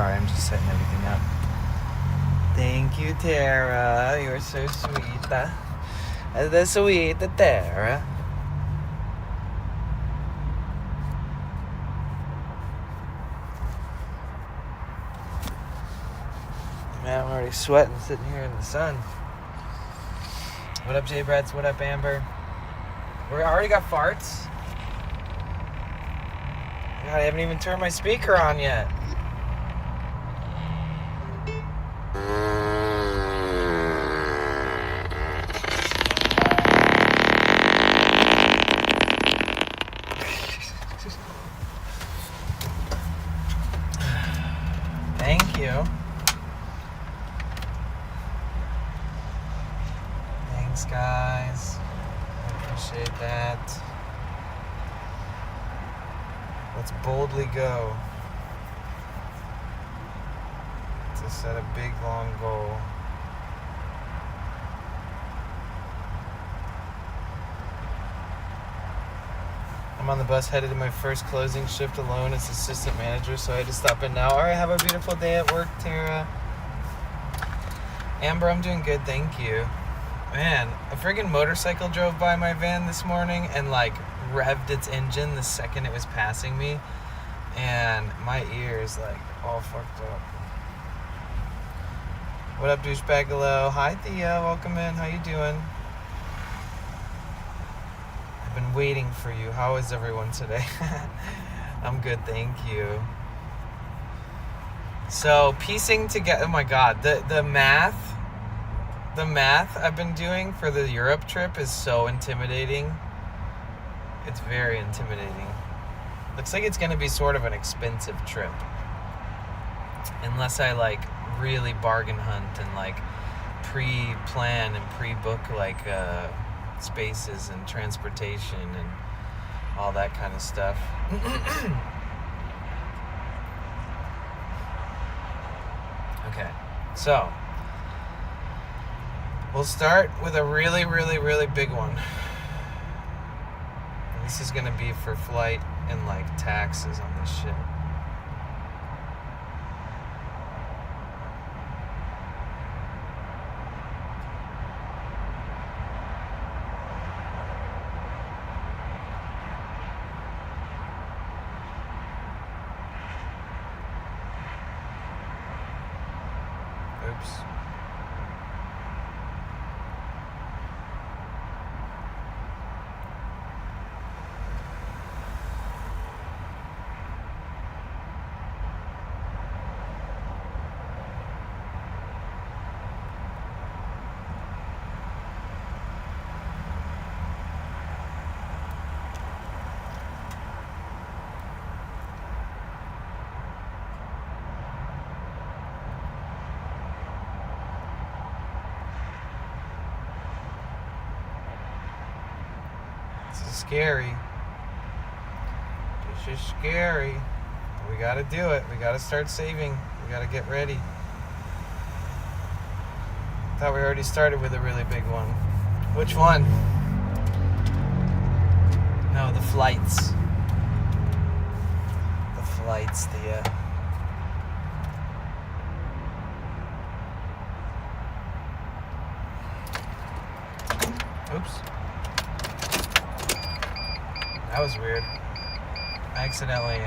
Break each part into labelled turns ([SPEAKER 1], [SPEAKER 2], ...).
[SPEAKER 1] Sorry, I'm just setting everything up. Thank you, Tara. You're so sweet. That's sweet, Tara. Man, I'm already sweating sitting here in the sun. What up, Jay Bretts? What up, Amber? We already got farts? God, I haven't even turned my speaker on yet. Thank you. Thanks, guys. I appreciate that. Let's boldly go to set a big, long goal. I'm on the bus headed to my first closing shift alone as assistant manager, so I had to stop in now. All right, have a beautiful day at work, Tara. Amber, I'm doing good, thank you. Man, a friggin' motorcycle drove by my van this morning and revved its engine the second it was passing me, and my ears all fucked up. What up, douchebagalo? Hi, Thea. Welcome in. How you doing? I've been waiting for you. How is everyone today? I'm good, thank you. So piecing together. Oh my God, the math I've been doing for the Europe trip is so intimidating. It's very intimidating. Looks like it's going to be sort of an expensive trip. Unless I really bargain hunt and pre-plan and pre-book spaces and transportation and all that kind of stuff. Okay, so we'll start with a really, really, really big one. This is going to be for flight and taxes on this shit. Oops. This is scary. This is scary. We gotta do it. We gotta start saving. We gotta get ready. Thought we already started with a really big one. Which one? No, the flights. The flights, Oops. That was weird. I accidentally,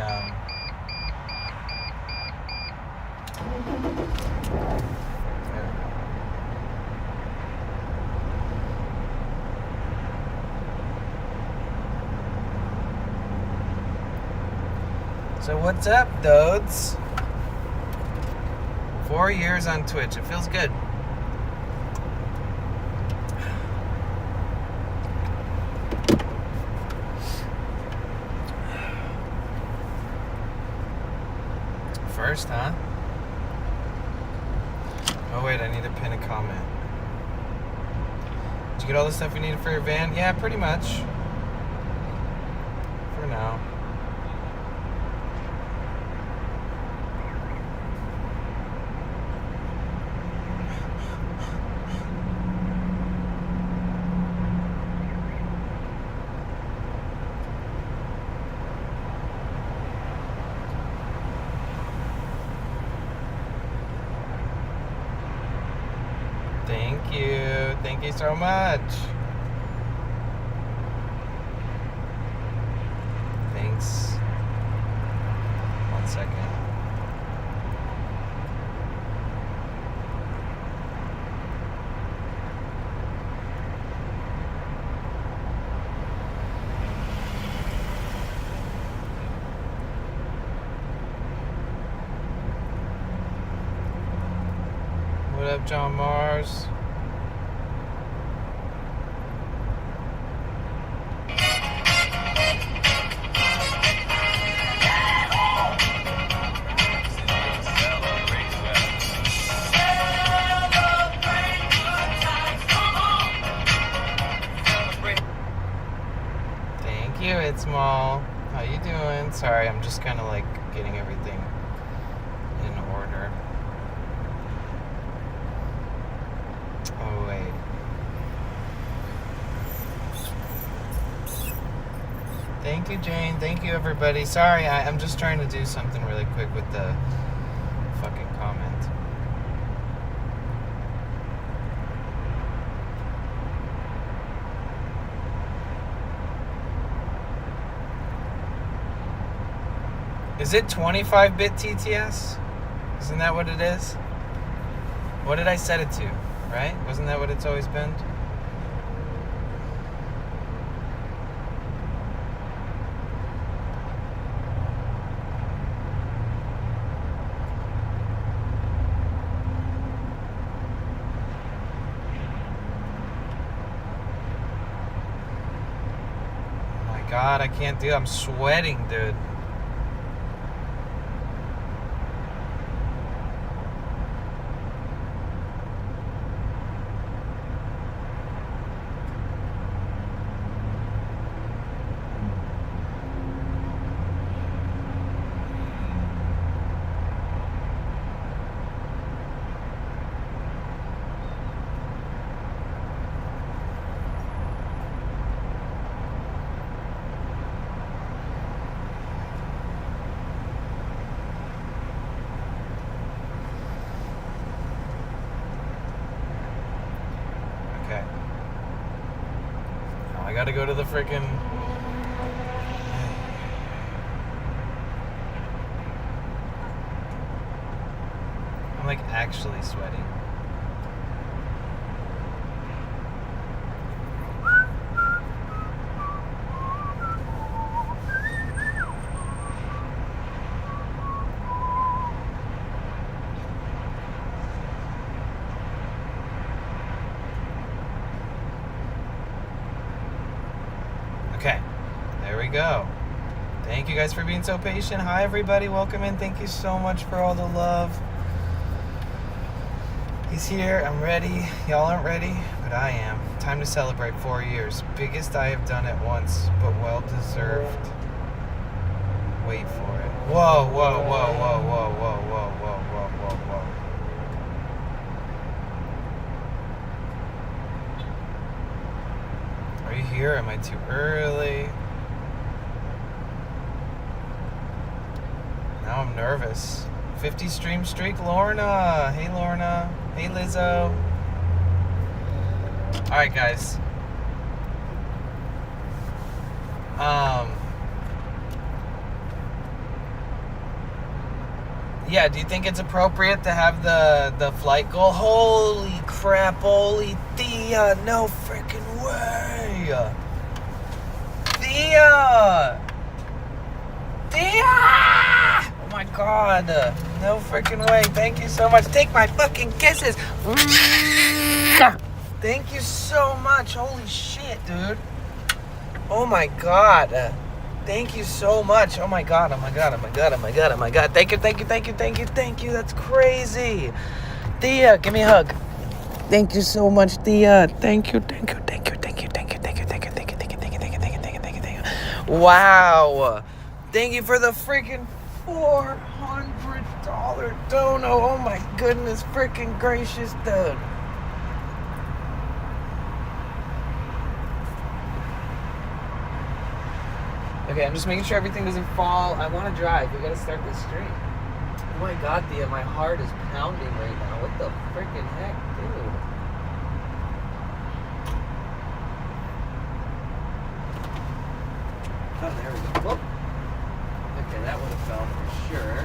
[SPEAKER 1] So what's up, dudes? 4 years on Twitch. It feels good. First, huh? Oh wait, I need to pin a comment. Did you get all the stuff you needed for your van? Yeah, pretty much. For now. Thank you. Thank you so much. Thanks. 1 second. What up, John Mars? Thank you, It's Small. How you doing? Sorry, I'm just kind of like getting everything in order. Oh, wait. Thank you, Jane. Thank you, everybody. Sorry, I'm just trying to do something really quick with the fucking comment. Is it 25-bit TTS? Isn't that what it is? What did I set it to? Right? Wasn't that what it's always been? Oh my God, I can't do it. I'm sweating, dude. Okay. Now I gotta go to the freaking... I'm like actually sweating. Okay, there we go. Thank you guys for being so patient. Hi, everybody. Welcome in. Thank you so much for all the love. He's here. I'm ready. Y'all aren't ready, but I am. Time to celebrate 4 years. Biggest I have done at once, but well deserved. Wait for it. Whoa, whoa, whoa, whoa, whoa, whoa, whoa, whoa, whoa, whoa, whoa. Are you here? Am I too early? Now I'm nervous. 50 stream streak, Lorna. Hey, Lorna. Hey, Lizzo. All right, guys. Yeah, do you think it's appropriate to have the flight goal? Holy crap, holy Thea, no freaking way. Thea! Oh my God, no freaking way. Thank you so much. Take my fucking kisses. Thank you so much. Holy shit, dude. Oh my God. Thank you so much. Oh my God. Oh my God. Oh my God. Oh my God. Oh my God. Thank you. Thank you. Thank you. Thank you. Thank you. That's crazy. Thea, give me a hug. Thank you so much, Thea. Thank you. Thank you. Thank you. Thank you. Thank you. Thank you. Thank you. Thank you. Thank you. Thank you. Thank you. Thank you. Thank you. Thank you. Thank you. Wow. Thank you for the freaking $400 dono. Oh my goodness, freaking gracious, dude. Okay, I'm just making sure everything doesn't fall. I want to drive. We gotta start this stream. Oh my God, Thea, my heart is pounding right now. What the freaking heck, dude? Oh, there we go. Whoop. Okay, that would have fell for sure.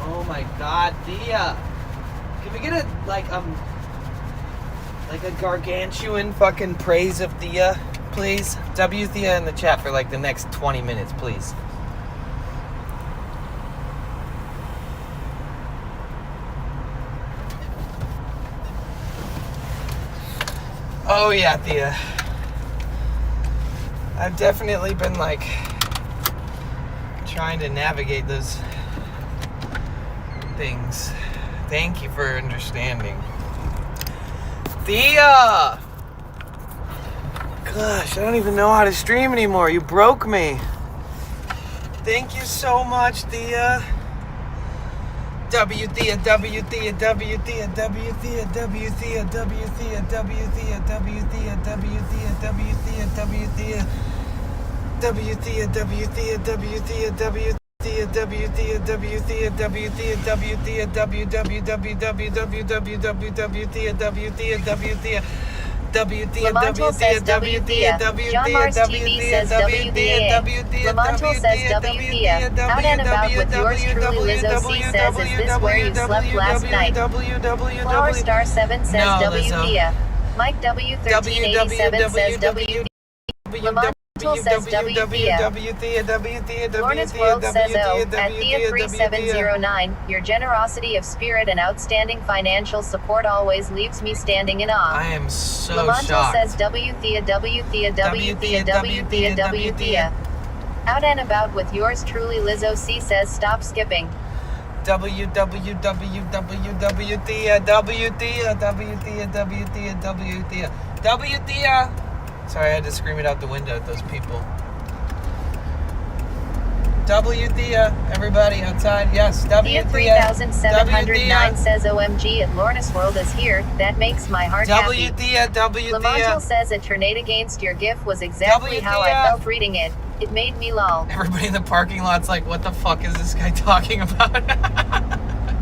[SPEAKER 1] Oh my God, Thea! Can we get a like a gargantuan fucking praise of Thea, please? W Thea in the chat for like the next 20 minutes, please. Oh yeah, Thea. I've definitely been like trying to navigate those things. Thank you for understanding. Thea! Gosh, I don't even know how to stream anymore. You broke me. Thank you so much, Thea. W Thea, W Thea, W Thea, W Thea, W Thea, W Thea, W Thea, W Thea, W Thea, W Thea, W Thea, W Thea, W Thea, W Thea, W Thea, W Thea, W Thea, W Thea, W Thea, W W W W W W W W Thea, W Thea, W Thea.
[SPEAKER 2] Lamontal says W Thea. John Mars TV says W Thea. Lamontal says W Thea. Out and about with yours truly. Lizzo C says, is this where you slept last night? Flower Star 7 says W Thea. Mike W1387 says W Thea. Lamontal says W Thea. Lorna's World says O. At Thea 3709, your generosity of spirit and outstanding financial support always leaves me standing in awe.
[SPEAKER 1] I am so
[SPEAKER 2] Lamontal
[SPEAKER 1] shocked.
[SPEAKER 2] says W Thea, W Thea, W Thea, W Thea, W Thea. Out and about with yours truly. Lizzo C says stop skipping.
[SPEAKER 1] W W W W W Thea, W Thea, W Thea, W Thea, W Thea, W Thea. Sorry, I had to scream it out the window at those people. W Thea, everybody outside, yes. W
[SPEAKER 2] Thea 3709 says OMG and Lorna's World is here. That makes my heart
[SPEAKER 1] W
[SPEAKER 2] happy.
[SPEAKER 1] Thea, W Thea.
[SPEAKER 2] Lamontal says a tornado against your gif was exactly how I felt reading it. It made me lol.
[SPEAKER 1] Everybody in the parking lot's like, what the fuck is this guy talking about?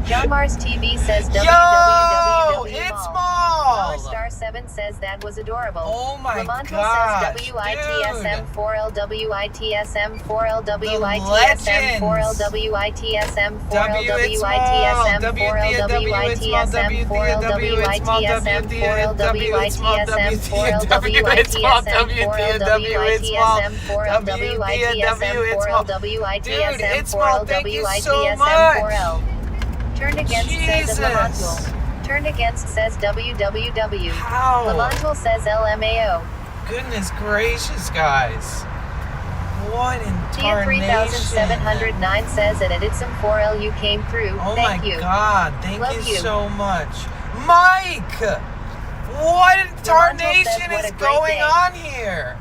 [SPEAKER 2] John Mars TV says
[SPEAKER 1] Yo,
[SPEAKER 2] www.
[SPEAKER 1] it's
[SPEAKER 2] Flower
[SPEAKER 1] Mall.
[SPEAKER 2] Star 7 says that was adorable.
[SPEAKER 1] Oh my
[SPEAKER 2] Lamontal
[SPEAKER 1] gosh,
[SPEAKER 2] says WITSM4L WITSM4L
[SPEAKER 1] The
[SPEAKER 2] WITSM4L WITSM4L WITSM4L WITSM4L WITSM4L WITSM4L WITSM4L WITSM4L Turned Against says Lamontal. Turned Against says WWW.
[SPEAKER 1] How?
[SPEAKER 2] Lamontal says LMAO.
[SPEAKER 1] Goodness gracious, guys. What in
[SPEAKER 2] Tia
[SPEAKER 1] tarnation?
[SPEAKER 2] 3709 says that it some 4L you came through.
[SPEAKER 1] Oh
[SPEAKER 2] Thank
[SPEAKER 1] my
[SPEAKER 2] you.
[SPEAKER 1] God, thank
[SPEAKER 2] Love
[SPEAKER 1] you
[SPEAKER 2] you.
[SPEAKER 1] so much. Mike! What in tarnation
[SPEAKER 2] says, what
[SPEAKER 1] is
[SPEAKER 2] a great
[SPEAKER 1] going
[SPEAKER 2] day.
[SPEAKER 1] on here?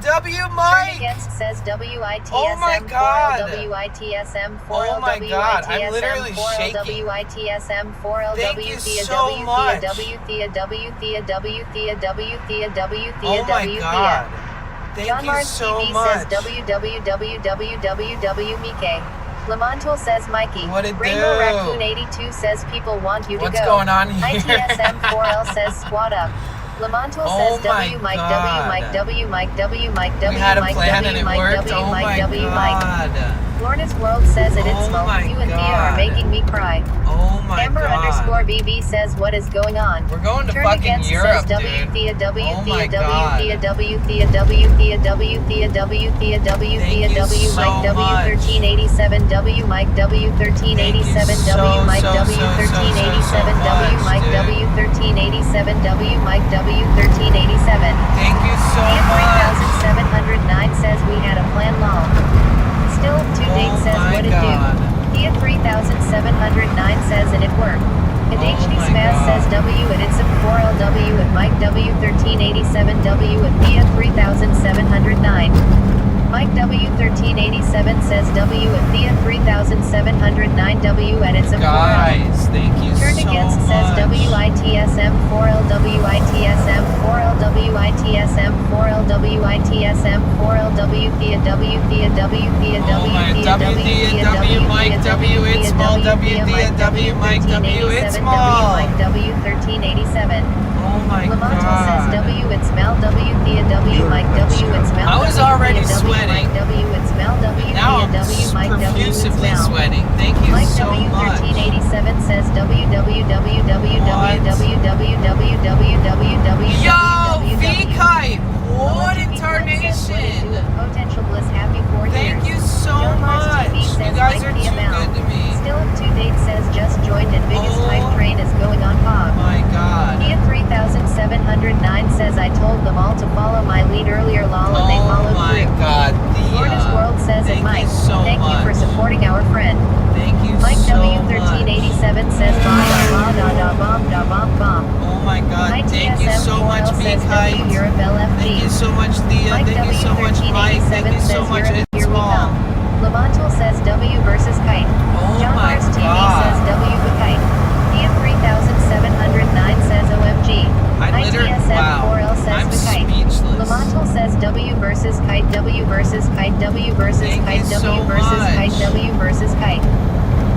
[SPEAKER 1] W
[SPEAKER 2] Turned
[SPEAKER 1] Mike!
[SPEAKER 2] Against says WITSM
[SPEAKER 1] Oh my
[SPEAKER 2] 4L
[SPEAKER 1] God.
[SPEAKER 2] WITSM 4L
[SPEAKER 1] Oh my God, I'm literally
[SPEAKER 2] WITSM 4L
[SPEAKER 1] shaking.
[SPEAKER 2] WITSM 4L
[SPEAKER 1] Thank you
[SPEAKER 2] WTHEA
[SPEAKER 1] so much.
[SPEAKER 2] WTHEA WTHEA WTHEA WTHEA WTHEA
[SPEAKER 1] Oh my
[SPEAKER 2] WTHEA
[SPEAKER 1] God. Thank
[SPEAKER 2] John
[SPEAKER 1] you
[SPEAKER 2] Mars
[SPEAKER 1] so
[SPEAKER 2] TV
[SPEAKER 1] much.
[SPEAKER 2] says www. Mike. Lamontal says Mikey.
[SPEAKER 1] What it
[SPEAKER 2] Rainbow
[SPEAKER 1] do?
[SPEAKER 2] Raccoon 82 says people want you to
[SPEAKER 1] What's
[SPEAKER 2] go.
[SPEAKER 1] going on here?
[SPEAKER 2] ITSM 4L says squat up. Lamontal
[SPEAKER 1] Oh
[SPEAKER 2] says
[SPEAKER 1] my
[SPEAKER 2] W Mike
[SPEAKER 1] God.
[SPEAKER 2] W Mike W Mike W Mike
[SPEAKER 1] We
[SPEAKER 2] W
[SPEAKER 1] had a
[SPEAKER 2] Mike
[SPEAKER 1] plan and
[SPEAKER 2] W
[SPEAKER 1] it
[SPEAKER 2] Mike
[SPEAKER 1] worked.
[SPEAKER 2] W
[SPEAKER 1] Oh
[SPEAKER 2] Mike
[SPEAKER 1] my
[SPEAKER 2] W Mike.
[SPEAKER 1] God.
[SPEAKER 2] Lorna's World says it. It's
[SPEAKER 1] Oh
[SPEAKER 2] smoke.
[SPEAKER 1] my
[SPEAKER 2] You and Thea are
[SPEAKER 1] God.
[SPEAKER 2] making me cry.
[SPEAKER 1] Oh my
[SPEAKER 2] Amber
[SPEAKER 1] God.
[SPEAKER 2] _BB says what is going on.
[SPEAKER 1] We're going to
[SPEAKER 2] Turned
[SPEAKER 1] fucking
[SPEAKER 2] Against
[SPEAKER 1] Europe,
[SPEAKER 2] says W
[SPEAKER 1] dude.
[SPEAKER 2] Thea W
[SPEAKER 1] Oh my
[SPEAKER 2] Thea
[SPEAKER 1] God.
[SPEAKER 2] W Thea W Thea W Thea W Thea W Thea W
[SPEAKER 1] Thank
[SPEAKER 2] Thea
[SPEAKER 1] you
[SPEAKER 2] W
[SPEAKER 1] so
[SPEAKER 2] Mike W
[SPEAKER 1] much.
[SPEAKER 2] 1387 W Mike W 1387 W Mike W 1387 W Mike W 1387 W Mike W 1387.
[SPEAKER 1] Thank you so
[SPEAKER 2] Tia
[SPEAKER 1] much.
[SPEAKER 2] 3709 says we had a plan long. Still up to date says
[SPEAKER 1] my
[SPEAKER 2] what it
[SPEAKER 1] God.
[SPEAKER 2] do. Tia 3709 says and it worked. And
[SPEAKER 1] Oh
[SPEAKER 2] HD
[SPEAKER 1] my
[SPEAKER 2] Spaz
[SPEAKER 1] God.
[SPEAKER 2] says W and it's a 4LW and Mike W 1387 W and Tia 3709. Mike W 1387 says W and Thea 3709 W and it's a 4L.
[SPEAKER 1] Guys, thank you
[SPEAKER 2] Turned
[SPEAKER 1] so
[SPEAKER 2] Against
[SPEAKER 1] much.
[SPEAKER 2] says WITSM 4L WITSM 4L WITSM 4L WITSM 4L W Thea W Thea W Thea W Thea W Thea W
[SPEAKER 1] Mike W, it's small, W Thea W, Mike W, it's small.
[SPEAKER 2] Mike W 1387.
[SPEAKER 1] Oh my
[SPEAKER 2] Lamontal says
[SPEAKER 1] God.
[SPEAKER 2] W and it's Mel W. Thea W. Mike W. It's Mel
[SPEAKER 1] I was
[SPEAKER 2] W.
[SPEAKER 1] already
[SPEAKER 2] Thea W.
[SPEAKER 1] sweating.
[SPEAKER 2] Mike W. It's Mel W.
[SPEAKER 1] Now
[SPEAKER 2] Thea
[SPEAKER 1] I'm
[SPEAKER 2] W. Mike W. It's
[SPEAKER 1] profusively
[SPEAKER 2] Mel.
[SPEAKER 1] sweating. Thank you
[SPEAKER 2] Mike
[SPEAKER 1] so
[SPEAKER 2] W.
[SPEAKER 1] much.
[SPEAKER 2] 1387 says www.
[SPEAKER 1] Yo, V-Kite! What in tarnation?
[SPEAKER 2] Potential Bliss, happy 4 years.
[SPEAKER 1] Thank you so
[SPEAKER 2] John Mars
[SPEAKER 1] much.
[SPEAKER 2] TV
[SPEAKER 1] You
[SPEAKER 2] says
[SPEAKER 1] guys
[SPEAKER 2] Mike
[SPEAKER 1] are too
[SPEAKER 2] PML.
[SPEAKER 1] good to me.
[SPEAKER 2] Still up to date says just joined and biggest
[SPEAKER 1] Oh.
[SPEAKER 2] hype train is going on Pog.
[SPEAKER 1] My God.
[SPEAKER 2] Kia 3709 says I told them all to follow my lead earlier lol and they
[SPEAKER 1] Oh
[SPEAKER 2] followed
[SPEAKER 1] my
[SPEAKER 2] through.
[SPEAKER 1] God,
[SPEAKER 2] Lorna's
[SPEAKER 1] Thea.
[SPEAKER 2] World says
[SPEAKER 1] Thank
[SPEAKER 2] and Mike,
[SPEAKER 1] you so
[SPEAKER 2] thank you for
[SPEAKER 1] much.
[SPEAKER 2] supporting our friend.
[SPEAKER 1] Thank you
[SPEAKER 2] Mike
[SPEAKER 1] so
[SPEAKER 2] W1387 says ba da da bomb da bomb bomb.
[SPEAKER 1] Oh my God,
[SPEAKER 2] Mike
[SPEAKER 1] thank you so much,
[SPEAKER 2] TSM4L says
[SPEAKER 1] V-Kite.
[SPEAKER 2] W Europe
[SPEAKER 1] Thank you
[SPEAKER 2] LFG.
[SPEAKER 1] so much, Thea.
[SPEAKER 2] Mike
[SPEAKER 1] Thank you so much, Mike. Thank
[SPEAKER 2] W1387
[SPEAKER 1] you so
[SPEAKER 2] says
[SPEAKER 1] much,
[SPEAKER 2] Europe,
[SPEAKER 1] It's
[SPEAKER 2] here we
[SPEAKER 1] Small.
[SPEAKER 2] come. Lamontal says W versus Kite.
[SPEAKER 1] Oh
[SPEAKER 2] John
[SPEAKER 1] my
[SPEAKER 2] Mars TV
[SPEAKER 1] God.
[SPEAKER 2] says W the Kite. Kia 3709 says OMG.
[SPEAKER 1] I literally, wow,
[SPEAKER 2] 4L says
[SPEAKER 1] I'm
[SPEAKER 2] the Kite.
[SPEAKER 1] speechless.
[SPEAKER 2] Lamontal says W versus Kite, W versus Kite, W versus
[SPEAKER 1] Thank
[SPEAKER 2] Kite,
[SPEAKER 1] you
[SPEAKER 2] W
[SPEAKER 1] so
[SPEAKER 2] versus
[SPEAKER 1] much.
[SPEAKER 2] Kite, W versus Kite.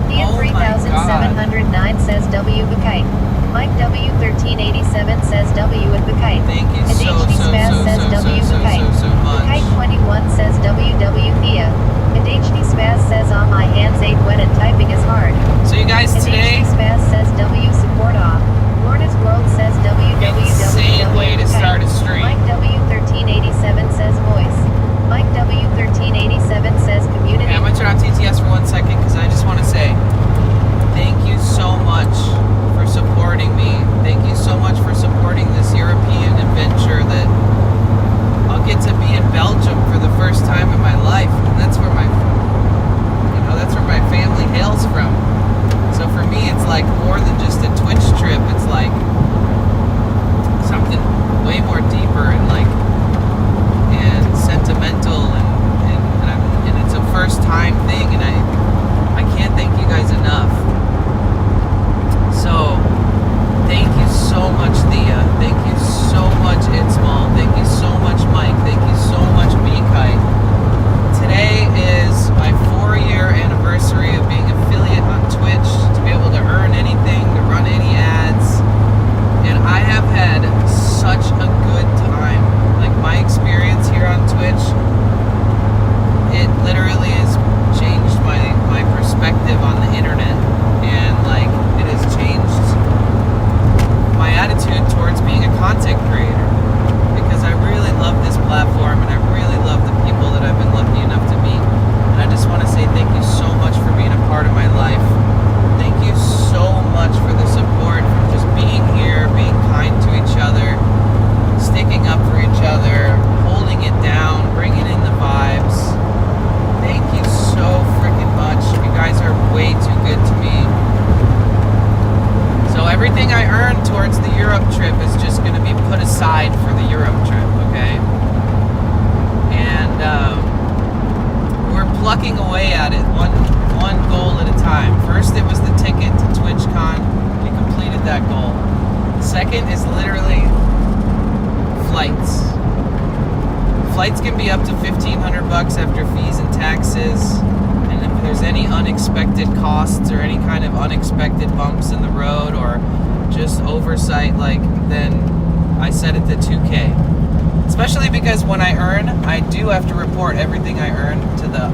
[SPEAKER 2] Kia
[SPEAKER 1] Oh my
[SPEAKER 2] 3709 says W the Kite. Mike W1387 says W at the Kite.
[SPEAKER 1] Thank you
[SPEAKER 2] And
[SPEAKER 1] so,
[SPEAKER 2] HD
[SPEAKER 1] so,
[SPEAKER 2] Spaz
[SPEAKER 1] so,
[SPEAKER 2] says
[SPEAKER 1] so,
[SPEAKER 2] W
[SPEAKER 1] so,
[SPEAKER 2] the Kite.
[SPEAKER 1] so
[SPEAKER 2] The
[SPEAKER 1] much.
[SPEAKER 2] Kite 21 says WW Thea. And HD Spaz says on my hands ain't wet and typing is hard.
[SPEAKER 1] So you guys,
[SPEAKER 2] And
[SPEAKER 1] today,
[SPEAKER 2] HD Spaz says W support off. Lorna's World says
[SPEAKER 1] insane way to start a stream.
[SPEAKER 2] Mike W1387 says voice. Mike W1387 says community.
[SPEAKER 1] Okay, I'm gonna turn on TTS for 1 second because I just want to say thank you so much for supporting me. Thank you so much for supporting this European adventure that I'll get to be in Belgium for the first time in my life. And that's where that's where my family hails from. So for me, it's like more than just a Twitch trip. It's like something way more deeper and sentimental and it's a first time thing, and I can't thank you guys enough. So thank you so much, Thea. Thank you so much, It's Small. Thank you so much, Mike. Thank you so much, V-Kite. Today is my 4-year anniversary of being affiliate on Twitch, to be able to earn anything, to run any ads, and I have had such a good time. Like, my experience here on Twitch, it literally has changed my perspective on the internet, and like, it has changed my attitude towards being a content creator, because I really love this platform and I really love the people that I've been lucky enough to meet. And I just want to say thank you so much for being a part of my life. Thank you so much for the support, from just being here, being kind to each other, sticking up for each other, holding it down, bringing in the vibes. Thank you so freaking much. You guys are way too good to me. So everything I earn towards the Europe trip is just going to be put aside for the Europe trip, okay? And we're plucking away at it, one goal at a time. First, it was the ticket to TwitchCon. We completed that goal. Second is literally flights. Flights can be up to $1,500 after fees and taxes. And if there's any unexpected costs or any kind of unexpected bumps in the road or just oversight, then I set it to $2K. Especially because when I earn, I do have to report everything I earn to the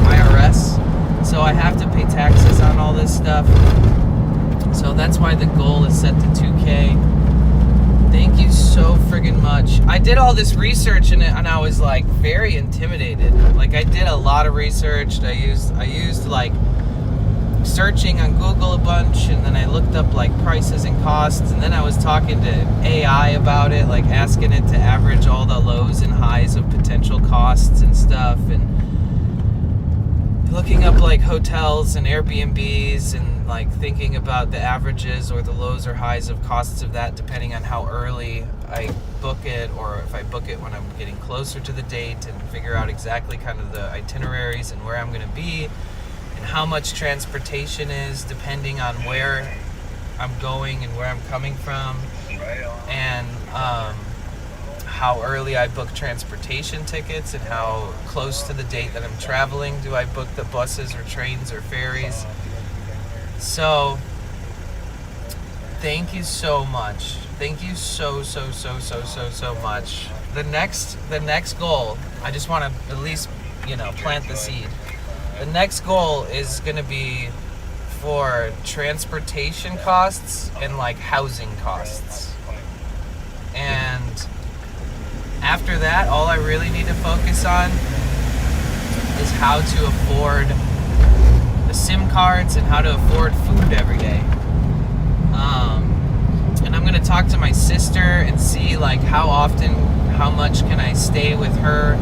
[SPEAKER 1] IRS. So I have to pay taxes on all this stuff. So that's why the goal is set to 2K. Thank you so friggin' much. I did all this research and I was like very intimidated. Like, I did a lot of research. I used like searching on Google a bunch, and then I looked up like prices and costs, and then I was talking to AI about it, like asking it to average all the lows and highs of potential costs and stuff, and looking up like hotels and Airbnbs and like thinking about the averages or the lows or highs of costs of that, depending on how early I book it, or if I book it when I'm getting closer to the date, and figure out exactly kind of the itineraries and where I'm going to be and how much transportation is depending on where I'm going and where I'm coming from, and how early I book transportation tickets, and how close to the date that I'm traveling do I book the buses or trains or ferries. So thank you so much. Thank you so much. The next goal, I just want to at least, plant the seed. The next goal is going to be for transportation costs and like housing costs. And after that, all I really need to focus on is how to afford the SIM cards and how to afford food every day. And I'm gonna talk to my sister and see like how much can I stay with her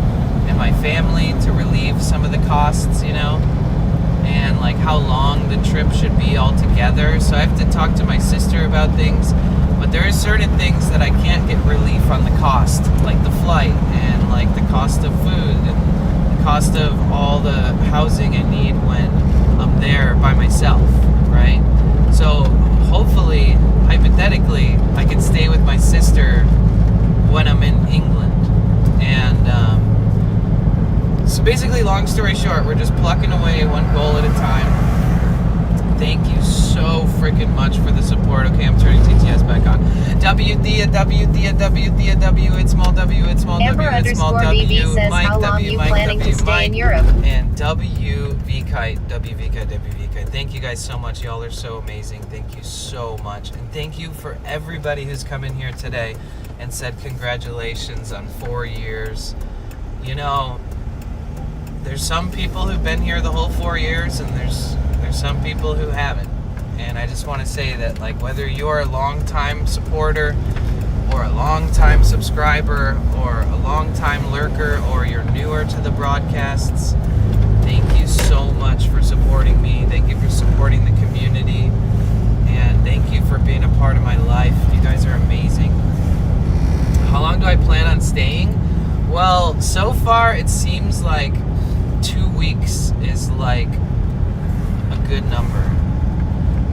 [SPEAKER 1] and my family to relieve some of the costs, and like how long the trip should be altogether. So I have to talk to my sister about things, but there are certain things that I can't get relief on the cost, like the flight and like the cost of food and the cost of all the housing I need when I'm there by myself, right? So hopefully, hypothetically, I can stay with my sister when I'm in England. And so basically, long story short, we're just plucking away one goal at a time. Thank you so freaking much for the support. Okay, I'm turning TTS back on. It's small W, it's small
[SPEAKER 2] Amber
[SPEAKER 1] W, it's small
[SPEAKER 2] _
[SPEAKER 1] W.
[SPEAKER 2] BB says,
[SPEAKER 1] Mike
[SPEAKER 2] how long
[SPEAKER 1] W,
[SPEAKER 2] you
[SPEAKER 1] Mike
[SPEAKER 2] planning
[SPEAKER 1] W,
[SPEAKER 2] to stay
[SPEAKER 1] Mike,
[SPEAKER 2] in Europe?
[SPEAKER 1] and WV Kite. Thank you guys so much. Y'all are so amazing. Thank you so much. And thank you for everybody who's come in here today and said congratulations on 4 years. There's some people who've been here the whole 4 years, and there's some people who haven't. And I just want to say that, like, whether you're a long-time supporter or a long-time subscriber or a long-time lurker or you're newer to the broadcasts, thank you so much for supporting me. Thank you for supporting the community. And thank you for being a part of my life. You guys are amazing. How long do I plan on staying? Well, so far it seems like 2 weeks is like a good number.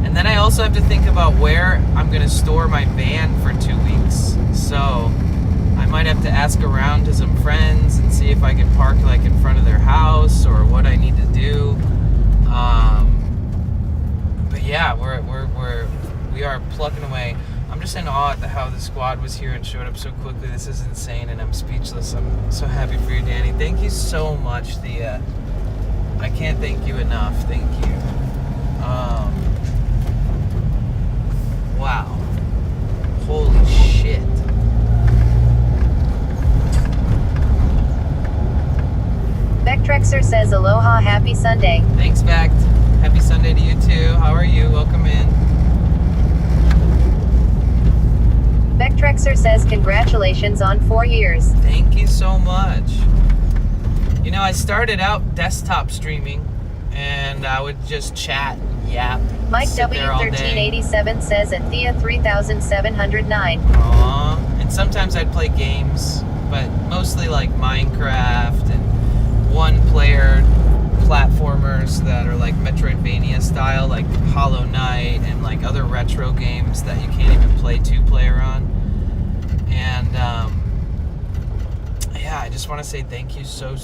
[SPEAKER 1] And then I also have to think about where I'm going to store my van for 2 weeks. So I might have to ask around to some friends and see if I can park like in front of their house or what I need to do. But yeah, we are plucking away. I'm just in awe at how the squad was here and showed up so quickly. This is insane, and I'm speechless. I'm so happy for you, Danny. Thank you so much, Thea. I can't thank you enough. Thank you. Wow. Holy shit.
[SPEAKER 2] Vectrexer says aloha, happy Sunday.
[SPEAKER 1] Thanks, Vect. Happy Sunday to you too. How are you? Welcome in.
[SPEAKER 2] Vectrexer says congratulations on 4 years.
[SPEAKER 1] Thank you so much. I started out desktop streaming, and I would just chat, yap,
[SPEAKER 2] Mike
[SPEAKER 1] sit there all day.
[SPEAKER 2] W1387 says at Thea 3709.
[SPEAKER 1] Aww. And sometimes I'd play games, but mostly like Minecraft and one-player platformers that are like Metroidvania style, like Hollow Knight and like other retro games that you can't even play two-player on. And yeah, I just want to say thank you so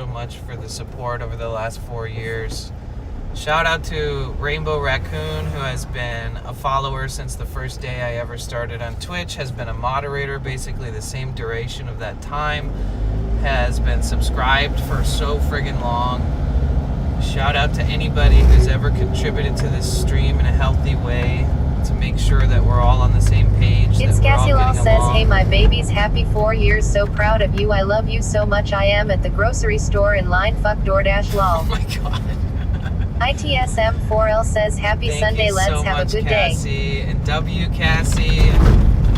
[SPEAKER 1] much for the support over the last 4 years. Shout out to Rainbow Raccoon, who has been a follower since the first day I ever started on Twitch, has been a moderator basically the same duration of that time, has been subscribed for so friggin' long. Shout out to anybody who's ever contributed to this stream in a healthy way to make sure that we're all on the same page.
[SPEAKER 2] It's
[SPEAKER 1] that we're all
[SPEAKER 2] Cassiolal
[SPEAKER 1] getting
[SPEAKER 2] says,
[SPEAKER 1] along.
[SPEAKER 2] hey my babies, happy 4 years, so proud of you, I love you so much, I am at the grocery store in line, fuck DoorDash lol.
[SPEAKER 1] Oh my god.
[SPEAKER 2] ITSM4L says, happy
[SPEAKER 1] Thank
[SPEAKER 2] Sunday,
[SPEAKER 1] you
[SPEAKER 2] let's
[SPEAKER 1] so
[SPEAKER 2] have a
[SPEAKER 1] much,
[SPEAKER 2] good
[SPEAKER 1] Cassie.
[SPEAKER 2] day.
[SPEAKER 1] And Cassie,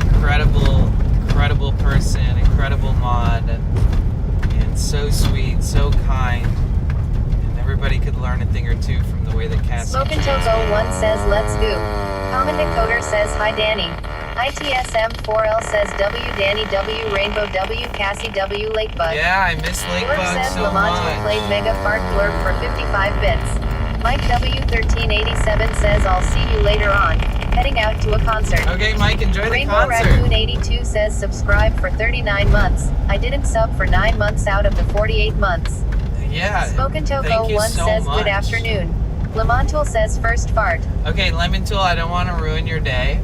[SPEAKER 1] incredible person, incredible mod, and so sweet, so kind. And everybody could learn a thing or two from the way that Cassie
[SPEAKER 2] Smokin' Togo 1 says, let's go. Common Decoder says, hi Danny. ITSM4L says, W Danny W Rainbow W Cassie W Lakebug.
[SPEAKER 1] Yeah, I miss
[SPEAKER 2] Blurb
[SPEAKER 1] Lakebug
[SPEAKER 2] says
[SPEAKER 1] so
[SPEAKER 2] Lamonte
[SPEAKER 1] much.
[SPEAKER 2] played Mega Fart Blurb for 55 bits. Mike W1387 says, I'll see you later on. Heading out to a concert.
[SPEAKER 1] Okay, Mike, enjoy the
[SPEAKER 2] Rainbow
[SPEAKER 1] concert.
[SPEAKER 2] Raccoon 82 says, subscribe for 39 months. I didn't sub for 9 months out of the 48 months.
[SPEAKER 1] Yeah.
[SPEAKER 2] Smokin' Togo
[SPEAKER 1] thank you
[SPEAKER 2] 1
[SPEAKER 1] so
[SPEAKER 2] says,
[SPEAKER 1] much.
[SPEAKER 2] good afternoon. Lamontul says, first fart.
[SPEAKER 1] Okay, Lemon Tool, I don't want to ruin your day.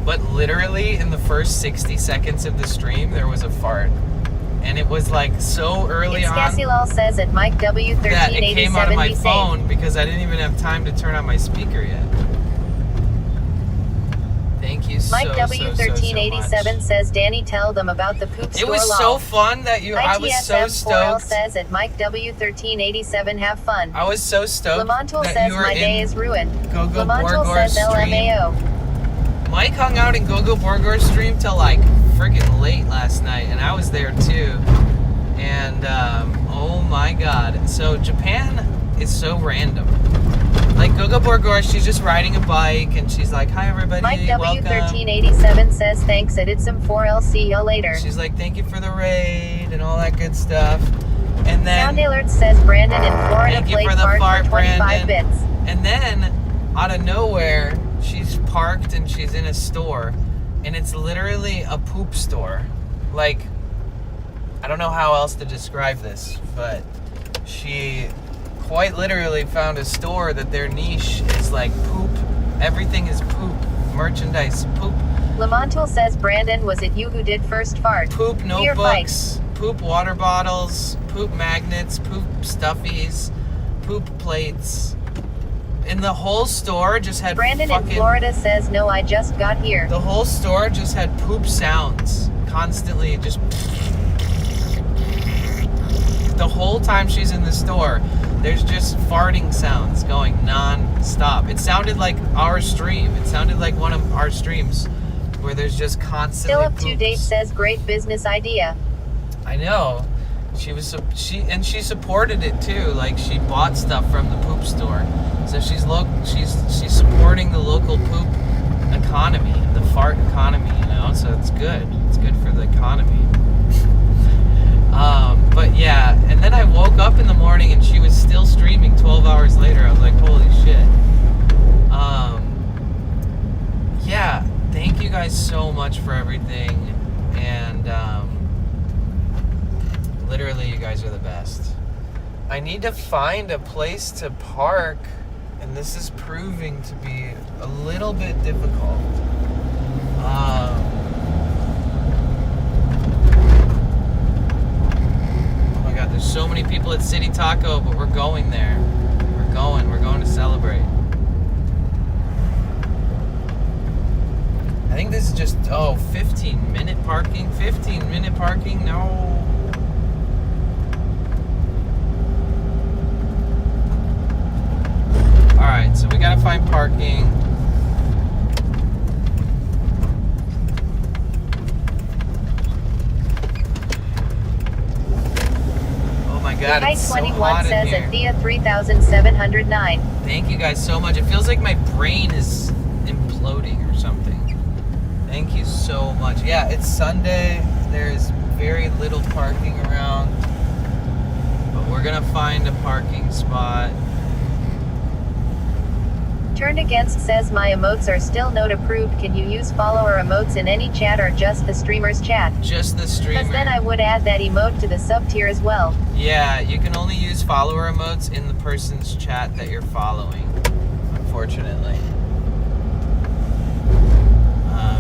[SPEAKER 1] but literally in the first 60 seconds of the stream, there was a fart. And it was like so early
[SPEAKER 2] It's
[SPEAKER 1] on
[SPEAKER 2] Cassilal says at Mike
[SPEAKER 1] that it came out of
[SPEAKER 2] W1387
[SPEAKER 1] my
[SPEAKER 2] be safe.
[SPEAKER 1] phone because I didn't even have time to turn on my speaker yet. Thank you
[SPEAKER 2] Mike
[SPEAKER 1] so
[SPEAKER 2] W1387
[SPEAKER 1] much.
[SPEAKER 2] says Danny tell them about the poop
[SPEAKER 1] It
[SPEAKER 2] store
[SPEAKER 1] was
[SPEAKER 2] lol.
[SPEAKER 1] so fun that I was so
[SPEAKER 2] ITSM4L
[SPEAKER 1] stoked.
[SPEAKER 2] says at Mike W1387 have fun.
[SPEAKER 1] I was so stoked
[SPEAKER 2] Lamontal
[SPEAKER 1] that
[SPEAKER 2] says
[SPEAKER 1] you were
[SPEAKER 2] my day
[SPEAKER 1] in
[SPEAKER 2] is ruined.
[SPEAKER 1] Gogo
[SPEAKER 2] Lamontal
[SPEAKER 1] Borgor's
[SPEAKER 2] says
[SPEAKER 1] stream.
[SPEAKER 2] LMAO.
[SPEAKER 1] Mike hung out in Gogo Borgor's stream till like friggin' late last night, and I was there too. And oh my god. So Japan is so random. Like Gogo Borgor, she's just riding a bike and she's like, hi everybody,
[SPEAKER 2] Mike
[SPEAKER 1] welcome.
[SPEAKER 2] W1387 says thanks at ITSM4L, see you later.
[SPEAKER 1] She's like, thank you for the raid and all that good stuff. And then
[SPEAKER 2] Sound Alert says Brandon in Florida
[SPEAKER 1] thank you
[SPEAKER 2] played
[SPEAKER 1] for the
[SPEAKER 2] fart
[SPEAKER 1] fart,
[SPEAKER 2] for 25
[SPEAKER 1] Brandon.
[SPEAKER 2] bits.
[SPEAKER 1] And then out of nowhere, she's parked and she's in a store, and it's literally a poop store. Like, I don't know how else to describe this, but she quite literally found a store that their niche is like poop. Everything is poop. Merchandise, poop.
[SPEAKER 2] Lamontal says Brandon, was it you who did first fart?
[SPEAKER 1] Poop
[SPEAKER 2] Beer fight.
[SPEAKER 1] notebooks, poop water bottles, poop magnets, poop stuffies, poop plates. And the whole store just had
[SPEAKER 2] Brandon in
[SPEAKER 1] fucking...
[SPEAKER 2] Florida says no, I just got here.
[SPEAKER 1] The whole store just had poop sounds. Constantly just... The whole time she's in the store, there's just farting sounds going non-stop. It sounded like our stream. It sounded like one of our streams where there's just constantly
[SPEAKER 2] Still up to
[SPEAKER 1] poops.
[SPEAKER 2] date says great business idea.
[SPEAKER 1] I know. She supported it too. Like, she bought stuff from the poop store. So she's supporting the local poop economy, the fart economy, you know? So it's good. It's good for the economy. But yeah, and then I woke up in the morning and she was still streaming 12 hours later. I was like, holy shit. Yeah, thank you guys so much for everything. And literally, you guys are the best. I need to find a place to park, and this is proving to be a little bit difficult. There's so many people at City Taco, but we're going there. We're going to celebrate. I think this is just, 15-minute parking? 15-minute parking? No. Alright, so we gotta find parking. God, it's so hot in
[SPEAKER 2] says
[SPEAKER 1] here.
[SPEAKER 2] at Thea 3709.
[SPEAKER 1] Thank you guys so much. It feels like my brain is imploding or something. Thank you so much. Yeah, it's Sunday. There's very little parking around, but we're gonna find a parking spot.
[SPEAKER 2] Turned Against says my emotes are still not approved. Can you use follower emotes in any chat or just the streamer's chat?
[SPEAKER 1] Just the streamer.
[SPEAKER 2] Because then I would add that emote to the sub tier as well.
[SPEAKER 1] Yeah, you can only use follower emotes in the person's chat that you're following, unfortunately.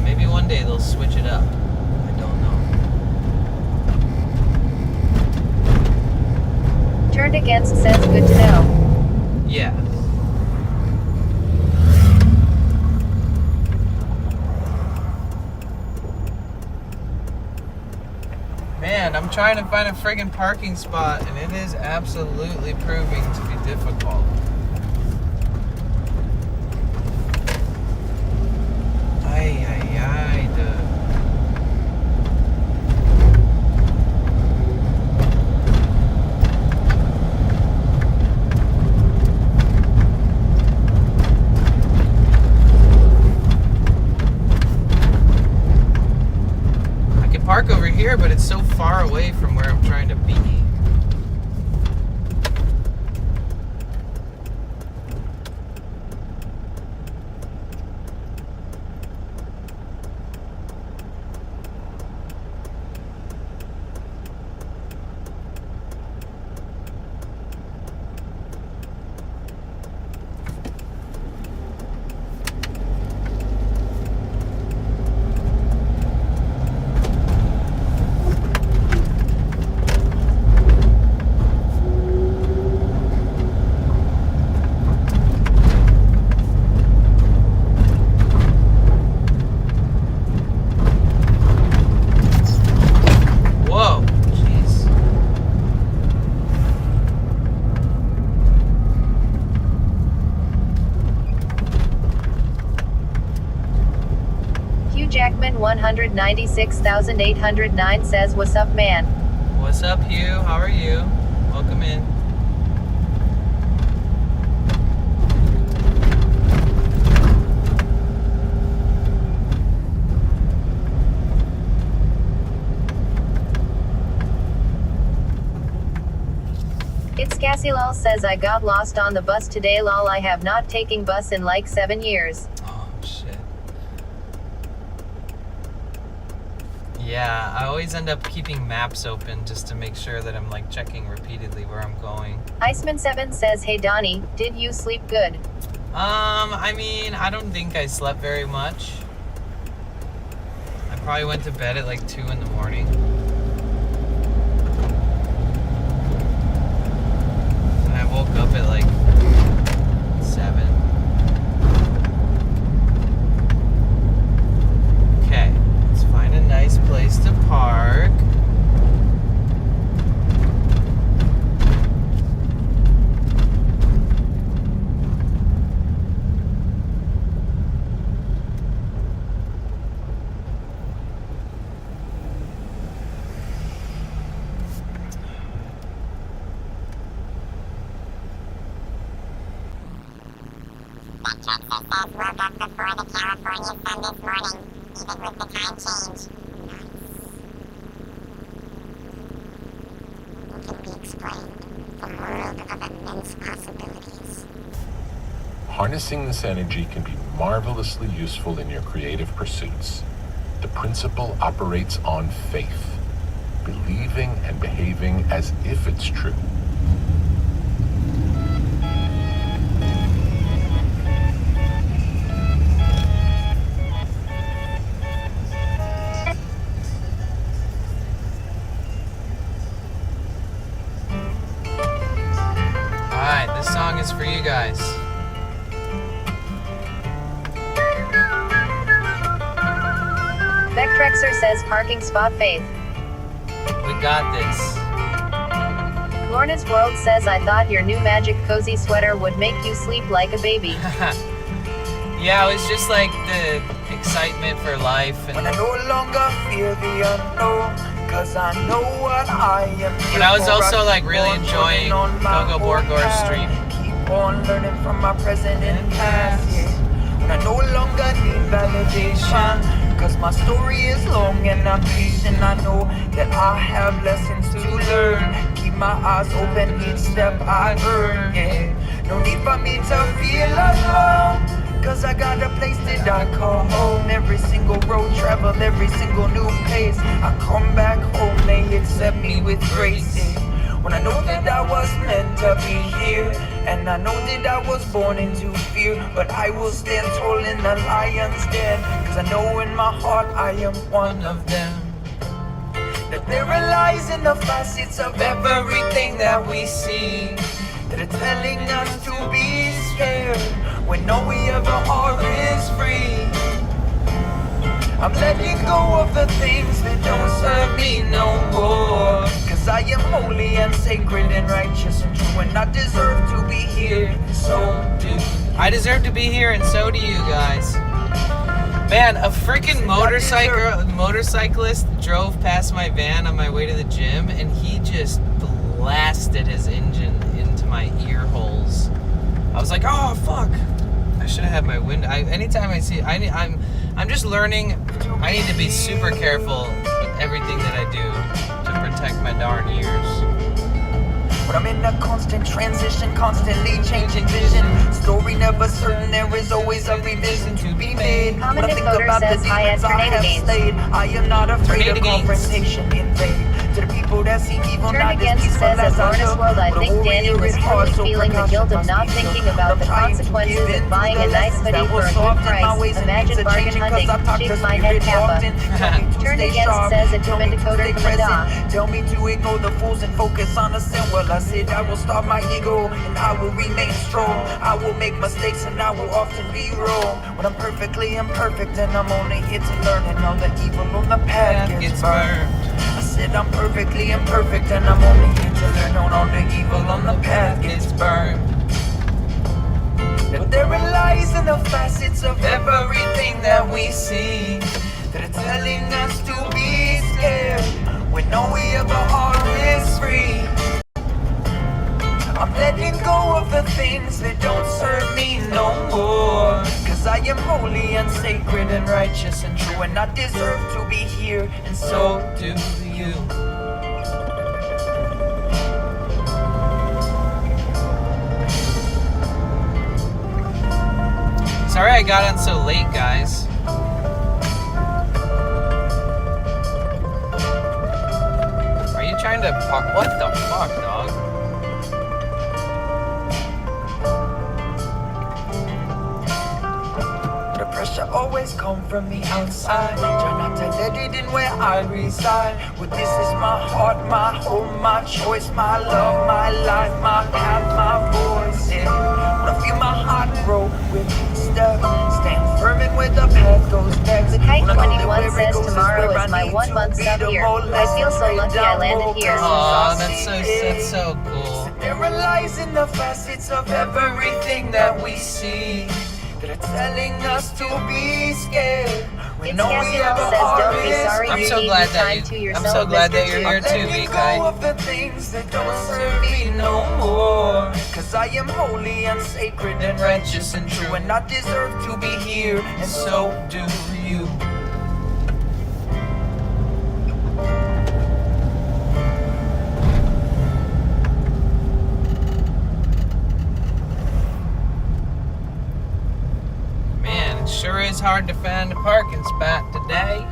[SPEAKER 1] Maybe one day they'll switch it up. I don't know.
[SPEAKER 2] Turned Against says good to know.
[SPEAKER 1] Yeah. Man, I'm trying to find a friggin' parking spot, and it is absolutely proving to be difficult. Ay, ay, ay, dude. I can park over here, but it's so far away from where I'm trying to be.
[SPEAKER 2] 196,809 says, "What's up, man?"
[SPEAKER 1] What's up, Hugh? How are you? Welcome in.
[SPEAKER 2] It's Cassie lol says, "I got lost on the bus today lol. I have not taken bus in like 7 years."
[SPEAKER 1] Oh, shit. Yeah, I always end up keeping maps open just to make sure that I'm like checking repeatedly where I'm going.
[SPEAKER 2] Iceman7 says, "Hey Donnie, did you sleep good?"
[SPEAKER 1] I mean, I don't think I slept very much. I probably went to bed at like 2 in the morning. And I woke up at like 7. Okay, let's find a nice place to park.
[SPEAKER 3] Woke up before the California sun this morning, even with the time change. Nice. Can be explained. The world of immense possibilities.
[SPEAKER 4] Harnessing this energy can be marvelously useful in your creative pursuits. The principle operates on faith, believing and behaving as if it's true.
[SPEAKER 1] Alright, this song is for you guys.
[SPEAKER 2] Vectrexer says, "Parking spot faith."
[SPEAKER 1] We got this.
[SPEAKER 2] Lorna's World says, "I thought your new magic cozy sweater would make you sleep like a baby."
[SPEAKER 1] Yeah, it was just like the excitement for life
[SPEAKER 5] When I
[SPEAKER 1] and
[SPEAKER 5] no longer fear the unknown, cause I know what I am.
[SPEAKER 1] but I was also like really enjoying Gogo Borgor's stream.
[SPEAKER 5] Keep on learning from my present and past. Yeah. When I no longer need validation, cause my story is long and I'm patient. I know that I have lessons to learn. Keep my eyes open each step I earn. Yeah. No need for me to feel alone, cause I got a place that I call home. Every single road traveled, every single new pace, I come back home, they accept me with grace. Yeah. When I know that I was meant to be here, and I know that I was born into fear, but I will stand tall in the lion's den, cause I know in my heart I am one of them. That there are lies in the facets of everything that we see, that are telling us to be scared when all we ever are is free. I'm letting go of the things that don't serve me no more, cause I am holy and sacred and righteous and true, and I deserve to be here, and so do you.
[SPEAKER 1] I deserve to be here, and so do you guys. Man, a freaking motorcyclist drove past my van on my way to the gym, and he just blasted his engine into my ear holes. I was like, oh fuck! I should have had my window. Anytime I see, I'm just learning. I need to be super careful with everything that I do to protect my darn ears.
[SPEAKER 5] But I'm in a constant transition, constantly changing vision. Story never certain, there is always a revision to be made. When I
[SPEAKER 2] Common
[SPEAKER 5] think
[SPEAKER 2] Decoder
[SPEAKER 5] about the
[SPEAKER 2] says, "Hi at
[SPEAKER 5] demons I
[SPEAKER 2] Tornado
[SPEAKER 5] have
[SPEAKER 2] Games."
[SPEAKER 5] slayed, I am not afraid of
[SPEAKER 1] Tornado Games.
[SPEAKER 5] confrontation in vain. To the people that see evil,
[SPEAKER 2] Turn
[SPEAKER 5] not as
[SPEAKER 2] Against
[SPEAKER 5] peaceful
[SPEAKER 2] says,
[SPEAKER 5] as
[SPEAKER 2] "At
[SPEAKER 5] I
[SPEAKER 2] Lorna's
[SPEAKER 5] should.
[SPEAKER 2] World, I
[SPEAKER 5] But a
[SPEAKER 2] think
[SPEAKER 5] warrior
[SPEAKER 2] Daniel was
[SPEAKER 5] is hard,
[SPEAKER 2] probably
[SPEAKER 5] so
[SPEAKER 2] feeling the
[SPEAKER 5] precaution
[SPEAKER 2] guilt of
[SPEAKER 5] must
[SPEAKER 2] not
[SPEAKER 5] be
[SPEAKER 2] thinking
[SPEAKER 5] took.
[SPEAKER 2] about
[SPEAKER 5] I'm
[SPEAKER 2] the
[SPEAKER 5] trying to
[SPEAKER 2] consequences
[SPEAKER 5] give
[SPEAKER 2] of
[SPEAKER 5] in to
[SPEAKER 2] buying
[SPEAKER 5] the
[SPEAKER 2] a nice
[SPEAKER 5] lessons
[SPEAKER 2] hoodie
[SPEAKER 5] that
[SPEAKER 2] for
[SPEAKER 5] were
[SPEAKER 2] a good
[SPEAKER 5] soft in my
[SPEAKER 2] price.
[SPEAKER 5] ways and
[SPEAKER 2] Imagine
[SPEAKER 5] needs a
[SPEAKER 2] bargain
[SPEAKER 5] changing, 'cause
[SPEAKER 2] hunting.
[SPEAKER 5] I talk to
[SPEAKER 2] Shake my head,
[SPEAKER 5] spirit
[SPEAKER 2] Kappa.
[SPEAKER 5] often. Tell me to
[SPEAKER 2] Turn
[SPEAKER 5] stay
[SPEAKER 2] Against
[SPEAKER 5] sharp,
[SPEAKER 2] says, "At
[SPEAKER 5] tell
[SPEAKER 2] Human
[SPEAKER 5] me to
[SPEAKER 2] Decoder
[SPEAKER 5] stay
[SPEAKER 2] from the
[SPEAKER 5] present.
[SPEAKER 2] Dawn."
[SPEAKER 5] Tell me to ignore the fools and focus on the sin. Well, I said I will starve my ego and I will remain strong. I will make mistakes and I will often be wrong. When I'm perfectly imperfect and I'm only here to learn, and all the evil on the path gets burned. I said I'm perfectly imperfect and I'm only here to learn, and all the evil on the path gets burned. But there are lies in the facets of everything that we see, that are telling us to be scared when all we ever are is free. I'm letting go of the things that don't serve me no more, 'cause I am holy and sacred and righteous and true, and I deserve to be here, and so do you.
[SPEAKER 1] Sorry I got on so late, guys. Are you trying to park? What the fuck, dog?
[SPEAKER 5] The pressure always come from the outside. Try not to let it in where I reside. Well, this is my heart, my home, my choice, my love, my life, my path, my voice. Yeah. When I feel my heart grow with each step, stand firm in where the path goes next.
[SPEAKER 2] Kite
[SPEAKER 5] When I know that
[SPEAKER 2] 21
[SPEAKER 5] where it
[SPEAKER 2] says
[SPEAKER 5] goes
[SPEAKER 2] tomorrow
[SPEAKER 5] where
[SPEAKER 2] is my
[SPEAKER 5] I need
[SPEAKER 2] 1
[SPEAKER 5] to
[SPEAKER 2] month
[SPEAKER 5] be,
[SPEAKER 2] sub
[SPEAKER 5] the
[SPEAKER 2] here.
[SPEAKER 5] more
[SPEAKER 2] I
[SPEAKER 5] lessons
[SPEAKER 2] feel so
[SPEAKER 5] laid
[SPEAKER 2] lucky
[SPEAKER 5] down,
[SPEAKER 2] I landed
[SPEAKER 5] more
[SPEAKER 2] here.
[SPEAKER 1] Aw,
[SPEAKER 5] blessings I
[SPEAKER 1] that's
[SPEAKER 5] see.
[SPEAKER 1] so cool.
[SPEAKER 5] There are lies in the facets of everything that we see that are telling us to be scared.
[SPEAKER 2] It's Cassiel says don't be sorry
[SPEAKER 1] I'm
[SPEAKER 2] you
[SPEAKER 1] so
[SPEAKER 2] need
[SPEAKER 1] glad
[SPEAKER 2] the
[SPEAKER 1] that
[SPEAKER 2] time
[SPEAKER 1] you-
[SPEAKER 2] to
[SPEAKER 1] I'm
[SPEAKER 2] yourself.
[SPEAKER 1] so glad
[SPEAKER 2] Mr.
[SPEAKER 1] that you're
[SPEAKER 2] Two.
[SPEAKER 1] here too,
[SPEAKER 5] Letting
[SPEAKER 1] Big
[SPEAKER 5] go
[SPEAKER 1] Guy.
[SPEAKER 5] of the things that don't serve me no more, 'cause I am holy and sacred and righteous and true, and I deserve to be here, and so do you.
[SPEAKER 1] Man, it sure is hard to find a parking spot today.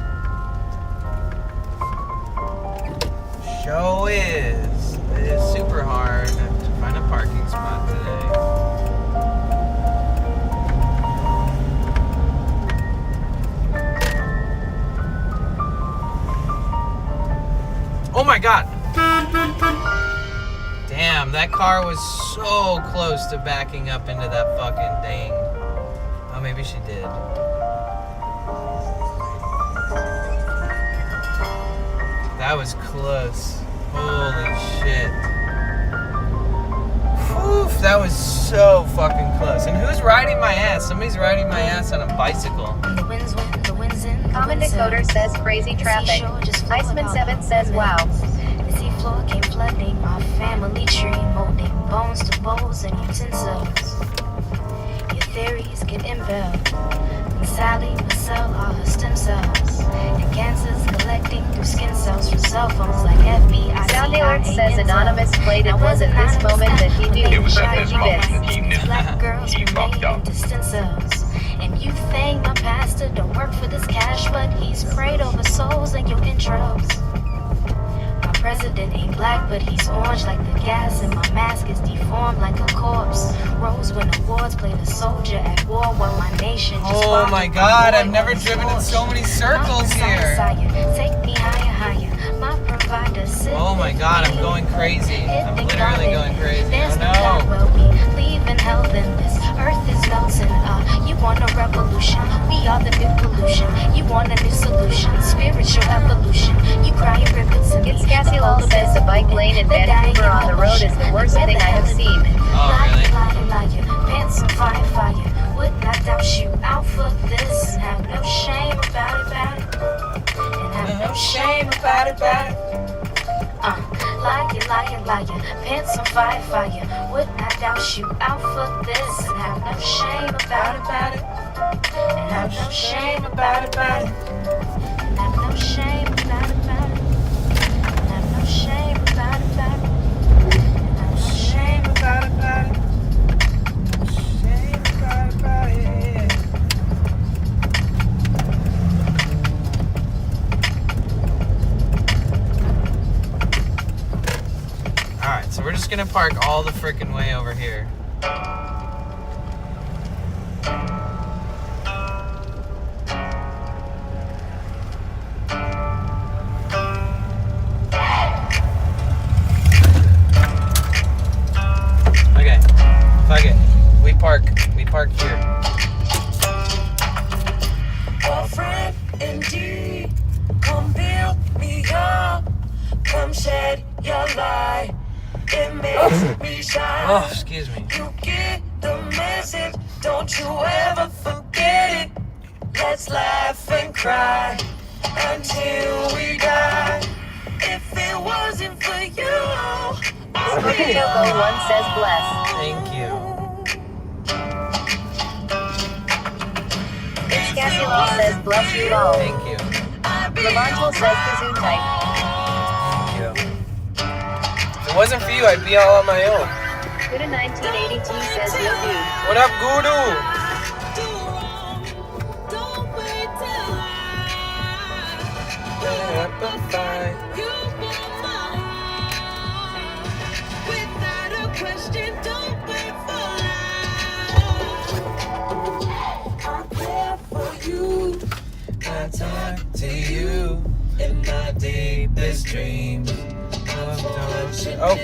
[SPEAKER 1] Sure is. It is super hard to find a parking spot today. Oh my god! Damn, that car was so close to backing up into that fucking thing. Oh, maybe she did. That was close. Holy shit. Whew, that was so fucking close. And who's riding my ass? Somebody's riding my ass on a bicycle.
[SPEAKER 3] The winds went, the winds in. the
[SPEAKER 2] Common
[SPEAKER 3] winds
[SPEAKER 2] Decoder
[SPEAKER 3] out.
[SPEAKER 2] says crazy traffic. Iceman7 says wow.
[SPEAKER 3] The sea floor came flooding our family tree, molding bones to bowls and utensils. Your theories get impelled. And Sally, Marcel are her stem cells. And cancers collecting through skin cells from cell phones like FBI.
[SPEAKER 2] Sound alert
[SPEAKER 3] CIA,
[SPEAKER 2] says
[SPEAKER 3] Intel.
[SPEAKER 2] Anonymous played it
[SPEAKER 3] Now
[SPEAKER 2] was at this moment that he knew.
[SPEAKER 6] It was at this
[SPEAKER 2] He
[SPEAKER 6] moment
[SPEAKER 2] did.
[SPEAKER 6] that he knew.
[SPEAKER 3] Black girls
[SPEAKER 6] He fucked
[SPEAKER 3] made
[SPEAKER 6] up.
[SPEAKER 3] into stem cells. And you think my pastor don't work for this cash, but he's prayed over souls in your intros. My president ain't black, but he's orange like the gas, and my mask is deformed like a corpse. Rose win awards, played a soldier at war while my nation just
[SPEAKER 1] Oh
[SPEAKER 3] fought
[SPEAKER 1] my
[SPEAKER 3] with
[SPEAKER 1] god,
[SPEAKER 3] boy
[SPEAKER 1] I've never
[SPEAKER 3] on the
[SPEAKER 1] driven in
[SPEAKER 3] torch.
[SPEAKER 1] so many circles
[SPEAKER 3] My
[SPEAKER 1] here.
[SPEAKER 3] Messiah, take me higher, higher. My provider, sit
[SPEAKER 1] Oh my god, I'm going crazy. I'm literally going crazy.
[SPEAKER 3] There's
[SPEAKER 1] Oh
[SPEAKER 3] no God
[SPEAKER 1] no.
[SPEAKER 3] will be leaving hell in this earth is melting. You want a revolution? We are the new pollution. You want a new solution? Spiritual evolution. You cry a river to me.
[SPEAKER 2] It's Cassiel says the bike lane in Vancouver on the road is the worst thing I have seen.
[SPEAKER 1] Oh, really?
[SPEAKER 3] Liar, pants on fire, fire. Would not doubt you out for this and have no shame about it, And have no shame about it, Liar, pants on fire, fire. Would not doubt you out for this and have no shame about it, And have no shame about it, And have no shame about it, And have no shame about it, And have no shame
[SPEAKER 1] About it, about it. Shame about it. Alright, so we're just gonna park all the freaking way over here. Okay, fuck it. We park here.
[SPEAKER 5] Girlfriend, indeed, come build me up, come shed your light. It makes me shine.
[SPEAKER 1] Oh, excuse me.
[SPEAKER 5] You get the message, don't you ever forget it. Let's laugh and cry until we die. If it wasn't for you, I'd be
[SPEAKER 2] Choco One says bless.
[SPEAKER 1] Thank you.
[SPEAKER 2] Scasula says bless you all.
[SPEAKER 1] Thank you.
[SPEAKER 2] Lamontal says kazoo type.
[SPEAKER 1] Thank you. If it wasn't for you, I'd be all on my own.
[SPEAKER 2] Buddha 1982 says yo dude.
[SPEAKER 1] What up, Guru? I talk to you in my deepest dreams. Oh.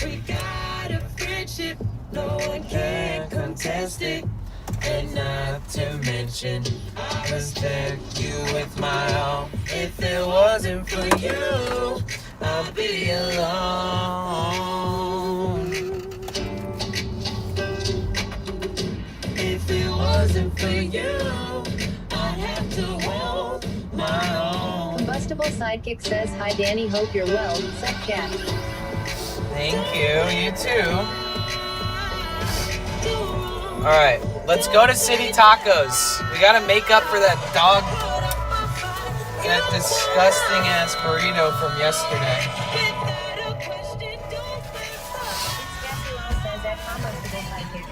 [SPEAKER 5] We got a friendship, no one can contest it. And not to mention, I respect you with my all. If it wasn't for you, I'd be alone. If it wasn't for you, I'd have to hold my own.
[SPEAKER 2] Combustible Sidekick says hi Danny, hope you're well. Sup cat.
[SPEAKER 1] Thank you. You too. Alright, let's go to City Tacos. We gotta make up for that disgusting ass burrito from yesterday.
[SPEAKER 2] Scasula says at combustible sidekick.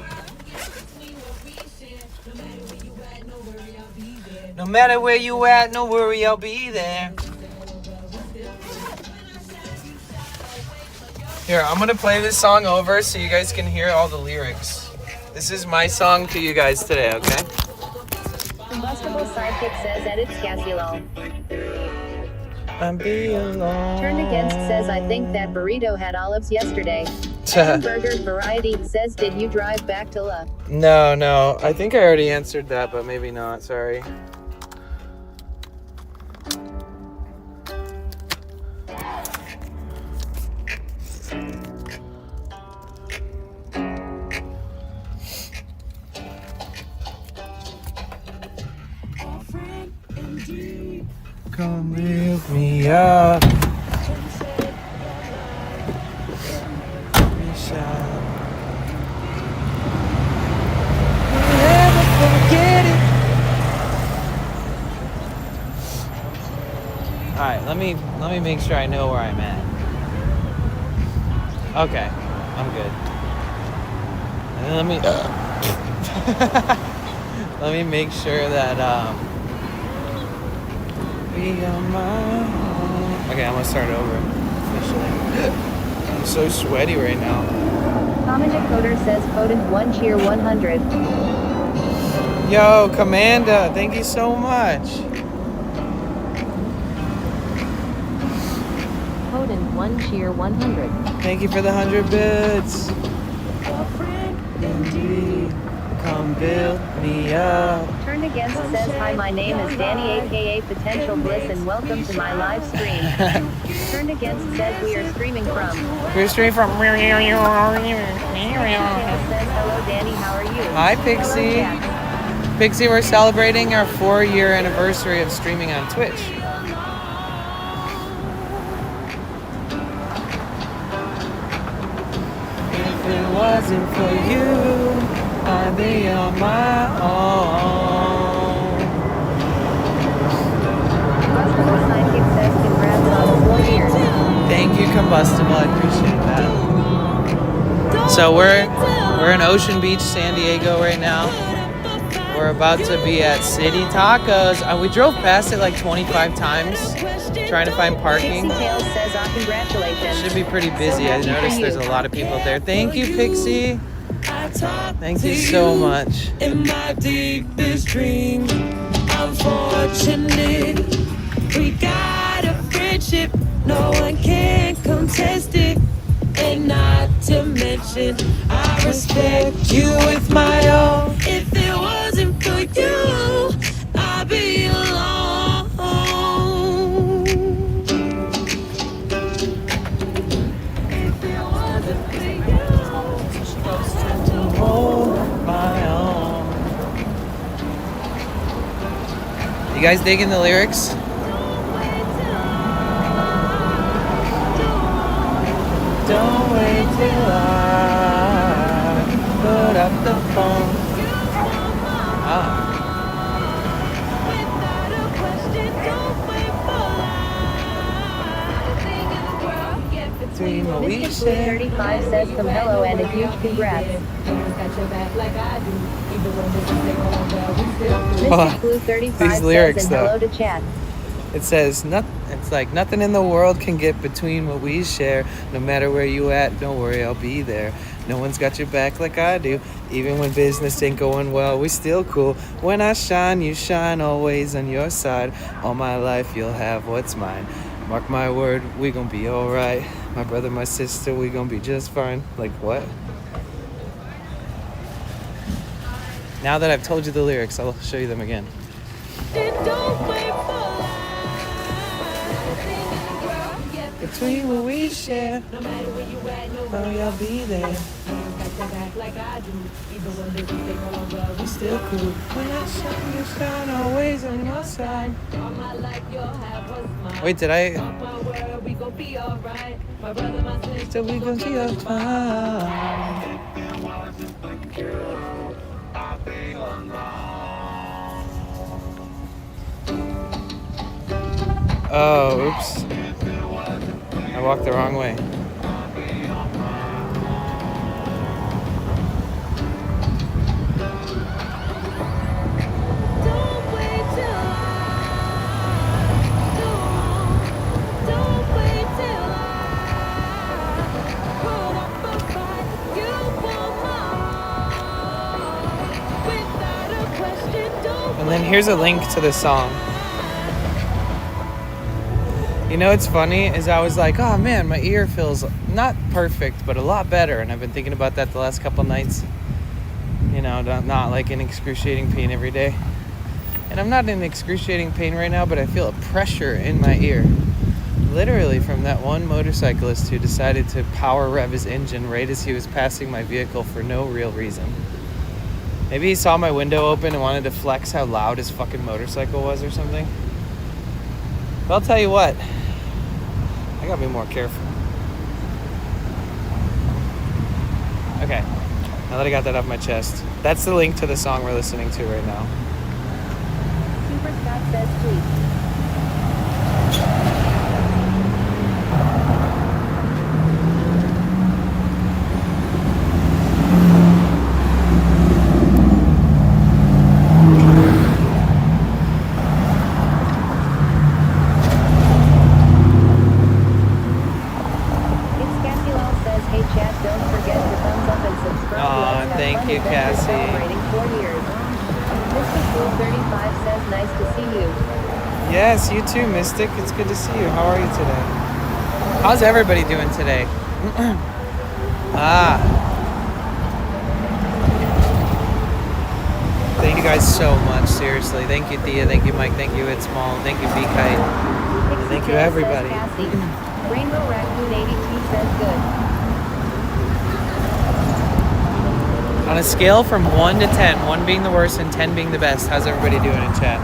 [SPEAKER 1] No matter where you at, no worry, I'll be there. Here, I'm gonna play this song over so you guys can hear all the lyrics. This is my song to you guys today, okay?
[SPEAKER 2] Combustible Sidekick says edit Scasula.
[SPEAKER 1] I'm be alone.
[SPEAKER 2] Turned Against says I think that burrito had olives yesterday. Hamburger Variety says did you drive back to La?
[SPEAKER 1] No. I think I already answered that, but maybe not. Sorry. Come lift me up. We shall never forget it. All right, let me make sure I know where I'm at. Okay, I'm good. And then let me make sure that we are mine. Okay, I'm gonna start over. Officially. I'm so sweaty right now.
[SPEAKER 2] Common Decoder says Foden 1 cheer 100.
[SPEAKER 1] Yo, Commanda, thank you so much.
[SPEAKER 2] Foden 1 cheer 100.
[SPEAKER 1] Thank you for the 100 bits. Come build me up.
[SPEAKER 2] Turned Against says hi my name is Danny aka Potential Bliss and welcome to my live stream. Turned Against says we are streaming from.
[SPEAKER 1] We're streaming from.
[SPEAKER 2] Pixie says hello Danny, how are you?
[SPEAKER 1] Hi, Pixie.
[SPEAKER 2] Hello, chat.
[SPEAKER 1] Pixie, we're celebrating our 4-year anniversary of streaming on Twitch. If it wasn't for you, I'd be on my own.
[SPEAKER 2] Combustible Sidekick says congrats on 4 years.
[SPEAKER 1] Thank you, Combustible. I appreciate that. So we're in Ocean Beach, San Diego right now. We're about to be at City Tacos. We drove past it like 25 times trying to find parking.
[SPEAKER 2] Pixie Tales says congratulations.
[SPEAKER 1] Should be pretty busy. I noticed there's a lot of people there. Thank you, Pixie. Thank you so much.
[SPEAKER 5] In my deepest dreams, I'm fortunate. We got a friendship, no one can contest it. And not to mention, I respect you with my all. If it wasn't for you, I'd be alone. If it wasn't for you,
[SPEAKER 1] Supposed to hold my own. guys digging the lyrics? Don't wait till I put up the phone. Ah. Between what we
[SPEAKER 2] Mystic Blue
[SPEAKER 1] share.
[SPEAKER 2] 35 says some hello and a huge congrats. Mystic Blue 35
[SPEAKER 1] these
[SPEAKER 2] says
[SPEAKER 1] lyrics,
[SPEAKER 2] and hello to chat.
[SPEAKER 1] It says, it's like nothing in the world can get between what we share. No matter where you at, don't worry, I'll be there. No one's got your back like I do. Even when business ain't going well, we still cool. When I shine, you shine, always on your side. All my life, you'll have what's mine. Mark my word, we gon' be alright. My brother, my sister, we gon' be just fine. Like what? Now that I've told you the lyrics, I'll show you them again. Between what we share, oh, y'all be there. We still cool. When I shine, you shine, always on your side. Wait, did I? So we gon' be fine. Oh, oops. I walked the wrong way. And then here's a link to the song. You know what's funny is I was like, oh man, my ear feels not perfect, but a lot better. And I've been thinking about that the last couple nights. You know, not like in excruciating pain every day. And I'm not in excruciating pain right now, but I feel a pressure in my ear. Literally from that one motorcyclist who decided to power rev his engine right as he was passing my vehicle for no real reason. Maybe he saw my window open and wanted to flex how loud his fucking motorcycle was or something. But I'll tell you what, I gotta be more careful. Okay, now that I got that off my chest, that's the link to the song we're listening to right now.
[SPEAKER 2] Super Scott says tweet.
[SPEAKER 1] Thank you, Cassie.
[SPEAKER 2] Celebrating 4 years. Mystic Blue 35 says nice to see you.
[SPEAKER 1] Yes, you too, Mystic. It's good to see you. How are you today? How's everybody doing today? Thank you guys so much, seriously. Thank you, Thea. Thank you, Mike. Thank you, It's Small. Thank you, B-Kite. Thank you, everybody.
[SPEAKER 2] Rainbow Raccoon 82 says good.
[SPEAKER 1] On a scale from 1 to 10, 1 being the worst and 10 being the best, how's everybody doing in chat?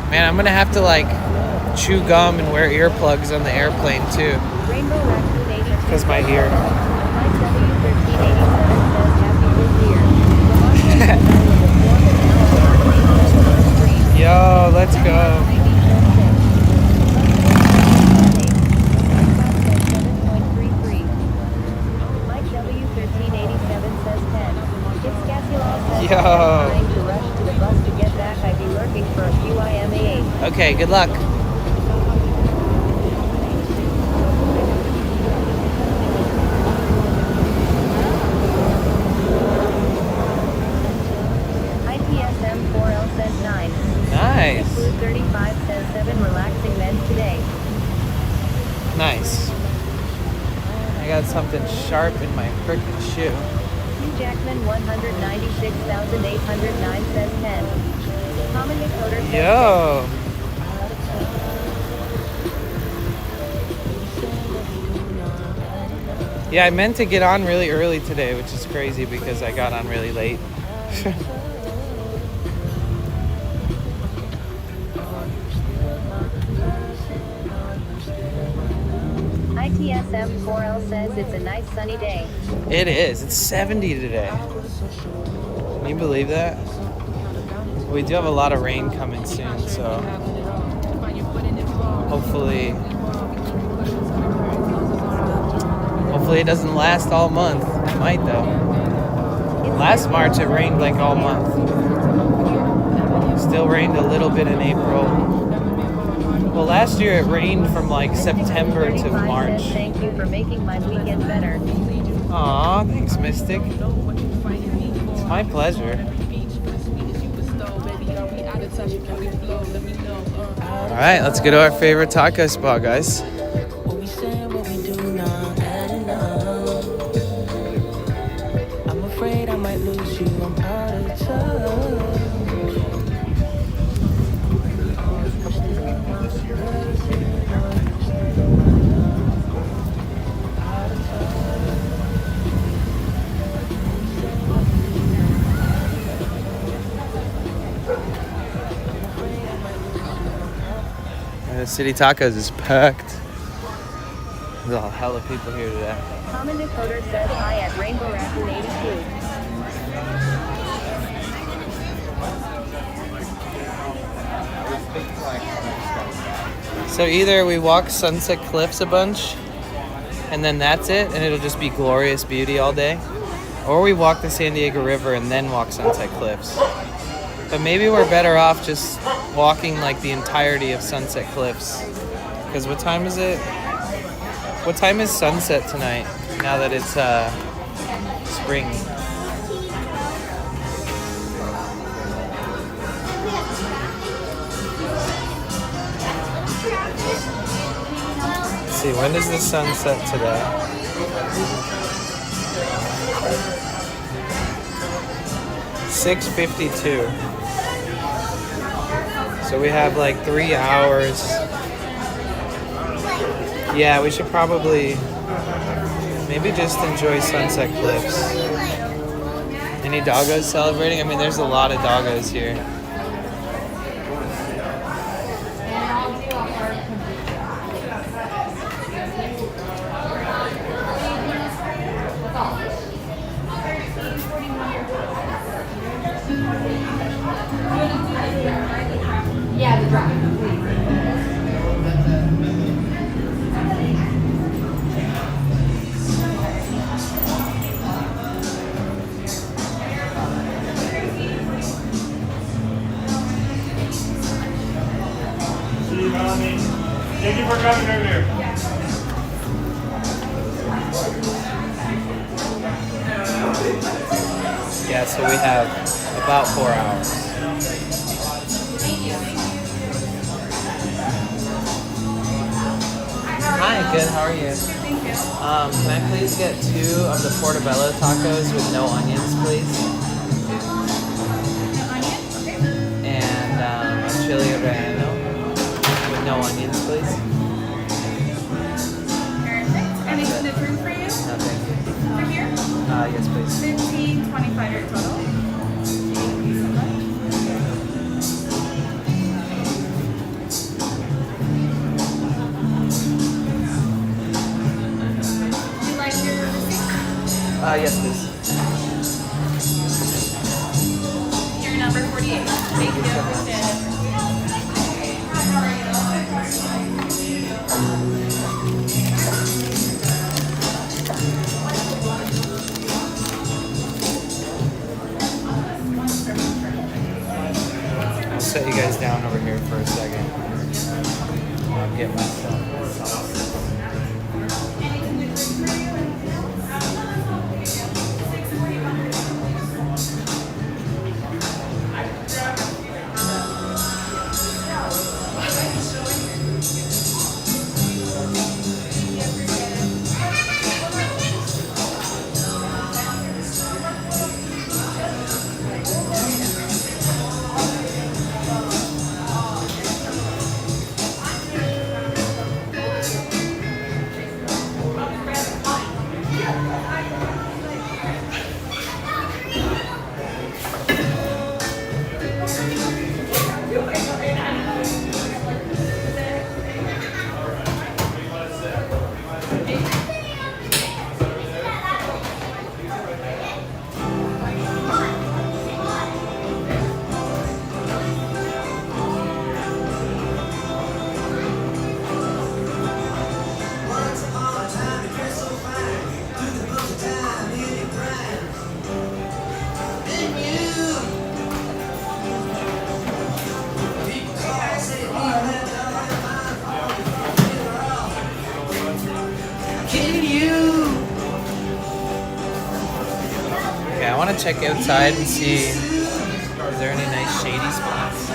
[SPEAKER 1] Man, I'm gonna have to like chew gum and wear earplugs on the airplane too.
[SPEAKER 2] Rainbow Raccoon 82
[SPEAKER 1] because my ear.
[SPEAKER 2] Mike W1387 says happy new year.
[SPEAKER 1] Yo, let's go. Yo. Okay, good luck.
[SPEAKER 2] IPSM4L says 9.
[SPEAKER 1] Nice.
[SPEAKER 2] Blue 35 says 7 relaxing meds today.
[SPEAKER 1] Nice. I got something sharp in my freaking shoe.
[SPEAKER 2] Hugh Jackman 196,809 says 10. Common decoder says
[SPEAKER 1] Yo.
[SPEAKER 2] 10.
[SPEAKER 1] Yeah, I meant to get on really early today, which is crazy because I got on really late.
[SPEAKER 2] ITSM4L says it's a nice sunny day.
[SPEAKER 1] It is. It's 70 today. Can you believe that? We do have a lot of rain coming soon, so hopefully it doesn't last all month. It might though. Last March it rained like all month. Still rained a little bit in April. Well, last year it rained from like September to March.
[SPEAKER 2] Thank you for making my weekend better.
[SPEAKER 1] Aw, thanks, Mystic. It's my pleasure. All right, let's go to our favorite taco spot, guys.
[SPEAKER 6] I'm afraid I might lose you. I'm out of touch.
[SPEAKER 1] City Tacos is packed. There's a hell of people here today.
[SPEAKER 2] Common Decoder says hi at Rainbow Raccoon 82.
[SPEAKER 1] So either we walk Sunset Cliffs a bunch, and then that's it, and it'll just be glorious beauty all day, or we walk the San Diego River and then walk Sunset Cliffs. But maybe we're better off just walking like the entirety of Sunset Cliffs. Because what time is it? What time is sunset tonight? Now that it's spring. Let's see, when does the sun set today? $6:52. So we have like 3 hours. Yeah, we should probably maybe just enjoy Sunset Cliffs. Any doggos celebrating? I mean, there's a lot of doggos here.
[SPEAKER 7] Thank you for coming over here.
[SPEAKER 1] Yeah, so we have about 4 hours. Hi, good, how are you?
[SPEAKER 8] Thank you.
[SPEAKER 1] Can I please get 2 of the portobello tacos with no onions, please?
[SPEAKER 8] No onion? Okay.
[SPEAKER 1] And a chili relleno with no onions, please.
[SPEAKER 8] Perfect. Anything to drink for you?
[SPEAKER 1] No, thank you.
[SPEAKER 8] Over here?
[SPEAKER 1] Yes, please.
[SPEAKER 8] 15, 25 your total. Thank you so much. Would you like your receipt?
[SPEAKER 1] Yes, please.
[SPEAKER 8] Your number 48. Thank you. Appreciate it.
[SPEAKER 1] I'll set you guys down over here for a second. I'll get myself sauce. check outside and see is there any nice shady spots.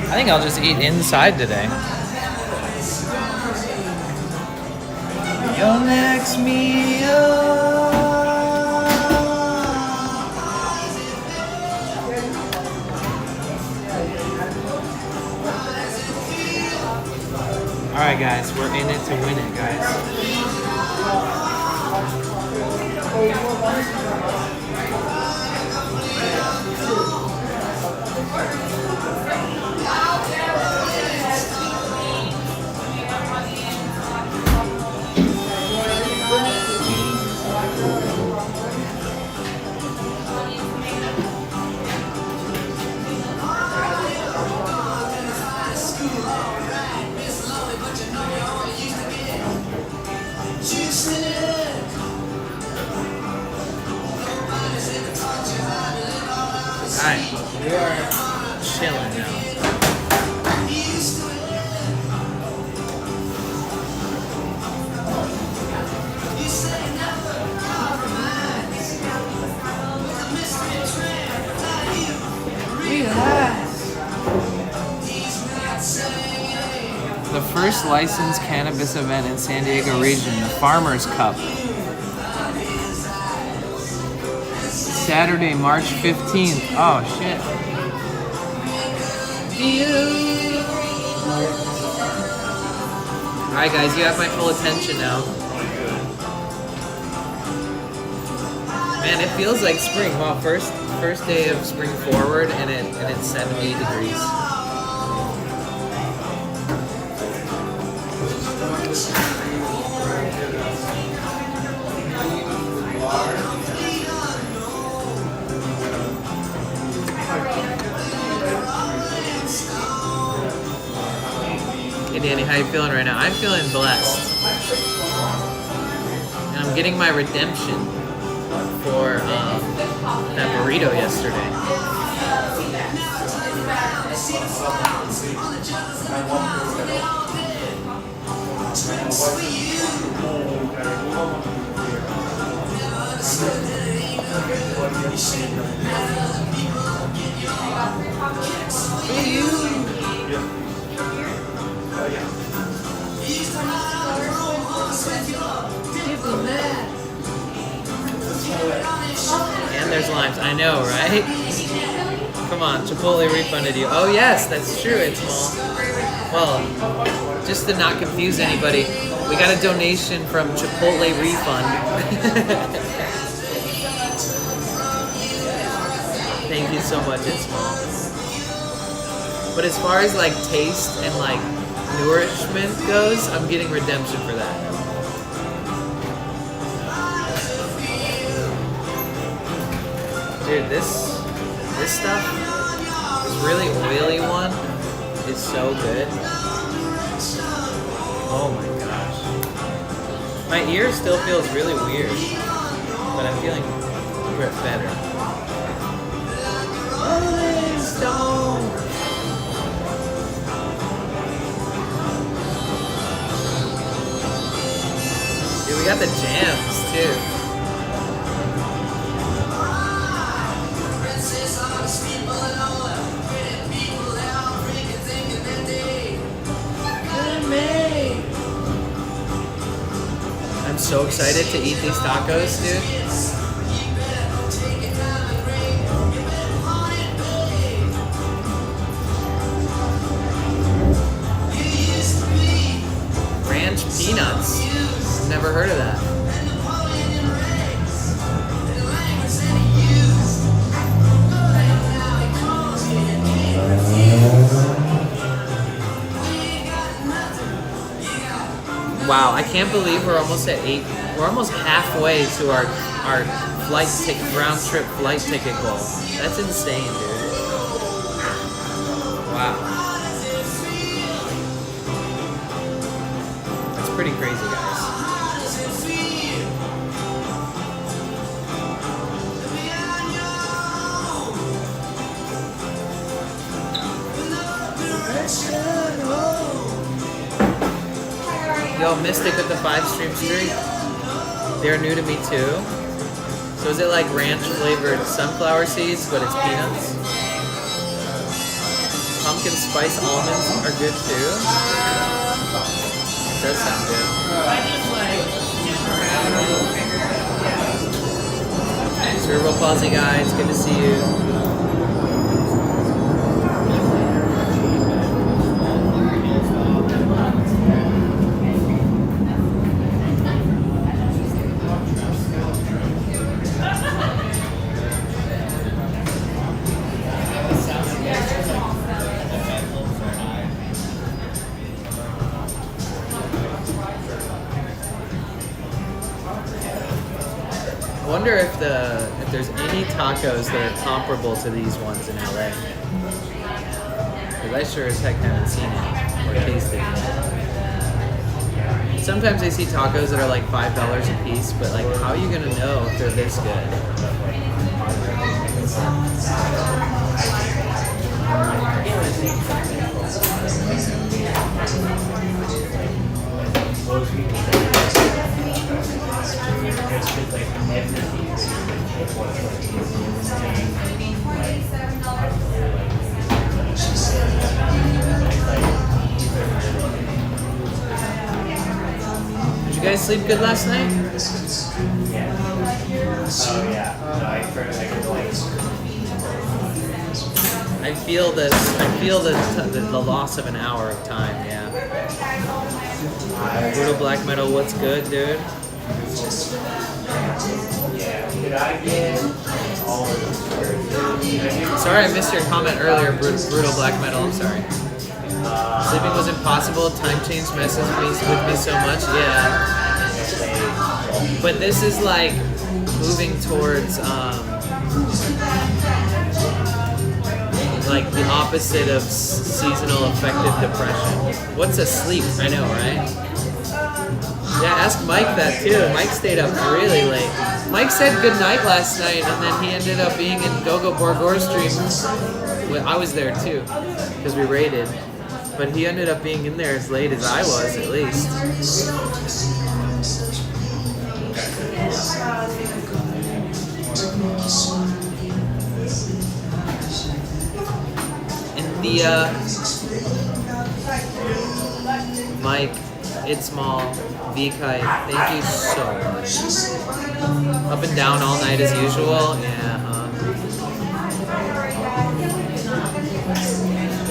[SPEAKER 1] I think I'll just eat inside today. Your next meal. All right, guys, we're in it to win it, guys. Alright, we are chilling now. The first licensed cannabis event in San Diego region, the Farmers Cup. Saturday, March 15th. Oh, shit. Alright, guys, you have my full attention now. Man, it feels like spring. Wow, first day of spring forward, and it's 70 degrees. Hey Danny, how you feeling right now? I'm feeling blessed. And I'm getting my redemption for that burrito yesterday. And there's limes. I know, right? Come on, Chipotle refunded you. Oh yes, that's true. It's small. Well, just to not confuse anybody, we got a donation from Chipotle Refund. Thank you so much, it's small. But as far as like taste and like nourishment goes, I'm getting redemption for that. Dude, this stuff, this really oily one is so good. Oh my gosh. My ear still feels really weird, but I'm feeling better. Rolling Stone. Dude, we got the jams too. I'm so excited to eat these tacos, dude. Ranch peanuts. Never heard of that. Wow, I can't believe we're almost at 8. We're almost halfway to our round trip flight ticket goal. That's insane, dude. Wow. That's pretty crazy, guys. Yo, Mystic with the 5-stream streak. They're new to me too. So is it like ranch flavored sunflower seeds, but it's peanuts? Pumpkin spice almonds are good too. Does sound good. Cerebral palsy guys, good to see you. I wonder if there's any tacos that are comparable to these ones in LA. Because I sure as heck haven't seen it or tasted it. Sometimes I see tacos that are like $5 a piece, but like, how are you gonna know if they're this good? Did you guys sleep good last night? I feel this. I feel the loss of an hour of time. Yeah. Brutal black metal. What's good, dude? Sorry, I missed your comment earlier. Brutal black metal. I'm sorry. Sleeping was impossible. Time change messes with me so much. Yeah. But this is like moving towards like the opposite of seasonal affective depression. What's asleep? I know, right? Yeah, ask Mike that too. Mike stayed up really late. Mike said goodnight last night, and then he ended up being in Gogo Borgor stream. Well, I was there too, because we raided. But he ended up being in there as late as I was, at least. India, Mike, It's Small, V-Kite, thank you so much. Up and down all night as usual? Yeah,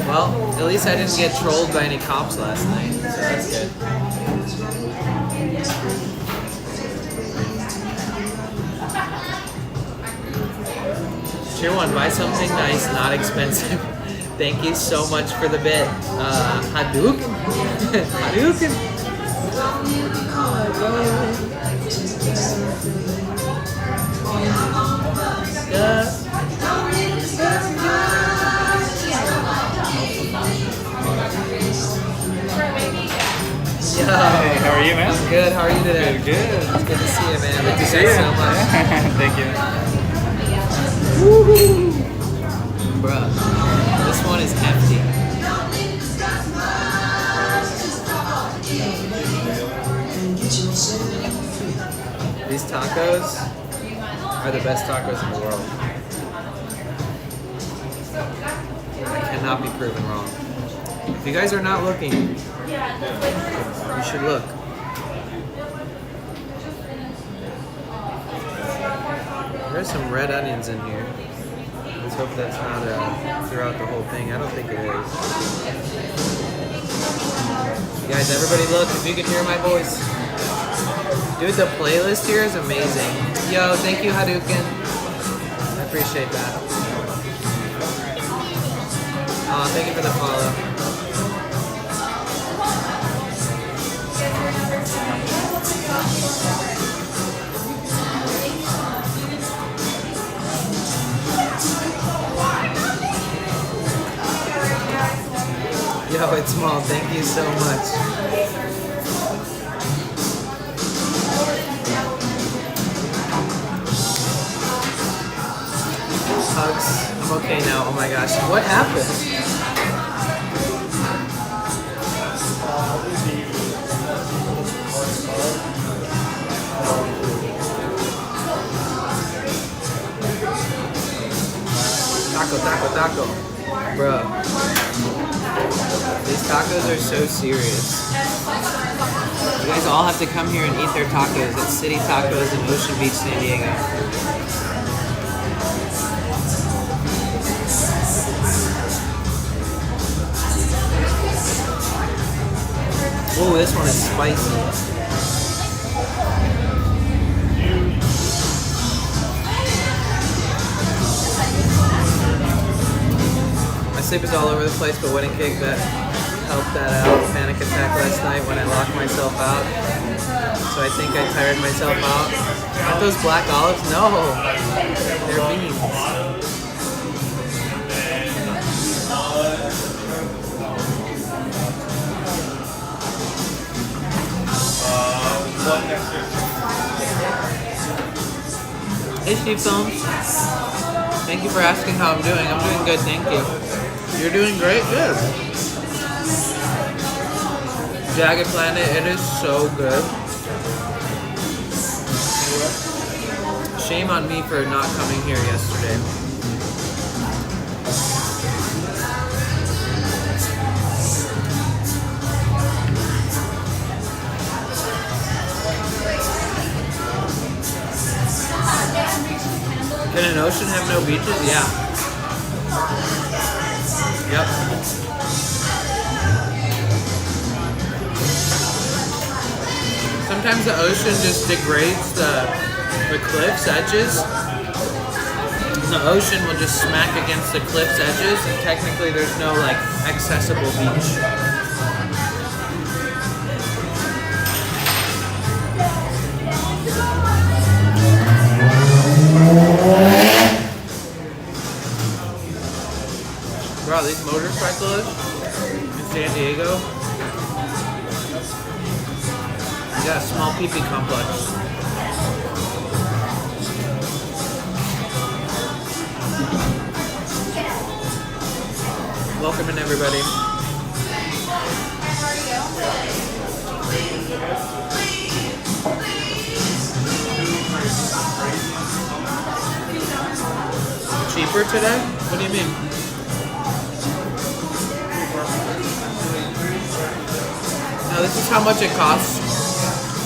[SPEAKER 1] Well, at least I didn't get trolled by any cops last night, so that's good. Tier 1, buy something nice, not expensive. Thank you so much for the bit. Hadouken? Hadouken! Yo.
[SPEAKER 9] Hey, how are you, man?
[SPEAKER 1] I'm good. How are you today?
[SPEAKER 9] Good.
[SPEAKER 1] It's good to see you, man. Thank you guys so much.
[SPEAKER 9] Thank you.
[SPEAKER 1] Woo-hoo. Bruh, this one is hefty. These tacos are the best tacos in the world. I cannot be proven wrong. If you guys are not looking, you should look. There's some red onions in here. Let's hope that's not throughout the whole thing. I don't think it is. You guys, everybody look, if you can hear my voice. Dude, the playlist here is amazing. Yo, thank you, Hadouken. I appreciate that. Thank you for the follow. Yo, it's Small. Thank you so much. Hugs. I'm okay now. Oh my gosh. What happened? taco. Bro. These tacos are so serious. You guys all have to come here and eat their tacos at City Tacos in Ocean Beach, San Diego. Oh, this one is spicy. My sleep is all over the place, but wedding cake, that helped that out. Panic attack last night when I locked myself out. So I think I tired myself out. Aren't those black olives? No, they're beans. Hey Steve Films. Thank you for asking how I'm doing. I'm doing good, thank you. You're doing great? Good. Jagged Planet, it is so good. Shame on me for not coming here yesterday. Can an ocean have no beaches? Yeah. Yep. Sometimes the ocean just degrades the cliff's edges. The ocean will just smack against the cliff's edges, and technically there's no like accessible beach. Bro, these motorcyclists in San Diego, they got a small pee-pee complex. Welcome in, everybody. Cheaper today? What do you mean? Now this is how much it costs,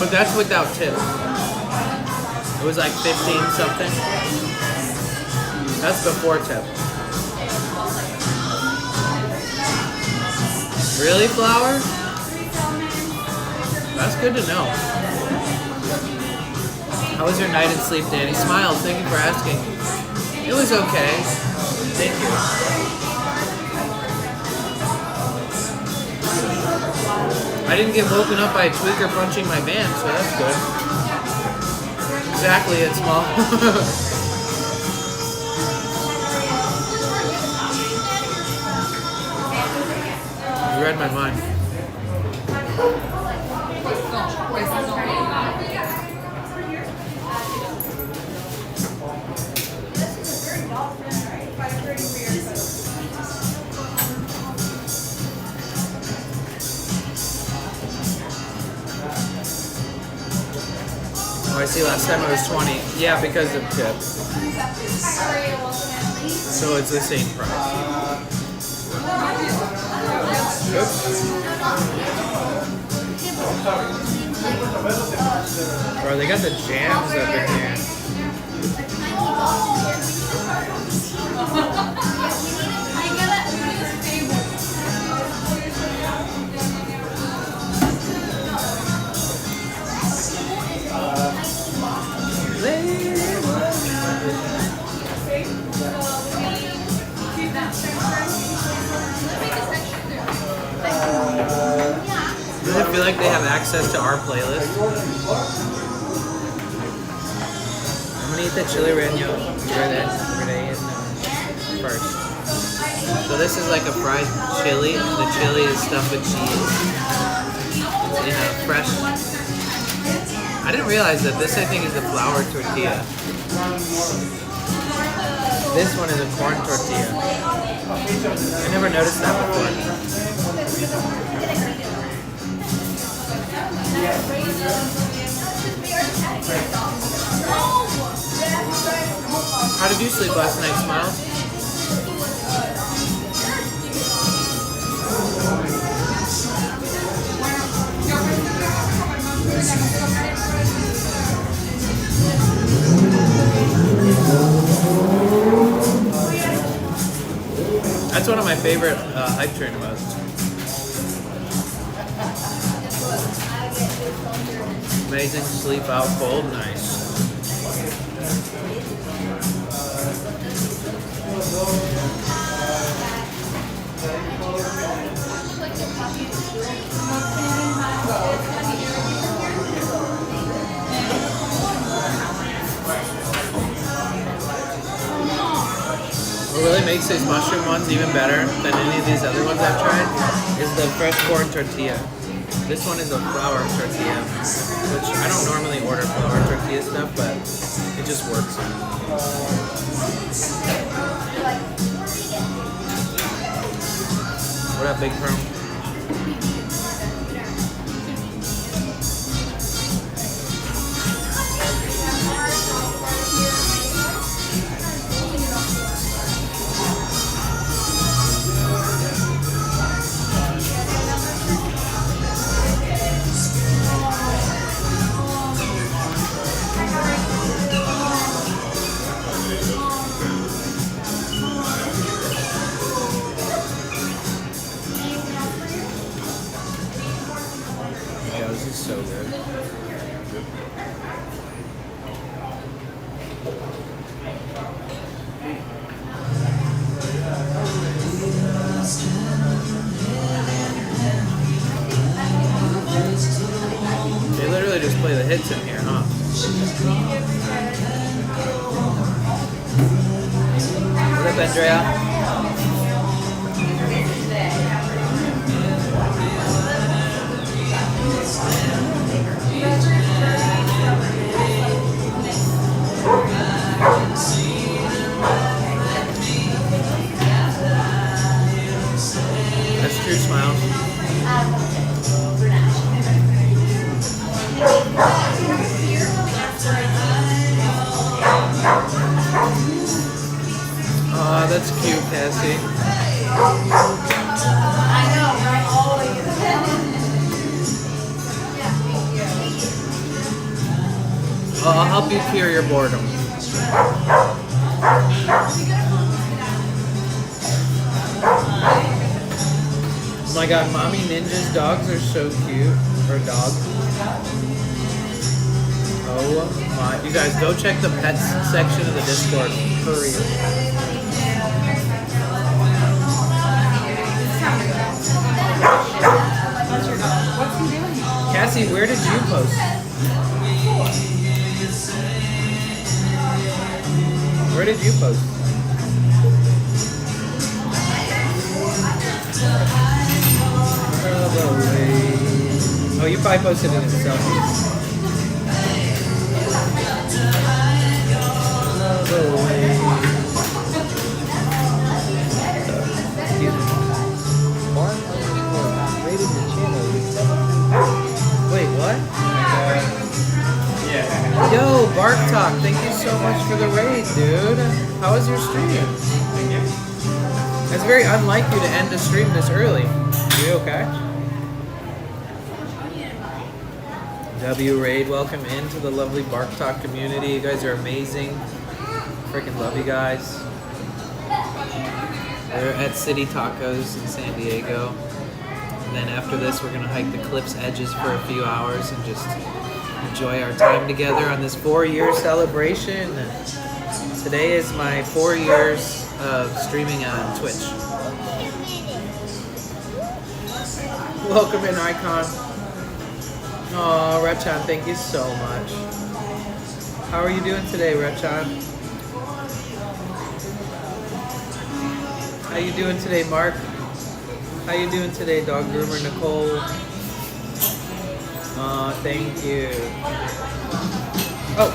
[SPEAKER 1] but that's without tip. It was like 15 something. That's before tip. Really, Flower? That's good to know. How was your night and sleep, Danny? Smiles, thank you for asking. It was okay. Thank you. I didn't get woken up by a tweaker punching my van, so that's good. Exactly, it's small. You read my mind. Oh, I see last time it was 20. Yeah, because of tip. So it's the same price. Oops. Bro, they got the jams up in here. Does it feel like they have access to our playlist? I'm gonna eat the chili relleno first. So this is like a fried chili. The chili is stuffed with cheese. In a fresh. I didn't realize that this, I think, is the flour tortilla. This one is a corn tortilla. I never noticed that before. How did you sleep last night, Smiles? favorite hype train the most. Amazing, sleep out cold, nice. What really makes these mushroom ones even better than any of these other ones I've tried is the fresh corn tortilla. This one is a flour tortilla, which I don't normally order flour tortilla stuff, but it just works. What up, Big Perm? Yeah, this is so good. They literally just play the hits in here, huh? What up, Andrea? That's true, Smiles. Aw, that's cute, Cassie. I'll help you cure your boredom. Oh my god, Mommy Ninja's dogs are so cute. Or dog. Oh my. You guys, go check the pets section of the Discord. Hurry. Cassie, where did you post? Where did you post? Oh, you probably posted it in selfies. Wait, what?
[SPEAKER 7] Yeah.
[SPEAKER 1] Yo, Bark Talk, thank you so much for the raid, dude. How was your stream? It's very unlike you to end a stream this early. You okay? W Raid, welcome into the lovely Bark Talk community. You guys are amazing. Freaking love you guys. We're at City Tacos in San Diego. And then after this, we're gonna hike the cliff's edges for a few hours and just enjoy our time together on this 4-year celebration. Today is my 4 years of streaming on Twitch. Welcome in, Icon. Aw, Repchan, thank you so much. How are you doing today, Repchan? How you doing today, Mark? How you doing today, Dog Groomer Nicole? Aw, thank you. Oh.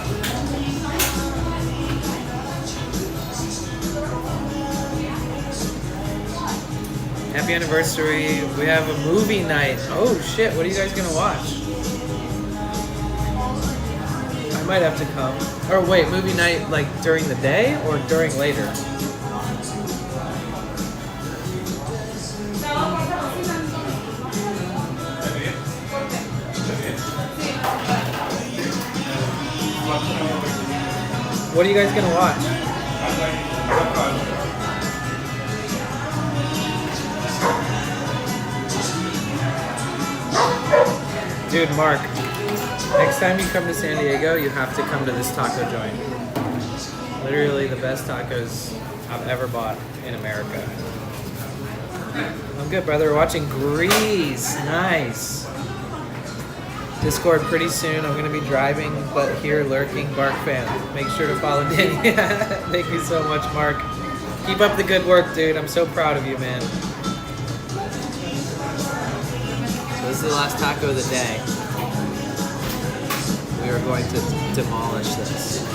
[SPEAKER 1] Happy anniversary. We have a movie night. Oh shit, what are you guys gonna watch? I might have to come. Or wait, movie night like during the day or during later? What are you guys gonna watch? Dude, Mark, next time you come to San Diego, you have to come to this taco joint. Literally the best tacos I've ever bought in America. I'm good, brother. We're watching Grease. Nice. Discord pretty soon. I'm going to be driving, but here lurking. Bark fan. Make sure to follow Danny. Thank you so much, Mark. Keep up the good work, dude. I'm so proud of you, man. So this is the last taco of the day. We are going to demolish this.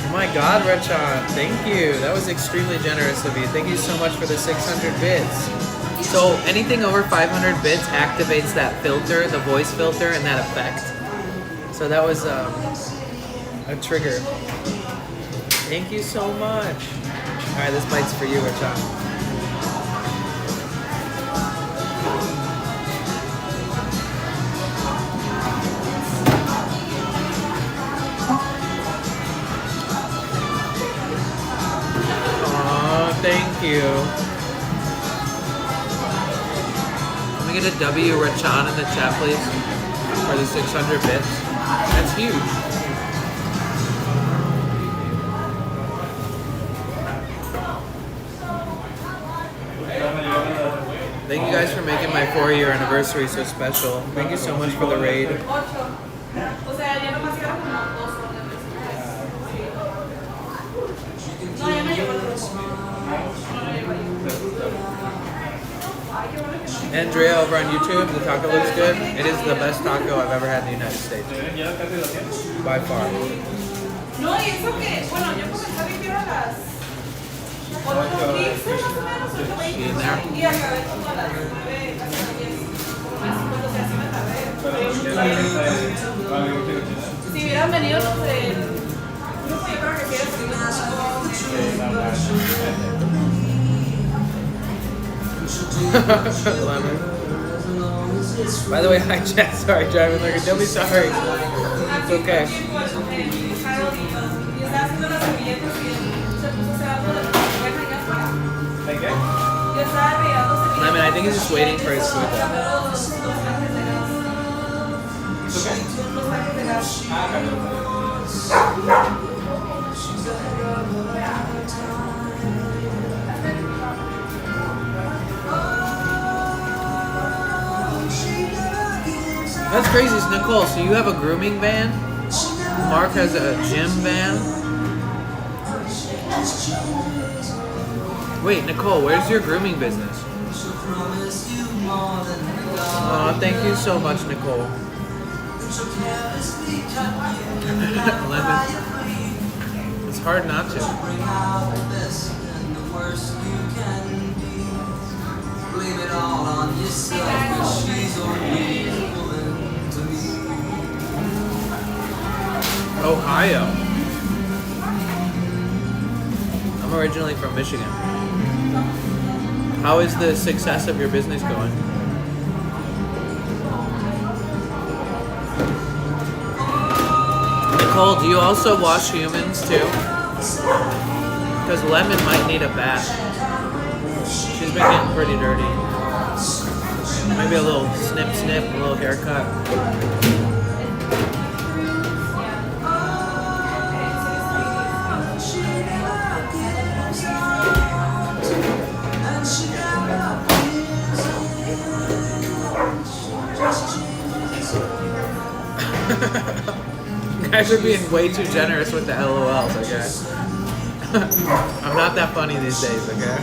[SPEAKER 1] Oh my God, Rachan, thank you. That was extremely generous of you. Thank you so much for the 600 bits. So anything over 500 bits activates that filter, the voice filter, and that effect. So that was a trigger. Thank you so much. All right, this bite's for you, Rachan. Thank you. Let me get a W Rachan in the chat, please, for the 600 bits. That's huge. Thank you guys for making my 4-year anniversary so special. Thank you so much for the raid. Andrea over on YouTube, the taco looks good. It is the best taco I've ever had in the United States. By far.
[SPEAKER 8] No, y eso que, bueno, yo comencé que era las 8:15 más o menos, 8:20, y acabé como a las 9, casi las 10, como las 5, o sea, así me tardé. Si hubieran venido los del grupo, yo creo que sí
[SPEAKER 1] By the way, hi chat. Sorry, driving like a dummy. Sorry. It's okay. Lemon, I think he's just waiting for his food. That's crazy, it's Nicole. So you have a grooming van? Mark has a gym van? Wait, Nicole, where's your grooming business? Oh, thank you so much, Nicole. Lemon. It's hard not to. Ohio. I'm originally from Michigan. How is the success of your business going? Nicole, do you also wash humans too? Because Lemon might need a bath. She's been getting pretty dirty. Maybe a little snip, a little haircut. You guys are being way too generous with the LOLs, okay? I'm not that funny these days, okay?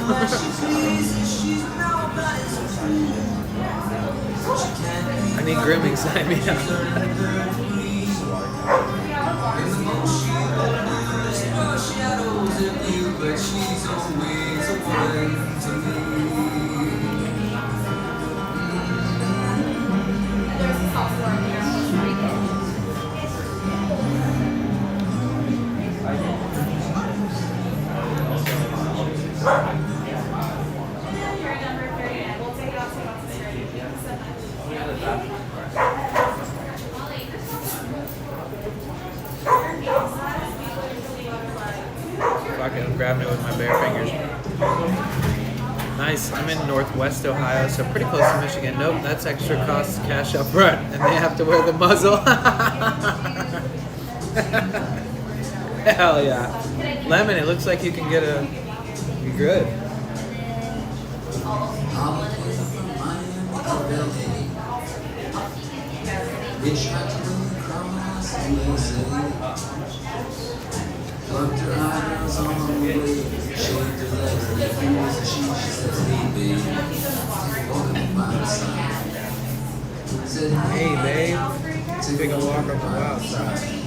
[SPEAKER 1] I need grooming, sign me up. grabbing it with my bare fingers. Nice. I'm in Northwest Ohio, so pretty close to Michigan. Nope, that's extra cost cash up front, and they have to wear the muzzle. Hell yeah. Lemon, it looks like you can get a... You're good. Hey, babe. Take a walk up the wild side.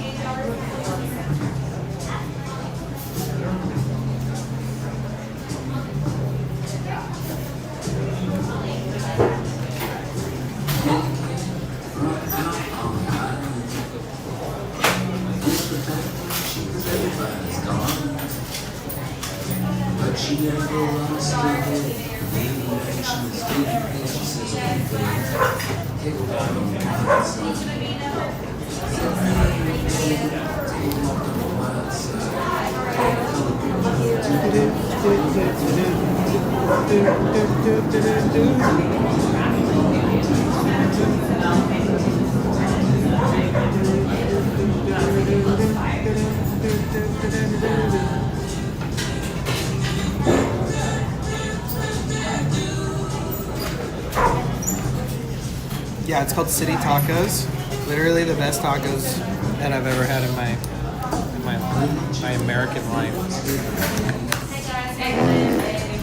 [SPEAKER 1] Yeah, it's called City Tacos. Literally the best tacos that I've ever had in my American life.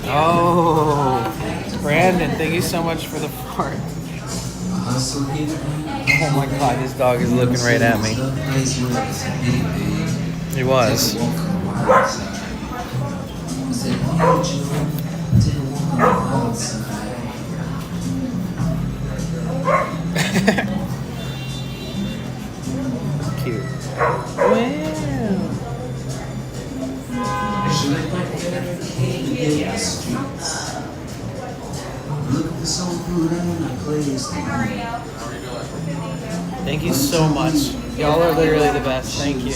[SPEAKER 1] Oh, Brandon, thank you so much for the fart. Oh my God, this dog is looking right at me. He was. Cute. Wow. Thank you so much. Y'all are literally the best. Thank you.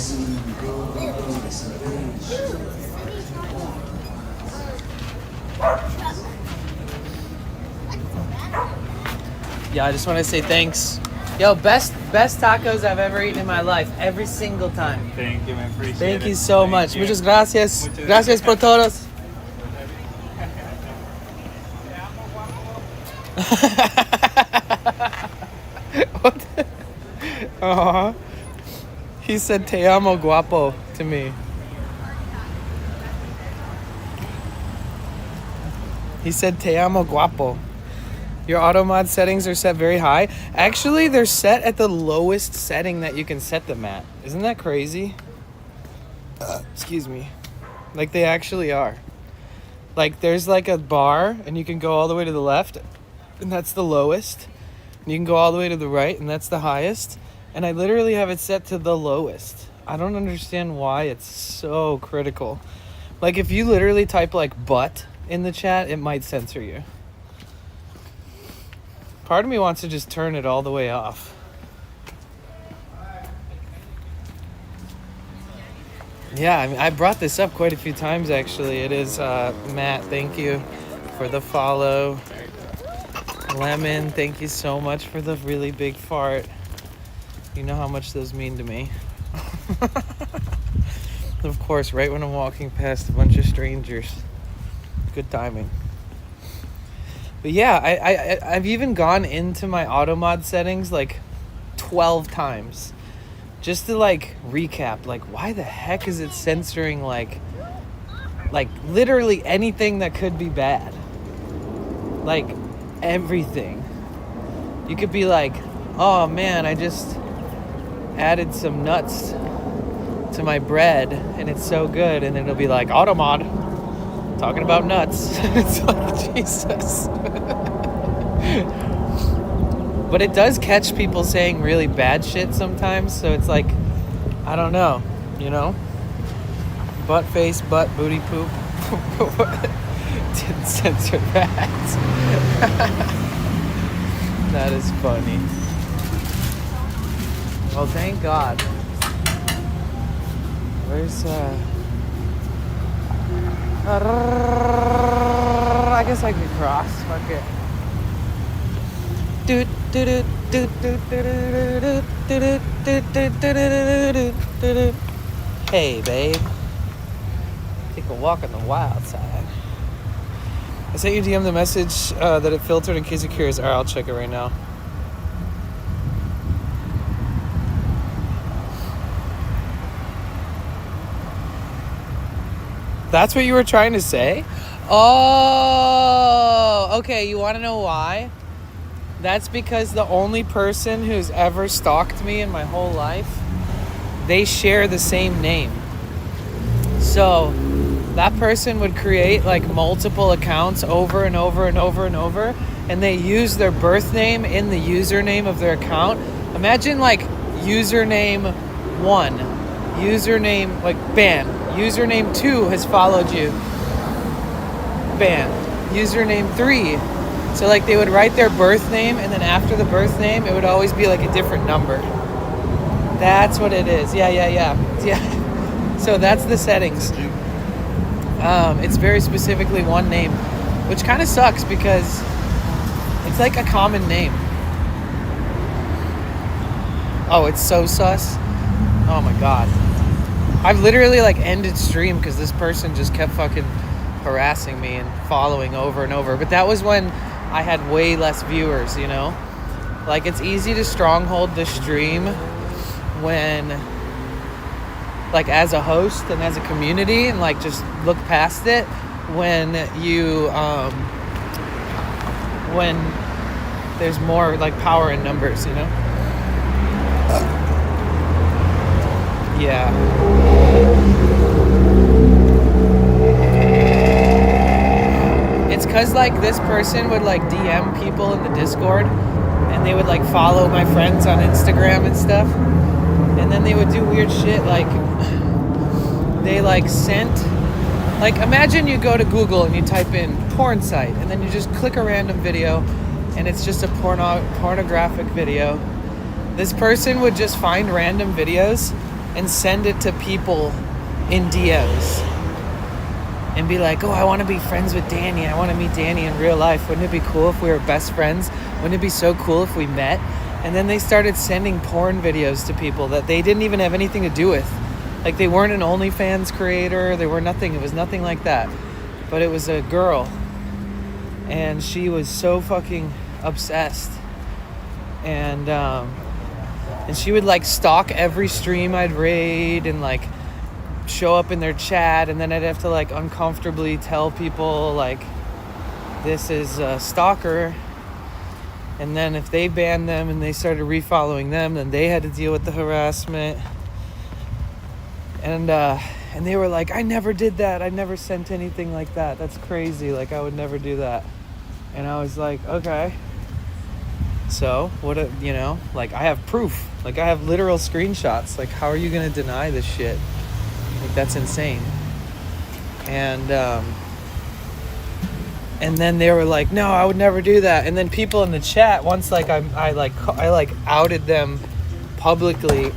[SPEAKER 1] Yeah, I just want to say thanks. Yo, best tacos I've ever eaten in my life. Every single time.
[SPEAKER 9] Thank you, man. Appreciate it.
[SPEAKER 1] Thank you so much.
[SPEAKER 9] you.
[SPEAKER 1] Muchas gracias.
[SPEAKER 9] Muchas
[SPEAKER 1] Gracias por todos. What the? Uh-huh. He said te amo guapo to me. He said te amo guapo. Your auto mod settings are set very high. Actually, they're set at the lowest setting that you can set them at. Isn't that crazy? Excuse me. Like, they actually are. Like, there's like a bar, and you can go all the way to the left, and that's the lowest. And you can go all the way to the right, and that's the highest. And I literally have it set to the lowest. I don't understand why it's so critical. Like, if you literally type, like, butt in the chat, it might censor you. Part of me wants to just turn it all the way off. Yeah, I mean, I brought this up quite a few times, actually. It is, Matt, thank you for the follow. Lemon, thank you so much for the really big fart. You know how much those mean to me. Of course, right when I'm walking past a bunch of strangers. Good timing. But yeah, I've even gone into my auto mod settings like 12 times just to like recap, like why the heck is it censoring like literally anything that could be bad? Like everything. You could be like, oh man, I just added some nuts to my bread and it's so good, and then it'll be like auto mod talking about nuts. It's like, Jesus. But it does catch people saying really bad shit sometimes, so it's like, I don't know, you know? Butt face, butt, booty poop. Didn't censor that. That is funny. Well, thank God. Where's, I guess I could cross. Fuck it. Hey, babe. Take a walk on the wild side. I sent you DM the message that it filtered in case you're curious. Alright, I'll check it right now. That's what you were trying to say? Oh, okay. You want to know why? That's because the only person who's ever stalked me in my whole life, they share the same name. So that person would create like multiple accounts over and over and over and over, and they use their birth name in the username of their account. Imagine like username 1, username like banned. Username 2 has followed you. Banned. Username 3. So like they would write their birth name, and then after the birth name, it would always be like a different number. That's what it is. Yeah. So that's the settings. It's very specifically one name, which kind of sucks because it's like a common name. Oh, it's so sus. Oh my god. I've literally like ended stream because this person just kept fucking harassing me and following over and over. But that was when I had way less viewers, you know? Like it's easy to stronghold the stream when like as a host and as a community and like just look past it when you when there's more like power in numbers, you know? Yeah. It's cause like this person would like DM people in the Discord and they would like follow my friends on Instagram and stuff. And then they would do weird shit like they like sent like imagine you go to Google and you type in porn site and then you just click a random video and it's just a pornographic video. This person would just find random videos and send it to people in DMs and be like, oh, I want to be friends with Danny. I want to meet Danny in real life. Wouldn't it be cool if we were best friends? Wouldn't it be so cool if we met? And then they started sending porn videos to people that they didn't even have anything to do with. Like they weren't an OnlyFans creator. They were nothing. It was nothing like that. But it was a girl. And she was so fucking obsessed. And she would like stalk every stream I'd raid and like show up in their chat, and then I'd have to like uncomfortably tell people like this is a stalker, and then if they banned them and they started refollowing them, then they had to deal with the harassment. And they were like, I never did that, I never sent anything like that, that's crazy, like I would never do that. And I was like, okay, so what, you know, like I have proof, like I have literal screenshots, like how are you gonna deny this shit? Like that's insane. And then they were like, no, I would never do that. And then people in the chat, once like I outed them publicly,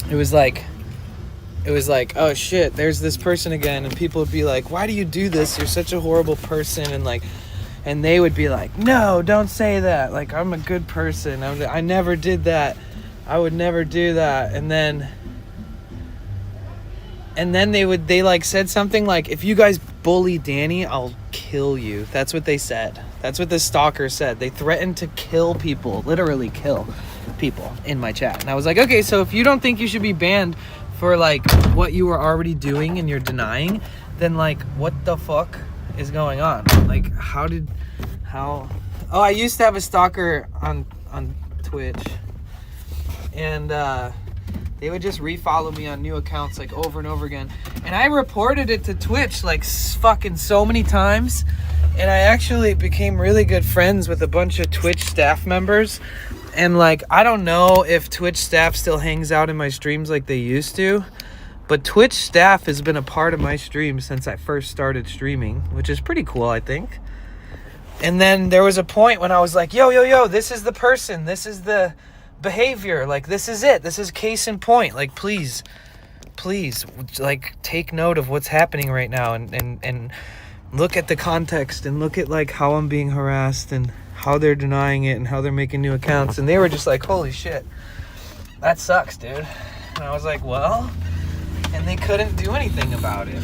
[SPEAKER 1] it was like, oh shit, there's this person again. And people would be like, why do you do this? You're such a horrible person. And like, and they would be like, no, don't say that. Like, I'm a good person. I never did that. I would never do that. And then they like said something like, if you guys bully Danny, I'll kill you. That's what they said. That's what the stalker said. They threatened to kill people, literally kill people in my chat. And I was like, okay, so if you don't think you should be banned for like what you were already doing and you're denying, then like what the fuck is going on? Like oh, I used to have a stalker on Twitch, and they would just refollow me on new accounts like over and over again. And I reported it to Twitch like fucking so many times. And I actually became really good friends with a bunch of Twitch staff members. And like, I don't know if Twitch staff still hangs out in my streams like they used to. But Twitch staff has been a part of my stream since I first started streaming, which is pretty cool, I think. And then there was a point when I was like, yo, this is the person. This is the behavior. Like, this is it. This is case in point. Like, please please, like, take note of what's happening right now and look at the context and look at, like, how I'm being harassed and how they're denying it and how they're making new accounts. And they were just like, holy shit, that sucks, dude. And I was like, well, and they couldn't do anything about it.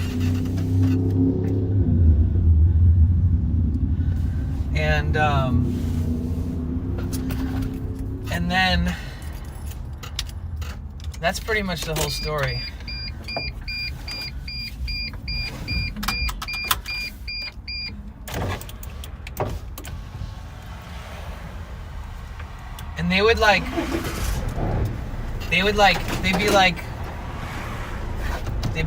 [SPEAKER 1] And then that's pretty much the whole story. And they'd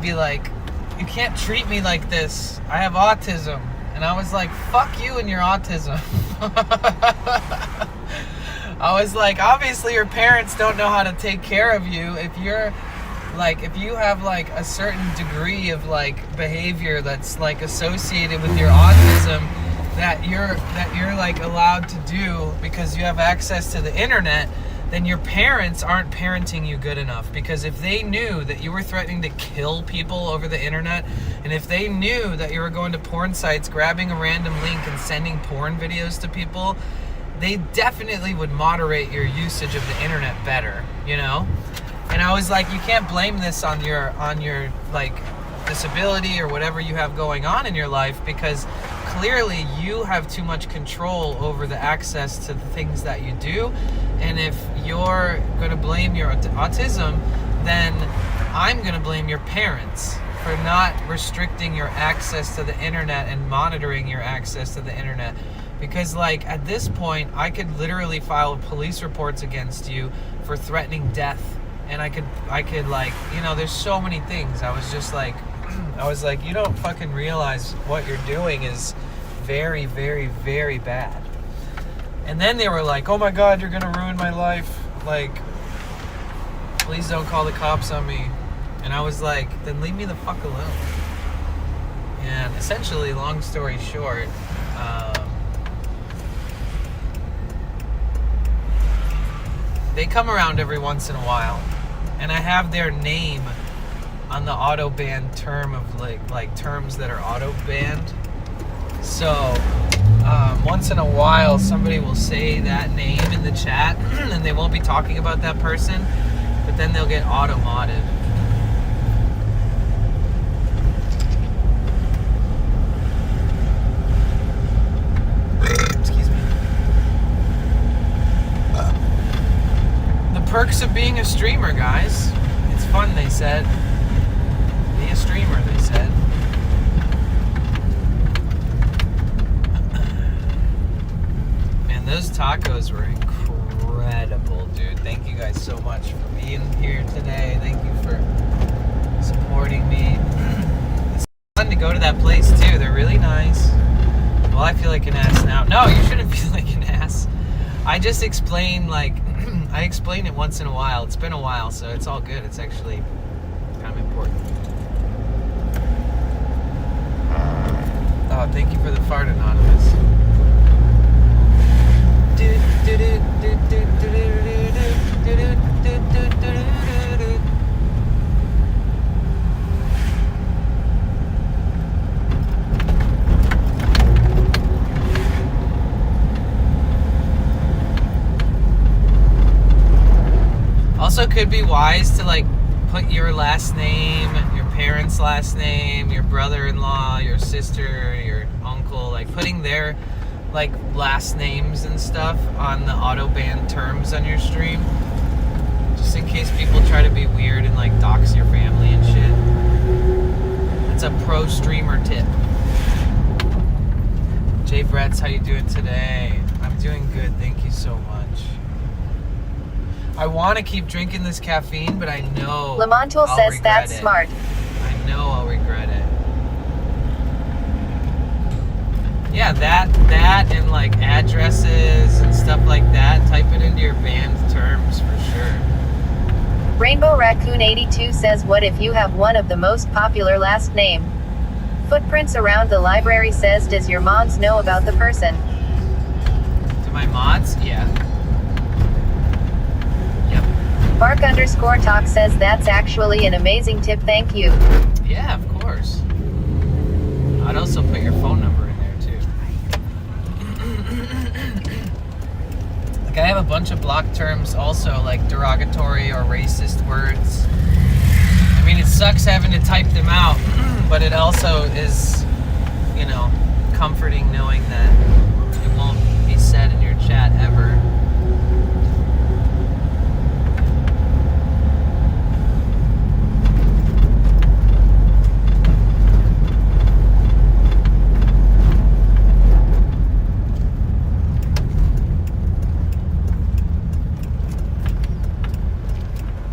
[SPEAKER 1] be like, you can't treat me like this. I have autism. And I was like, fuck you and your autism. I was like, obviously your parents don't know how to take care of you. If you're like, if you have like a certain degree of like behavior that's like associated with your autism that you're like allowed to do because you have access to the internet, then your parents aren't parenting you good enough. Because if they knew that you were threatening to kill people over the internet, and if they knew that you were going to porn sites, grabbing a random link and sending porn videos to people, they definitely would moderate your usage of the internet better, you know? And I was like, you can't blame this on your like disability or whatever you have going on in your life, because clearly you have too much control over the access to the things that you do. And if you're going to blame your autism, then I'm going to blame your parents for not restricting your access to the internet and monitoring your access to the internet. Because like at this point, I could literally file police reports against you for threatening death. And I could like, you know, there's so many things. I was just like, you don't fucking realize what you're doing is very, very, very bad. And then they were like, oh my God, you're gonna ruin my life. Like, please don't call the cops on me. And I was like, then leave me the fuck alone. And essentially, long story short, they come around every once in a while, and I have their name on the auto banned term of like terms that are auto banned. So once in a while, somebody will say that name in the chat, and they won't be talking about that person, but then they'll get auto modded. Perks of being a streamer, guys. It's fun, they said. Be a streamer, they said. Man, those tacos were incredible, dude. Thank you guys so much for being here today. Thank you for supporting me. It's fun to go to that place, too. They're really nice. Well, I feel like an ass now. No, you shouldn't feel like an ass. I just explain, like, I explain it once in a while. It's been a while, so it's all good. It's actually kind of important. Oh, thank you for the fart, Anonymous. Also, could be wise to like put your last name, your parents' last name, your brother-in-law, your sister, your uncle, like putting their like last names and stuff on the auto ban terms on your stream, just in case people try to be weird and like dox your family and shit. That's a pro streamer tip. Jay Bretts, how you doing today? I'm doing good, thank you so much. I want to keep drinking this caffeine, but I know
[SPEAKER 2] Lamontul
[SPEAKER 1] I'll
[SPEAKER 2] says
[SPEAKER 1] regret
[SPEAKER 2] that's
[SPEAKER 1] it.
[SPEAKER 2] smart.
[SPEAKER 1] I know I'll regret it. Yeah, that and like addresses and stuff like that. Type it into your banned terms for sure.
[SPEAKER 2] Rainbow Raccoon 82 says, what if you have one of the most popular last name? Footprints around the library says, does your mods know about the person?
[SPEAKER 1] To my mods? Yeah. Yep.
[SPEAKER 2] Mark underscore talk says that's actually an amazing tip, thank you.
[SPEAKER 1] Yeah, of course. I'd also put your phone number in there too. Like I have a bunch of block terms also, like derogatory or racist words. I mean, it sucks having to type them out, but it also is, you know, comforting knowing that it won't be said in your chat ever.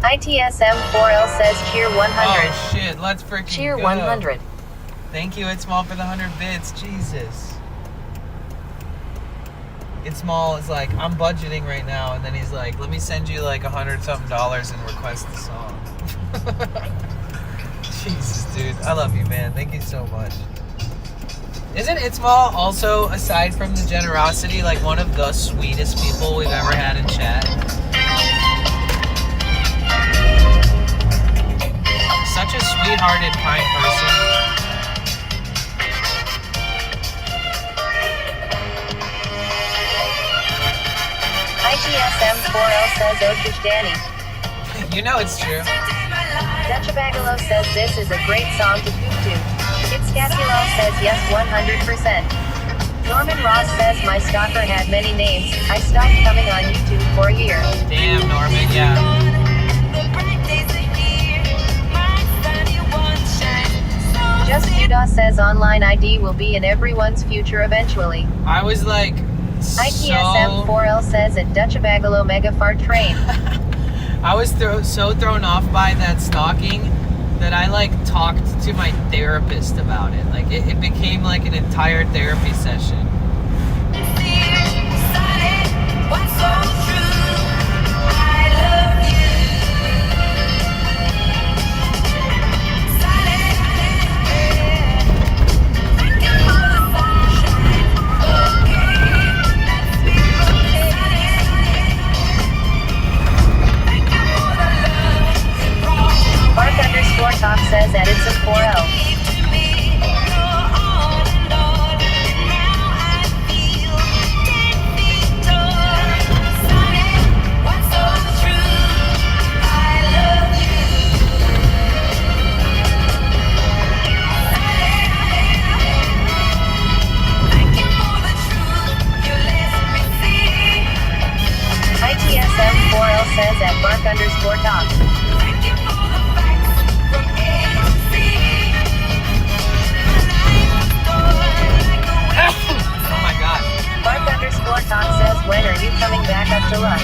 [SPEAKER 2] ITSM4L says cheer 100.
[SPEAKER 1] Oh shit, let's freaking
[SPEAKER 2] Cheer
[SPEAKER 1] go.
[SPEAKER 2] 100.
[SPEAKER 1] Thank you, It's Small, for the 100 bits. Jesus. It's Small is like, I'm budgeting right now, and then he's like, let me send you like $100-something and request the song. Jesus, dude. I love you, man. Thank you so much. Isn't It's Small also, aside from the generosity, like one of the sweetest people we've ever had in chat? Such a sweethearted, kind person.
[SPEAKER 2] ITSM4L says Okish Danny.
[SPEAKER 1] You know it's true.
[SPEAKER 2] Dutchabagalo says this is a great song to poop to. Kitscatulal says yes 100%. Norman Ross says my stalker had many names. I stopped coming on YouTube for a year.
[SPEAKER 1] Damn, Norman, yeah.
[SPEAKER 2] Just Uda says online ID will be in everyone's future eventually.
[SPEAKER 1] I was like,
[SPEAKER 2] ITSM4L says at Dutchabagalo Megafart train.
[SPEAKER 1] I was so thrown off by that stalking that I like talked to my therapist about it. Like it became like an entire therapy session.
[SPEAKER 2] Mark underscore talk says that it's a 4L. ITSM4L says at Mark underscore talk.
[SPEAKER 1] Oh my god.
[SPEAKER 2] Mark underscore talk says when are you coming back up to lunch?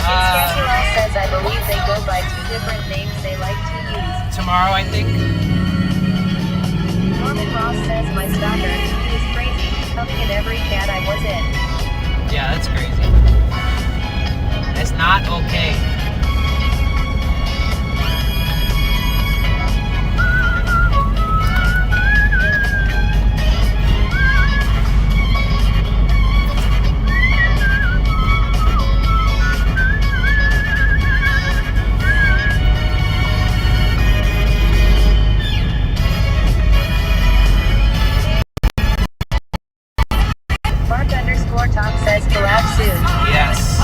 [SPEAKER 2] Kitscatulal says I believe they go by 2 different names they like to use.
[SPEAKER 1] Tomorrow, I think.
[SPEAKER 2] Norman Ross says my stalker, he was crazy, coming in every chat I was in.
[SPEAKER 1] Yeah, that's crazy. It's not okay.
[SPEAKER 2] Mark underscore talk says collab soon.
[SPEAKER 1] Yes.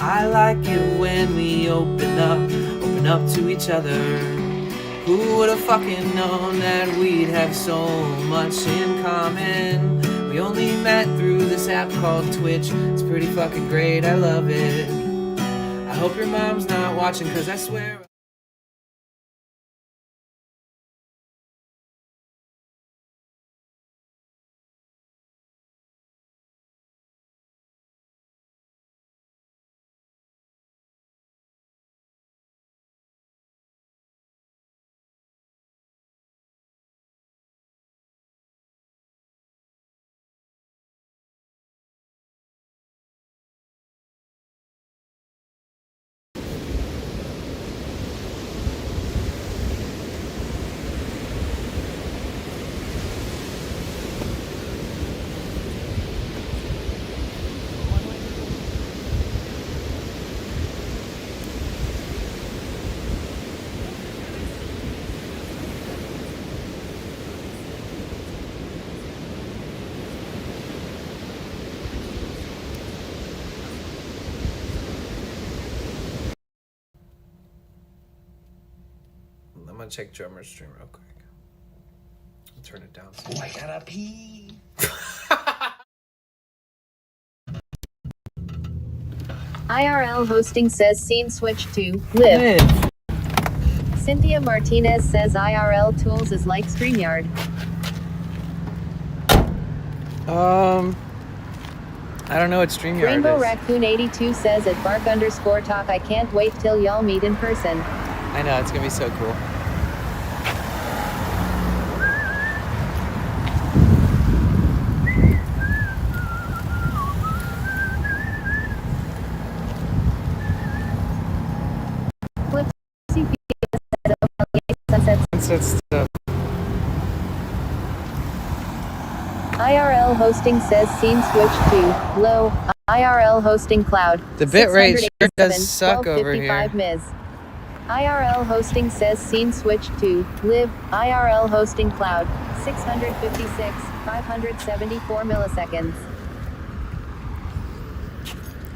[SPEAKER 1] I like it when we open up to each other. Who would have fucking known that we'd have so much in common? We only met through this app called Twitch. It's pretty fucking great, I love it. I hope your mom's not watching, cause I swear. I'm gonna check drummer's stream real quick. I'll turn it down.
[SPEAKER 5] Oh, I gotta pee.
[SPEAKER 2] IRL hosting says scene switch to live. Cynthia Martinez says IRL tools is like StreamYard.
[SPEAKER 1] I don't know what StreamYard
[SPEAKER 2] Rainbow
[SPEAKER 1] is.
[SPEAKER 2] Raccoon 82 says at bark_talk, I can't wait till y'all meet in person.
[SPEAKER 1] I know, it's gonna be so cool. Sunset stuff.
[SPEAKER 2] IRL hosting says scene switch to low. IRL hosting cloud.
[SPEAKER 1] The bitrate sure does
[SPEAKER 2] 687,
[SPEAKER 1] suck over here.
[SPEAKER 2] 1255 Ms. IRL hosting says scene switch to live. IRL hosting cloud. 656, 574 milliseconds.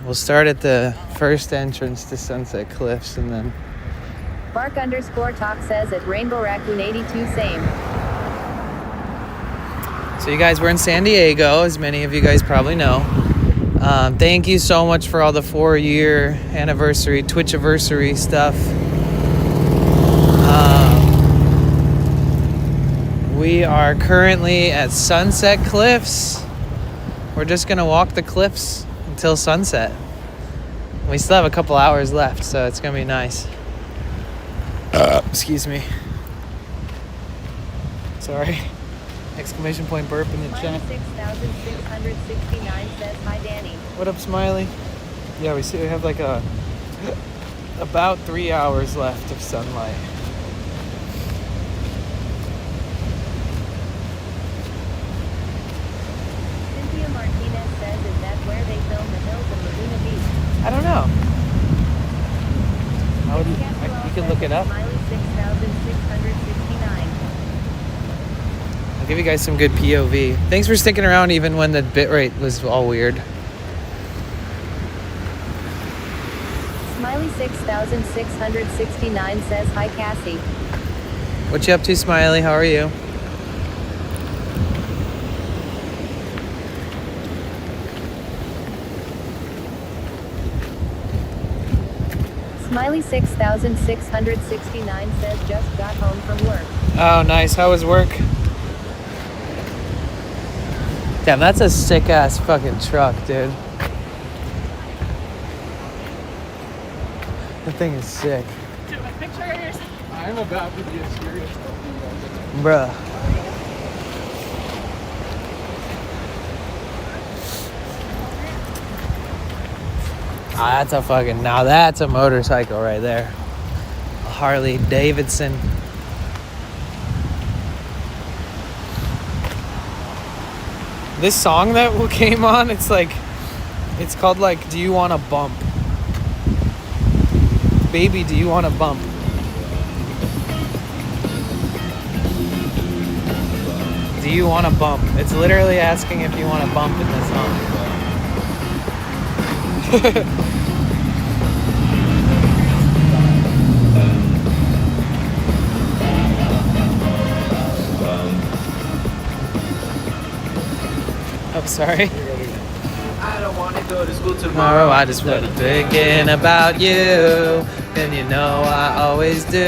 [SPEAKER 1] We'll start at the first entrance to Sunset Cliffs and then
[SPEAKER 2] Bark_talk says at Rainbow Raccoon 82 same.
[SPEAKER 1] So you guys, we're in San Diego, as many of you guys probably know. Thank you so much for all the 4-year anniversary, Twitchiversary stuff. We are currently at Sunset Cliffs. We're just gonna walk the cliffs until sunset. We still have a couple hours left, so it's gonna be nice. Excuse me. Sorry. Exclamation point burp in the chat.
[SPEAKER 2] 66,669 says hi Danny.
[SPEAKER 1] What up, Smiley? Yeah, we have like about 3 hours left of sunlight.
[SPEAKER 2] Cynthia Martinez says, is that where they film the hills of Laguna Beach?
[SPEAKER 1] I don't know. You can look it up.
[SPEAKER 2] Smiley 6,669.
[SPEAKER 1] I'll give you guys some good POV. Thanks for sticking around even when the bitrate was all weird.
[SPEAKER 2] Smiley 6,669 says hi Cassie.
[SPEAKER 1] What you up to, Smiley? How are you?
[SPEAKER 2] Smiley 6,669 says just got home from work.
[SPEAKER 1] Oh, nice. How was work? Damn, that's a sick ass fucking truck, dude. The thing is sick.
[SPEAKER 8] Do a picture of yourself.
[SPEAKER 9] I'm about to get serious.
[SPEAKER 1] Bruh. Ah, that's a motorcycle right there. A Harley Davidson. This song that came on, it's called like, Do You Want a Bump? Baby, do you want a bump? Do you want a bump? It's literally asking if you want a bump in this song. Sorry.
[SPEAKER 10] I don't want to go to school tomorrow.
[SPEAKER 1] Oh, I just was thinking about you, and you know I always do.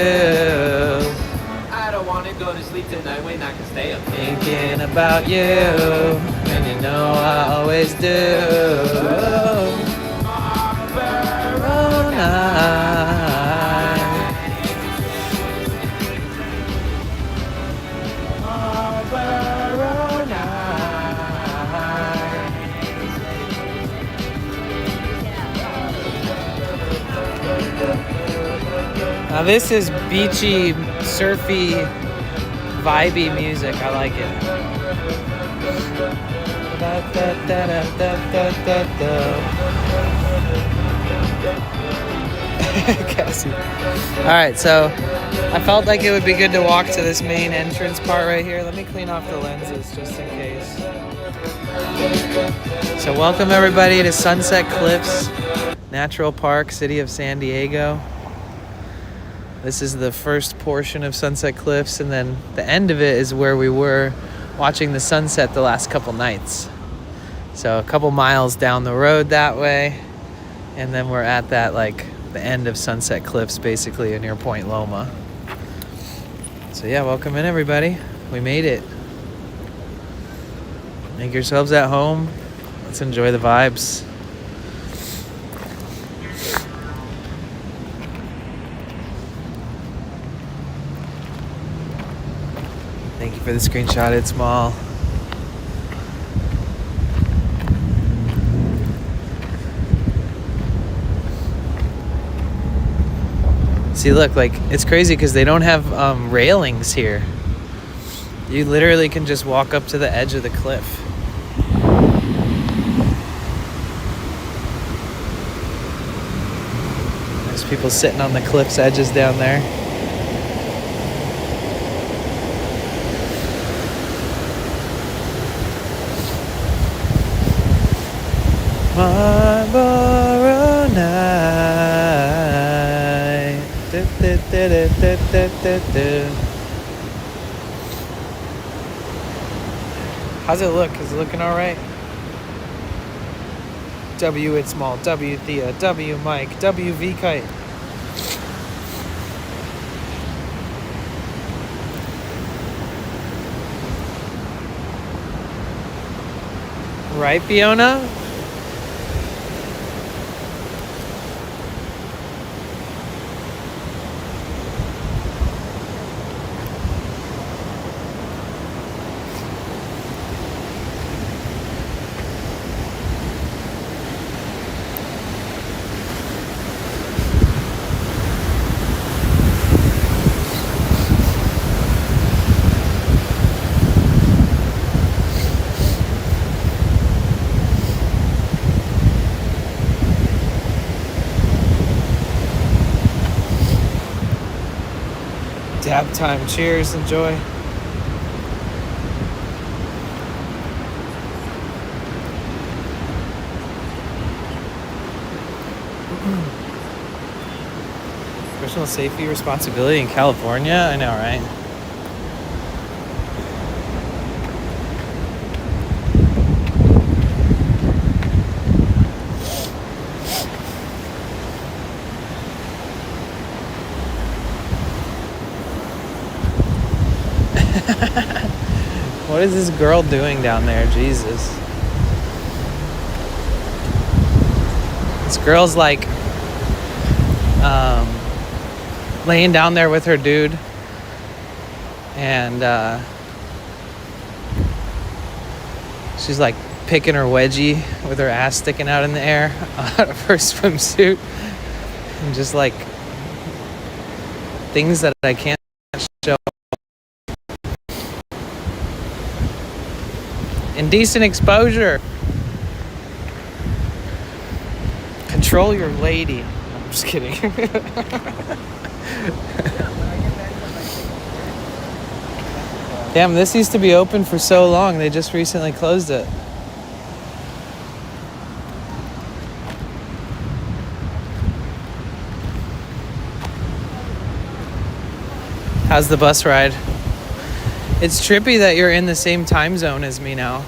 [SPEAKER 10] I don't want to go to sleep tonight when I can stay up.
[SPEAKER 1] Thinking about you, and you know I always do. Now this is beachy, surfy, vibey music. I like it. Da, da, da, da, da, da, da. Cassie. All right, so I felt like it would be good to walk to this main entrance part right here. Let me clean off the lenses just in case. So welcome everybody to Sunset Cliffs Natural Park, City of San Diego. This is the first portion of Sunset Cliffs, and then the end of it is where we were watching the sunset the last couple nights. So a couple miles down the road that way, and then we're at that, like, the end of Sunset Cliffs, basically, near Point Loma. So yeah, welcome in everybody. We made it. Make yourselves at home. Let's enjoy the vibes. Thank you for the screenshot. It's small. See, look, like, it's crazy because they don't have railings here. You literally can just walk up to the edge of the cliff. There's people sitting on the cliff's edges down there. Marlboro night. Du, du, du, du, du, du, du. How's it look? Is it looking all right? W it's small. W Thea. W Mike. W V Kite. Right, Fiona? Dab time. Cheers. Enjoy. Personal safety responsibility in California? I know, right? What is this girl doing down there? Jesus. This girl's like laying down there with her dude, and she's like picking her wedgie with her ass sticking out in the air out of her swimsuit, and just like things that I can't show. Indecent exposure. Control your lady. I'm just kidding. Damn, this used to be open for so long. They just recently closed it. How's the bus ride? It's trippy that you're in the same time zone as me now.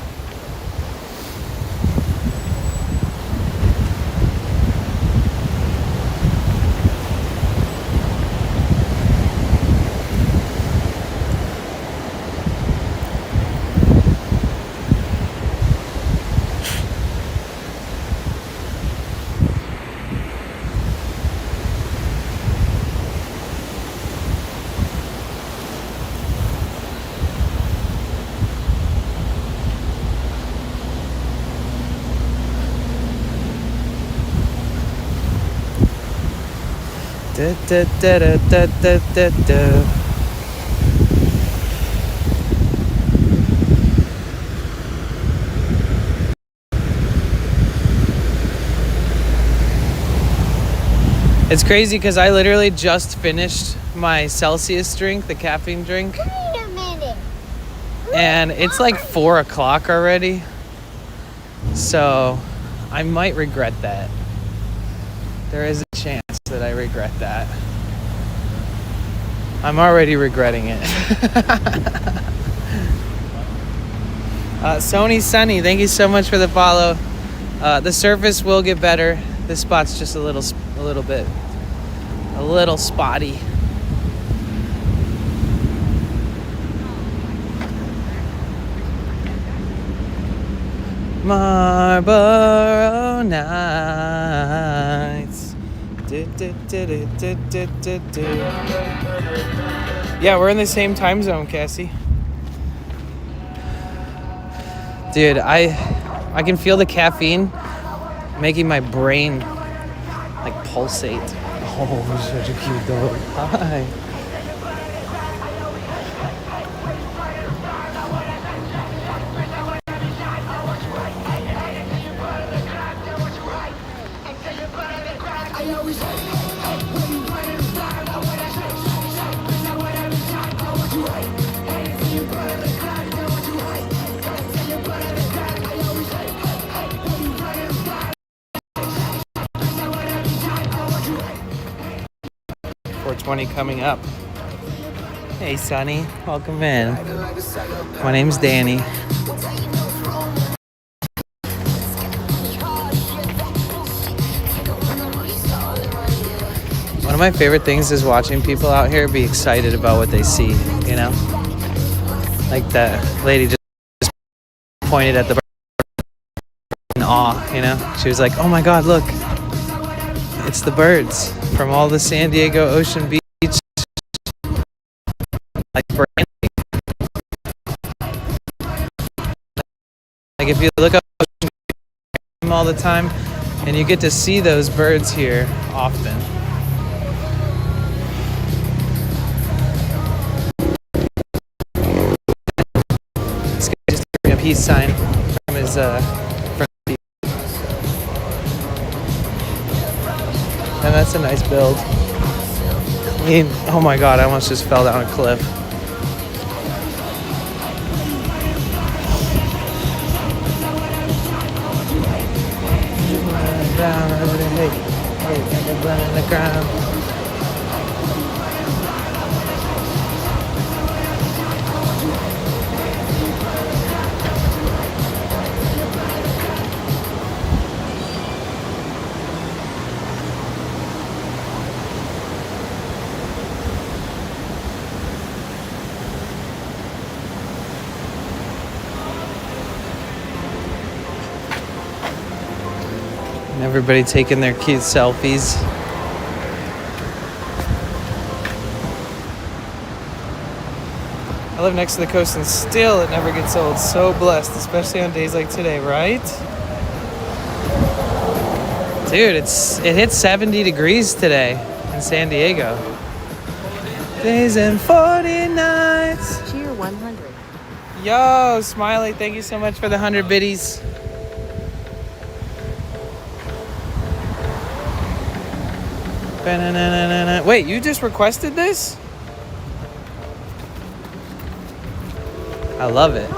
[SPEAKER 1] Da, da, da, da, da, da, da, da. It's crazy because I literally just finished my Celsius drink, the caffeine drink.
[SPEAKER 2] Wait a minute.
[SPEAKER 1] And it's like 4 o'clock already. So I might regret that. There is a chance that I regret that. I'm already regretting it. Sony Sunny, thank you so much for the follow. The surface will get better. This spot's just a little spotty. Marlboro Nights. Yeah, we're in the same time zone, Cassie. Dude, I can feel the caffeine making my brain like pulsate. Oh, such a cute dog. Hi. Coming up. Hey, Sonny, welcome in. My name's Danny. One of my favorite things is watching people out here be excited about what they see, you know? Like that lady just pointed at the bird in awe, you know? She was like, oh my God, look. It's the birds from all the San Diego Ocean Beach. Like branding. Like if you look up all the time and you get to see those birds here often. This guy just gave me a peace sign from his front feet. And that's a nice build. Clean. Oh my God, I almost just fell down a cliff. Down over the hay, and the blood in the ground. Everybody taking their cute selfies. I live next to the coast and still it never gets old. So blessed, especially on days like today, right? Dude, it hit 70 degrees today in San Diego. Days and 40 nights.
[SPEAKER 2] Cheer 100.
[SPEAKER 1] Yo, Smiley, thank you so much for the 100 biddies. Wait, you just requested this? I love it.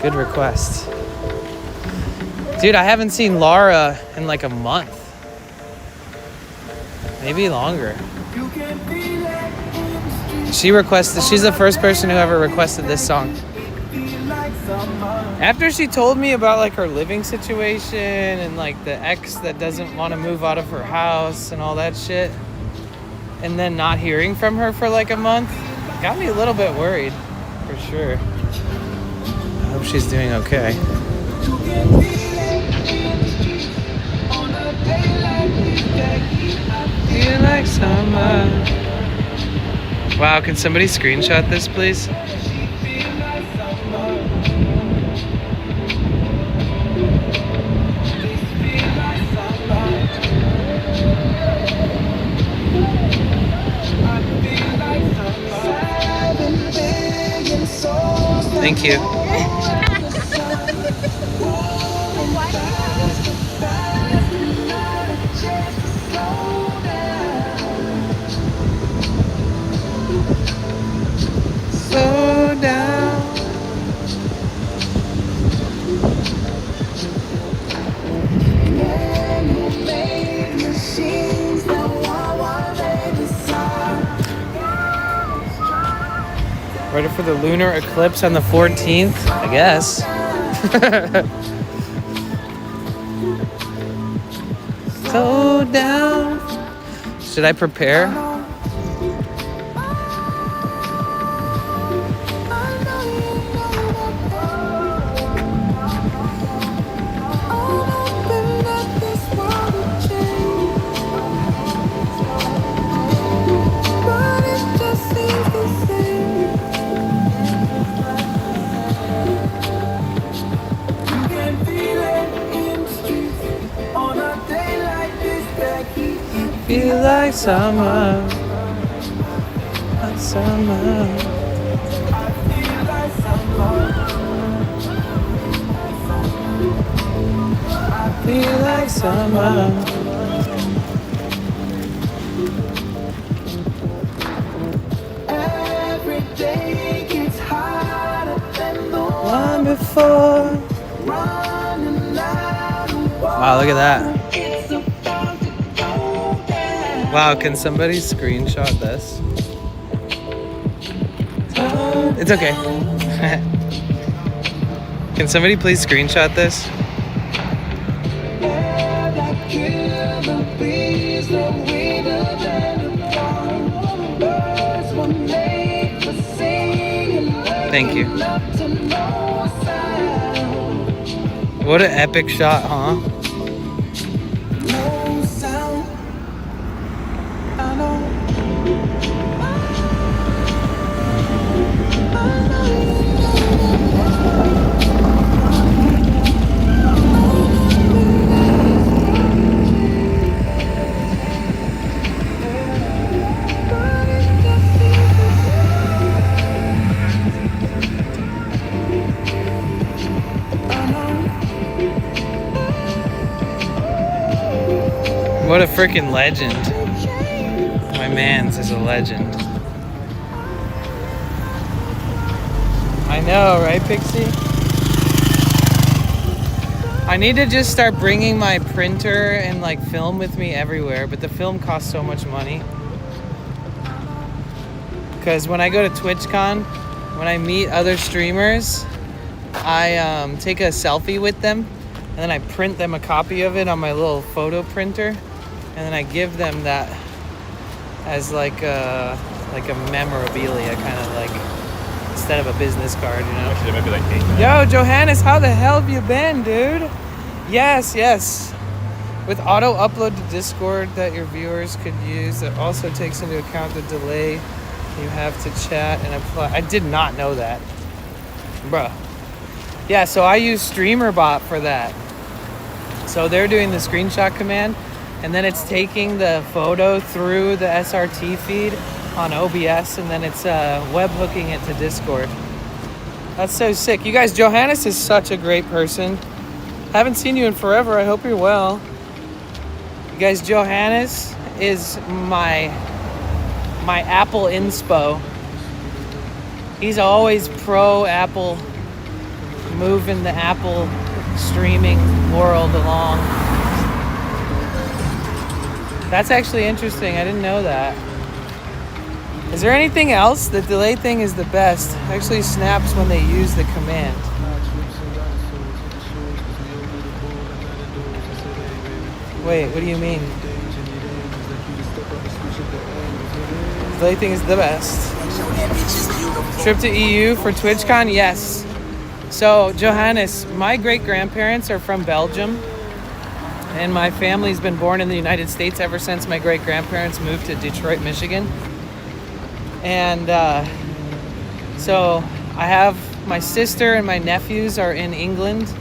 [SPEAKER 1] Good request. Dude, I haven't seen Laura in like a month. Maybe longer. She's the first person who ever requested this song. After she told me about like her living situation and like the ex that doesn't want to move out of her house and all that shit, and then not hearing from her for like a month, got me a little bit worried, for sure. I hope she's doing okay. Feel like summer. Wow, can somebody screenshot this, please? Thank you. Slow down. Ready for the lunar eclipse on the 14th? I guess. Slow down. Should I prepare? Feel like summer, hot summer. Feel like summer. Every day gets harder than the one before. Wow, look at that. Wow, can somebody screenshot this? It's okay. Can somebody please screenshot this? Thank you. What an epic shot, huh? What a freaking legend. My man's is a legend. I know, right, Pixie? I need to just start bringing my printer and like film with me everywhere, but the film costs so much money. Because when I go to TwitchCon, when I meet other streamers, I take a selfie with them, and then I print them a copy of it on my little photo printer. And then I give them that as like a memorabilia, kind of like, instead of a business card, you know?
[SPEAKER 11] Actually, it might be like 8.
[SPEAKER 1] Yo, Johannes, how the hell have you been, dude? Yes. With auto upload to Discord that your viewers could use, that also takes into account the delay you have to chat and apply. I did not know that. Bruh. Yeah, so I use StreamerBot for that. So they're doing the screenshot command, and then it's taking the photo through the SRT feed on OBS, and then it's web hooking it to Discord. That's so sick. You guys, Johannes is such a great person. Haven't seen you in forever. I hope you're well. You guys, Johannes is my Apple inspo. He's always pro Apple, moving the Apple streaming world along. That's actually interesting. I didn't know that. Is there anything else? The delay thing is the best. It actually snaps when they use the command. Wait, what do you mean? Delay thing is the best. Trip to EU for TwitchCon? Yes. So, Johannes, my great-grandparents are from Belgium. And my family's been born in the United States ever since my great-grandparents moved to Detroit, Michigan. And so I have my sister and my nephews are in England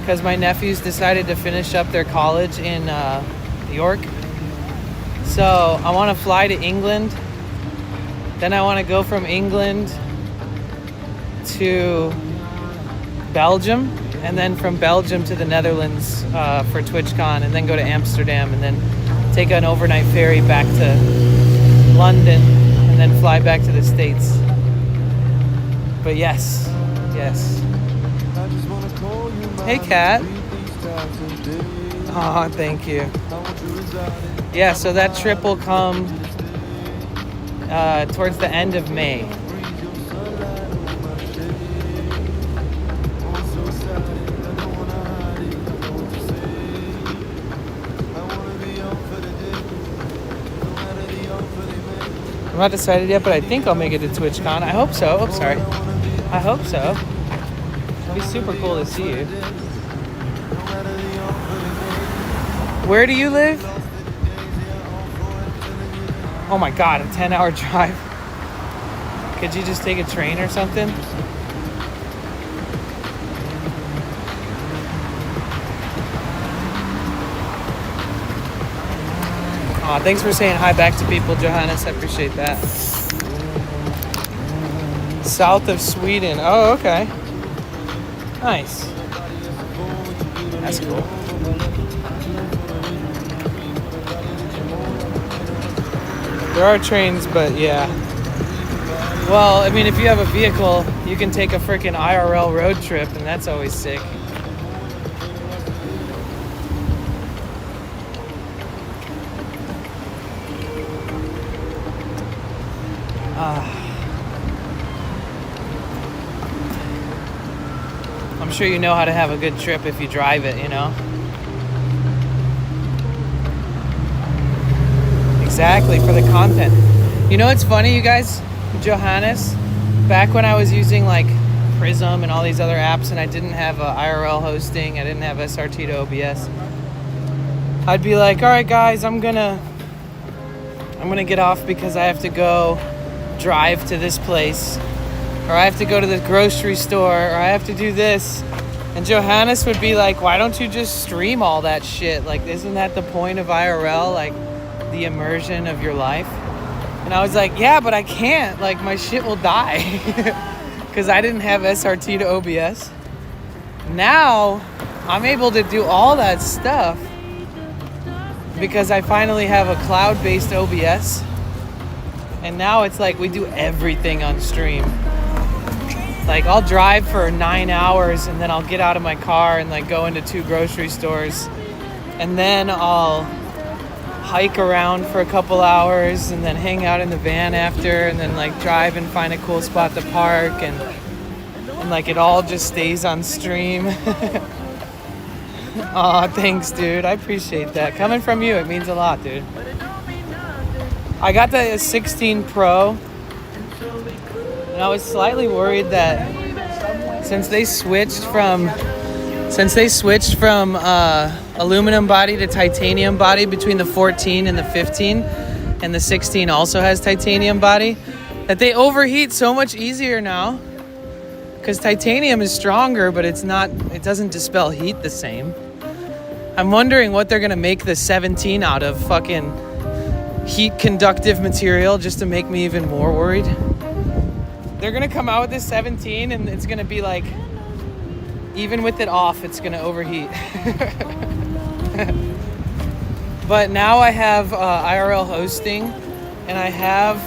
[SPEAKER 1] because my nephews decided to finish up their college in York. So I want to fly to England. Then I want to go from England to Belgium, and then from Belgium to the Netherlands for TwitchCon, and then go to Amsterdam, and then take an overnight ferry back to London, and then fly back to the States. But yes. Hey, Kat. Oh, thank you. Yeah, so that trip will come towards the end of May. I'm not decided yet, but I think I'll make it to TwitchCon. I hope so. Oh, sorry. I hope so. It'd be super cool to see you. Where do you live? Oh my God, a 10-hour drive. Could you just take a train or something? Aw, thanks for saying hi back to people, Johannes. I appreciate that. South of Sweden. Oh, okay. Nice. That's cool. There are trains, but yeah. Well, I mean, if you have a vehicle, you can take a freaking IRL road trip, and that's always sick. I'm sure you know how to have a good trip if you drive it, you know? Exactly, for the content. You know what's funny, you guys? Johannes, back when I was using like Prism and all these other apps and I didn't have IRL hosting, I didn't have SRT to OBS, I'd be like, all right guys, I'm gonna get off because I have to go drive to this place, or I have to go to the grocery store, or I have to do this. And Johannes would be like, why don't you just stream all that shit? Like, isn't that the point of IRL? Like, the immersion of your life? And I was like, yeah, but I can't. Like, my shit will die. Because I didn't have SRT to OBS. Now, I'm able to do all that stuff because I finally have a cloud-based OBS. And now it's like we do everything on stream. Like, I'll drive for 9 hours and then I'll get out of my car and like go into 2 grocery stores. And then I'll hike around for a couple hours and then hang out in the van after, and then like drive and find a cool spot to park, and like it all just stays on stream. Aw, thanks, dude. I appreciate that. Coming from you, it means a lot, dude. I got the 16 Pro, and I was slightly worried that since they switched from aluminum body to titanium body between the 14 and the 15, and the 16 also has titanium body, that they overheat so much easier now. Because titanium is stronger, but it doesn't dispel heat the same. I'm wondering what they're gonna make the 17 out of, fucking heat conductive material, just to make me even more worried. They're gonna come out with this 17 and it's gonna be like, even with it off, it's gonna overheat. But now I have IRL hosting, and I have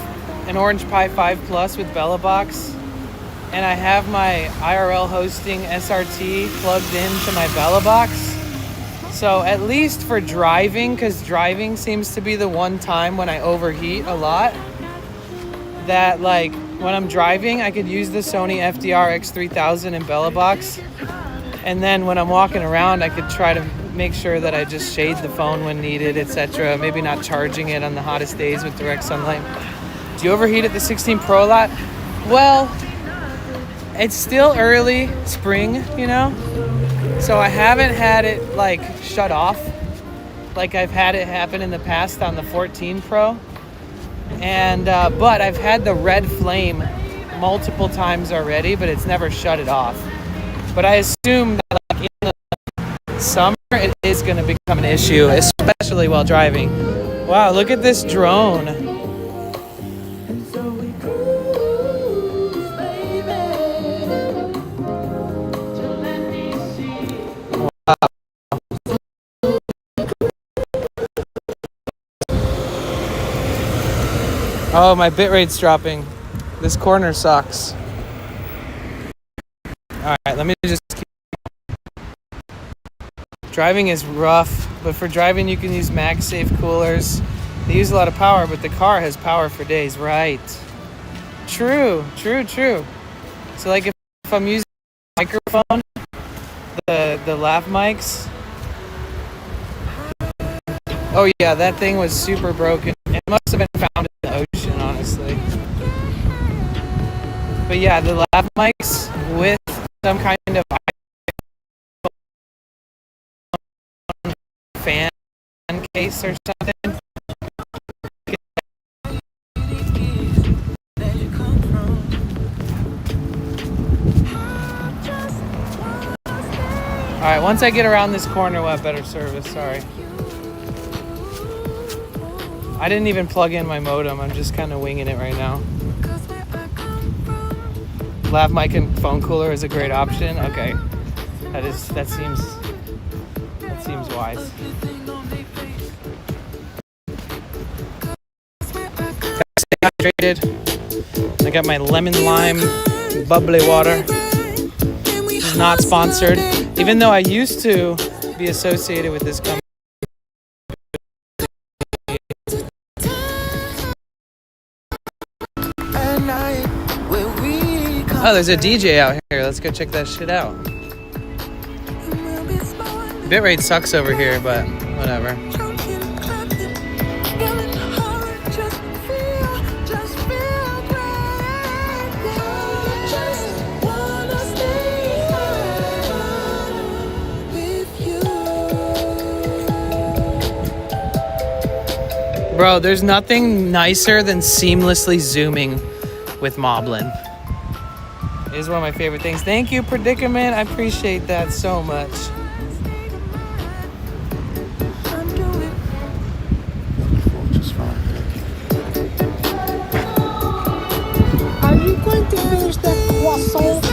[SPEAKER 1] an Orange Pi 5 Plus with BellaBox, and I have my IRL hosting SRT plugged into my BellaBox. So at least for driving, because driving seems to be the one time when I overheat a lot, that like when I'm driving, I could use the Sony FDR X3000 in BellaBox. And then when I'm walking around, I could try to make sure that I just shade the phone when needed, etc. Maybe not charging it on the hottest days with direct sunlight. Do you overheat at the 16 Pro a lot? Well, it's still early spring, you know? So I haven't had it like shut off like I've had it happen in the past on the 14 Pro. And but I've had the red flame multiple times already, but it's never shut it off. But I assume that like in the summer it is going to become an issue, especially while driving. Wow, look at this drone. Oh, my bitrate's dropping. This corner sucks. All right, let me just keep... Driving is rough, but for driving you can use MagSafe coolers. They use a lot of power, but the car has power for days, right? True. So like if I'm using a microphone, the lav mics. Oh yeah, that thing was super broken. It must have been found in the ocean, honestly. But yeah, the lav mics with some kind of fan case or something. Alright, once I get around this corner, we'll have better service. Sorry. I didn't even plug in my modem. I'm just kind of winging it right now. Lav mic and phone cooler is a great option. Okay. That seems wise. Stay hydrated. I got my lemon lime bubbly water. This is not sponsored, even though I used to be associated with this company. Oh, there's a DJ out here. Let's go check that shit out. Bitrate sucks over here, but whatever. Bro, there's nothing nicer than seamlessly zooming with Moblin. It is one of my favorite things. Thank you, Predicament. I appreciate that so much.
[SPEAKER 11] Are you going to finish that croissant?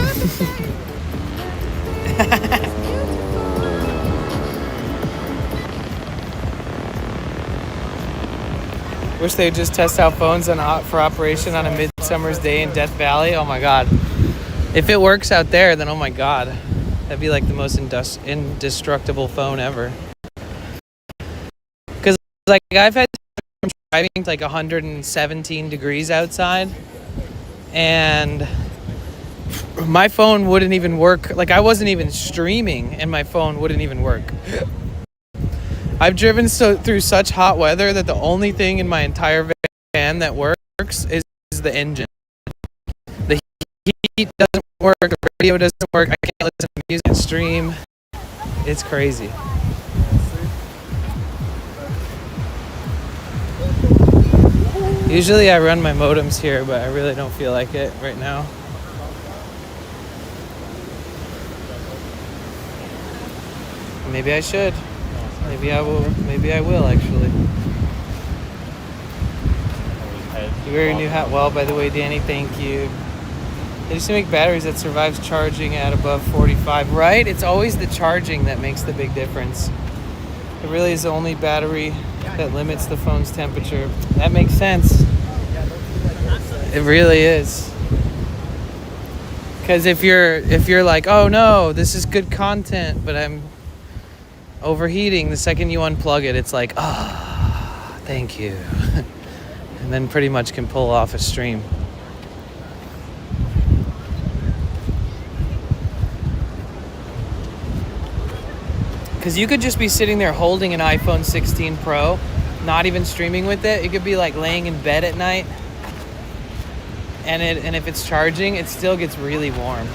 [SPEAKER 1] Wish they'd just test out phones for operation on a midsummer's day in Death Valley. Oh my god. If it works out there, then oh my god. That'd be like the most indestructible phone ever. Because like I've had driving to like 117 degrees outside, and my phone wouldn't even work. Like I wasn't even streaming and my phone wouldn't even work. I've driven through such hot weather that the only thing in my entire van that works is the engine. The heat doesn't work, the radio doesn't work, I can't listen to music and stream. It's crazy. Usually I run my modems here, but I really don't feel like it right now. Maybe I should. Maybe I will. Maybe I will actually. You wear your new hat well, by the way, Danny. Thank you. They used to make batteries that survives charging at above 45, right? It's always the charging that makes the big difference. It really is the only battery that limits the phone's temperature. That makes sense. It really is. Because if you're like, oh no, this is good content, but I'm overheating, the second you unplug it, it's like, ah, oh, thank you. And then pretty much can pull off a stream. Because you could just be sitting there holding an iPhone 16 Pro, not even streaming with it. You could be like laying in bed at night, and if it's charging, it still gets really warm.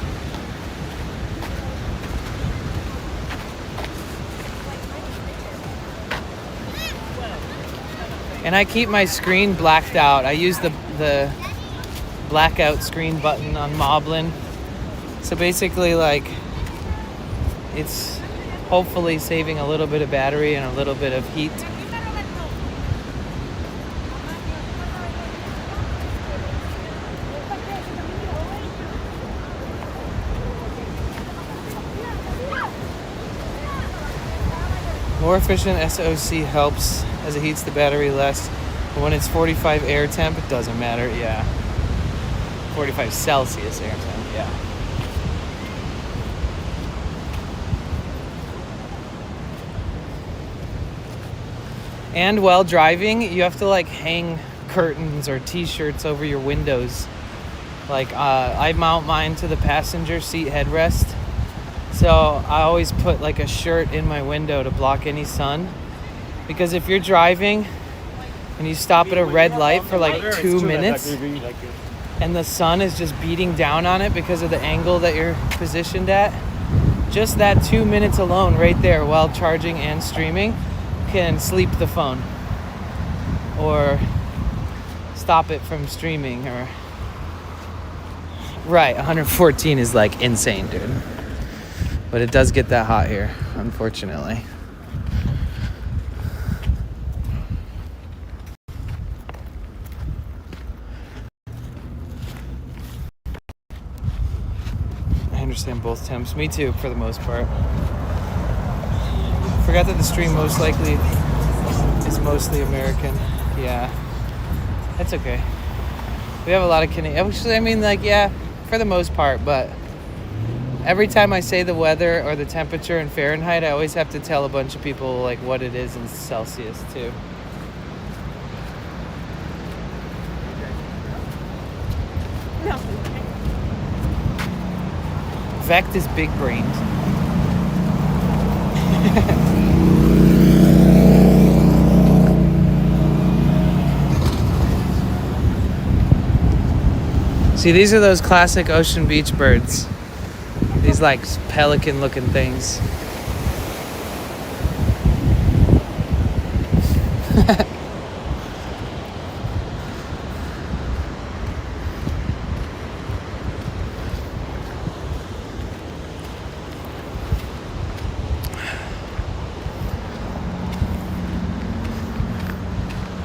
[SPEAKER 1] And I keep my screen blacked out. I use the blackout screen button on Moblin. So basically, like, it's hopefully saving a little bit of battery and a little bit of heat. More efficient SoC helps as it heats the battery less. When it's 45 air temp, it doesn't matter. Yeah. 45 Celsius air temp. Yeah. And while driving, you have to like hang curtains or t-shirts over your windows. Like I mount mine to the passenger seat headrest. So I always put like a shirt in my window to block any sun. Because if you're driving and you stop at a red light for like 2 minutes and the sun is just beating down on it because of the angle that you're positioned at, just that 2 minutes alone right there while charging and streaming can sleep the phone or stop it from streaming. Or right, 114 is like insane, dude. But it does get that hot here, unfortunately. I understand both temps. Me too, for the most part. Forgot that the stream most likely is mostly American. Yeah, that's okay. We have a lot of Canadian. Actually, I mean, like, yeah, for the most part. But every time I say the weather or the temperature in Fahrenheit, I always have to tell a bunch of people like what it is in Celsius too.
[SPEAKER 8] No.
[SPEAKER 1] Vect is big brained. See, these are those classic ocean beach birds. These like pelican looking things.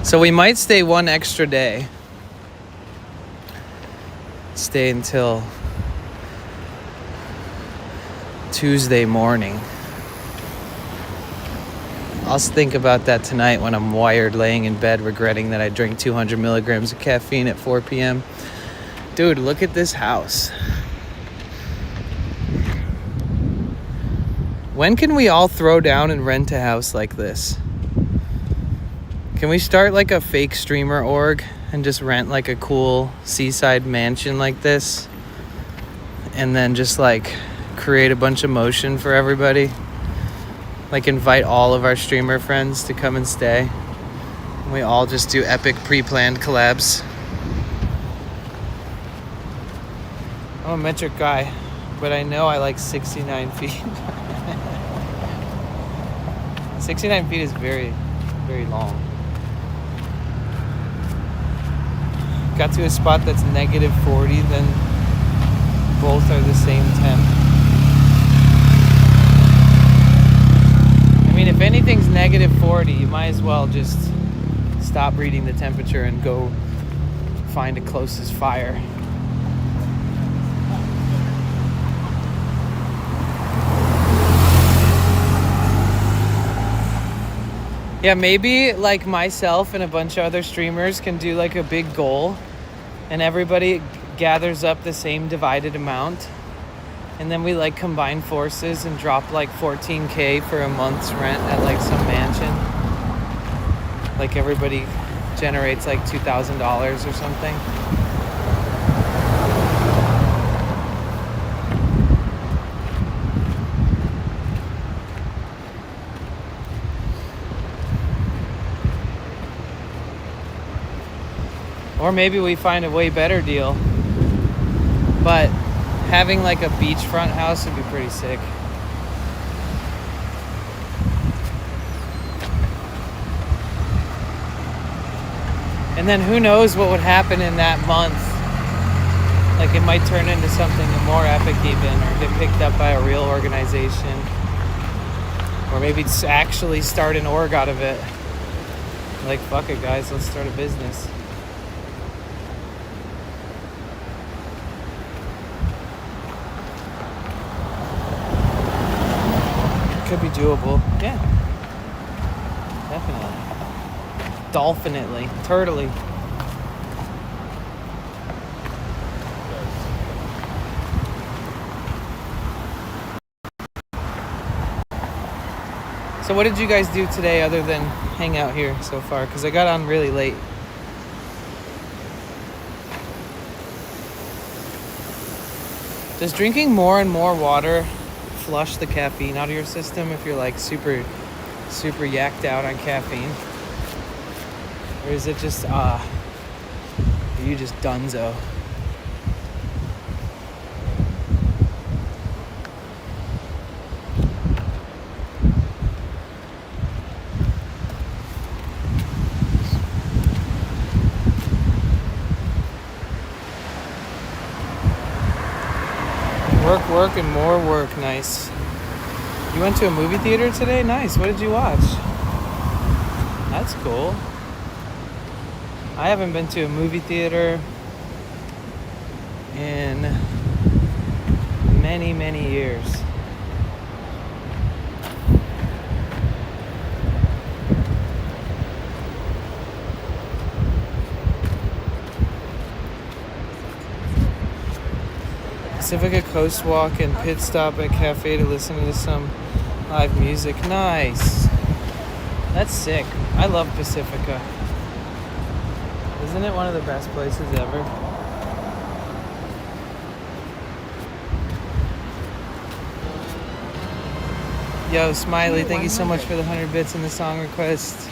[SPEAKER 1] So we might stay one extra day. Stay until Tuesday morning. I'll think about that tonight when I'm wired laying in bed regretting that I drank 200 milligrams of caffeine at 4 p.m. Dude, look at this house. When can we all throw down and rent a house like this? Can we start like a fake streamer org and just rent like a cool seaside mansion like this? And then just like create a bunch of motion for everybody? Like invite all of our streamer friends to come and stay. And we all just do epic pre-planned collabs. I'm a metric guy, but I know I like 69 feet. 69 feet is very, very long. Got to a spot that's negative 40, then both are the same temp. I mean, if anything's negative 40, you might as well just stop reading the temperature and go find a closest fire. Yeah, maybe like myself and a bunch of other streamers can do like a big goal and everybody gathers up the same divided amount. And then we like combine forces and drop like 14K for a month's rent at like some mansion. Like everybody generates like $2,000 or something. Or maybe we find a way better deal. But having like a beachfront house would be pretty sick. And then who knows what would happen in that month. Like it might turn into something more epic even, or get picked up by a real organization. Or maybe actually start an org out of it. Like, fuck it guys, let's start a business. Could be doable. Yeah. Definitely. dolphinately, turtly. So what did you guys do today other than hang out here so far? Because I got on really late. Does drinking more and more water flush the caffeine out of your system if you're like super yacked out on caffeine? Or is it just, are you just dunzo? Work and more work. Nice. You went to a movie theater today? Nice. What did you watch? That's cool. I haven't been to a movie theater in many years. Pacifica Coast Walk and pit stop at cafe to listen to some live music. Nice. That's sick. I love Pacifica. Isn't it one of the best places ever? Yo, Smiley, thank you so much for the 100 bits and the song request.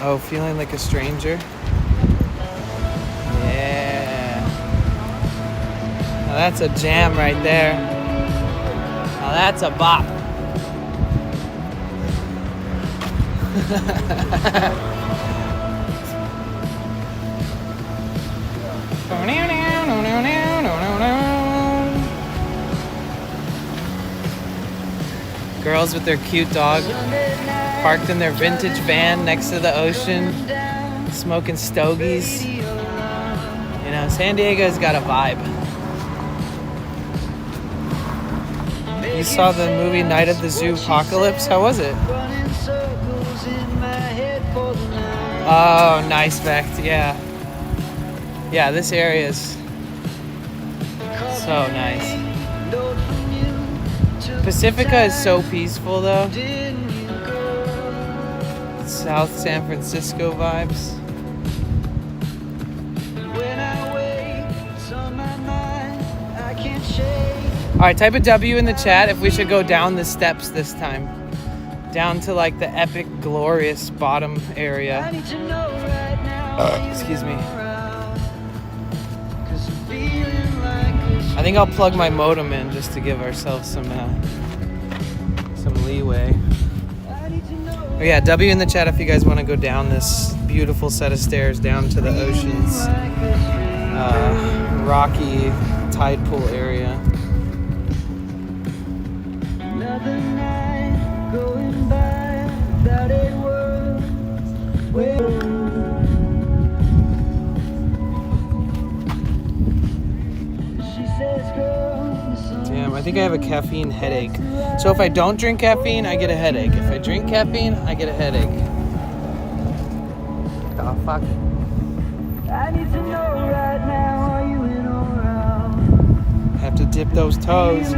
[SPEAKER 1] Oh, feeling like a stranger? Yeah. Now that's a jam right there. Now that's a bop. Girls with their cute dog parked in their vintage van next to the ocean, smoking stogies. You know, San Diego's got a vibe. You saw the movie Night of the Zoo Apocalypse? How was it? Oh, nice, Vecht. Yeah. Yeah, this area is so nice. Pacifica is so peaceful, though. South San Francisco vibes. Alright, type a W in the chat if we should go down the steps this time. Down to like the epic, glorious bottom area. Excuse me. I think I'll plug my modem in just to give ourselves some leeway. Oh yeah, W in the chat if you guys want to go down this beautiful set of stairs down to the ocean's rocky tide pool area. Another night going by without a word. Damn, I think I have a caffeine headache. So if I don't drink caffeine, I get a headache. If I drink caffeine, I get a headache. Oh, fuck. I need to know right now, are you in or out? Have to dip those toes.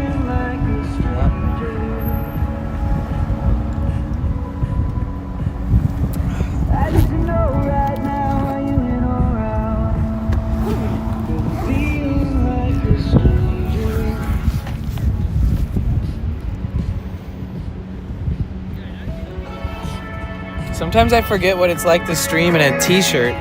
[SPEAKER 1] I need to know right now, are you in or out? Feeling like a stranger. Sometimes I forget what it's like to stream in a t-shirt.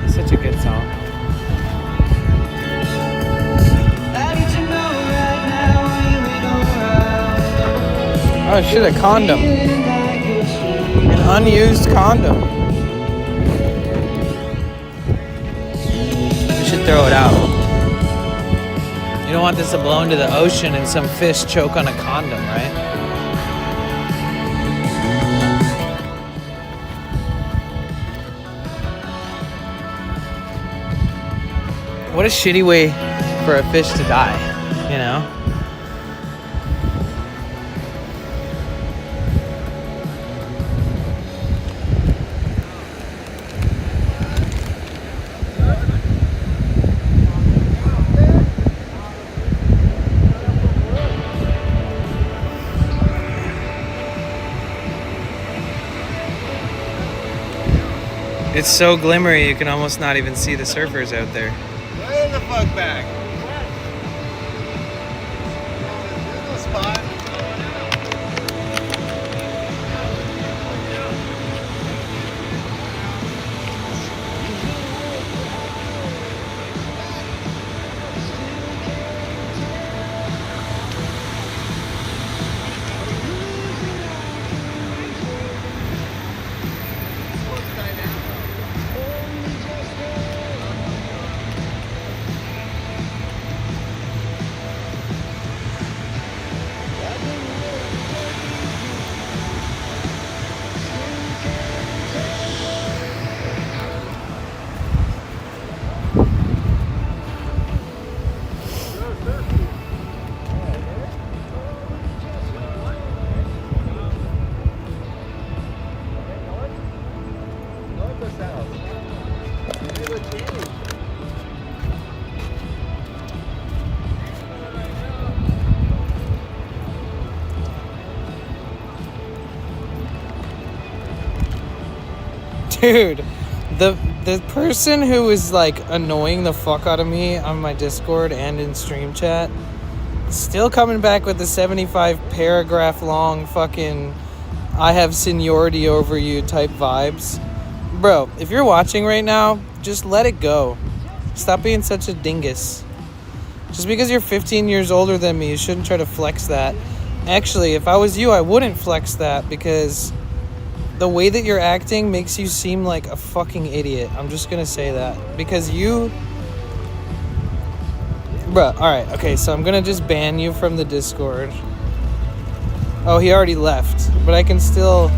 [SPEAKER 1] Such a good song. Oh shit, a condom. An unused condom. We should throw it out. You don't want this to blow into the ocean and some fish choke on a condom, right? What a shitty way for a fish to die, you know? It's so glimmery you can almost not even see the surfers out there.
[SPEAKER 12] Way the fuck back. There's no spot.
[SPEAKER 1] Dude, the person who is like annoying the fuck out of me on my Discord and in stream chat still coming back with the 75 paragraph long fucking I have seniority over you type vibes. Bro, if you're watching right now, just let it go. Stop being such a dingus. Just because you're 15 years older than me, you shouldn't try to flex that. Actually, if I was you, I wouldn't flex that because the way that you're acting makes you seem like a fucking idiot. I'm just gonna say that. Because you... Bruh, alright, okay, so I'm gonna just ban you from the Discord. Oh, he already left. But I can still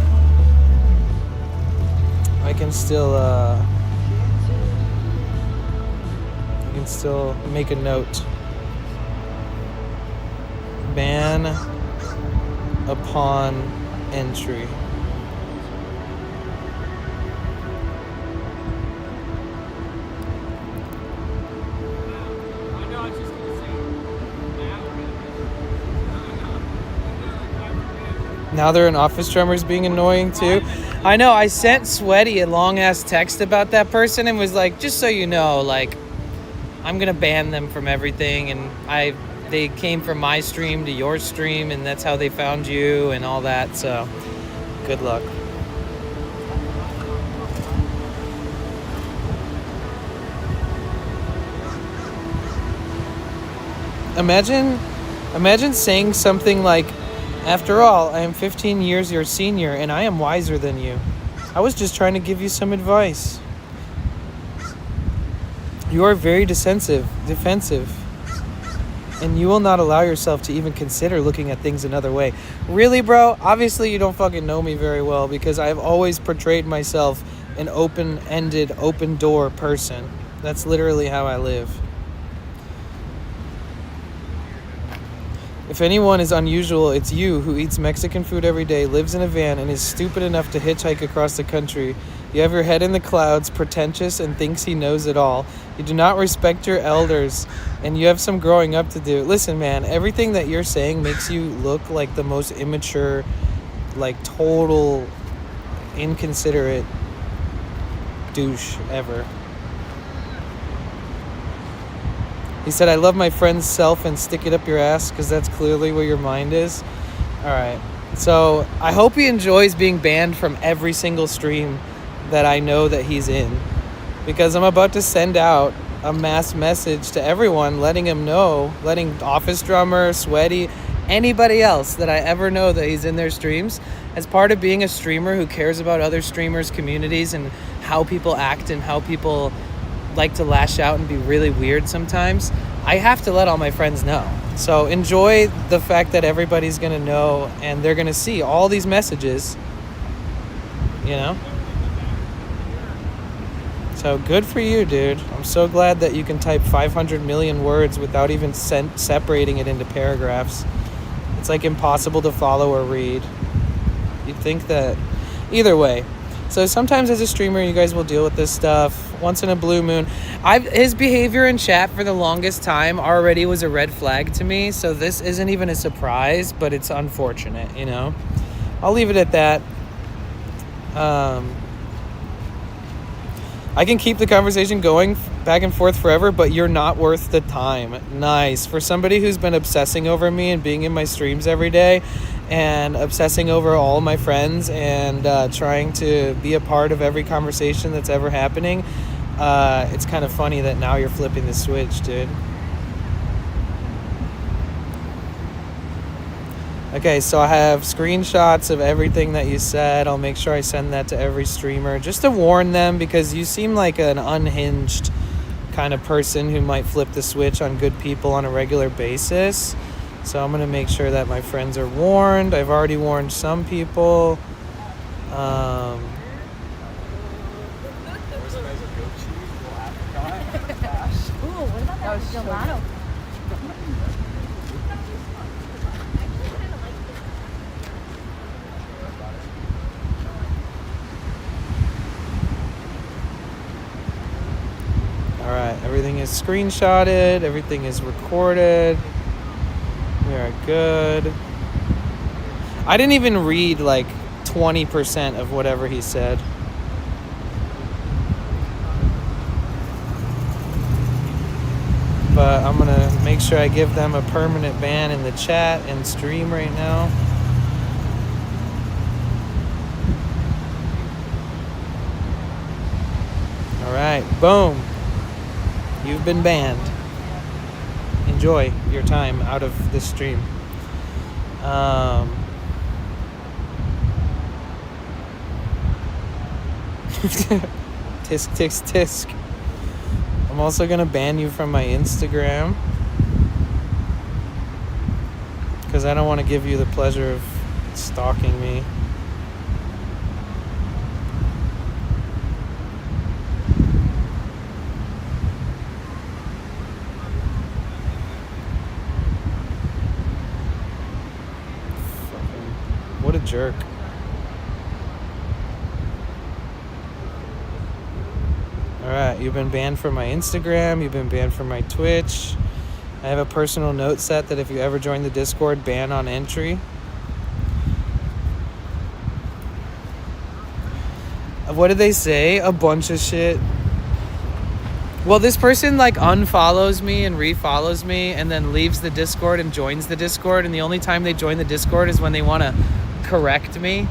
[SPEAKER 1] make a note. Ban upon entry. Now they're in office drummers being annoying too. I know, I sent Sweaty a long ass text about that person and was like, just so you know, like, I'm gonna ban them from everything, and they came from my stream to your stream, and that's how they found you and all that, so good luck. Imagine saying something like, after all, I am 15 years your senior, and I am wiser than you. I was just trying to give you some advice. You are very defensive, and you will not allow yourself to even consider looking at things another way. Really, bro? Obviously, you don't fucking know me very well, because I've always portrayed myself an open-ended, open-door person. That's literally how I live. If anyone is unusual, it's you, who eats Mexican food every day, lives in a van, and is stupid enough to hitchhike across the country. You have your head in the clouds, pretentious, and thinks he knows it all. You do not respect your elders, and you have some growing up to do. Listen, man, everything that you're saying makes you look like the most immature, like total inconsiderate douche ever. He said, I love my friend's self and stick it up your ass, because that's clearly where your mind is. All right. So I hope he enjoys being banned from every single stream that I know that he's in, because I'm about to send out a mass message to everyone letting him know, letting Office Drummer, Sweaty, anybody else that I ever know that he's in their streams, as part of being a streamer who cares about other streamers, communities, and how people act and how people like to lash out and be really weird sometimes, I have to let all my friends know. So enjoy the fact that everybody's gonna know and they're gonna see all these messages, you know? So good for you, dude. I'm so glad that you can type 500 million words without even separating it into paragraphs. It's like impossible to follow or read. You'd think that... Either way. So sometimes as a streamer, you guys will deal with this stuff. Once in a blue moon. His behavior in chat for the longest time already was a red flag to me. So this isn't even a surprise, but it's unfortunate, you know? I'll leave it at that. I can keep the conversation going back and forth forever, but you're not worth the time. Nice. For somebody who's been obsessing over me and being in my streams every day and obsessing over all my friends and trying to be a part of every conversation that's ever happening, it's kind of funny that now you're flipping the switch, dude. Okay, so I have screenshots of everything that you said. I'll make sure I send that to every streamer just to warn them, because you seem like an unhinged kind of person who might flip the switch on good people on a regular basis. So I'm going to make sure that my friends are warned. I've already warned some people.
[SPEAKER 9] Ooh, what about that gelato?
[SPEAKER 1] Alright, everything is screenshotted, everything is recorded. We are good. I didn't even read like 20% of whatever he said. But I'm gonna make sure I give them a permanent ban in the chat and stream right now. Alright, boom. You've been banned. Enjoy your time out of this stream. Tisk, tisk, tisk. I'm also going to ban you from my Instagram, because I don't want to give you the pleasure of stalking me. What a jerk. Alright, you've been banned from my Instagram, you've been banned from my Twitch. I have a personal note set that if you ever join the Discord, ban on entry. What did they say? A bunch of shit. Well, this person like unfollows me and refollows me and then leaves the Discord and joins the Discord, and the only time they join the Discord is when they want to correct me,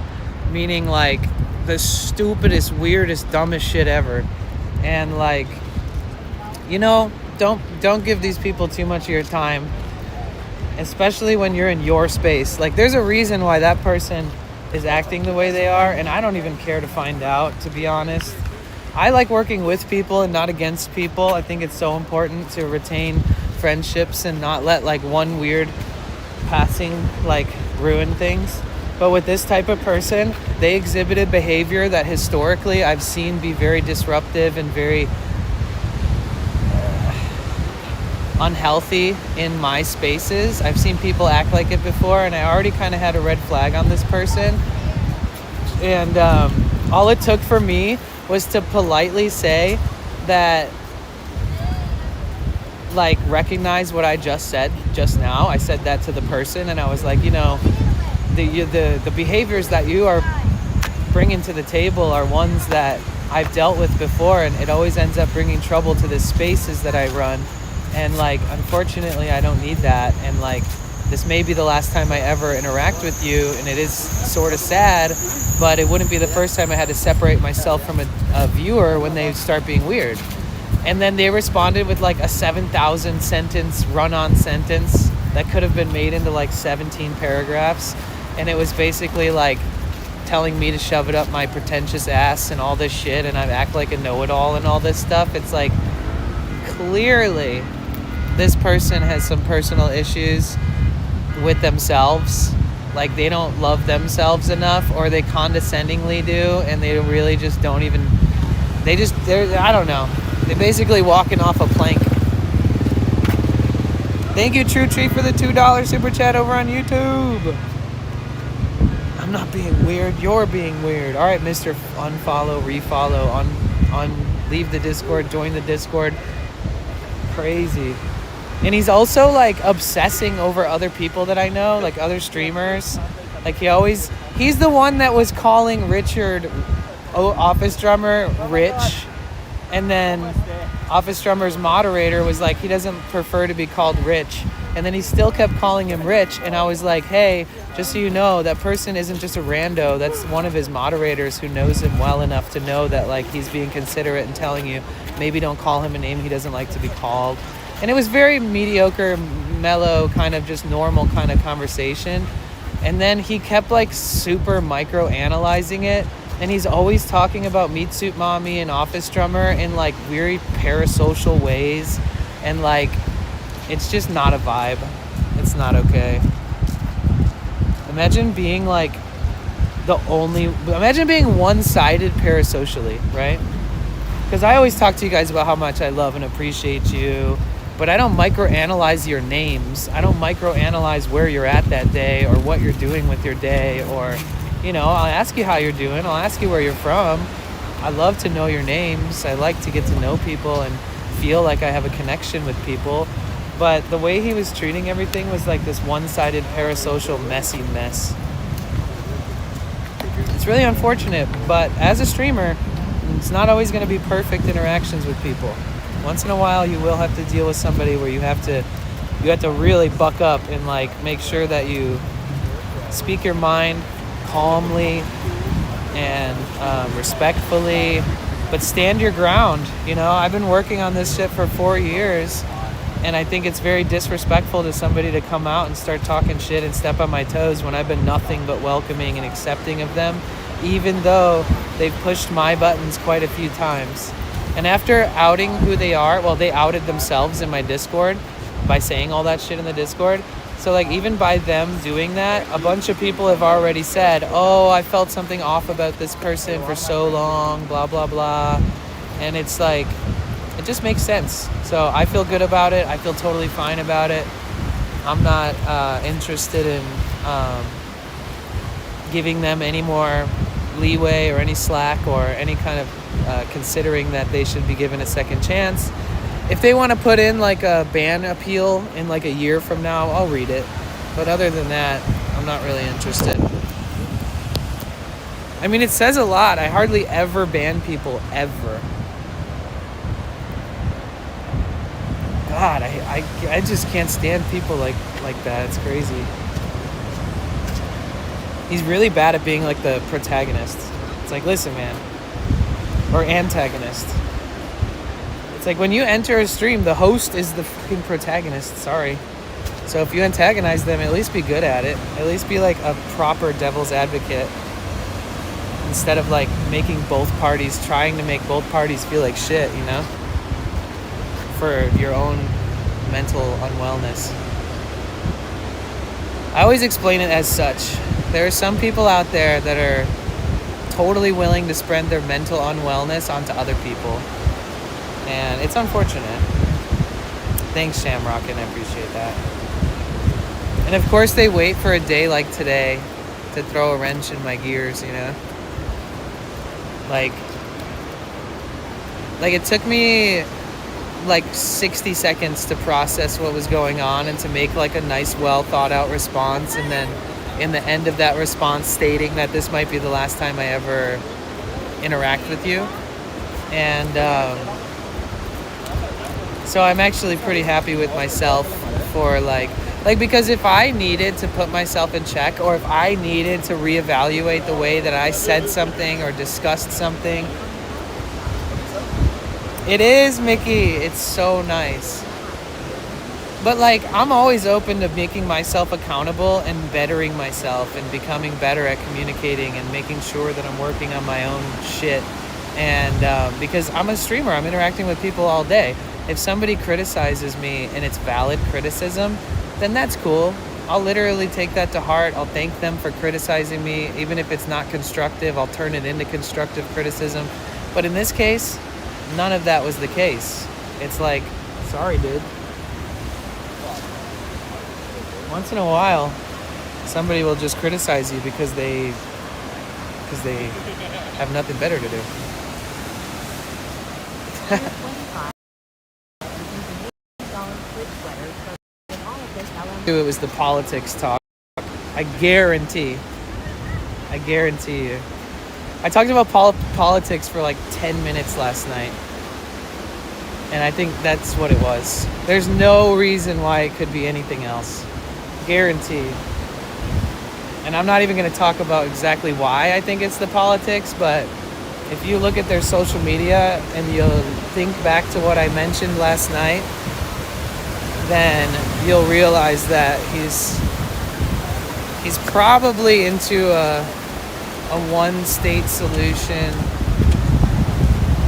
[SPEAKER 1] meaning like the stupidest, weirdest, dumbest shit ever. And like, you know, don't give these people too much of your time, especially when you're in your space. Like, there's a reason why that person is acting the way they are, and I don't even care to find out, to be honest. I like working with people and not against people. I think it's so important to retain friendships and not let like one weird passing like ruin things. But with this type of person, they exhibited behavior that historically I've seen be very disruptive and very unhealthy in my spaces. I've seen people act like it before, and I already kind of had a red flag on this person. And all it took for me was to politely say that, like, recognize what I just said just now. I said that to the person, and I was like, you know, the behaviors that you are bringing to the table are ones that I've dealt with before, and it always ends up bringing trouble to the spaces that I run. And like, unfortunately, I don't need that. And like, this may be the last time I ever interact with you, and it is sort of sad, but it wouldn't be the first time I had to separate myself from a viewer when they start being weird. And then they responded with like a 7,000 sentence run-on sentence that could have been made into like 17 paragraphs, and it was basically like telling me to shove it up my pretentious ass and all this shit, and I act like a know-it-all and all this stuff. It's like, clearly this person has some personal issues with themselves. Like, they don't love themselves enough, or they condescendingly do, and they really just don't even, they're I don't know, they're basically walking off a plank. Thank you, True Tree, for the $2 super chat over on YouTube. I'm not being weird, you're being weird. All right, Mr. Unfollow, refollow, leave the Discord, join the Discord. Crazy. And he's also like obsessing over other people that I know, like other streamers. Like he's the one that was calling Richard, Office Drummer, Rich. And then Office Drummer's moderator was like, he doesn't prefer to be called Rich. And then he still kept calling him Rich. And I was like, hey, just so you know, that person isn't just a rando. That's one of his moderators who knows him well enough to know that like he's being considerate and telling you, maybe don't call him a name he doesn't like to be called. And it was very mediocre, mellow, kind of just normal kind of conversation. And then he kept like super micro-analyzing it. And he's always talking about Meat Suit Mommy and Office Drummer in like weird parasocial ways. And like, it's just not a vibe. It's not okay. Imagine being like imagine being one-sided parasocially, right? Because I always talk to you guys about how much I love and appreciate you. But I don't microanalyze your names. I don't microanalyze where you're at that day or what you're doing with your day, or, you know, I'll ask you how you're doing. I'll ask you where you're from. I love to know your names. I like to get to know people and feel like I have a connection with people. But the way he was treating everything was like this one-sided parasocial messy mess. It's really unfortunate, but as a streamer, it's not always going to be perfect interactions with people. Once in a while, you will have to deal with somebody where you have to really buck up and like make sure that you speak your mind calmly and respectfully, but stand your ground. You know, I've been working on this shit for 4 years, and I think it's very disrespectful to somebody to come out and start talking shit and step on my toes when I've been nothing but welcoming and accepting of them, even though they've pushed my buttons quite a few times. And after outing who they are, well, they outed themselves in my Discord by saying all that shit in the Discord. So like, even by them doing that, a bunch of people have already said, oh, I felt something off about this person for so long, blah, blah, blah. And it's like, it just makes sense. So I feel good about it. I feel totally fine about it. I'm not interested in giving them any more leeway or any slack or any kind of considering that they should be given a second chance. If they want to put in like a ban appeal in like a year from now, I'll read it. But other than that, I'm not really interested. I mean, it says a lot. I hardly ever ban people, ever. God, I just can't stand people like that. It's crazy. He's really bad at being like the protagonist. It's like, listen, man. Or antagonist. It's like when you enter a stream, the host is the fucking protagonist. Sorry. So if you antagonize them, at least be good at it. At least be like a proper devil's advocate. Instead of like trying to make both parties feel like shit, you know? For your own mental unwellness. I always explain it as such. There are some people out there that are totally willing to spread their mental unwellness onto other people. And it's unfortunate. Thanks, Shamrock, and I appreciate that. And of course they wait for a day like today to throw a wrench in my gears, you know? Like it took me like 60 seconds to process what was going on and to make like a nice, well thought out response, and then in the end of that response stating that this might be the last time I ever interact with you. And so I'm actually pretty happy with myself for like because if I needed to put myself in check, or if I needed to reevaluate the way that I said something or discussed something, it is, Mickey. It's so nice. But like, I'm always open to making myself accountable and bettering myself and becoming better at communicating and making sure that I'm working on my own shit. And because I'm a streamer, I'm interacting with people all day. If somebody criticizes me and it's valid criticism, then that's cool. I'll literally take that to heart. I'll thank them for criticizing me. Even if it's not constructive, I'll turn it into constructive criticism. But in this case, none of that was the case. It's like, sorry, dude. Once in a while, somebody will just criticize you because they have nothing better to do. It was the politics talk. I guarantee you. I talked about politics for like 10 minutes last night. And I think that's what it was. There's no reason why it could be anything else. Guaranteed. And I'm not even going to talk about exactly why I think it's the politics, but if you look at their social media and you'll think back to what I mentioned last night, then you'll realize that he's probably into a one-state solution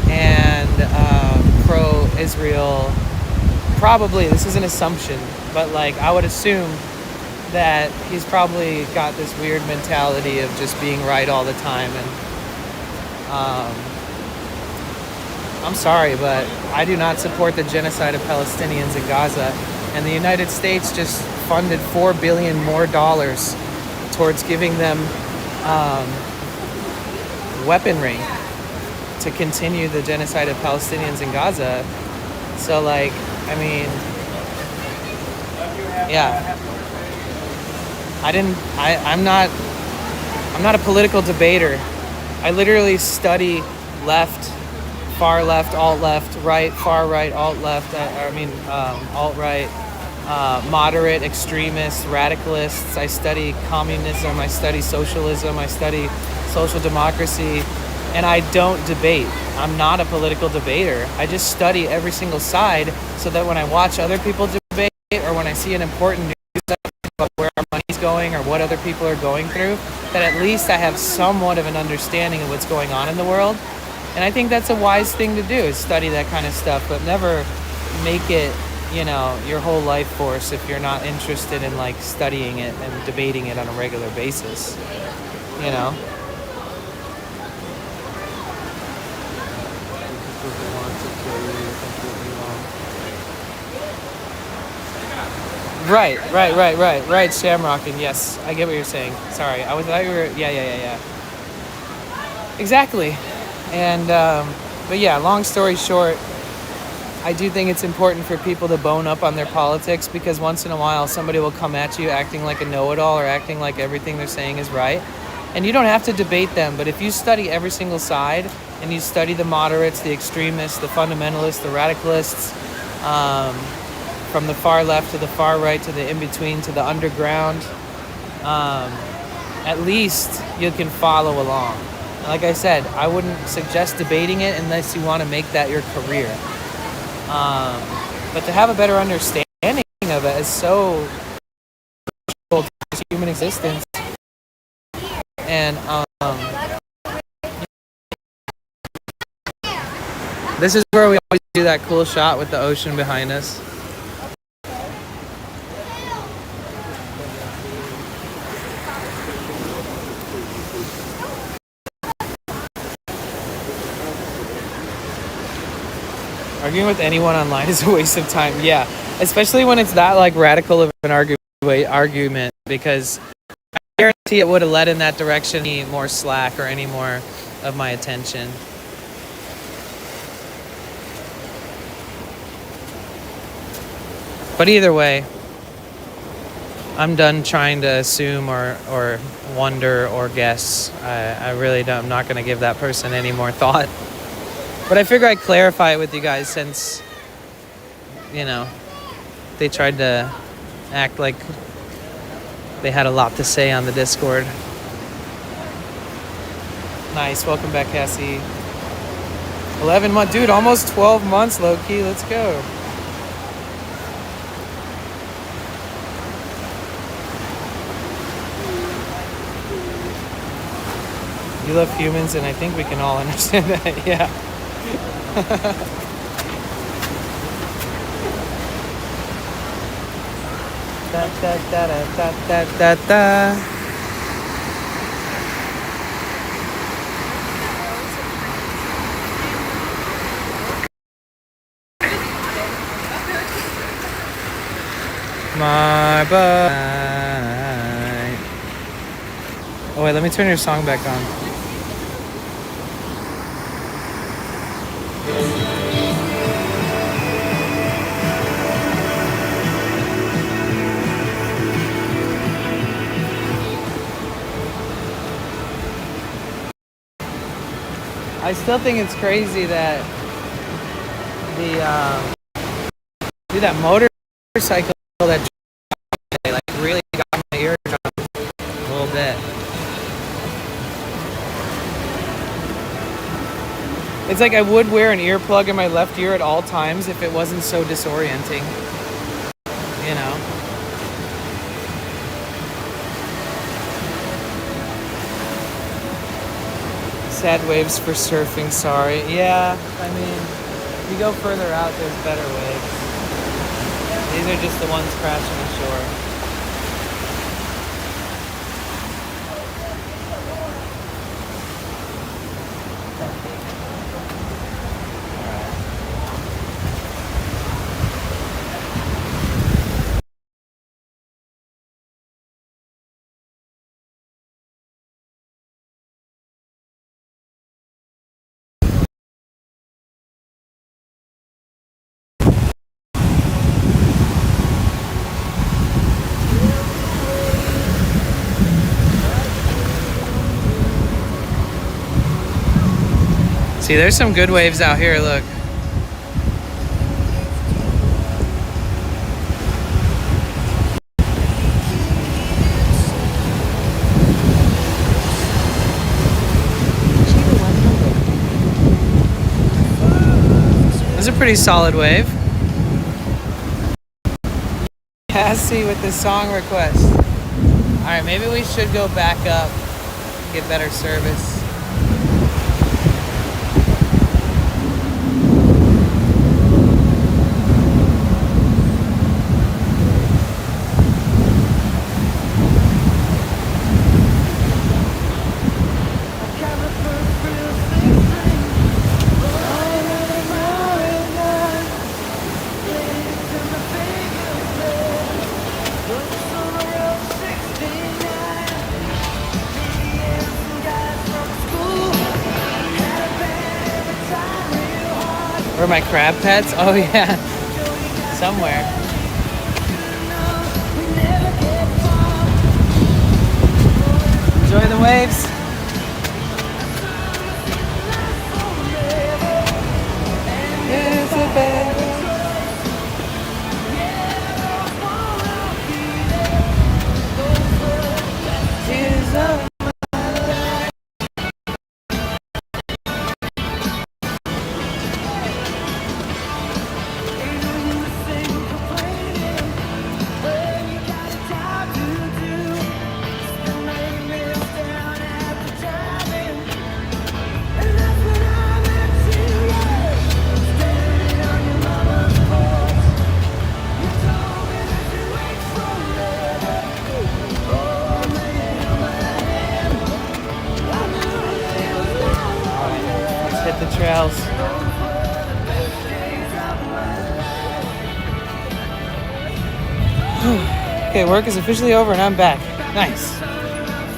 [SPEAKER 1] and pro-Israel. Probably, this is an assumption, but like I would assume that he's probably got this weird mentality of just being right all the time. And I'm sorry, but I do not support the genocide of Palestinians in Gaza. And the United States just funded $4 billion more towards giving them weaponry to continue the genocide of Palestinians in Gaza. So like, I mean, yeah. I'm not a political debater. I literally study left, far left, alt left, right, far right, alt left, alt right, moderate, extremists, radicalists. I study communism, I study socialism, I study social democracy, and I don't debate. I'm not a political debater. I just study every single side so that when I watch other people debate or when I see an important news about where our money's going or what other people are going through, that at least I have somewhat of an understanding of what's going on in the world. And I think that's a wise thing to do, is study that kind of stuff, but never make it, your whole life force if you're not interested in like studying it and debating it on a regular basis, Right, Shamrockin', yes, I get what you're saying. Sorry, I thought you were, yeah. Exactly. And, but yeah, long story short, I do think it's important for people to bone up on their politics, because once in a while somebody will come at you acting like a know-it-all or acting like everything they're saying is right. And you don't have to debate them, but if you study every single side and you study the moderates, the extremists, the fundamentalists, the radicalists, from the far left to the far right to the in-between to the underground, at least you can follow along. Like I said, I wouldn't suggest debating it unless you want to make that your career. But to have a better understanding of it is so crucial to human existence. And this is where we always do that cool shot with the ocean behind us. Arguing with anyone online is a waste of time. Yeah, especially when it's that like radical of an argument, because I guarantee it would have led in that direction any more slack or any more of my attention. But either way, I'm done trying to assume or wonder or guess. I really don't. I'm not going to give that person any more thought. But I figure I'd clarify it with you guys since, they tried to act like they had a lot to say on the Discord. Nice. Welcome back, Cassie. 11 months. Dude, almost 12 months, low-key. Let's go. You love humans, and I think we can all understand that. Yeah. Da da da da da da da. My butt. Oh wait, let me turn your song back on. I still think it's crazy that that motorcycle that like really got my eardrums a little bit. It's like I would wear an earplug in my left ear at all times if it wasn't so disorienting. You know? Sad waves for surfing, sorry. Yeah, I mean, if you go further out, there's better waves. These are just the ones crashing ashore. See, there's some good waves out here, look. This is a pretty solid wave. Cassie with the song request. Alright, maybe we should go back up and get better service. Where are my crab pets? Oh yeah, somewhere. Enjoy the waves. Hit the trails. Okay, work is officially over and I'm back. Nice.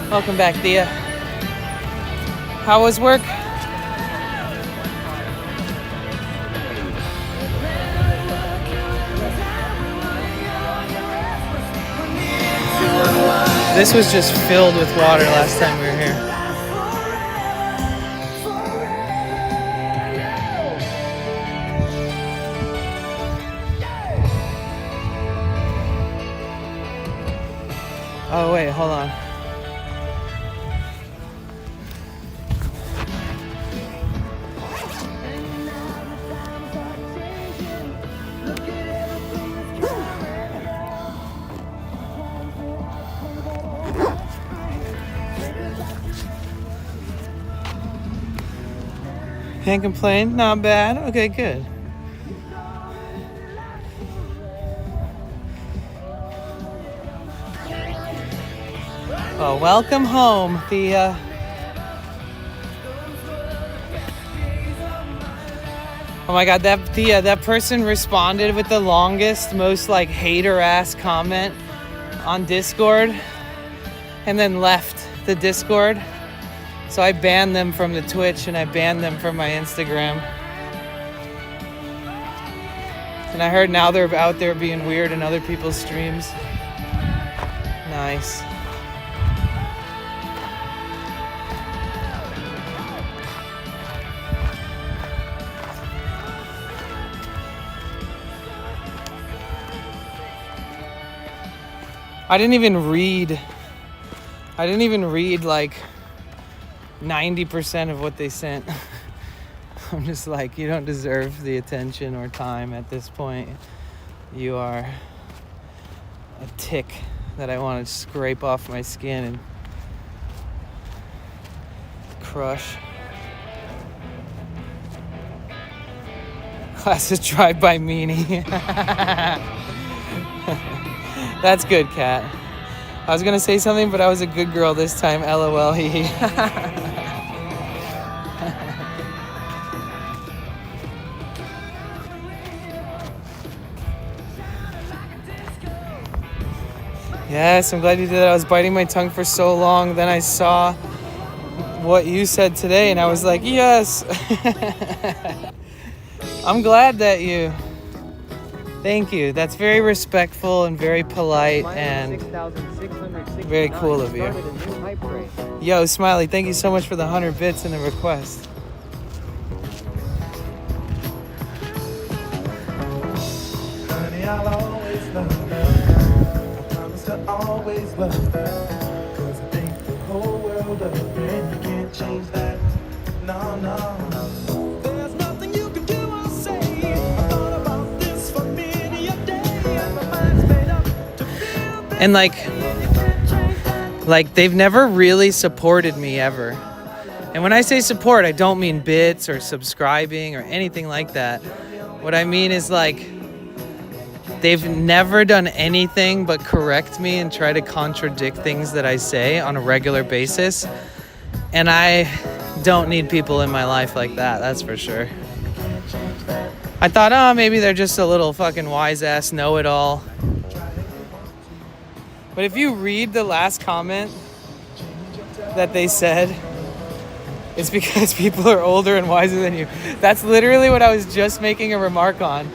[SPEAKER 1] Welcome back, Thea. How was work? This was just filled with water last time we were here. Oh wait, hold on. Can't complain. Not bad. Okay, good. Well, welcome home, Thea. Oh my God, that Thea, that person responded with the longest, most like hater-ass comment on Discord and then left the Discord. So I banned them from the Twitch and I banned them from my Instagram. And I heard now they're out there being weird in other people's streams. Nice. I didn't even read like 90% of what they sent. I'm just like, you don't deserve the attention or time at this point. You are a tick that I want to scrape off my skin and crush. Classic drive-by meanie. That's good, Kat. I was gonna say something, but I was a good girl this time. LOL. Yes, I'm glad you did that. I was biting my tongue for so long. Then I saw what you said today, and I was like, yes. I'm glad that you... Thank you. That's very respectful and very polite and very cool of you. Yo, Smiley, thank you so much for the 100 bits and the request.
[SPEAKER 6] Honey, I'll always love her. I promise to always love her. 'Cause I think the whole world of her, and you can't change that. No, no. There's nothing you can do or say. I thought about this for many a day, and my mind's made up to feel better.
[SPEAKER 1] And like they've never really supported me ever. And when I say support, I don't mean bits or subscribing or anything like that. What I mean is like they've never done anything but correct me and try to contradict things that I say on a regular basis. And I don't need people in my life like that, that's for sure. I thought, oh, maybe they're just a little fucking wise-ass know-it-all. But if you read the last comment that they said, it's because people are older and wiser than you. That's literally what I was just making a remark on.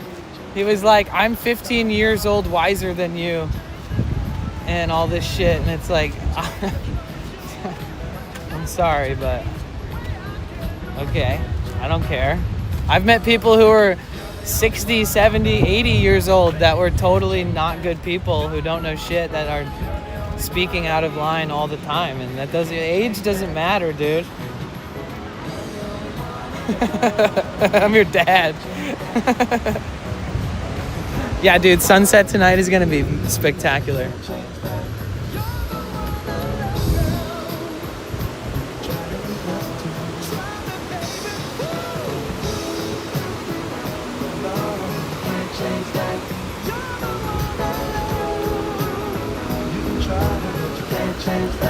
[SPEAKER 1] He was like, I'm 15 years old wiser than you and all this shit. And it's like, I'm sorry, but okay, I don't care. I've met people who are 60, 70, 80 years old that were totally not good people who don't know shit, that are speaking out of line all the time. And that doesn't, age doesn't matter, dude. I'm your dad. Yeah, dude, sunset tonight is gonna be spectacular.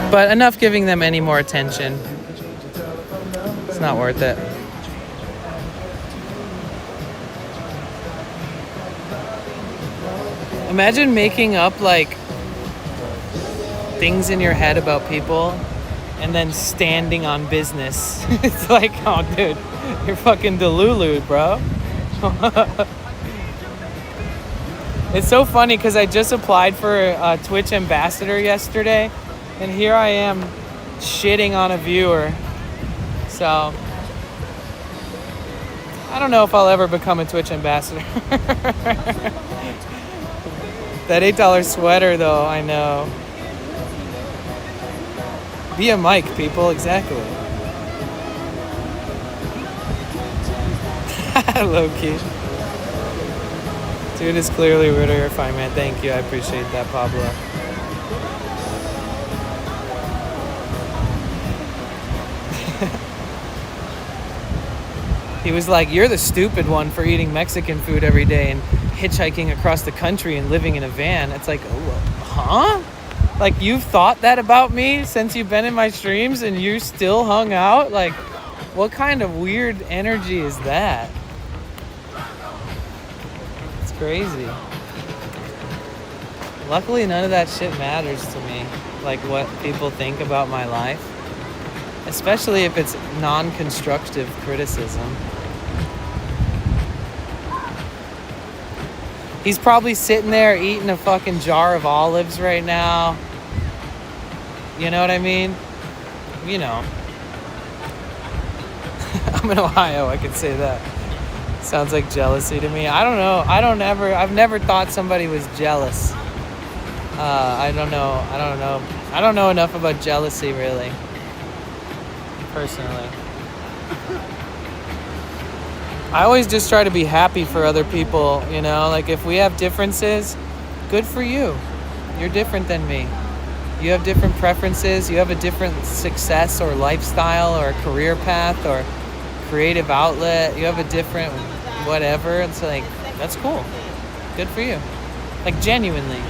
[SPEAKER 1] But enough giving them any more attention. It's not worth it. Imagine making up like things in your head about people and then standing on business. It's like, oh dude, you're fucking Delulu, bro. It's so funny because I just applied for a Twitch ambassador yesterday, and here I am shitting on a viewer. So I don't know if I'll ever become a Twitch ambassador. That $8 sweater though, I know. Be a mic, people, exactly. Low-key. Dude is clearly rude or fine, man. Thank you, I appreciate that, Pablo. He was like, you're the stupid one for eating Mexican food every day and hitchhiking across the country and living in a van. It's like, huh? Like, you've thought that about me since you've been in my streams and you still hung out? Like, what kind of weird energy is that? It's crazy. Luckily, none of that shit matters to me. Like, what people think about my life. Especially if it's non-constructive criticism. He's probably sitting there eating a fucking jar of olives right now. You know what I mean? You know. I'm in Ohio, I could say that. Sounds like jealousy to me. I don't know. I've never thought somebody was jealous. I don't know. I don't know enough about jealousy, really. Personally. I always just try to be happy for other people, you know? Like, if we have differences, good for you. You're different than me. You have different preferences. You have a different success or lifestyle or career path or creative outlet. You have a different whatever. It's like, that's cool. Good for you. Like, genuinely.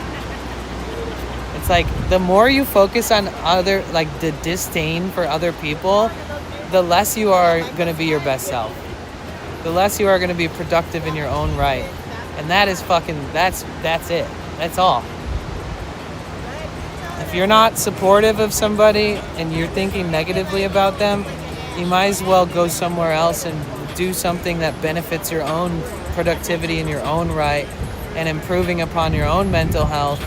[SPEAKER 1] It's like, the more you focus on other, like, the disdain for other people, the less you are going to be your best self. The less you are going to be productive in your own right. And that is fucking, that's it. That's all. If you're not supportive of somebody and you're thinking negatively about them, you might as well go somewhere else and do something that benefits your own productivity in your own right and improving upon your own mental health.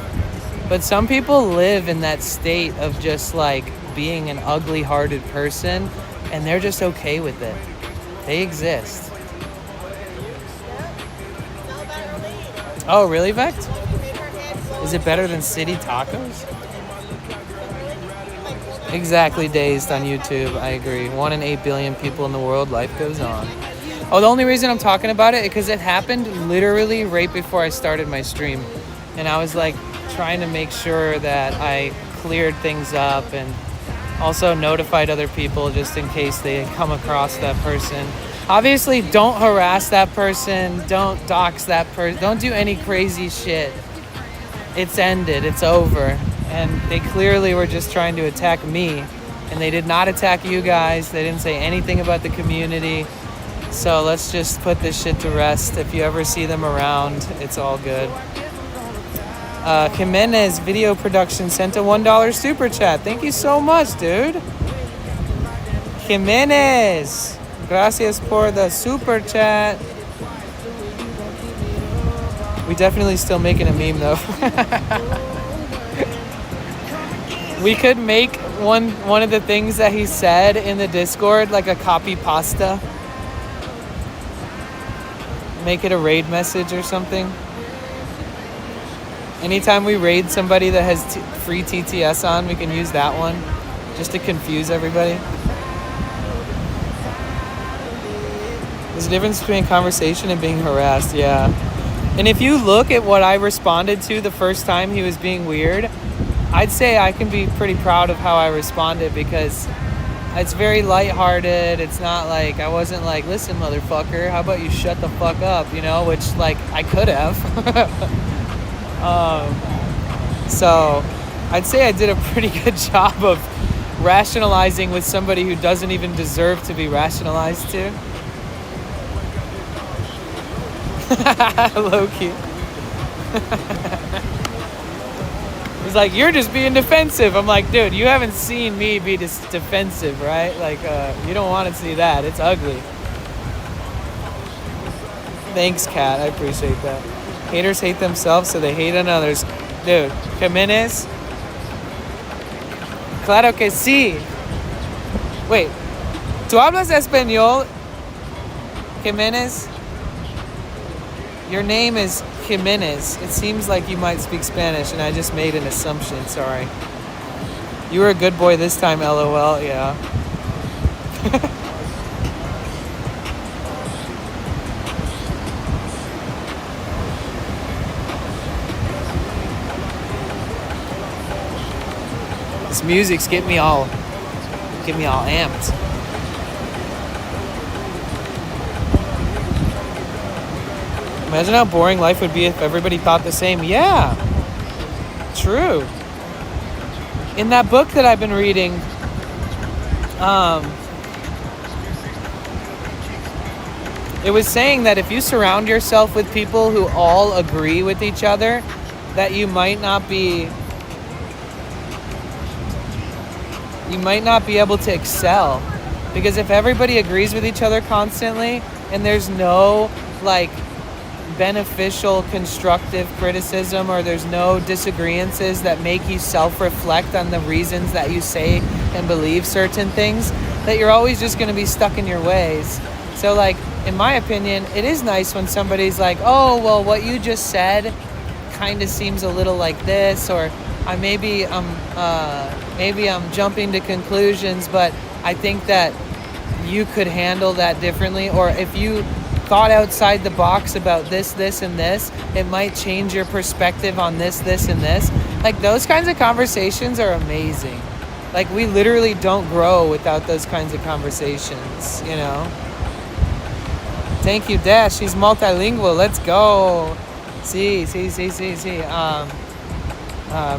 [SPEAKER 1] But some people live in that state of just like being an ugly-hearted person, and they're just okay with it. They exist. Oh, really, Vect? Is it better than City Tacos? Exactly, Dazed on YouTube. I agree. 1 in 8 billion people in the world. Life goes on. Oh, the only reason I'm talking about it is because it happened literally right before I started my stream. And I was like trying to make sure that I cleared things up and also notified other people just in case they come across that person. Obviously, don't harass that person. Don't dox that person. Don't do any crazy shit. It's ended. It's over. And they clearly were just trying to attack me. And they did not attack you guys. They didn't say anything about the community. So let's just put this shit to rest. If you ever see them around, it's all good. Jimenez Video Production sent a $1 super chat. Thank you so much, dude. Jimenez. Gracias por the super chat. We definitely still making a meme though. We could make one of the things that he said in the Discord, like a copy pasta. Make it a raid message or something. Anytime we raid somebody that has free TTS on, we can use that one just to confuse everybody. There's a difference between conversation and being harassed, yeah. And if you look at what I responded to the first time he was being weird, I'd say I can be pretty proud of how I responded because it's very lighthearted. It's not like, I wasn't like, listen, motherfucker, how about you shut the fuck up, you know, which, like, I could have. So I'd say I did a pretty good job of rationalizing with somebody who doesn't even deserve to be rationalized to. Low-key. He's like, you're just being defensive. I'm like, dude, you haven't seen me be defensive, right? Like, you don't want to see that. It's ugly. Thanks, Kat. I appreciate that. Haters hate themselves, so they hate on others. Dude, Jimenez. Claro que sí. Wait. ¿Tú hablas español, Jimenez? Your name is Jimenez. It seems like you might speak Spanish, and I just made an assumption. Sorry. You were a good boy this time, LOL. Yeah. This music's getting me all amped. Imagine how boring life would be if everybody thought the same. Yeah, true. In that book that I've been reading, it was saying that if you surround yourself with people who all agree with each other, that you might not be able to excel. Because if everybody agrees with each other constantly and there's no like beneficial constructive criticism, or there's no disagreements that make you self-reflect on the reasons that you say and believe certain things, that you're always just going to be stuck in your ways. So like, in my opinion, it is nice when somebody's like, oh, well, what you just said kind of seems a little like this, or maybe I'm jumping to conclusions, but I think that you could handle that differently. Or if you thought outside the box about this, and this, it might change your perspective on this, and this. Like, those kinds of conversations are amazing. Like, we literally don't grow without those kinds of conversations, you know? Thank you, Dash. She's multilingual. Let's go. Sí.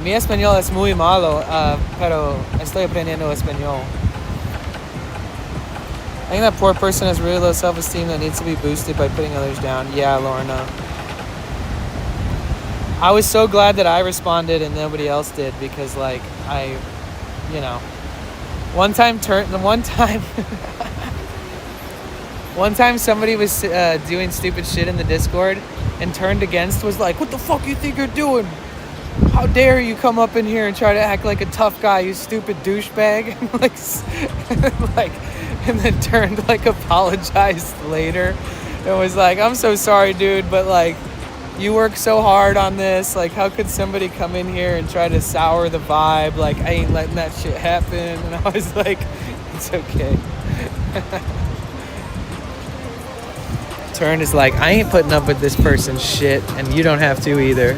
[SPEAKER 1] Mi español es muy malo, pero estoy aprendiendo español. I think that poor person has really low self-esteem that needs to be boosted by putting others down. Yeah, Lorna. I was so glad that I responded and nobody else did, because like one time somebody was doing stupid shit in the Discord and turned against, was like, what the fuck you think you're doing? How dare you come up in here and try to act like a tough guy, you stupid douchebag. And then turned, like, apologized later and was like, I'm so sorry, dude, but like, you work so hard on this, like, how could somebody come in here and try to sour the vibe? Like, I ain't letting that shit happen. And I was like, it's okay. Turn is like, I ain't putting up with this person's shit, and you don't have to either.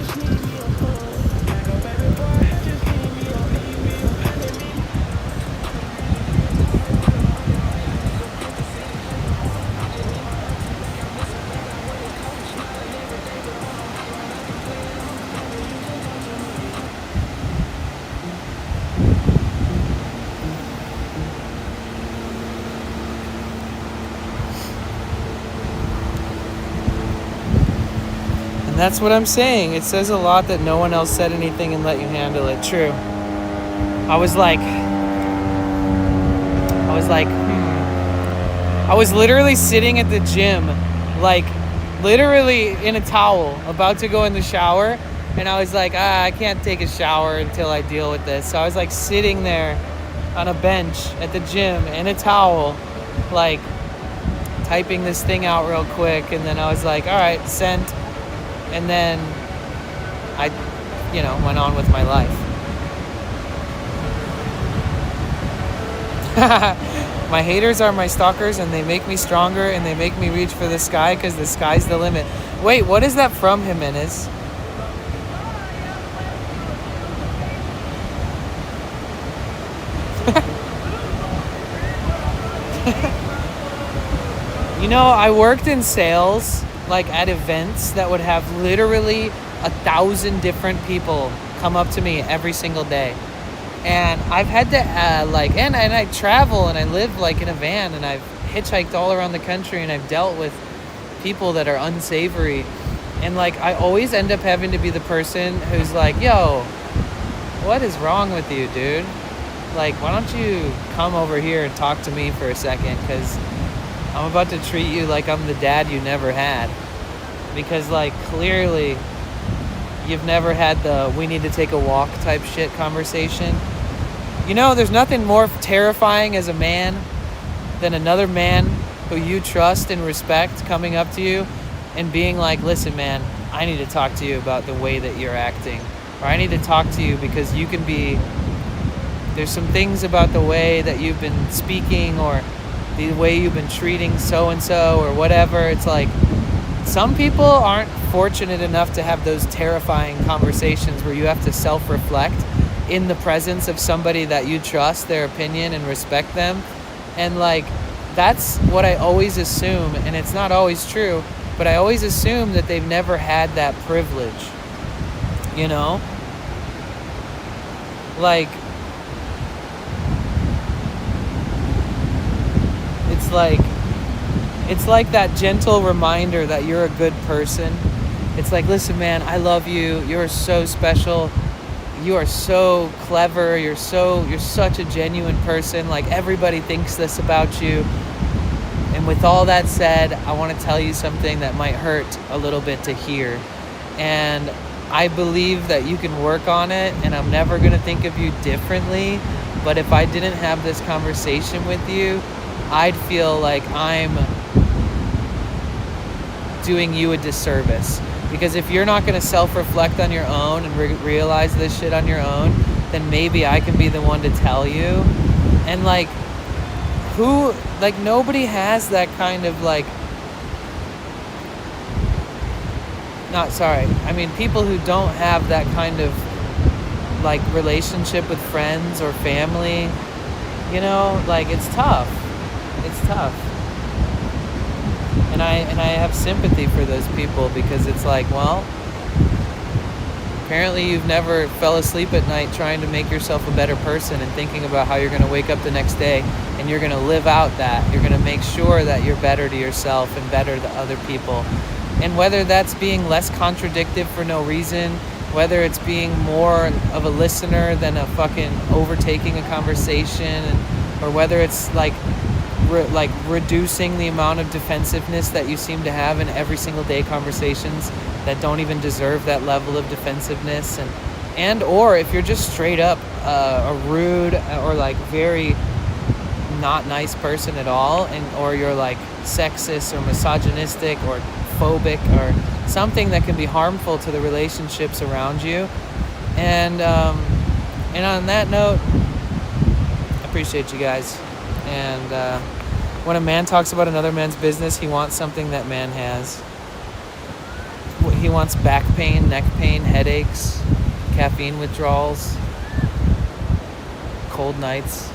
[SPEAKER 1] That's what I'm saying. It says a lot that no one else said anything and let you handle it. True. I was literally sitting at the gym, like literally in a towel, about to go in the shower. And I was like, I can't take a shower until I deal with this. So I was like sitting there on a bench at the gym in a towel, like typing this thing out real quick. And then I was like, all right, send. And then I, went on with my life. My haters are my stalkers, and they make me stronger, and they make me reach for the sky, because the sky's the limit. Wait, what is that from, Jimenez? I worked in sales, like at events that would have literally 1,000 different people come up to me every single day. And I've had to and I travel and I live like in a van, and I've hitchhiked all around the country, and I've dealt with people that are unsavory. And like, I always end up having to be the person who's like, yo, what is wrong with you, dude? Like, why don't you come over here and talk to me for a second? Because I'm about to treat you like I'm the dad you never had. Because, like, clearly you've never had the we need to take a walk type shit conversation. There's nothing more terrifying as a man than another man who you trust and respect coming up to you and being like, listen, man, I need to talk to you about the way that you're acting. Or I need to talk to you because there's some things about the way that you've been speaking, or the way you've been treating so-and-so, or whatever. It's like, some people aren't fortunate enough to have those terrifying conversations where you have to self-reflect in the presence of somebody that you trust, their opinion, and respect them. And like, that's what I always assume, and it's not always true, but I always assume that they've never had that privilege, you know? Like, it's like that gentle reminder that you're a good person. It's like, listen, man, I love you. You're so special. You are so clever. You're such a genuine person. Like, everybody thinks this about you. And with all that said, I want to tell you something that might hurt a little bit to hear. And I believe that you can work on it, and I'm never going to think of you differently. But if I didn't have this conversation with you, I'd feel like I'm doing you a disservice. Because if you're not going to self-reflect on your own and realize this shit on your own, then maybe I can be the one to tell you. And like, nobody has that kind of people who don't have that kind of relationship with friends or family, you know, it's tough. It's tough. And I have sympathy for those people, because it's like, well, apparently you've never fell asleep at night trying to make yourself a better person and thinking about how you're going to wake up the next day, and you're going to live out that. You're going to make sure that you're better to yourself and better to other people. And whether that's being less contradictive for no reason, whether it's being more of a listener than a fucking overtaking a conversation, or whether it's reducing the amount of defensiveness that you seem to have in every single day conversations that don't even deserve that level of defensiveness, or if you're just straight up a rude or very not nice person at all, or you're sexist or misogynistic or phobic or something that can be harmful to the relationships around you. And on that note, I appreciate you guys. And when a man talks about another man's business, he wants something that man has. He wants back pain, neck pain, headaches, caffeine withdrawals, cold nights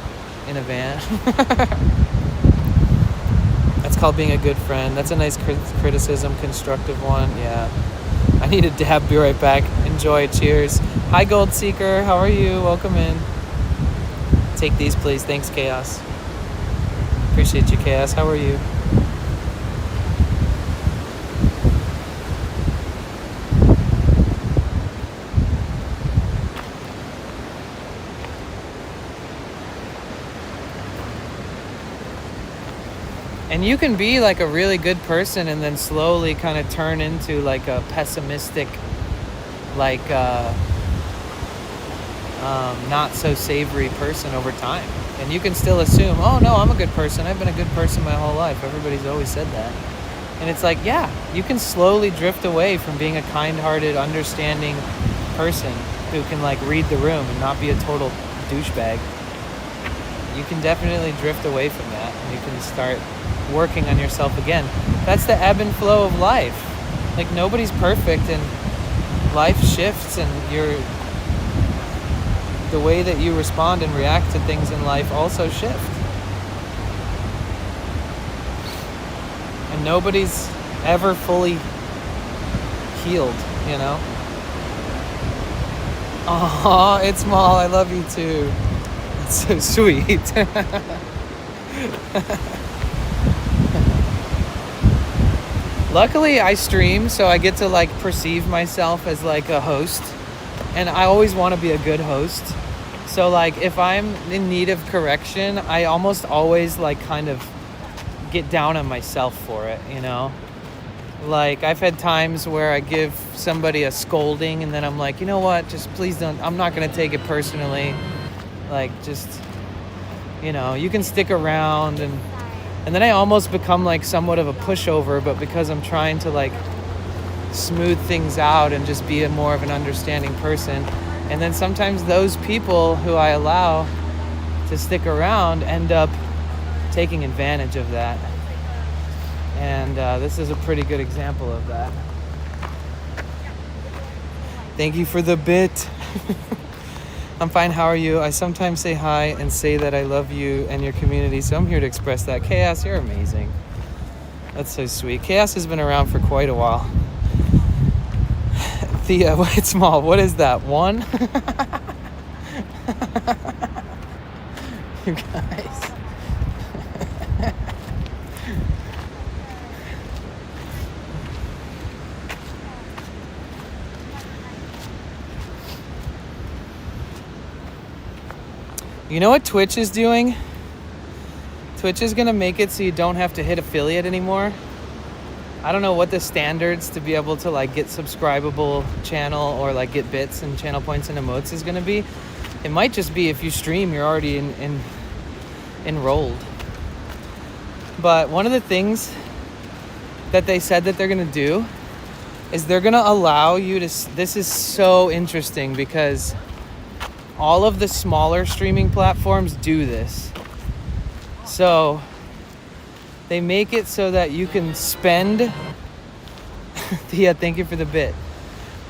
[SPEAKER 1] in a van. That's called being a good friend. That's a nice criticism, constructive one. Yeah. I need a dab. Be right back. Enjoy. Cheers. Hi, Gold Seeker. How are you? Welcome in. Take these, please. Thanks, Chaos. Appreciate you, Chaos. How are you? And you can be a really good person and then slowly kind of turn into a pessimistic, not so savory person over time. And you can still assume, oh no, I'm a good person. I've been a good person my whole life. Everybody's always said that. And it's yeah, you can slowly drift away from being a kind-hearted, understanding person who can read the room and not be a total douchebag. You can definitely drift away from that, and you can start working on yourself again. That's the ebb and flow of life. Nobody's perfect, and life shifts, and the way that you respond and react to things in life also shift. And nobody's ever fully healed, you know? Aw, it's Maul. I love you too. It's so sweet. Luckily, I stream, so I get to perceive myself as a host. And I always want to be a good host. So if I'm in need of correction, I almost always kind of get down on myself for it, you know? I've had times where I give somebody a scolding and then I'm you know what, just please don't, I'm not going to take it personally. Just, you know, you can stick around, and then I almost become somewhat of a pushover, but because I'm trying to smooth things out and just be more of an understanding person. And then sometimes those people who I allow to stick around end up taking advantage of that. And this is a pretty good example of that. Thank you for the bit. I'm fine, how are you? I sometimes say hi and say that I love you and your community, so I'm here to express that. Chaos, you're amazing. That's so sweet. Chaos has been around for quite a while. Thea, it's small. What is that? 1? You guys. You know what Twitch is doing? Twitch is gonna make it so you don't have to hit affiliate anymore. I don't know what the standards to be able to like get subscribable channel or like get bits and channel points and emotes is gonna be. It might just be if you stream, you're already enrolled. But one of the things that they said that they're gonna do is they're gonna allow you to, this is so interesting because all of the smaller streaming platforms do this. So they make it so that you can spend, yeah, thank you for the bit.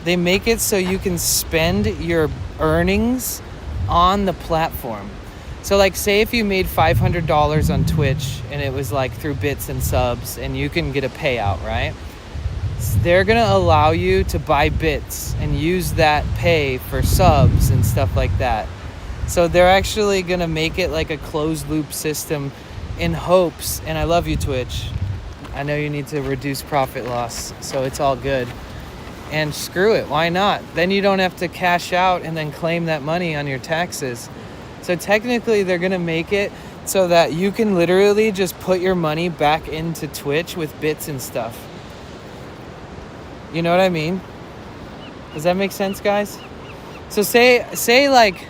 [SPEAKER 1] They make it so you can spend your earnings on the platform. So like say if you made $500 on Twitch and it was like through bits and subs and you can get a payout, right? They're gonna allow you to buy bits and use that pay for subs and stuff like that. So they're actually gonna make it like a closed loop system in hopes, and I love you, Twitch. I know you need to reduce profit loss, so it's all good. And screw it, why not? Then you don't have to cash out and then claim that money on your taxes. So technically they're gonna make it so that you can literally just put your money back into Twitch with bits and stuff. You know what I mean? Does that make sense, guys? So say like,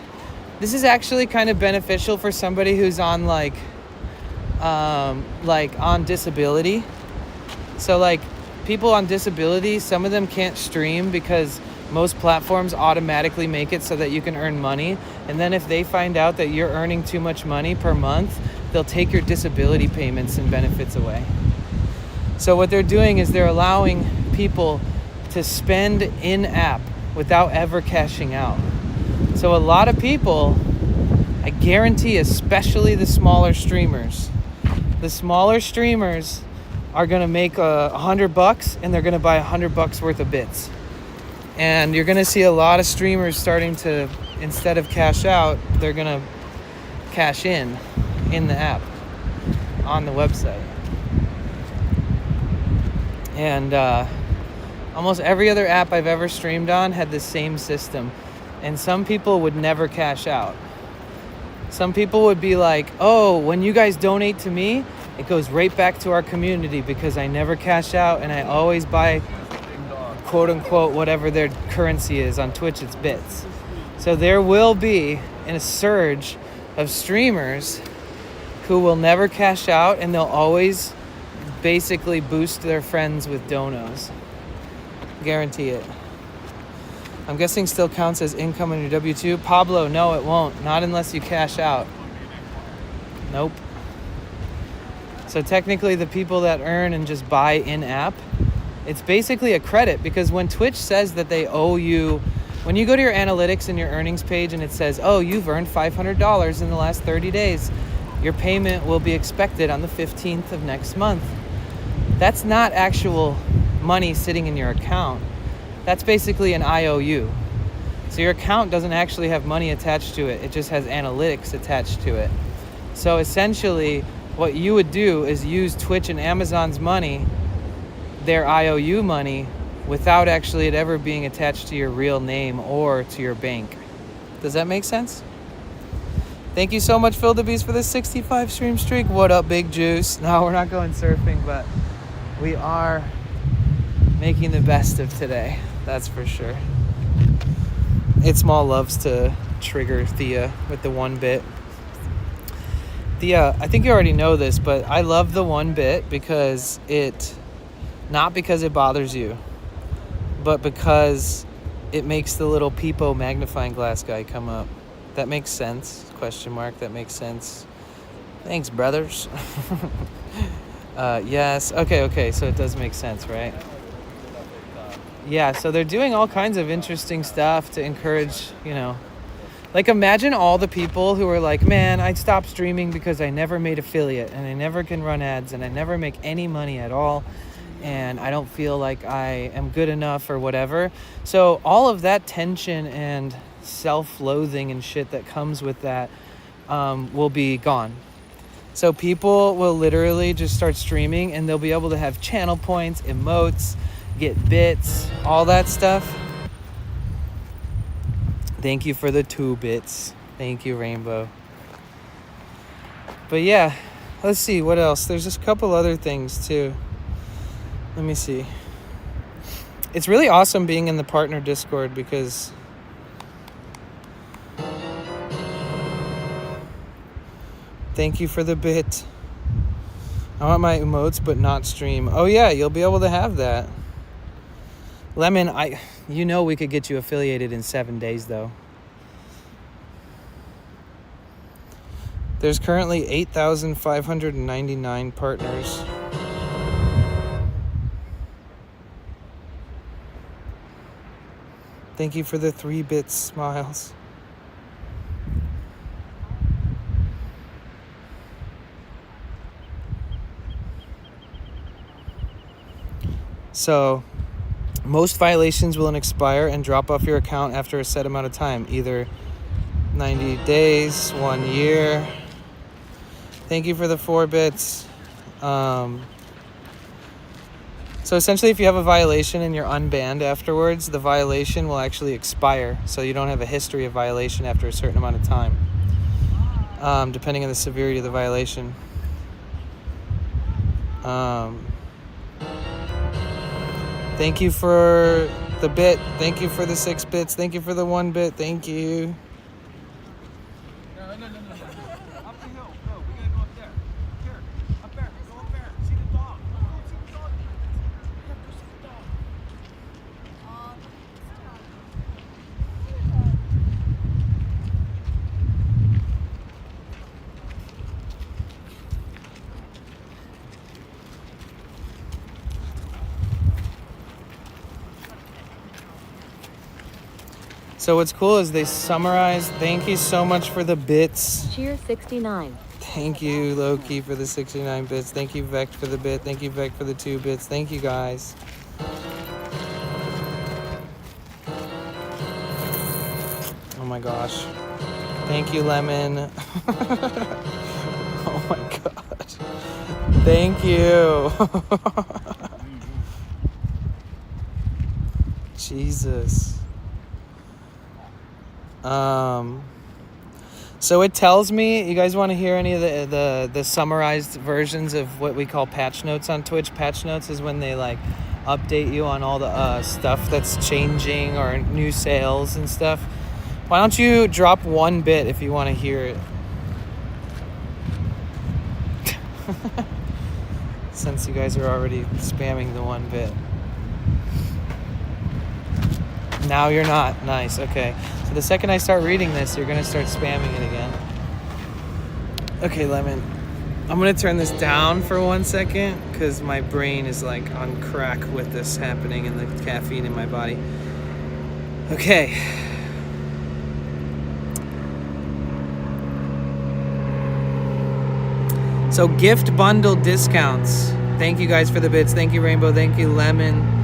[SPEAKER 1] this is actually kind of beneficial for somebody who's on like on disability. So like people on disability, some of them can't stream because most platforms automatically make it so that you can earn money. And then if they find out that you're earning too much money per month, they'll take your disability payments and benefits away. So what they're doing is they're allowing people to spend in-app without ever cashing out. So a lot of people, I guarantee, especially the smaller streamers are gonna make $100 and they're gonna buy $100 worth of bits. And you're gonna see a lot of streamers starting to, instead of cash out, they're gonna cash in the app on the website. And almost every other app I've ever streamed on had the same system. And some people would never cash out. Some people would be like, oh, when you guys donate to me, it goes right back to our community because I never cash out and I always buy, quote unquote, whatever their currency is. On Twitch, it's bits. So there will be a surge of streamers who will never cash out and they'll always basically boost their friends with donos. Guarantee it. I'm guessing still counts as income on your W-2. Pablo, no, it won't. Not unless you cash out. Nope. So technically the people that earn and just buy in-app, it's basically a credit because when Twitch says that they owe you, when you go to your analytics and your earnings page and it says, oh, you've earned $500 in the last 30 days, your payment will be expected on the 15th of next month. That's not actual money sitting in your account. That's basically an IOU. So your account doesn't actually have money attached to it. It just has analytics attached to it. So essentially, what you would do is use Twitch and Amazon's money, their IOU money, without actually it ever being attached to your real name or to your bank. Does that make sense? Thank you so much, Phil the Beast, for this 65 stream streak. What up, Big Juice? No, we're not going surfing, but we are making the best of today. That's for sure. It's Small loves to trigger Thea with the 1 bit. Thea, I think you already know this, but I love the 1 bit because not because it bothers you, but because it makes the little peepo magnifying glass guy come up. That makes sense? Question mark. That makes sense. Thanks, brothers. Yes. Okay. So it does make sense, right? Yeah, so they're doing all kinds of interesting stuff to encourage, Like, imagine all the people who are like, man, I stopped streaming because I never made affiliate and I never can run ads and I never make any money at all. And I don't feel like I am good enough or whatever. So all of that tension and self-loathing and shit that comes with that will be gone. So people will literally just start streaming and they'll be able to have channel points, emotes, get bits, all that stuff. Thank you for the 2 bits. Thank you, Rainbow. But yeah, let's see what else. There's just a couple other things too. Let me see. It's really awesome being in the partner Discord because thank you for the bit. I want my emotes but not stream. Oh yeah, you'll be able to have that. Lemon, you know we could get you affiliated in 7 days though. There's currently 8,599 partners. Thank you for the 3 bits, Smiles. So, most violations will expire and drop off your account after a set amount of time, either 90 days, 1 year. Thank you for the 4 bits. So essentially, if you have a violation and you're unbanned afterwards, the violation will actually expire. So you don't have a history of violation after a certain amount of time, depending on the severity of the violation. Thank you for the bit. Thank you for the 6 bits. Thank you for the 1 bit. Thank you.
[SPEAKER 6] No. Up the hill. No, we gotta go up there. Here. Up there. Go up there. See the dog. Go see the dog. Yeah, go see the dog.
[SPEAKER 1] So what's cool is they summarize. Thank you so much for the bits.
[SPEAKER 9] Cheer 69.
[SPEAKER 1] Thank you, Loki, for the 69 bits. Thank you, Vect, for the bit. Thank you, Vect, for the 2 bits. Thank you, guys. Oh my gosh. Thank you, Lemon. Oh my god. Thank you. Jesus. So it tells me, you guys want to hear any of the summarized versions of what we call patch notes on Twitch? Patch notes is when they like update you on all the stuff that's changing or new sales and stuff. Why don't you drop 1 bit if you want to hear it? Since you guys are already spamming the 1 bit. Now you're not. Nice. Okay. So the second I start reading this, you're going to start spamming it again. Okay, Lemon. I'm going to turn this down for 1 second because my brain is like on crack with this happening and the caffeine in my body. Okay. So gift bundle discounts. Thank you guys for the bits. Thank you, Rainbow. Thank you, Lemon.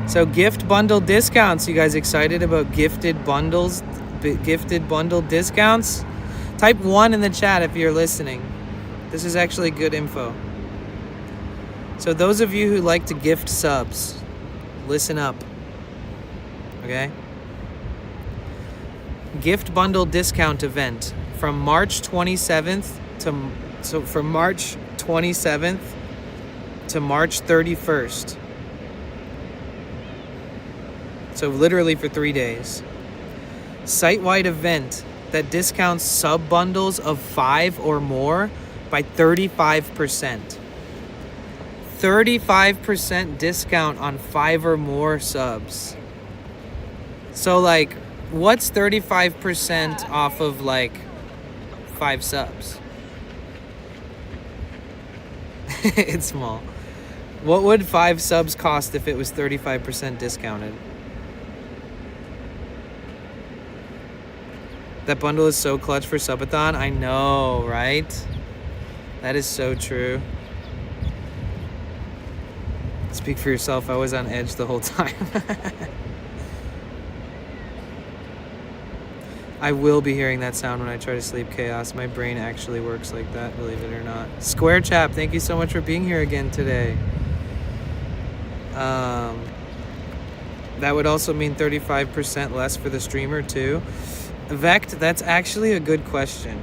[SPEAKER 1] So gift bundle discounts. You guys excited about gifted bundles? Gifted bundle discounts? Type 1 in the chat if you're listening. This is actually good info. So those of you who like to gift subs, listen up. Okay? Gift bundle discount event from March 27th from March 27th to March 31st. So literally for 3 days. Site-wide event that discounts sub bundles of 5 or more by 35%. 35% discount on 5 or more subs. So like, what's 35% off of like 5 subs? It's small. What would 5 subs cost if it was 35% discounted? That bundle is so clutch for subathon. I know, right? That is so true. Speak for yourself. I was on edge the whole time. I will be hearing that sound when I try to sleep, Chaos. My brain actually works like that, believe it or not. Square Chap, thank you so much for being here again today. That would also mean 35% less for the streamer too. Vect, that's actually a good question.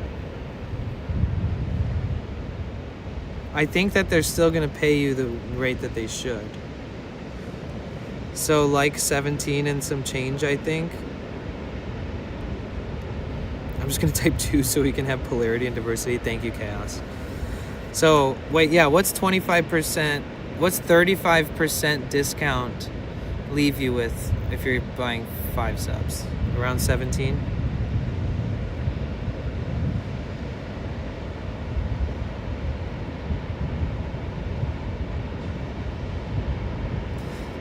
[SPEAKER 1] I think that they're still going to pay you the rate that they should. So like 17 and some change, I think. I'm just going to type 2 so we can have polarity and diversity. Thank you, Chaos. So, wait, yeah, what's 25%? What's 35% discount leave you with if you're buying 5 subs? Around 17?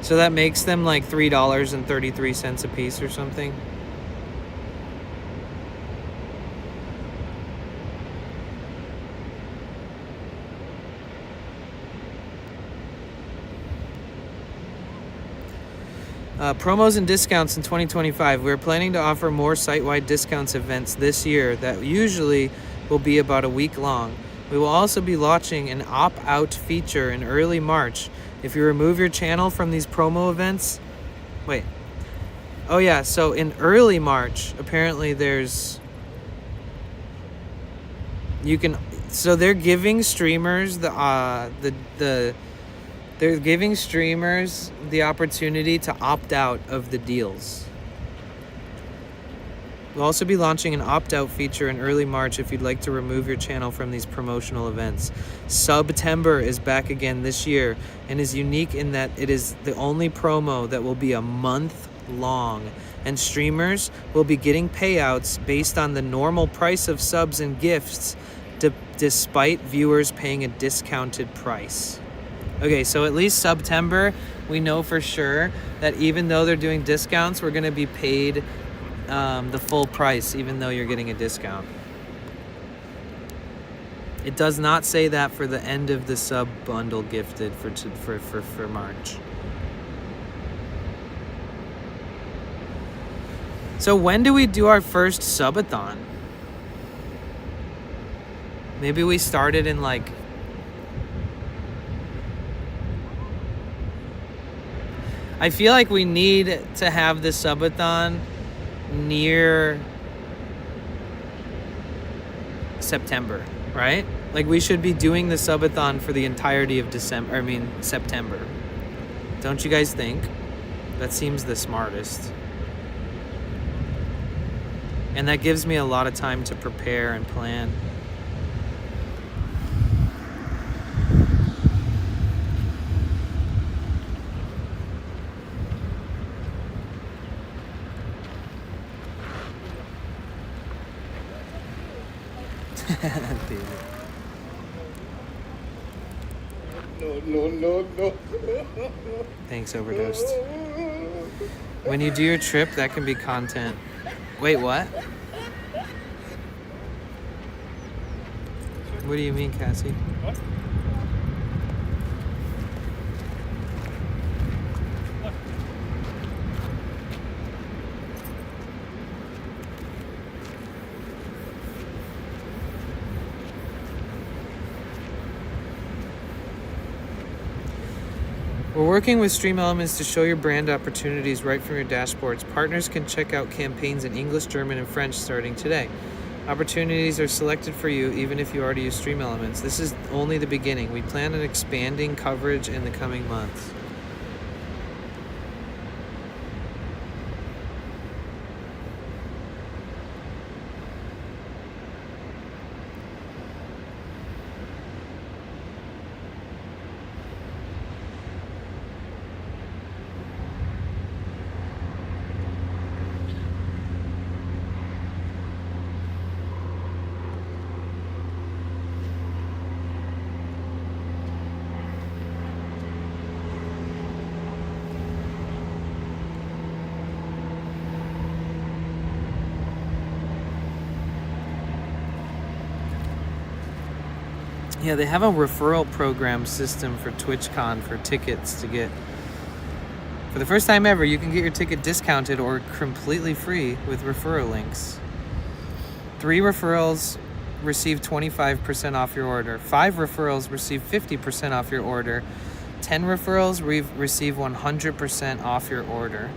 [SPEAKER 1] So that makes them like $3.33 a piece or something. Promos and discounts in 2025. We're planning to offer more site-wide discounts events this year that usually will be about a week long. We will also be launching an opt-out feature in early March. If you remove your channel from these promo events... Wait. Oh yeah, so in early March, apparently there's... You can... So they're giving streamers they're giving streamers the opportunity to opt out of the deals. We'll also be launching an opt-out feature in early March if you'd like to remove your channel from these promotional events. Subtember is back again this year and is unique in that it is the only promo that will be a month long, and streamers will be getting payouts based on the normal price of subs and gifts despite viewers paying a discounted price. Okay, so at least September, we know for sure that even though they're doing discounts, we're going to be paid the full price, even though you're getting a discount. It does not say that for the end of the sub bundle gifted for March. So when do we do our first subathon? Maybe we started in like... I feel like we need to have the subathon near September, right? Like we should be doing the subathon for the entirety of September. Don't you guys think? That seems the smartest. And that gives me a lot of time to prepare and plan.
[SPEAKER 12] No.
[SPEAKER 1] Thanks, Overdosed. When you do your trip, that can be content. Wait, what? What do you mean, Cassie?
[SPEAKER 7] What?
[SPEAKER 1] We're working with Stream Elements to show your brand opportunities right from your dashboards. Partners can check out campaigns in English, German, and French starting today. Opportunities are selected for you even if you already use Stream Elements. This is only the beginning. We plan on expanding coverage in the coming months. Yeah, they have a referral program system for TwitchCon for tickets to get. For the first time ever, you can get your ticket discounted or completely free with referral links. 3 referrals receive 25% off your order. 5 referrals receive 50% off your order. 10 referrals receive 100% off your order.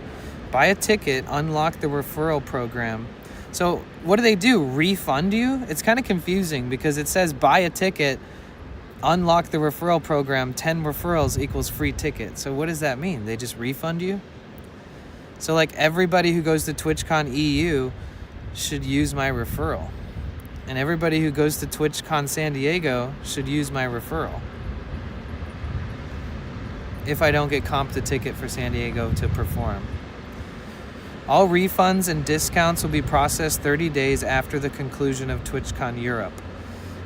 [SPEAKER 1] Buy a ticket, unlock the referral program. So what do? Refund you? It's kind of confusing because it says buy a ticket, unlock the referral program, 10 referrals equals free ticket. So what does that mean? They just refund you? So like everybody who goes to TwitchCon EU should use my referral. And everybody who goes to TwitchCon San Diego should use my referral. If I don't get comped a ticket for San Diego to perform. All refunds and discounts will be processed 30 days after the conclusion of TwitchCon Europe.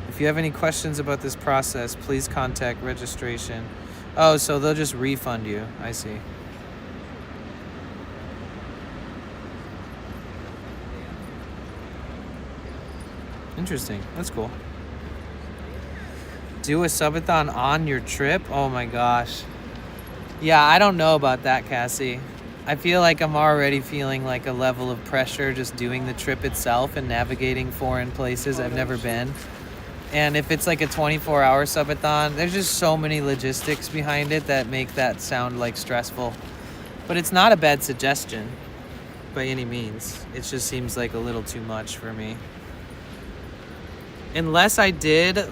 [SPEAKER 1] If you have any questions about this process, please contact registration. Oh, so they'll just refund you. I see. Interesting. That's cool. Do a subathon on your trip? Oh my gosh. Yeah, I don't know about that, Cassie. I feel like I'm already feeling like a level of pressure just doing the trip itself and navigating foreign places I've never been. And if it's like a 24-hour subathon, there's just so many logistics behind it that make that sound like stressful. But it's not a bad suggestion by any means. It just seems like a little too much for me. Unless I did a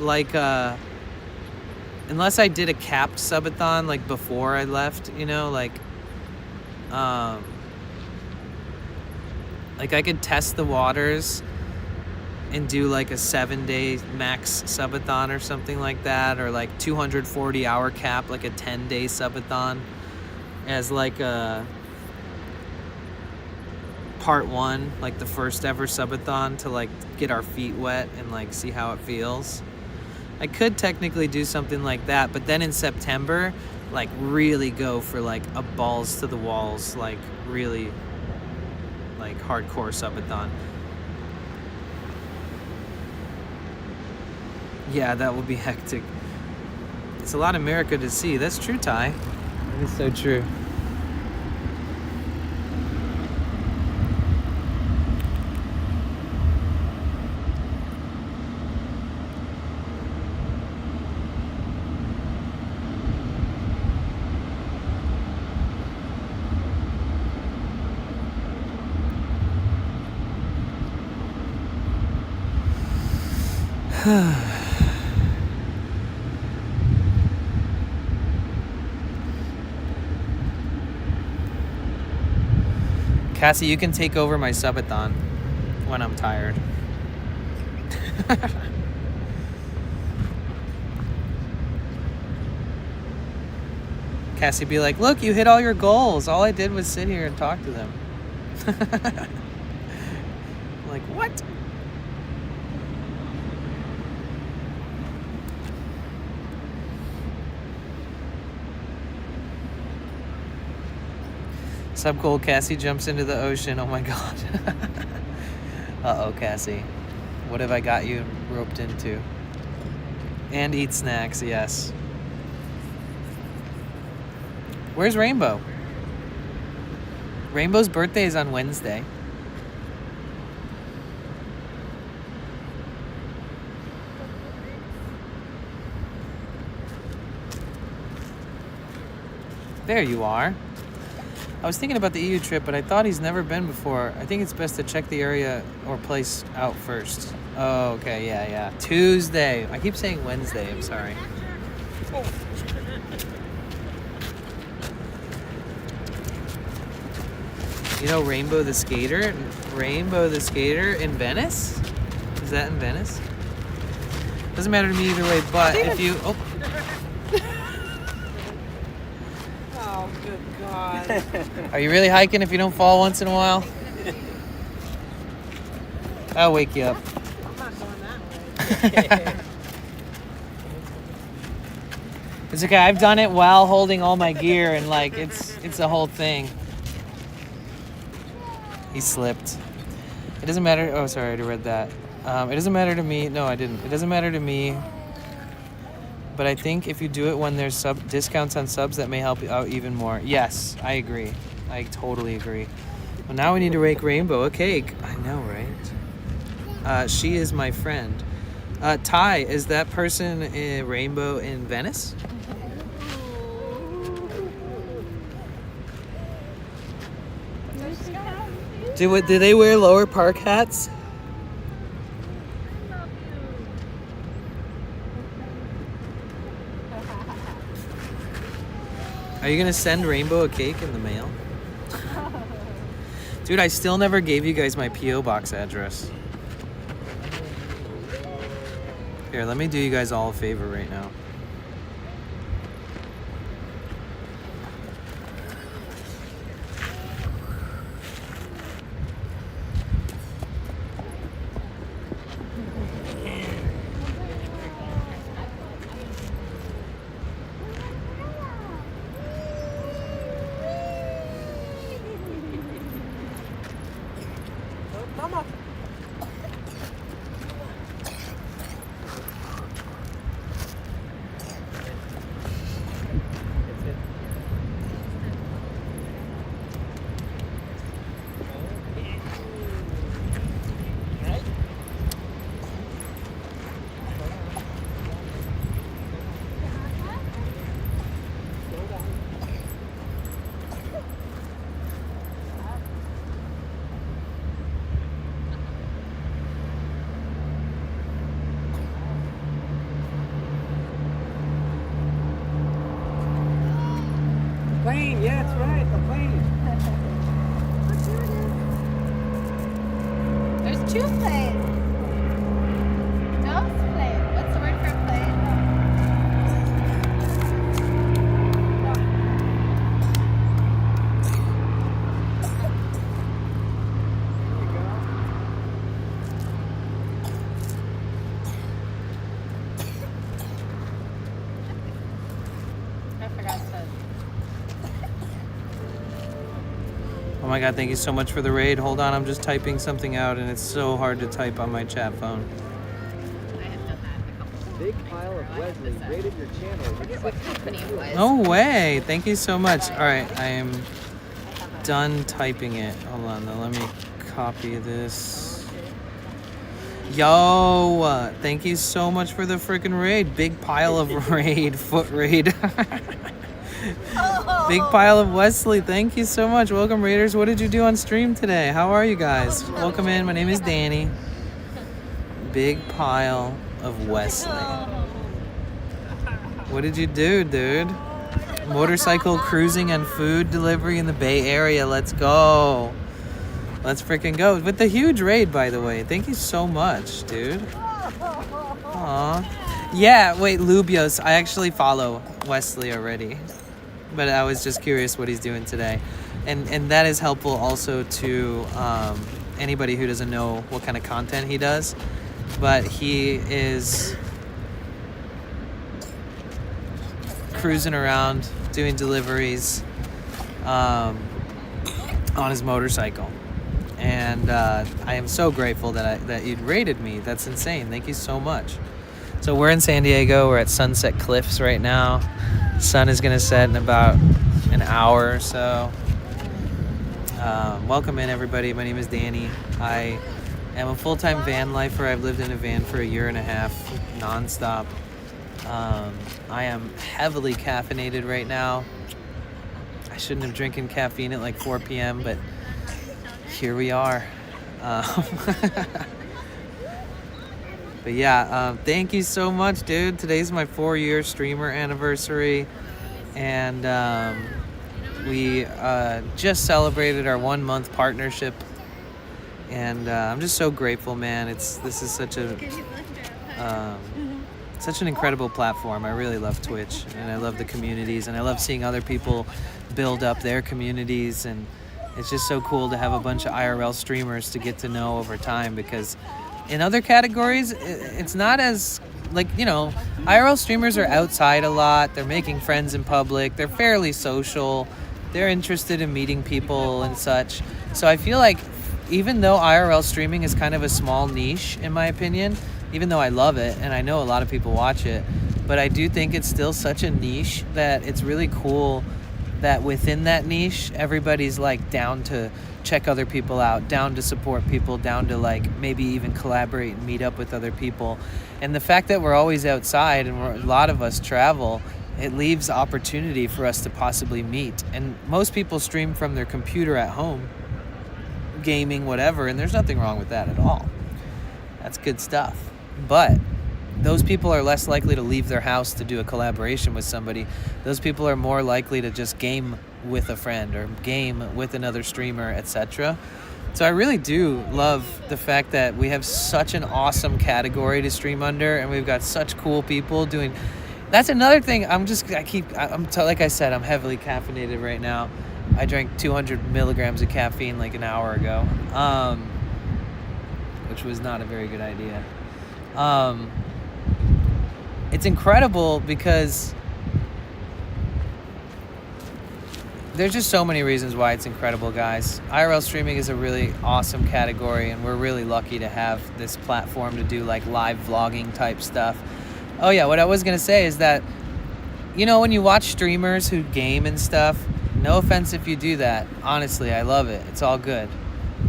[SPEAKER 1] capped subathon like before I left, you know, like I could test the waters and do like a 7-day max subathon or something like that, or like 240-hour cap, like a 10-day subathon as like a part 1, like the first ever subathon to like get our feet wet and like see how it feels. I could technically do something like that, but then in September, like really go for like a balls to the walls, like really like hardcore subathon. Yeah, that will be hectic. It's a lot of America to see. That's true, Ty. That is so true. Cassie, you can take over my subathon when I'm tired. Cassie be like, look, you hit all your goals. All I did was sit here and talk to them. I'm like, what? Sub goal, Cassie jumps into the ocean. Oh my god. Uh-oh, Cassie. What have I got you roped into? And eat snacks, yes. Where's Rainbow? Rainbow's birthday is on Wednesday. There you are. I was thinking about the EU trip, but I thought he's never been before. I think it's best to check the area or place out first. Oh, okay, yeah. Tuesday. I keep saying Wednesday, I'm sorry. You know Rainbow the Skater? Rainbow the Skater in Venice? Is that in Venice? Doesn't matter to me either way, but if you... Oh.
[SPEAKER 8] Oh, good God.
[SPEAKER 1] Are you really hiking if you don't fall once in a while? I'll wake you up.
[SPEAKER 8] I'm not going that way.
[SPEAKER 1] It's okay. I've done it while holding all my gear, and like it's a whole thing. He slipped. It doesn't matter. Oh, sorry, I already read that. It doesn't matter to me. No, I didn't. It doesn't matter to me but I think if you do it when there's discounts on subs, that may help you out even more. Yes, I agree. I totally agree. Well, now we need to rake Rainbow a cake. I know, right? She is my friend. Ty, is that person Rainbow in Venice? Do they wear lower park hats? Are you gonna send Rainbow a cake in the mail? Dude, I still never gave you guys my P.O. box address. Here, let me do you guys all a favor right now.
[SPEAKER 13] Plane, yeah, that's right, the plane.
[SPEAKER 9] There's two planes. Nose plane. What's the word for plane? I forgot to.
[SPEAKER 1] Oh my god, thank you so much for the raid. Hold on, I'm just typing something out and it's so hard to type on my chat phone.
[SPEAKER 13] Big pile of Wesley rated your channel.
[SPEAKER 1] No way. Thank you so much. All right, I am done typing it. Hold on, now let me copy this. Yo, thank you so much for the freaking raid. Big pile of raid, foot raid. Big pile of Wesley. Thank you so much. Welcome, Raiders. What did you do on stream today? How are you guys? Welcome in. My name is Danny. Big pile of Wesley. What did you do, dude? Motorcycle cruising and food delivery in the Bay Area. Let's go. Let's freaking go. With the huge raid, by the way. Thank you so much, dude. Aw. Yeah, wait, Lubios. I actually follow Wesley already. But I was just curious what he's doing today. And that is helpful also to anybody who doesn't know what kind of content he does. But he is cruising around, doing deliveries on his motorcycle. And I am so grateful that you'd rated me. That's insane. Thank you so much. So we're in San Diego. We're at Sunset Cliffs right now. Sun is going to set in about an hour or so. Welcome in, everybody. My name is Danny. I am a full-time van lifer. I've lived in a van for 1.5 years, nonstop. I am heavily caffeinated right now. I shouldn't have drinking caffeine at like 4 p.m., but here we are. But yeah, thank you so much, dude. Today's my 4-year streamer anniversary, and we just celebrated our 1-month partnership, and I'm just so grateful, man. This is such an incredible platform. I really love Twitch, and I love the communities, and I love seeing other people build up their communities, and it's just so cool to have a bunch of IRL streamers to get to know over time, because in other categories, it's not as, like, you know, IRL streamers are outside a lot. They're making friends in public. They're fairly social. They're interested in meeting people and such. So I feel like even though IRL streaming is kind of a small niche, in my opinion, even though I love it and I know a lot of people watch it, but I do think it's still such a niche that it's really cool that within that niche, everybody's like down to check other people out, down to support people, down to like maybe even collaborate and meet up with other people. And the fact that we're always outside and a lot of us travel, it leaves opportunity for us to possibly meet. And most people stream from their computer at home, gaming, whatever, and there's nothing wrong with that at all. That's good stuff. But those people are less likely to leave their house to do a collaboration with somebody. Those people are more likely to just game with a friend or game with another streamer, etc. So I really do love the fact that we have such an awesome category to stream under, and we've got such cool people doing. That's another thing. Like I said, I'm heavily caffeinated right now. I drank 200 milligrams of caffeine like an hour ago, which was not a very good idea. It's incredible because there's just so many reasons why it's incredible, guys. IRL streaming is a really awesome category, and we're really lucky to have this platform to do like live vlogging type stuff. Oh yeah, what I was gonna say is that, you know, when you watch streamers who game and stuff, no offense if you do that. Honestly, I love it. It's all good.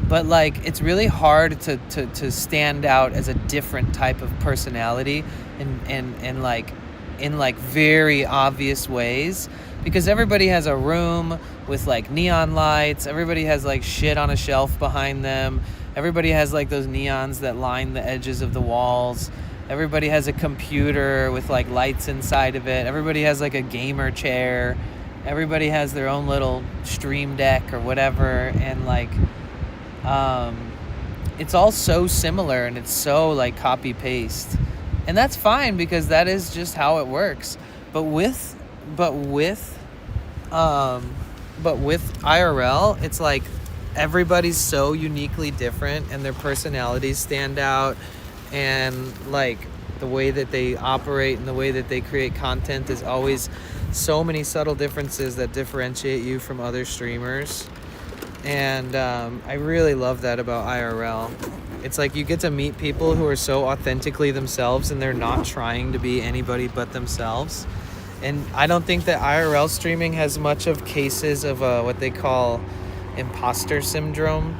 [SPEAKER 1] But like, it's really hard to stand out as a different type of personality and like in like very obvious ways, because everybody has a room with like neon lights, everybody has like shit on a shelf behind them, everybody has like those neons that line the edges of the walls, everybody has a computer with like lights inside of it, everybody has like a gamer chair, everybody has their own little stream deck or whatever, and like it's all so similar and it's so like copy paste, and that's fine because that is just how it works. But with IRL, it's like everybody's so uniquely different and their personalities stand out, and like the way that they operate and the way that they create content is always so many subtle differences that differentiate you from other streamers. And I really love that about IRL. It's like you get to meet people who are so authentically themselves and they're not trying to be anybody but themselves. And I don't think that IRL streaming has much of cases of what they call imposter syndrome.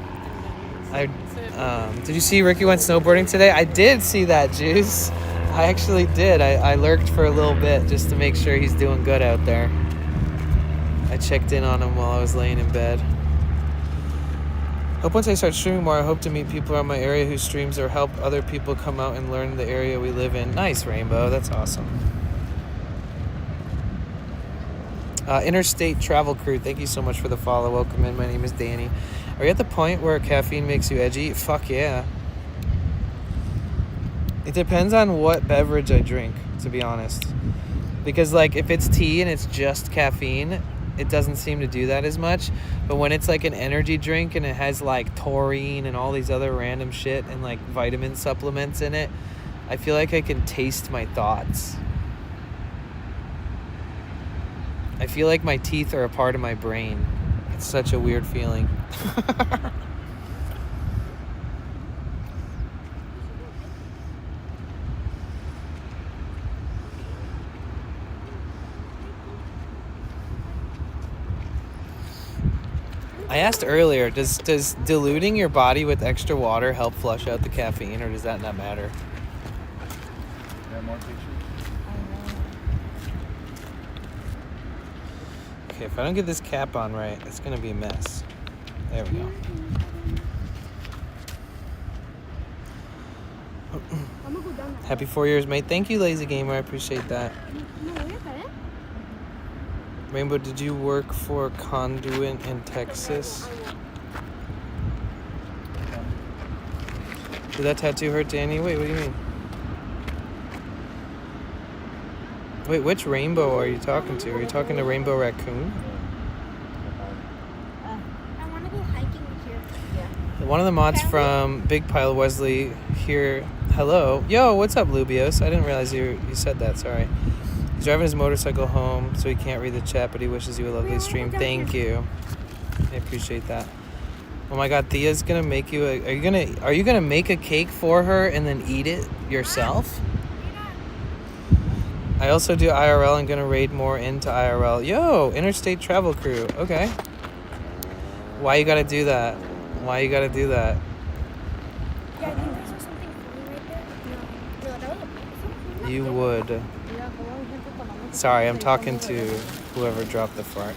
[SPEAKER 1] Did you see Ricky went snowboarding today? I did see that, Juice. I actually did. I lurked for a little bit just to make sure he's doing good out there. I checked in on him while I was laying in bed. Hope once I start streaming more, I hope to meet people around my area who streams or help other people come out and learn the area we live in. Nice, Rainbow. That's awesome. Interstate Travel Crew, thank you so much for the follow. Welcome in. My name is Danny. Are you at the point where caffeine makes you edgy? Fuck yeah. It depends on what beverage I drink, to be honest. Because like if it's tea and it's just caffeine, it doesn't seem to do that as much. But when it's like an energy drink and it has like taurine and all these other random shit and like vitamin supplements in it, I feel like I can taste my thoughts. I feel like my teeth are a part of my brain. It's such a weird feeling. I asked earlier, does diluting your body with extra water help flush out the caffeine, or does that not matter? Okay, if I don't get this cap on right, it's gonna be a mess. There we go. Happy 4 years, mate. Thank you, Lazy Gamer. I appreciate that. Rainbow, did you work for Conduit in Texas? Did that tattoo hurt Danny? Wait, what do you mean? Wait, which Rainbow are you talking to? Are you talking to Rainbow Raccoon?
[SPEAKER 11] I want to go hiking here. Yeah.
[SPEAKER 1] One of the mods from Big Pile Wesley here. Hello. Yo, what's up, Lubios? I didn't realize you said that. Sorry. He's driving his motorcycle home, so he can't read the chat, but he wishes you a lovely stream. Thank you. I appreciate that. Oh my God, Thea's gonna make you a. Are you gonna make a cake for her and then eat it yourself? I also do IRL and gonna raid more into IRL. Yo, interstate travel crew. Okay. Why you gotta do that? Why you gotta do that?
[SPEAKER 11] Yeah, I think there's something funny right there. No, that was a
[SPEAKER 1] You would. Sorry, I'm talking to whoever dropped the fart.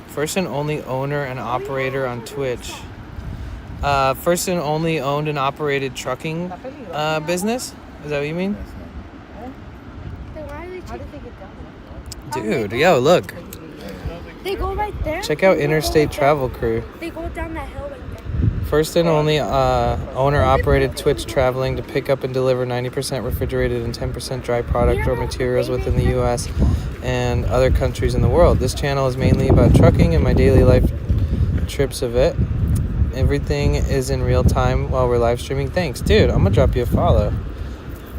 [SPEAKER 1] First and only owner and operator on Twitch. First and only owned and operated trucking business? Is that what you mean?
[SPEAKER 11] Then why do they take
[SPEAKER 1] Dude, yo, look.
[SPEAKER 11] They go right there.
[SPEAKER 1] Check out Interstate Travel Crew.
[SPEAKER 11] They go down that hill right there.
[SPEAKER 1] First and only owner-operated Twitch traveling to pick up and deliver 90% refrigerated and 10% dry product or materials within the U.S. and other countries in the world. This channel is mainly about trucking and my daily life trips of it. Everything is in real time while we're live streaming. Thanks, dude. I'm gonna drop you a follow.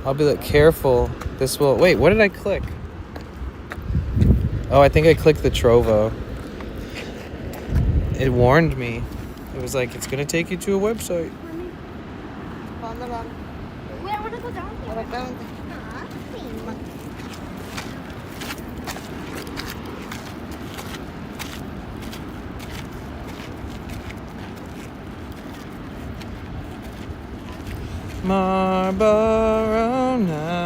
[SPEAKER 1] I'll be like, careful. This will. Wait, what did I click? Oh, I think I clicked the Trovo. It warned me. It was like, it's gonna take you to a website.
[SPEAKER 11] Wait, I want to go down there.
[SPEAKER 1] Marlboro Nights.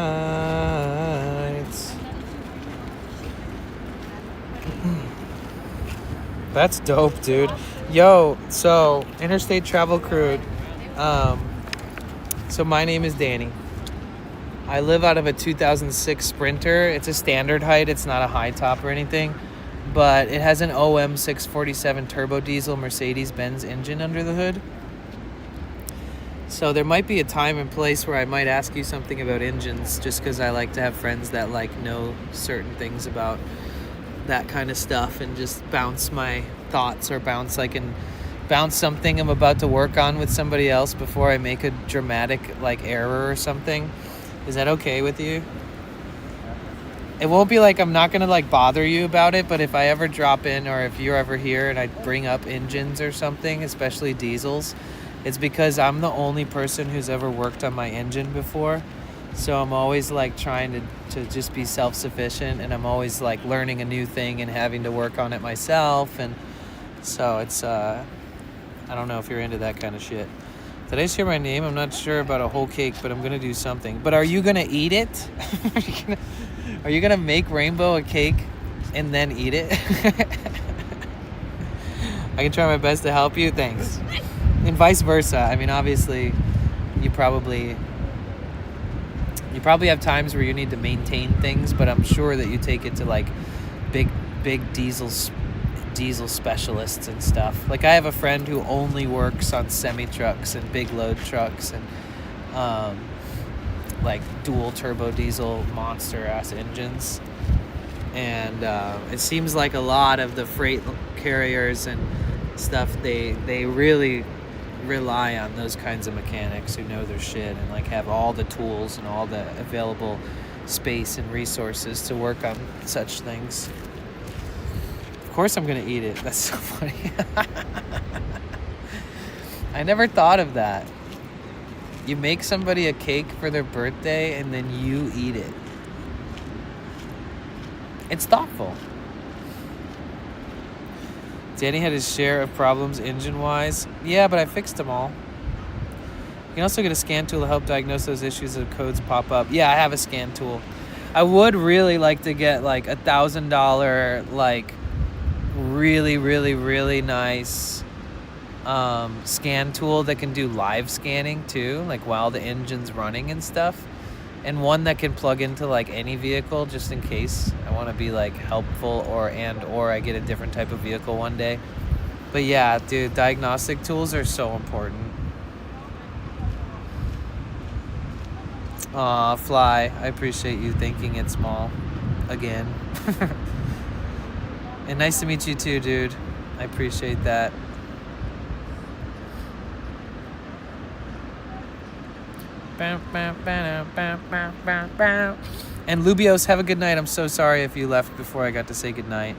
[SPEAKER 1] That's dope, dude. Yo, so Interstate Travel Crew. So my name is Danny. I live out of a 2006 Sprinter. It's a standard height. It's not a high top or anything, but it has an OM 647 turbo diesel Mercedes-Benz engine under the hood. So there might be a time and place where I might ask you something about engines, just because I like to have friends that like know certain things about that kind of stuff and just bounce my thoughts or bounce something I'm about to work on with somebody else before I make a dramatic like error or something. Is that okay with you? It won't be like I'm not gonna like bother you about it, but if I ever drop in or if you're ever here and I bring up engines or something, especially diesels, it's because I'm the only person who's ever worked on my engine before. So I'm always like trying to just be self-sufficient, and I'm always like learning a new thing and having to work on it myself. And so it's, I don't know if you're into that kind of shit. Did I share my name? I'm not sure about a whole cake, but I'm going to do something. But are you going to eat it? Are you going to make Rainbow a cake and then eat it? I can try my best to help you. Thanks. And vice versa. I mean, obviously, you probably have times where you need to maintain things, but I'm sure that you take it to like big diesel specialists and stuff. Like I have a friend who only works on semi trucks and big load trucks and like dual turbo diesel monster ass engines. And it seems like a lot of the freight carriers and stuff, they really rely on those kinds of mechanics who know their shit and like have all the tools and all the available space and resources to work on such things. Of course I'm gonna eat it. That's so funny. I never thought of that. You make somebody a cake for their birthday and then you eat it. It's thoughtful. Danny had his share of problems engine-wise. Yeah, but I fixed them all. You can also get a scan tool to help diagnose those issues if codes pop up. Yeah, I have a scan tool. I would really like to get like $1,000 like really, really, really nice scan tool that can do live scanning too, like while the engine's running and stuff. And one that can plug into like any vehicle just in case I want to be like helpful or I get a different type of vehicle one day. But yeah, dude, diagnostic tools are so important. Aw, Fly, I appreciate you thinking it's small again. And nice to meet you too, dude. I appreciate that. And Lubios, have a good night. I'm so sorry if you left before I got to say good night.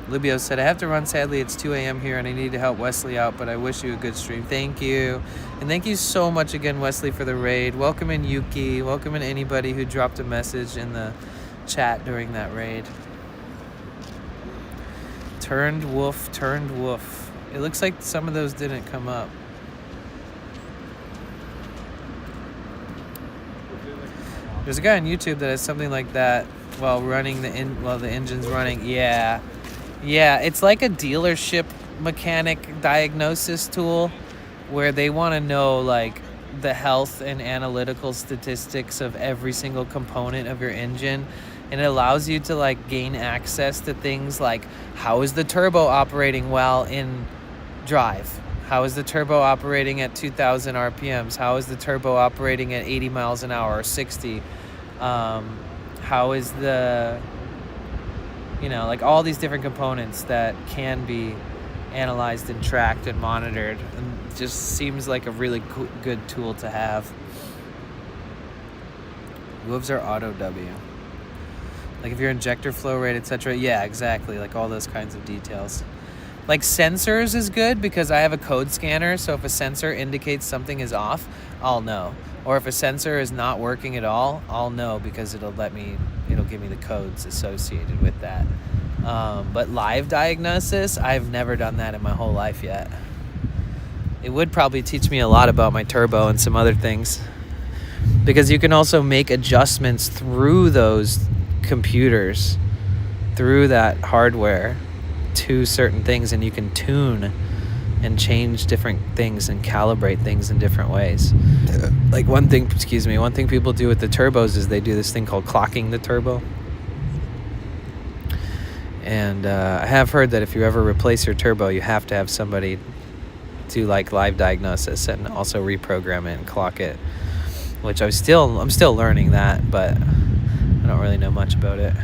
[SPEAKER 1] Libio said, I have to run. Sadly, it's 2 a.m. here, and I need to help Wesley out, but I wish you a good stream. Thank you. And thank you so much again, Wesley, for the raid. Welcome in, Yuki. Welcome in anybody who dropped a message in the chat during that raid. Turned wolf, turned wolf. It looks like some of those didn't come up. There's a guy on YouTube that has something like that while running the engine's running. Yeah, it's like a dealership mechanic diagnosis tool where they want to know like the health and analytical statistics of every single component of your engine, and it allows you to like gain access to things like how is the turbo operating while in drive. How is the turbo operating at 2,000 RPMs? How is the turbo operating at 80 miles an hour or 60? How is the, like all these different components that can be analyzed and tracked and monitored, and it just seems like a really good tool to have. Wolves are auto W. Like if your injector flow rate, etc. Yeah, exactly. Like all those kinds of details. Like sensors is good because I have a code scanner, so if a sensor indicates something is off, I'll know. Or if a sensor is not working at all, I'll know because it'll give me the codes associated with that. But live diagnosis, I've never done that in my whole life yet. It would probably teach me a lot about my turbo and some other things, because you can also make adjustments through those computers, through that hardware, to certain things, and you can tune and change different things and calibrate things in different ways. Like one thing people do with the turbos is they do this thing called clocking the turbo. And I have heard that if you ever replace your turbo, you have to have somebody do like live diagnosis and also reprogram it and clock it, which I'm still learning that, but I don't really know much about it.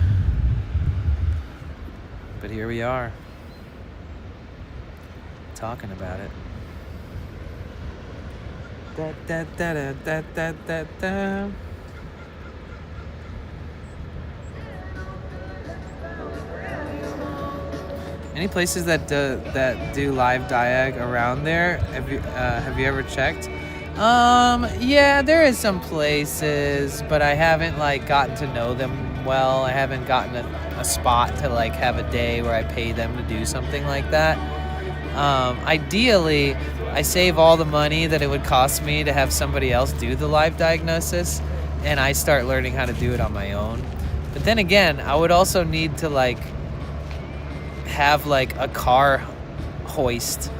[SPEAKER 1] But here we are, talking about it. Da, da, da, da, da, da, da. Any places that do live diag around there? Have you ever checked? Yeah, there is some places, but I haven't like gotten to know them well. I haven't gotten a spot to like have a day where I pay them to do something like that. Ideally, I save all the money that it would cost me to have somebody else do the live diagnosis, and I start learning how to do it on my own. But then again, I would also need to like have like a car hoist.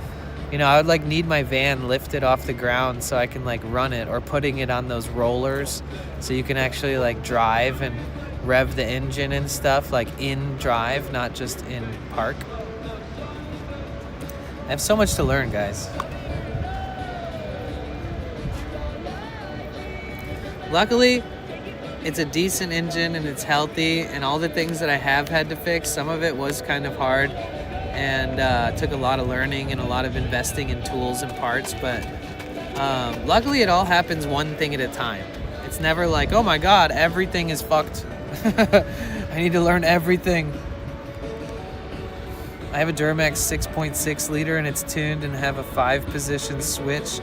[SPEAKER 1] I would like need my van lifted off the ground so I can like run it, or putting it on those rollers so you can actually like drive and rev the engine and stuff like in drive, not just in park. I have so much to learn, guys. Luckily, it's a decent engine and it's healthy, and all the things that I have had to fix, some of it was kind of hard and took a lot of learning and a lot of investing in tools and parts, but luckily it all happens one thing at a time. It's never like, oh my god, everything is fucked. I need to learn everything. I have a Duramax 6.6 liter and it's tuned and have a 5-position switch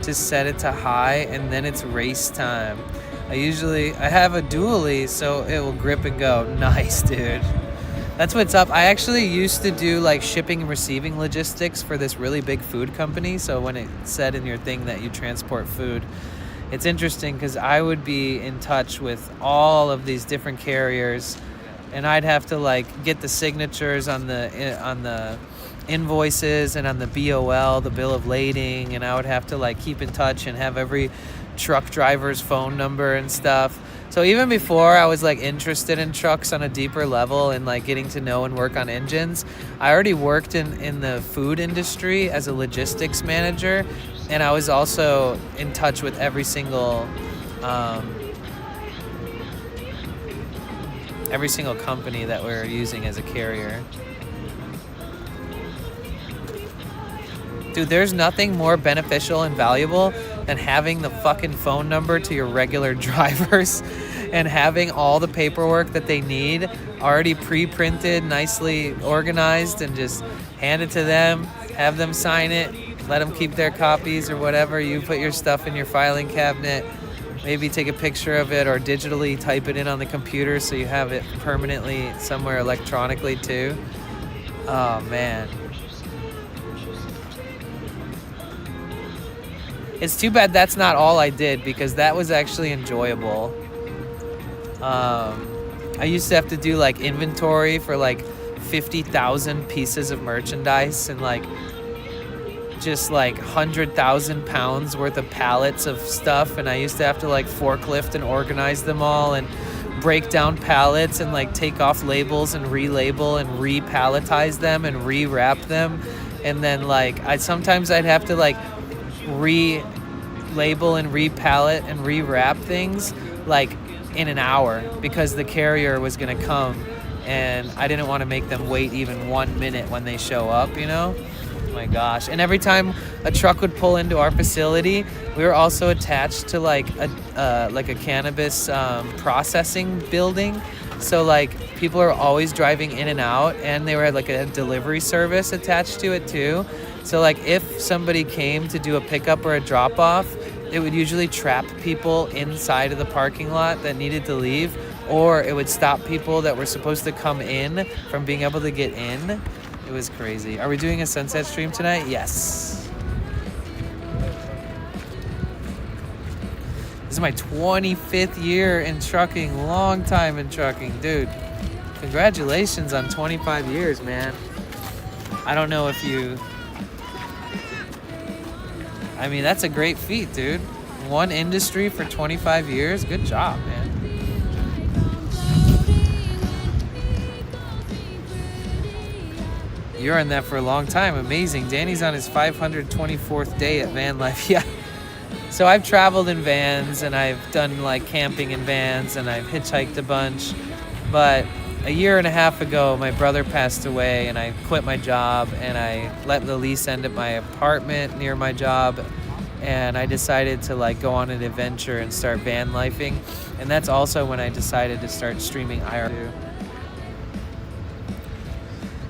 [SPEAKER 1] to set it to high, and then it's race time. I have a dually so it will grip and go. Nice, dude. That's what's up. I actually used to do like shipping and receiving logistics for this really big food company. So when it said in your thing that you transport food, it's interesting because I would be in touch with all of these different carriers, and I'd have to like get the signatures on the invoices and on the BOL, the bill of lading, and I would have to like keep in touch and have every truck driver's phone number and stuff. So even before I was like interested in trucks on a deeper level and like getting to know and work on engines, I already worked in the food industry as a logistics manager, and I was also in touch with every single company that we're using as a carrier. Dude, there's nothing more beneficial and valuable than having the fucking phone number to your regular drivers and having all the paperwork that they need already pre-printed, nicely organized, and just hand it to them, have them sign it, let them keep their copies or whatever. You put your stuff in your filing cabinet, maybe take a picture of it or digitally type it in on the computer so you have it permanently somewhere electronically too. Oh man. It's too bad that's not all I did, because that was actually enjoyable. I used to have to do like inventory for like 50,000 pieces of merchandise and like just like 100,000 pounds worth of pallets of stuff, and I used to have to like forklift and organize them all and break down pallets and like take off labels and relabel and re-palletize them and re-wrap them, and then like sometimes I'd have to like re-label and re-pallet and re-wrap things like in an hour, because the carrier was gonna come and I didn't want to make them wait even 1 minute when they show up, you know? Oh my gosh. And every time a truck would pull into our facility, we were also attached to like a cannabis processing building. So like people are always driving in and out, and they were like a delivery service attached to it too. So like if somebody came to do a pickup or a drop off, it would usually trap people inside of the parking lot that needed to leave, or it would stop people that were supposed to come in from being able to get in. It was crazy. Are we doing a sunset stream tonight? Yes. This is my 25th year in trucking. Long time in trucking, dude. Congratulations on 25 years, man. I don't know if you... I mean, that's a great feat, dude. One industry for 25 years. Good job, man. You're in that for a long time. Amazing. Danny's on his 524th day at van life. Yeah. So I've traveled in vans, and I've done like camping in vans, and I've hitchhiked a bunch. But a year and a half ago, my brother passed away, and I quit my job, and I let the lease end at my apartment near my job, and I decided to like go on an adventure and start van lifing. And that's also when I decided to start streaming IRL.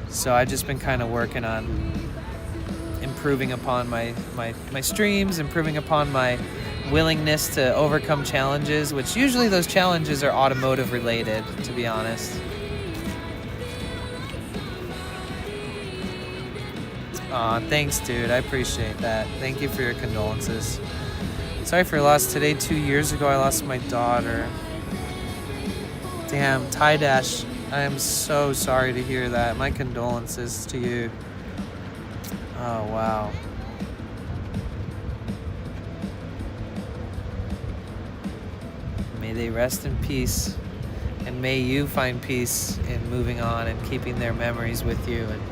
[SPEAKER 1] So I've just been kind of working on improving upon my streams, improving upon my willingness to overcome challenges, which usually those challenges are automotive related, to be honest. Aw, thanks, dude. I appreciate that. Thank you for your condolences. Sorry for your loss today. 2 years ago, I lost my daughter. Damn, Ty Dash. I am so sorry to hear that. My condolences to you. Oh, wow. May they rest in peace. And may you find peace in moving on and keeping their memories with you. And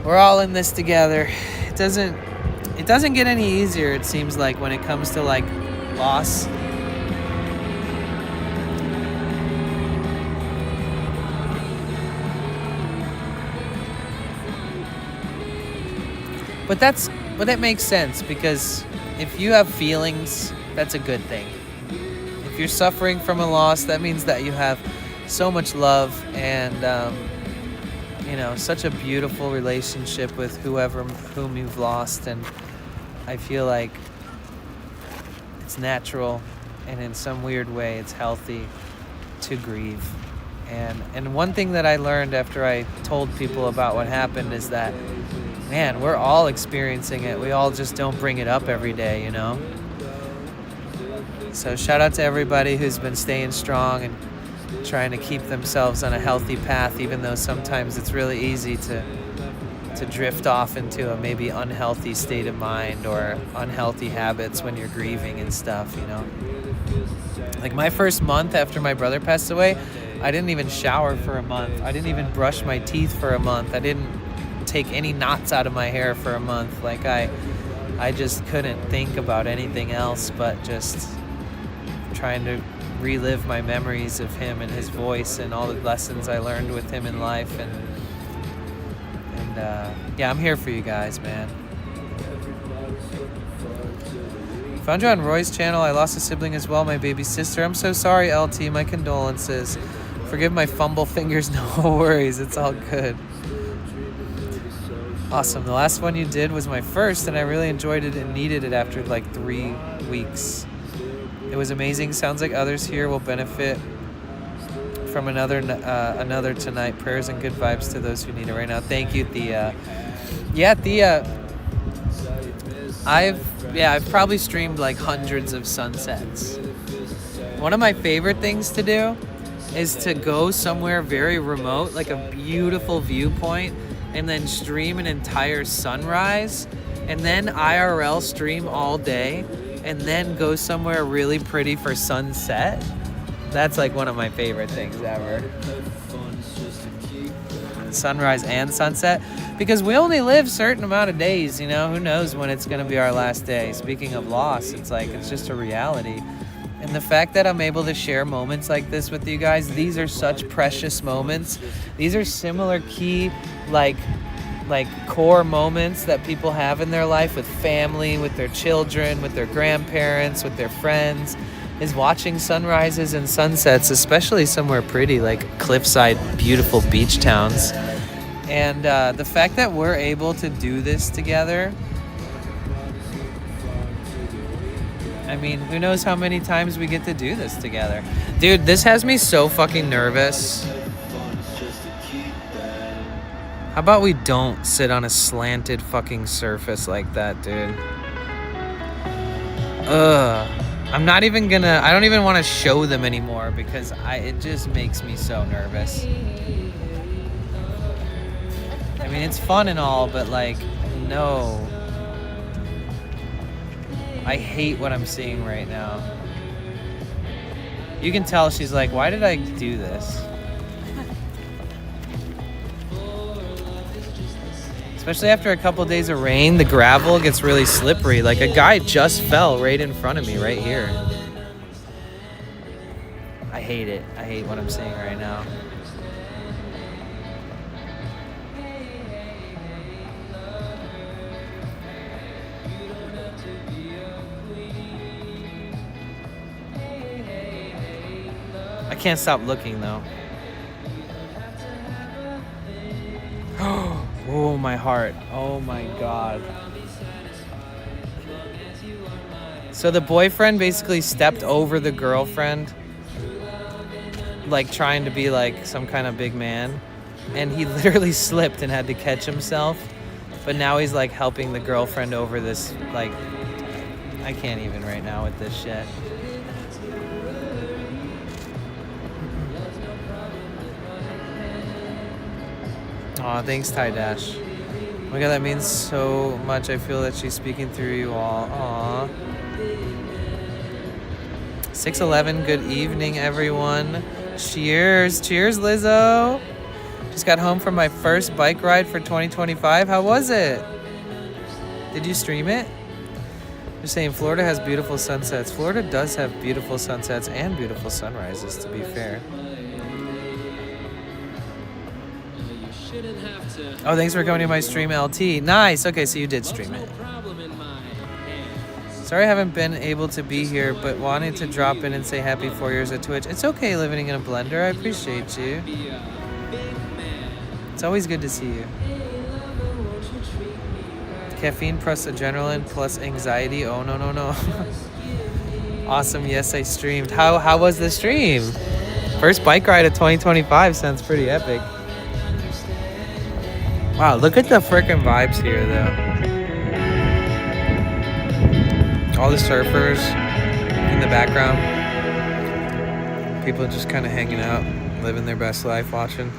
[SPEAKER 1] we're all in this together. It doesn't get any easier, it seems like, when it comes to like loss. But that makes sense, because if you have feelings, that's a good thing. If you're suffering from a loss, that means that you have so much love and such a beautiful relationship with whom you've lost. And I feel like it's natural, and in some weird way it's healthy to grieve. And one thing that I learned after I told people about what happened is that, man, we're all experiencing it. We all just don't bring it up every day, you know? So shout out to everybody who's been staying strong and trying to keep themselves on a healthy path, even though sometimes it's really easy to drift off into a maybe unhealthy state of mind or unhealthy habits when you're grieving and stuff, you know? Like my first month after my brother passed away, I didn't even shower for a month. I didn't even brush my teeth for a month. I didn't take any knots out of my hair for a month. Like I just couldn't think about anything else but just trying to relive my memories of him and his voice and all the lessons I learned with him in life. And yeah, I'm here for you guys, man. Found you on Roy's channel. I lost a sibling as well, my baby sister. I'm so sorry, LT. My condolences. Forgive my fumble fingers. No worries. It's all good. Awesome. The last one you did was my first, and I really enjoyed it and needed it after like 3 weeks. It was amazing. Sounds like others here will benefit from another tonight. Prayers and good vibes to those who need it right now. Thank you, Thea. Yeah, Thea. I've probably streamed like hundreds of sunsets. One of my favorite things to do is to go somewhere very remote, like a beautiful viewpoint, and then stream an entire sunrise, and then IRL stream all day, and then go somewhere really pretty for sunset. That's like one of my favorite things ever. Sunrise and sunset, because we only live a certain amount of days, you know. Who knows when it's gonna be our last day. Speaking of loss, it's like it's just a reality. And the fact that I'm able to share moments like this with you guys, these are such precious moments. These are similar key like core moments that people have in their life with family, with their children, with their grandparents, with their friends, is watching sunrises and sunsets, especially somewhere pretty like cliffside, beautiful beach towns. And the fact that we're able to do this together, I mean, who knows how many times we get to do this together. Dude, this has me so fucking nervous. How about we don't sit on a slanted fucking surface like that, dude? I'm not even gonna, I don't even want to show them anymore because it just makes me so nervous. I mean, it's fun and all, but like, no. I hate what I'm seeing right now. You can tell she's like, why did I do this? Especially after a couple days of rain, the gravel gets really slippery. Like a guy just fell right in front of me right here. I hate it. I hate what I'm seeing right now. I can't stop looking though. Oh, my heart. Oh my God. So the boyfriend basically stepped over the girlfriend, like trying to be like some kind of big man, and he literally slipped and had to catch himself. But now he's like helping the girlfriend over this, like, I can't even right now with this shit. Aw, thanks, Ty Dash. Oh my God, that means so much. I feel that she's speaking through you all. Aw. 611, good evening, everyone. Cheers. Cheers, Lizzo. Just got home from my first bike ride for 2025. How was it? Did you stream it? You're saying Florida has beautiful sunsets. Florida does have beautiful sunsets and beautiful sunrises, to be fair. Oh, thanks for coming to my stream, LT. Nice. Okay, so you did stream it. Sorry I haven't been able to be here, but wanted to drop in and say happy 4 years at Twitch. It's okay living in a blender. I appreciate you. It's always good to see you. Caffeine plus adrenaline plus anxiety. Oh, no, no, no. Awesome. Yes, I streamed. How was the stream? First bike ride of 2025 sounds pretty epic. Wow, look at the frickin' vibes here, though. All the surfers in the background. People just kind of hanging out, living their best life, watching.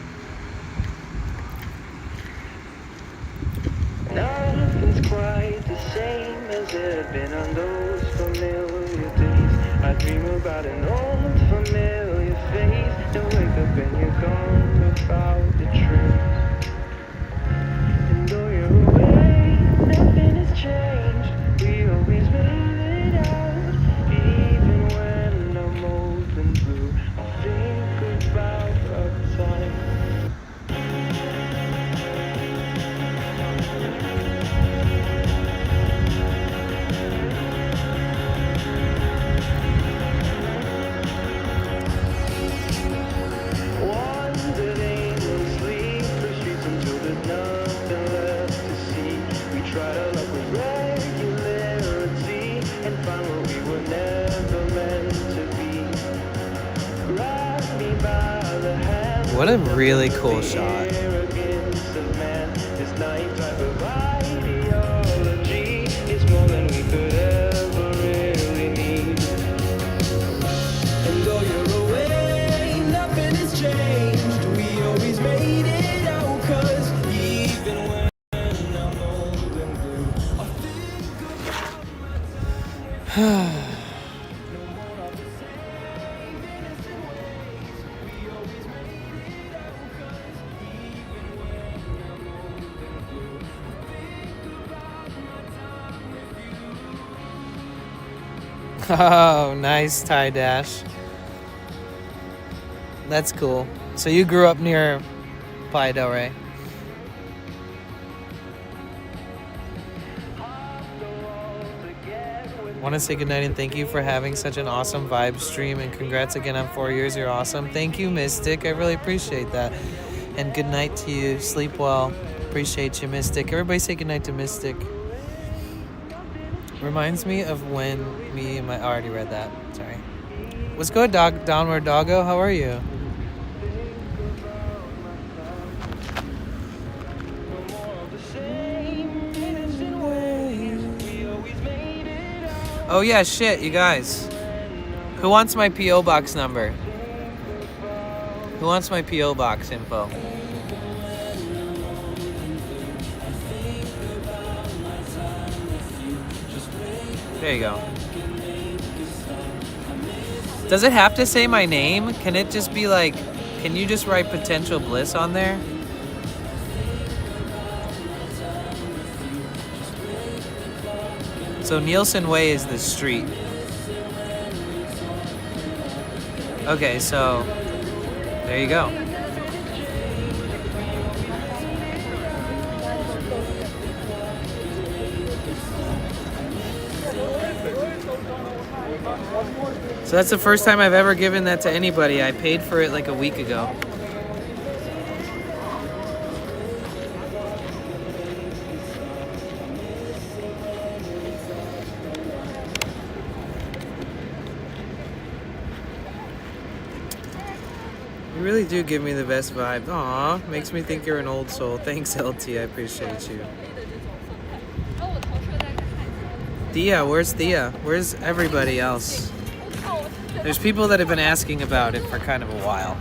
[SPEAKER 6] Nothing's quite the same as it had been on those familiar days. I dream about an old familiar face. Don't wake up and you're gone without the truth. Though you're away, nothing has changed. We always made it out. Even when I'm old and blue, I think about our time.
[SPEAKER 1] a really cool shot. Oh, nice tie dash. That's cool. So you grew up near Playa del Rey. Want to say goodnight and thank you for having such an awesome vibe stream, and congrats again on 4 years. You're awesome. Thank you, Mystic. I really appreciate that. And good night to you. Sleep well. Appreciate you, Mystic. Everybody say goodnight to Mystic. Reminds me of when me and my... I already read that. Sorry. What's good, Downward Doggo? How are you? Oh yeah, shit, you guys. Who wants my P.O. Box number? Who wants my P.O. Box info? There you go. Does it have to say my name? Can it just be like, can you just write Potential Bliss on there? So Nielsen Way is the street. Okay, so there you go. So that's the first time I've ever given that to anybody. I paid for it like a week ago. You really do give me the best vibe. Aw, makes me think you're an old soul. Thanks, LT. I appreciate you. Thea, where's Thea? Where's everybody else? There's people that have been asking about it for kind of a while.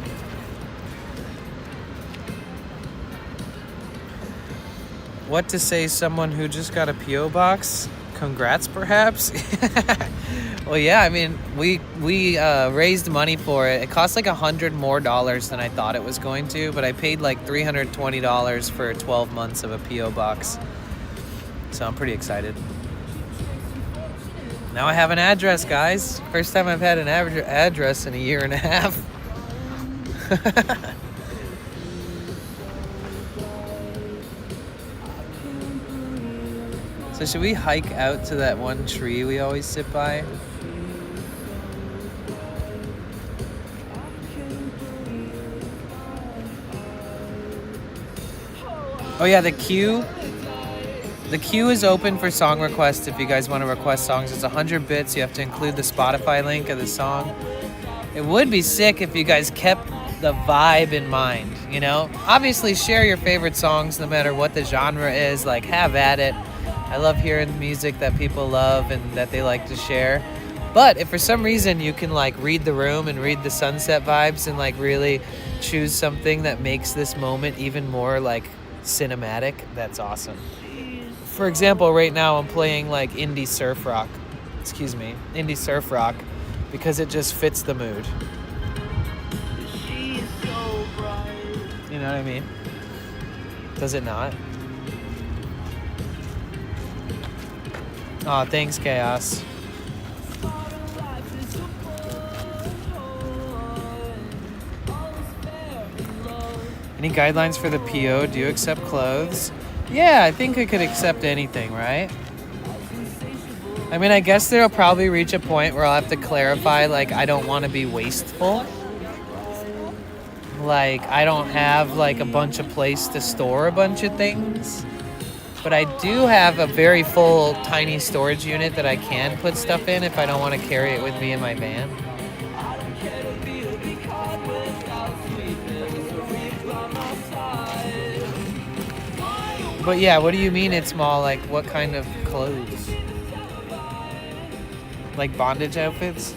[SPEAKER 1] What to say someone who just got a P.O. box? Congrats, perhaps? Well, yeah, I mean, we raised money for it. It cost like $100 more than I thought it was going to, but I paid like $320 for 12 months of a P.O. box. So I'm pretty excited. Now I have an address, guys. First time I've had an address in a year and a half. So should we hike out to that one tree we always sit by? Oh yeah, the queue. The queue is open for song requests if you guys want to request songs. It's 100 bits. You have to include the Spotify link of the song. It would be sick if you guys kept the vibe in mind, you know? Obviously, share your favorite songs no matter what the genre is. Like, have at it. I love hearing music that people love and that they like to share. But if for some reason you can, like, read the room and read the sunset vibes and, like, really choose something that makes this moment even more, like, cinematic, that's awesome. For example, right now I'm playing like indie surf rock because it just fits the mood. You know what I mean? Does it not? Aw, thanks, Chaos. Any guidelines for the PO? Do you accept clothes? Yeah, I think I could accept anything, right? I mean, I guess there'll probably reach a point where I'll have to clarify, like, I don't want to be wasteful. Like, I don't have, like, a bunch of place to store a bunch of things. But I do have a very full, tiny storage unit that I can put stuff in if I don't want to carry it with me in my van. But yeah, what do you mean it's small? Like, what kind of clothes? Like bondage outfits?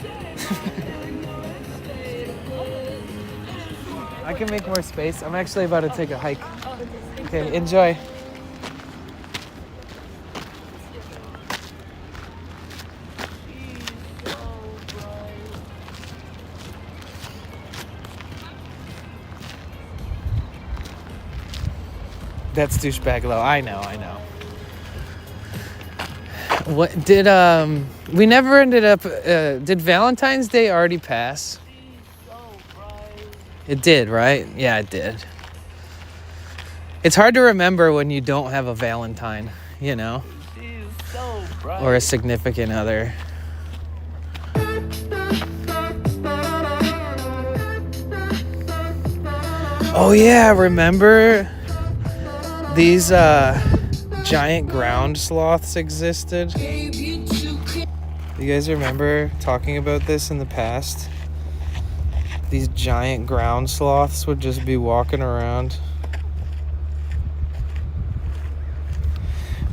[SPEAKER 1] I can make more space. I'm actually about to take a hike. Okay, enjoy. That's douchebag low. I know. What did we never ended up did Valentine's Day already pass? It did, right? Yeah, it did. It's hard to remember when you don't have a Valentine, you know? Or a significant other. Oh yeah, remember these giant ground sloths existed? You guys remember talking about this in the past? These giant ground sloths would just be walking around.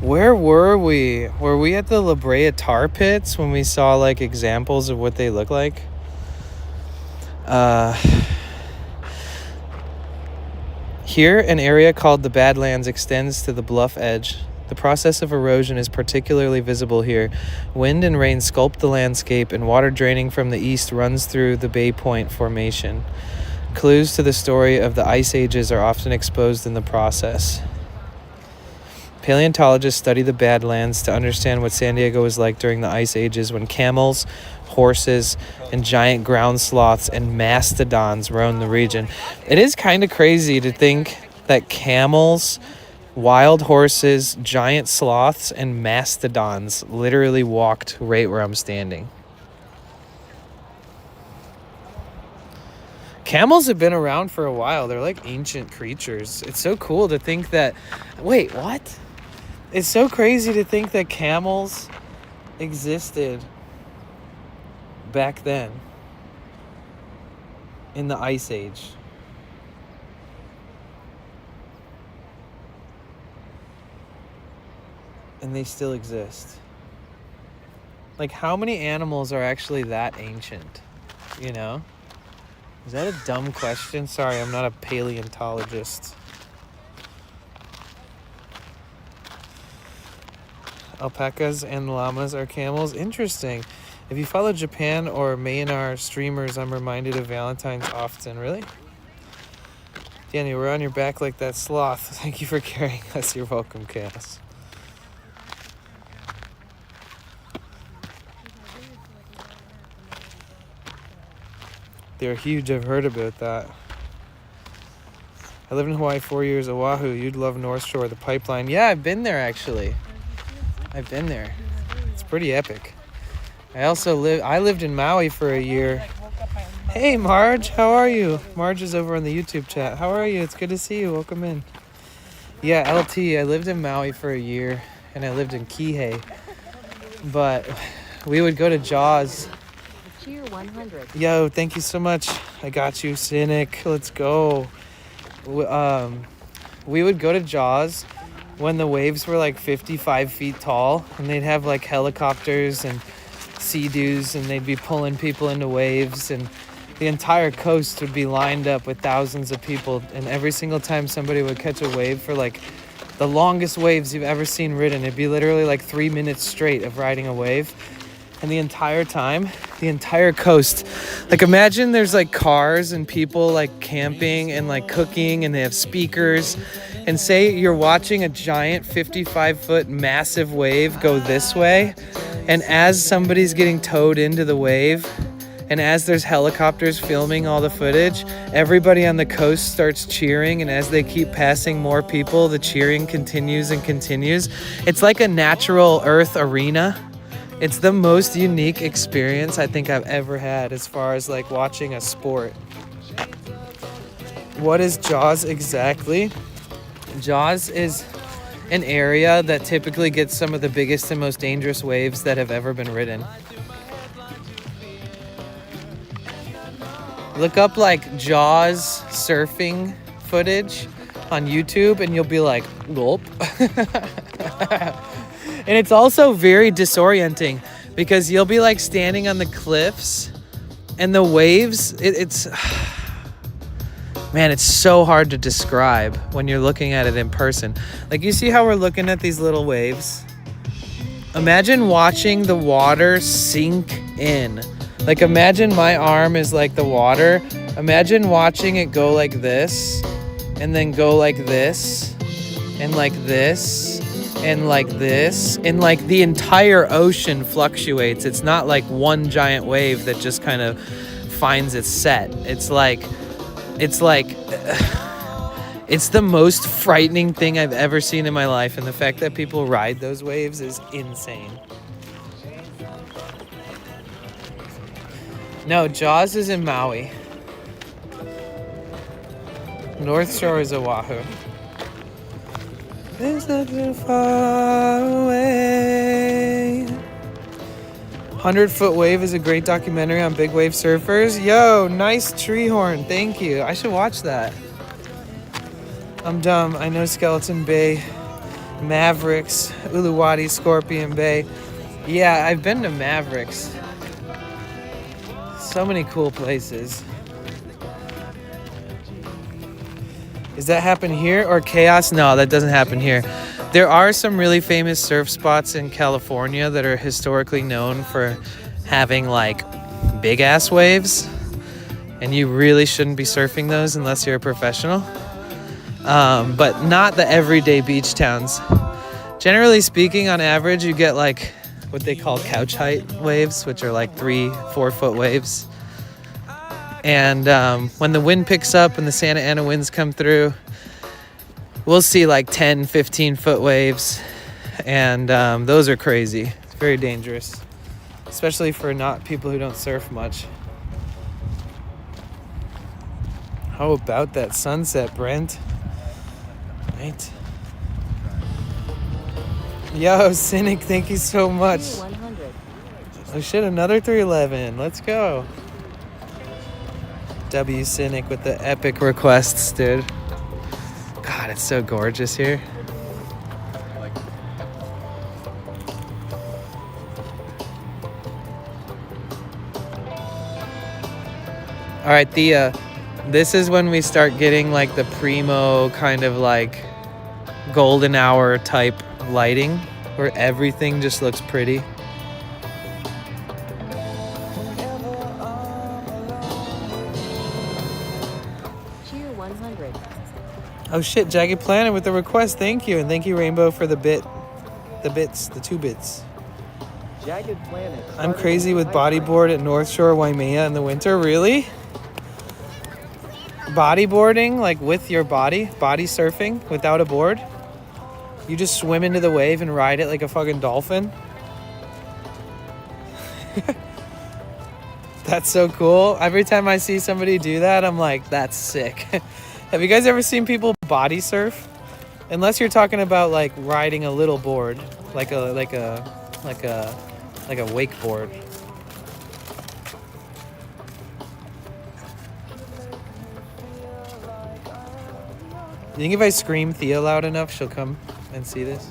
[SPEAKER 1] Where were we? Were we at the La Brea tar pits when we saw like examples of what they look like? Here, an area called the Badlands extends to the bluff edge. The process of erosion is particularly visible here. Wind and rain sculpt the landscape, and water draining from the east runs through the Bay Point Formation. Clues to the story of the ice ages are often exposed in the process. Paleontologists study the Badlands to understand what San Diego was like during the ice ages when camels, horses, and giant ground sloths and mastodons roamed the region. It is kind of crazy to think that camels, wild horses, giant sloths, and mastodons literally walked right where I'm standing. Camels have been around for a while. They're like ancient creatures. It's so cool to think that... Wait, what? It's so crazy to think that camels existed back then in the Ice Age. And they still exist. Like, how many animals are actually that ancient? You know? Is that a dumb question? Sorry, I'm not a paleontologist. Alpacas and llamas are camels. Interesting. If you follow Japan or Myanmar streamers, I'm reminded of Valentine's often. Really? Danny, we're on your back like that sloth. Thank you for carrying us. You're welcome, Chaos. They're huge. I've heard about that. I lived in Hawaii 4 years. Oahu. You'd love North Shore, the pipeline. Yeah, I've been there, actually. I've been there. It's pretty epic. I lived in Maui for a year. Hey, Marge. How are you? Marge is over on the YouTube chat. How are you? It's good to see you. Welcome in. Yeah, LT. I lived in Maui for a year, and I lived in Kihei. But we would go to Jaws.
[SPEAKER 14] Cheer 100.
[SPEAKER 1] Yo, thank you so much. I got you, Cynic. Let's go. We would go to Jaws when the waves were like 55 feet tall, and they'd have like helicopters and Sea-Doos, and they'd be pulling people into waves, and the entire coast would be lined up with thousands of people, and every single time somebody would catch a wave for like the longest waves you've ever seen ridden, it'd be literally like 3 minutes straight of riding a wave. And the entire time, the entire coast, like imagine there's like cars and people like camping and like cooking, and they have speakers, and say you're watching a giant 55-foot massive wave go this way, and as somebody's getting towed into the wave, and as there's helicopters filming all the footage, everybody on the coast starts cheering, and as they keep passing more people, the cheering continues and continues. It's like a natural earth arena. It's the most unique experience I think I've ever had as far as like watching a sport. What is Jaws exactly? Jaws is an area that typically gets some of the biggest and most dangerous waves that have ever been ridden. Look up like Jaws surfing footage on YouTube, and you'll be like, gulp. And it's also very disorienting because you'll be like standing on the cliffs and the waves, it's man, it's so hard to describe when you're looking at it in person. Like, you see how we're looking at these little waves? Imagine watching the water sink in. Like, imagine my arm is like the water. Imagine watching it go like this, and then go like this, and like this, and like this, and like the entire ocean fluctuates. It's not like one giant wave that just kind of finds its set. It's like it's the most frightening thing I've ever seen in my life, and the fact that people ride those waves is insane. No, Jaws is in Maui. North Shore is Oahu. It's not too far away. 100-Foot Wave is a great documentary on big wave surfers. Yo, nice tree horn. Thank you. I should watch that. I'm dumb. I know Skeleton Bay, Mavericks, Uluwati, Scorpion Bay. Yeah, I've been to Mavericks. So many cool places. Does that happen here or Chaos? No, that doesn't happen here. There are some really famous surf spots in California that are historically known for having like big ass waves, and you really shouldn't be surfing those unless you're a professional. But not the everyday beach towns. Generally speaking, on average, you get like what they call couch height waves, which are like 3-4 foot waves. And when the wind picks up and the Santa Ana winds come through, we'll see like 10-15 foot waves, and those are crazy. It's very dangerous, especially for not people who don't surf much. How about that sunset, Brent? Right. Yo, Cynic, thank you so much. Oh shit, another 311. Let's go. W Cynic with the epic requests, dude. God, it's so gorgeous here. All right, Thea, this is when we start getting like the primo kind of like golden hour type lighting where everything just looks pretty. Oh shit, Jagged Planet with the request. Thank you. And thank you, Rainbow, for the 2 bits.
[SPEAKER 13] Jagged Planet.
[SPEAKER 1] I'm crazy with bodyboard at North Shore, Waimea in the winter. Really? Bodyboarding, like with your body surfing without a board? You just swim into the wave and ride it like a fucking dolphin? That's so cool. Every time I see somebody do that, I'm like, that's sick. Have you guys ever seen people body surf? Unless you're talking about like riding a little board, like a wakeboard. You think if I scream Thea loud enough, she'll come and see this?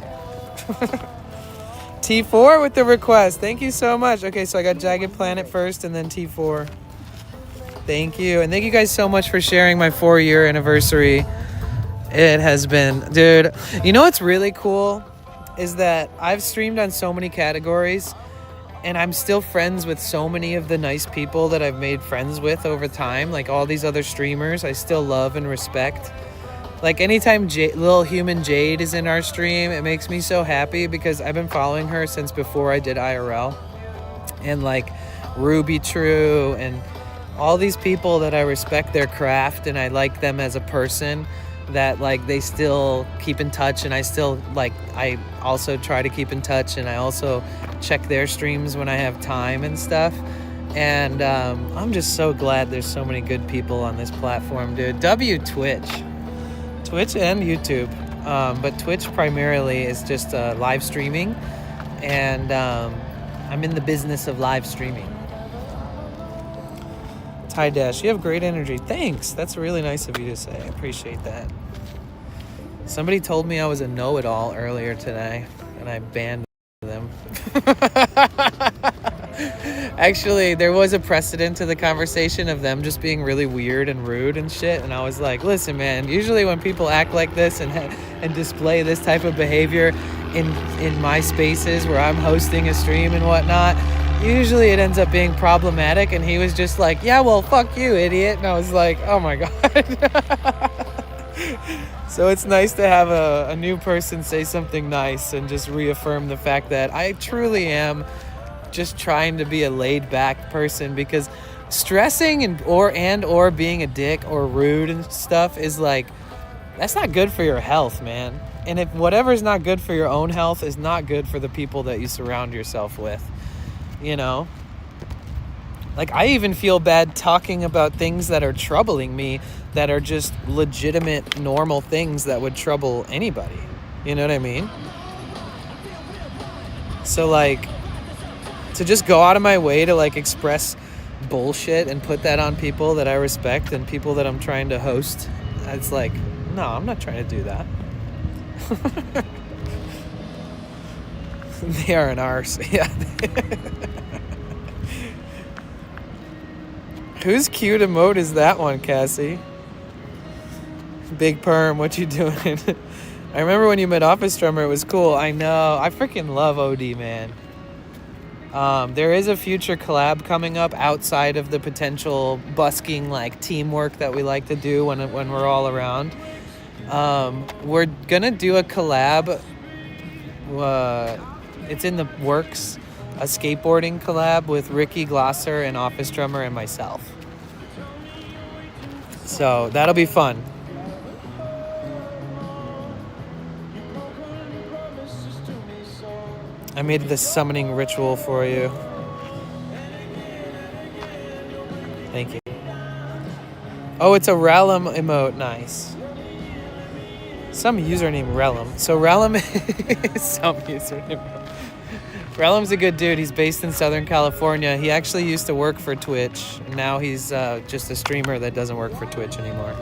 [SPEAKER 1] T4 with the request. Thank you so much. Okay, so I got Jagged Planet first and then T4. Thank you. And thank you guys so much for sharing my 4-year anniversary. It has been, dude, you know what's really cool is that I've streamed on so many categories, and I'm still friends with so many of the nice people that I've made friends with over time. Like all these other streamers, I still love and respect. Like anytime Little Human Jade is in our stream, it makes me so happy because I've been following her since before I did IRL. And like Ruby True and all these people that I respect their craft and I like them as a person, that like they still keep in touch, and I also try to keep in touch, and I also check their streams when I have time and stuff. And I'm just so glad there's so many good people on this platform, dude. Twitch and YouTube, but Twitch primarily is just live streaming, and I'm in the business of live streaming. Ty Dash, you have great energy. Thanks. That's really nice of you to say. I appreciate that. Somebody told me I was a know-it-all earlier today, and I banned them. Actually, there was a precedent to the conversation of them just being really weird and rude and shit, and I was like, listen, man, usually when people act like this and display this type of behavior in my spaces where I'm hosting a stream and whatnot, usually it ends up being problematic. And he was just like, yeah, well, fuck you, idiot. And I was like, oh my God. So it's nice to have a new person say something nice and just reaffirm the fact that I truly am just trying to be a laid back person, because stressing and being a dick or rude and stuff is like, that's not good for your health, man. And if whatever's not good for your own health is not good for the people that you surround yourself with, you know? Like, I even feel bad talking about things that are troubling me, that are just legitimate, normal things that would trouble anybody. You know what I mean? So, like, to just go out of my way to, like, express bullshit and put that on people that I respect and people that I'm trying to host, it's like, no, I'm not trying to do that. They are an arse. Yeah. Whose cute emote is that one, Cassie? Big Perm, what you doing? I remember when you met Office Drummer, it was cool. I know. I freaking love OD, man. There is a future collab coming up outside of the potential busking, like, teamwork that we like to do when we're all around. We're gonna do a collab. It's in the works. A skateboarding collab with Ricky Glosser and Office Drummer and myself. So that'll be fun. I made the summoning ritual for you. Thank you. Oh, it's a Rallum emote. Nice. Some username Rellum. So Rellum is some username. Rellum's a good dude. He's based in Southern California. He actually used to work for Twitch. Now he's just a streamer that doesn't work for Twitch anymore.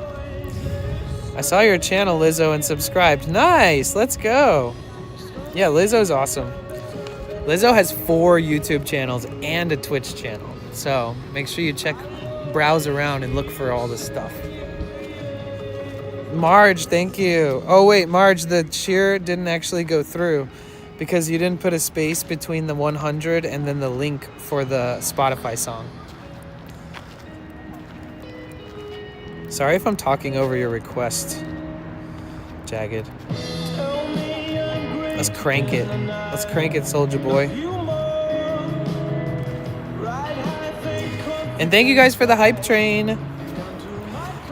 [SPEAKER 1] I saw your channel, Lizzo, and subscribed. Nice. Let's go. Yeah, Lizzo's awesome. Lizzo has 4 YouTube channels and a Twitch channel. So make sure you browse around and look for all this stuff. Marge, thank you. Oh, wait, Marge, the cheer didn't actually go through because you didn't put a space between the 100 and then the link for the Spotify song. Sorry if I'm talking over your request, Jagged. Let's crank it. Let's crank it, Soulja Boy. And thank you guys for the hype train.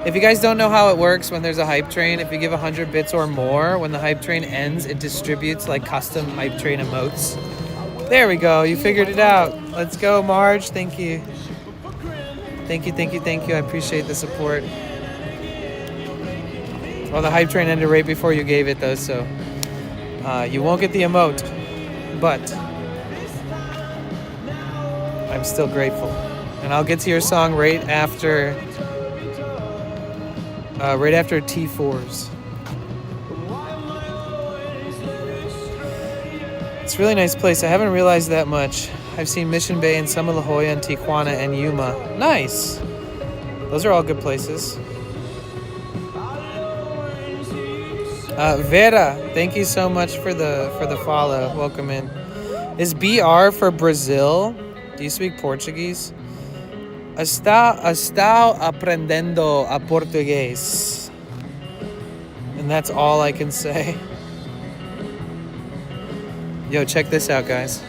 [SPEAKER 1] If you guys don't know how it works when there's a hype train, if you give 100 bits or more, when the hype train ends, it distributes like custom hype train emotes. There we go. You figured it out. Let's go, Marge. Thank you. Thank you, thank you, thank you. I appreciate the support. Well, the hype train ended right before you gave it, though, so you won't get the emote, but I'm still grateful. And I'll get to your song right after T4s. It's a really nice place. I haven't realized that much. I've seen Mission Bay and some of La Jolla and Tijuana and Yuma. Nice. Those are all good places. Vera, thank you so much for the follow. Welcome in. Is BR for Brazil? Do you speak Portuguese? Estou aprendendo a português. And that's all I can say. Yo, check this out, guys.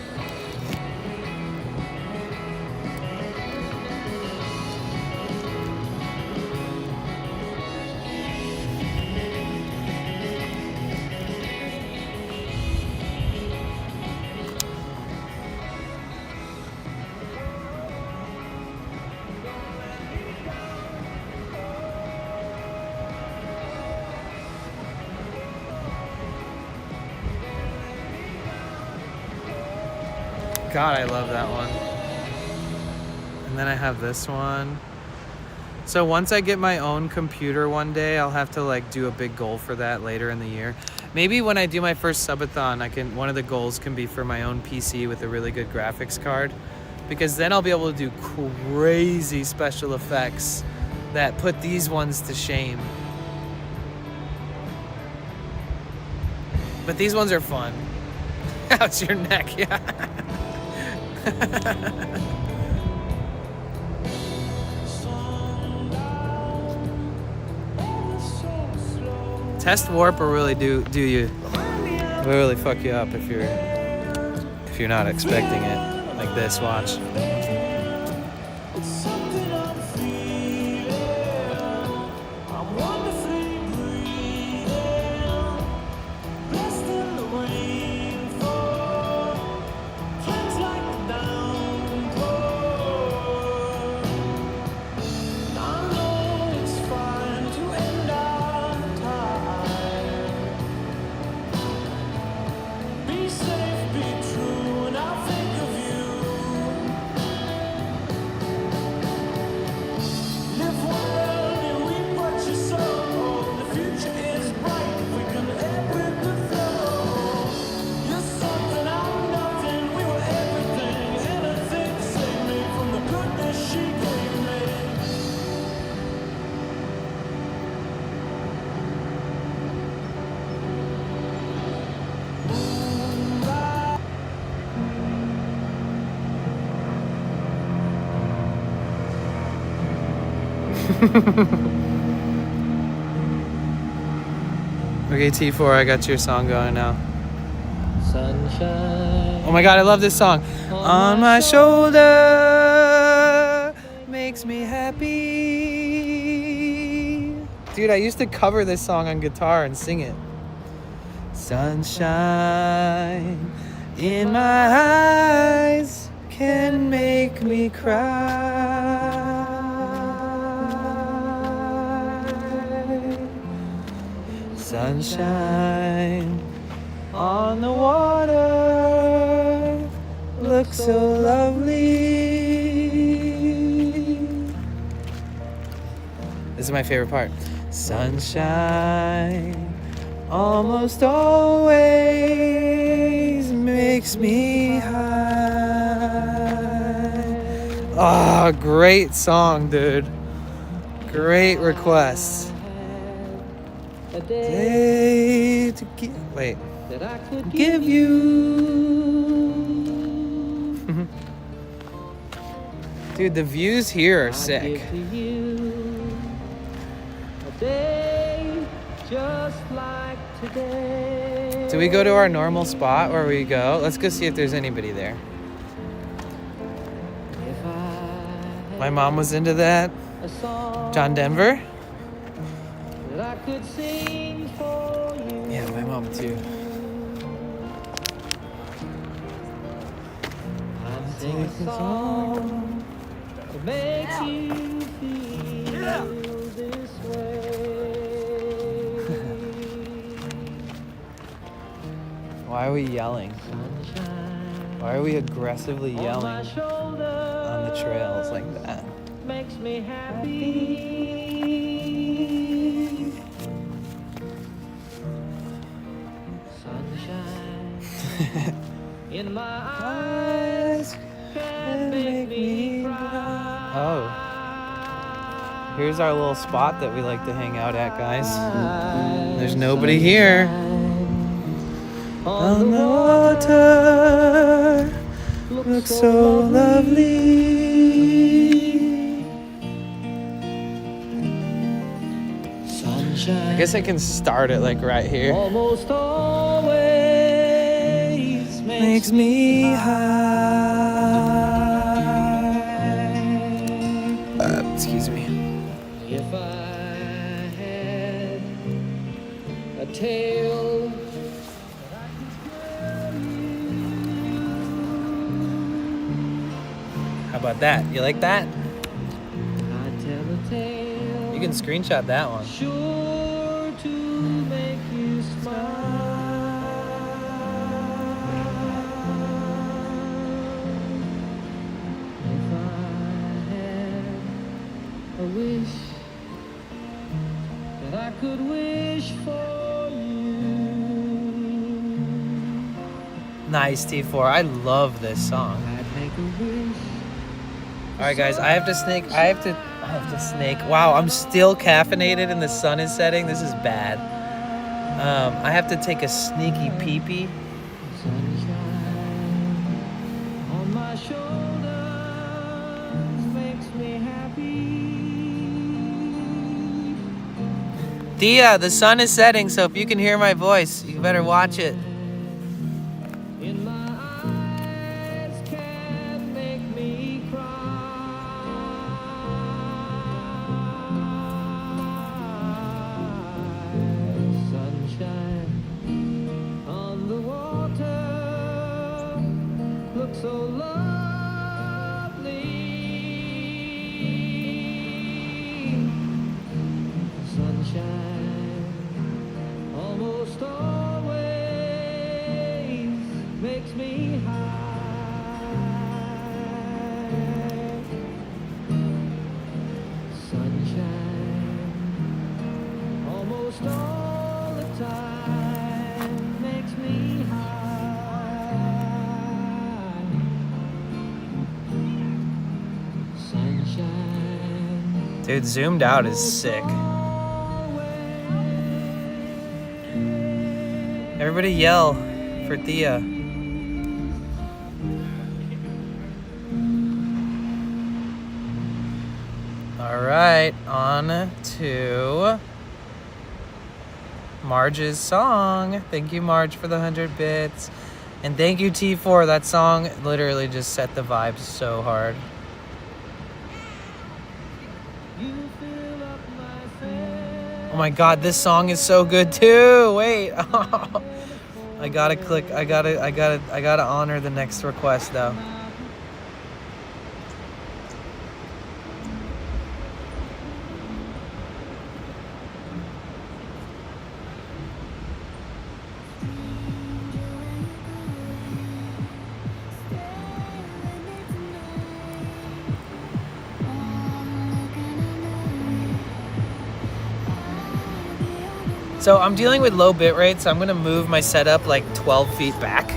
[SPEAKER 1] God, I love that one. And then I have this one. So once I get my own computer one day, I'll have to like do a big goal for that later in the year. Maybe when I do my first subathon, one of the goals can be for my own PC with a really good graphics card, because then I'll be able to do crazy special effects that put these ones to shame. But these ones are fun. How's your neck? Yeah. Test warp will really do you will really fuck you up if you're not expecting it like this. Watch. Okay, T4, I got your song going now.
[SPEAKER 13] Sunshine.
[SPEAKER 1] Oh my god, I love this song. On my shoulder makes me happy. Dude, I used to cover this song on guitar and sing it. Sunshine in my eyes can make me cry. Sunshine on the water looks so lovely. This is my favorite part. Sunshine almost always makes me high. Oh, great song, dude. Great request.
[SPEAKER 13] A
[SPEAKER 1] Day to give, wait,
[SPEAKER 13] that I could
[SPEAKER 1] give you. Dude, the views here are sick.
[SPEAKER 13] give to you a day just like today.
[SPEAKER 1] Do we go to our normal spot where we go? Let's go see if there's anybody there.
[SPEAKER 13] If I
[SPEAKER 1] My mom was into that.
[SPEAKER 13] had a song
[SPEAKER 1] John Denver?
[SPEAKER 13] that I could sing for you.
[SPEAKER 1] Yeah, my mom too.
[SPEAKER 13] I'd sing a song that makes you feel this way.
[SPEAKER 1] Why are we yelling?
[SPEAKER 13] Sunshine
[SPEAKER 1] Why are we aggressively
[SPEAKER 13] on my
[SPEAKER 1] yelling
[SPEAKER 13] shoulder
[SPEAKER 1] on the trails like that?
[SPEAKER 13] makes me happy. Sunshine in my eyes can make me cry.
[SPEAKER 1] Oh. Here's our little spot that we like to hang out at, guys. There's nobody here. On the water looks so lovely.
[SPEAKER 13] Sunshine
[SPEAKER 1] I guess I can start it like right here.
[SPEAKER 13] almost always
[SPEAKER 1] Makes me high. Excuse me.
[SPEAKER 13] If I had a tale
[SPEAKER 1] How about that? You like that?
[SPEAKER 13] I'd tell a tale
[SPEAKER 1] You can screenshot that one.
[SPEAKER 13] sure to make you smile. If I had a
[SPEAKER 5] wish that I could wish for you.
[SPEAKER 1] Nice, T4. I love this song.
[SPEAKER 5] I'd make a wish.
[SPEAKER 1] All right, guys, I have to snake. I have to snake. Wow, I'm still caffeinated and the sun is setting. This is bad. I have to take a sneaky pee-pee.
[SPEAKER 5] Sunshine on my shoulders makes me happy.
[SPEAKER 1] Thea, the sun is setting, so if you can hear my voice, you better watch it.
[SPEAKER 5] In my eyes can make me cry. Sunshine on the water looks so lovely. Sunshine almost always makes me high. Sunshine almost all the time makes me high. Sunshine.
[SPEAKER 1] Dude, zoomed out is sick. Everybody yell for Thea. All right, on to Marge's song. Thank you, Marge, for the 100 bits. And thank you, T4. That song literally just set the vibes so hard. Oh my god, this song is so good too. Wait. I gotta honor the next request though. So I'm dealing with low bit rate, so I'm gonna move my setup like 12 feet back.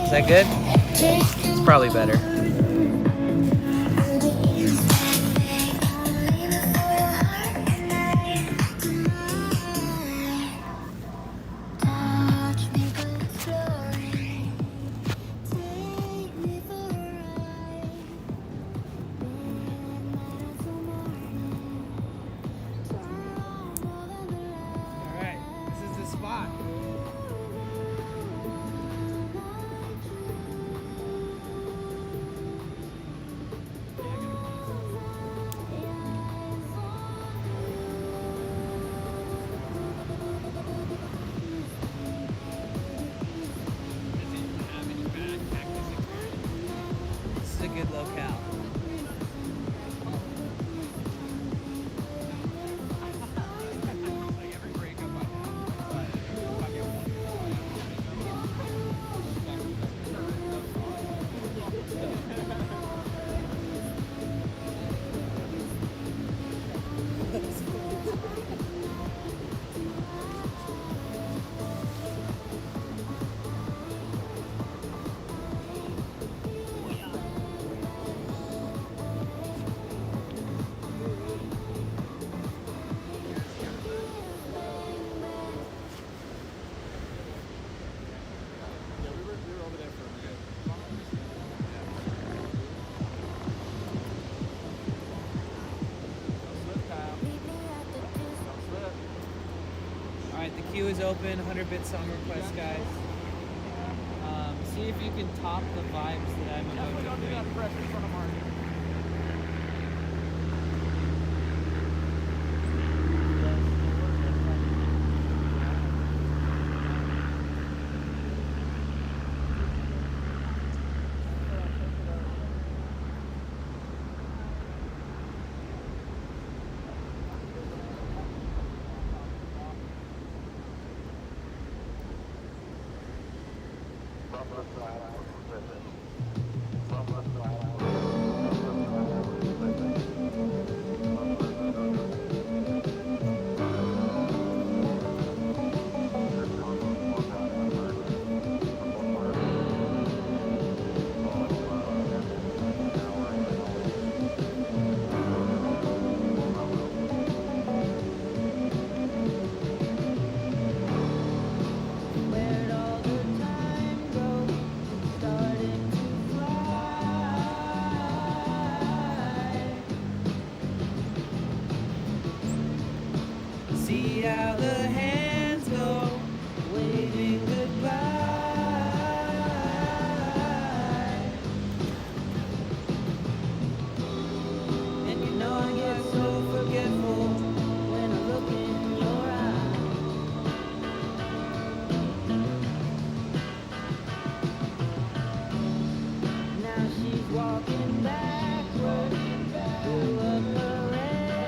[SPEAKER 1] Is that good? It's probably better. Alright, this is the spot. This is a good locale. Alright, the queue is open. 100-bit song request, guys. See if you can top the vibes that I'm about to bring.
[SPEAKER 5] Where'd all the time go? Starting to fly. See how the hands go, waving goodbye. And you know I get so forgetful when I look in your eyes. Now she's walking backward through a parade,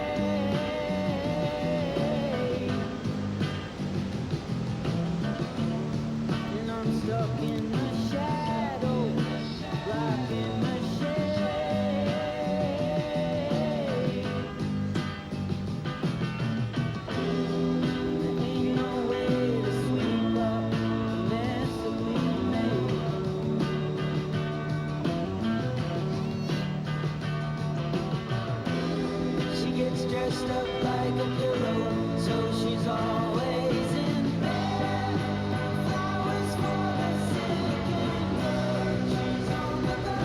[SPEAKER 5] and I'm stuck in the shadows, blocking the shade. There ain't no way to sweep up the mess that we made. She gets dressed up like a pillow, so she's always in bed. Flowers for the sick and good. She's on the go,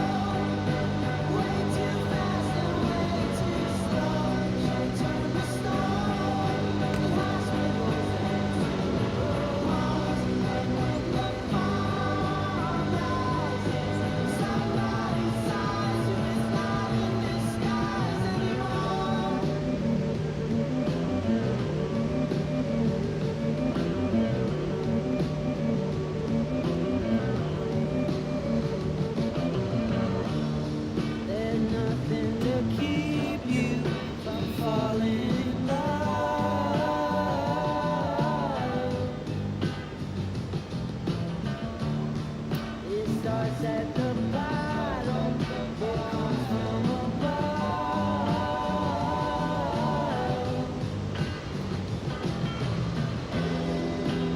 [SPEAKER 5] way too fast and way too slow. She'll turn the storm, the hospitals and funeral homes. And when the farm rises, somebody sighs who is not in disguise anymore. There's nothing to keep you from falling in love. It starts at the bottom, it comes from above.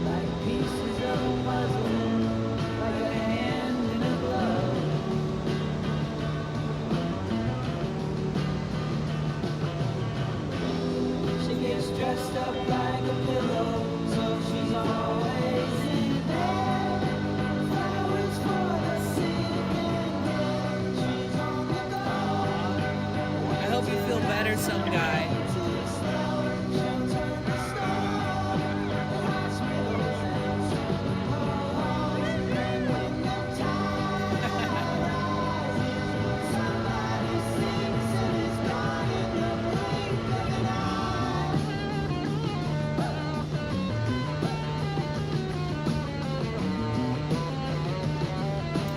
[SPEAKER 5] Like pieces of a puzzle, like a hand in a glove. She gets dressed up like a pillow, so she's always in bed. Flowers for the sick and good. She's on the go.
[SPEAKER 8] I hope you feel better, some guy.
[SPEAKER 5] She'll turn the storm, the hospitals and funeral homes. And when the tide rises, somebody sinks and is gone in the blink of an eye.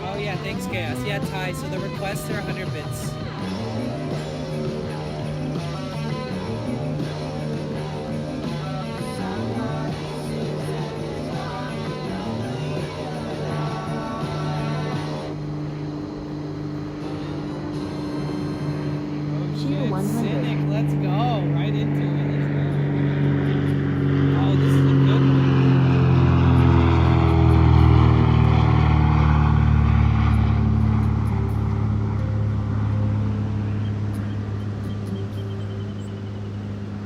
[SPEAKER 8] Oh yeah, thanks, Chaos. Yeah, Ty. So the requests are 100 bits.
[SPEAKER 14] Cheer 100.
[SPEAKER 8] Cynic, let's go. Right into it. Let's go. Oh, this is a good one.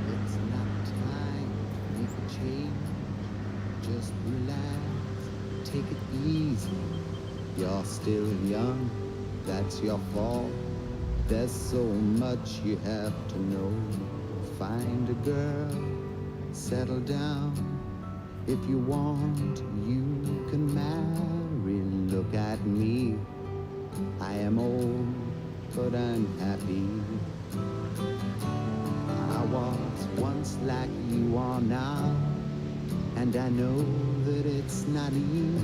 [SPEAKER 15] It's not time to make a change. Just relax, take it easy. You're still young, that's your fault. There's so much you have to know. Find a girl, settle down. If you want, you can marry. Look at me, I am old, but I'm happy. I was once like you are now, and I know that it's not easy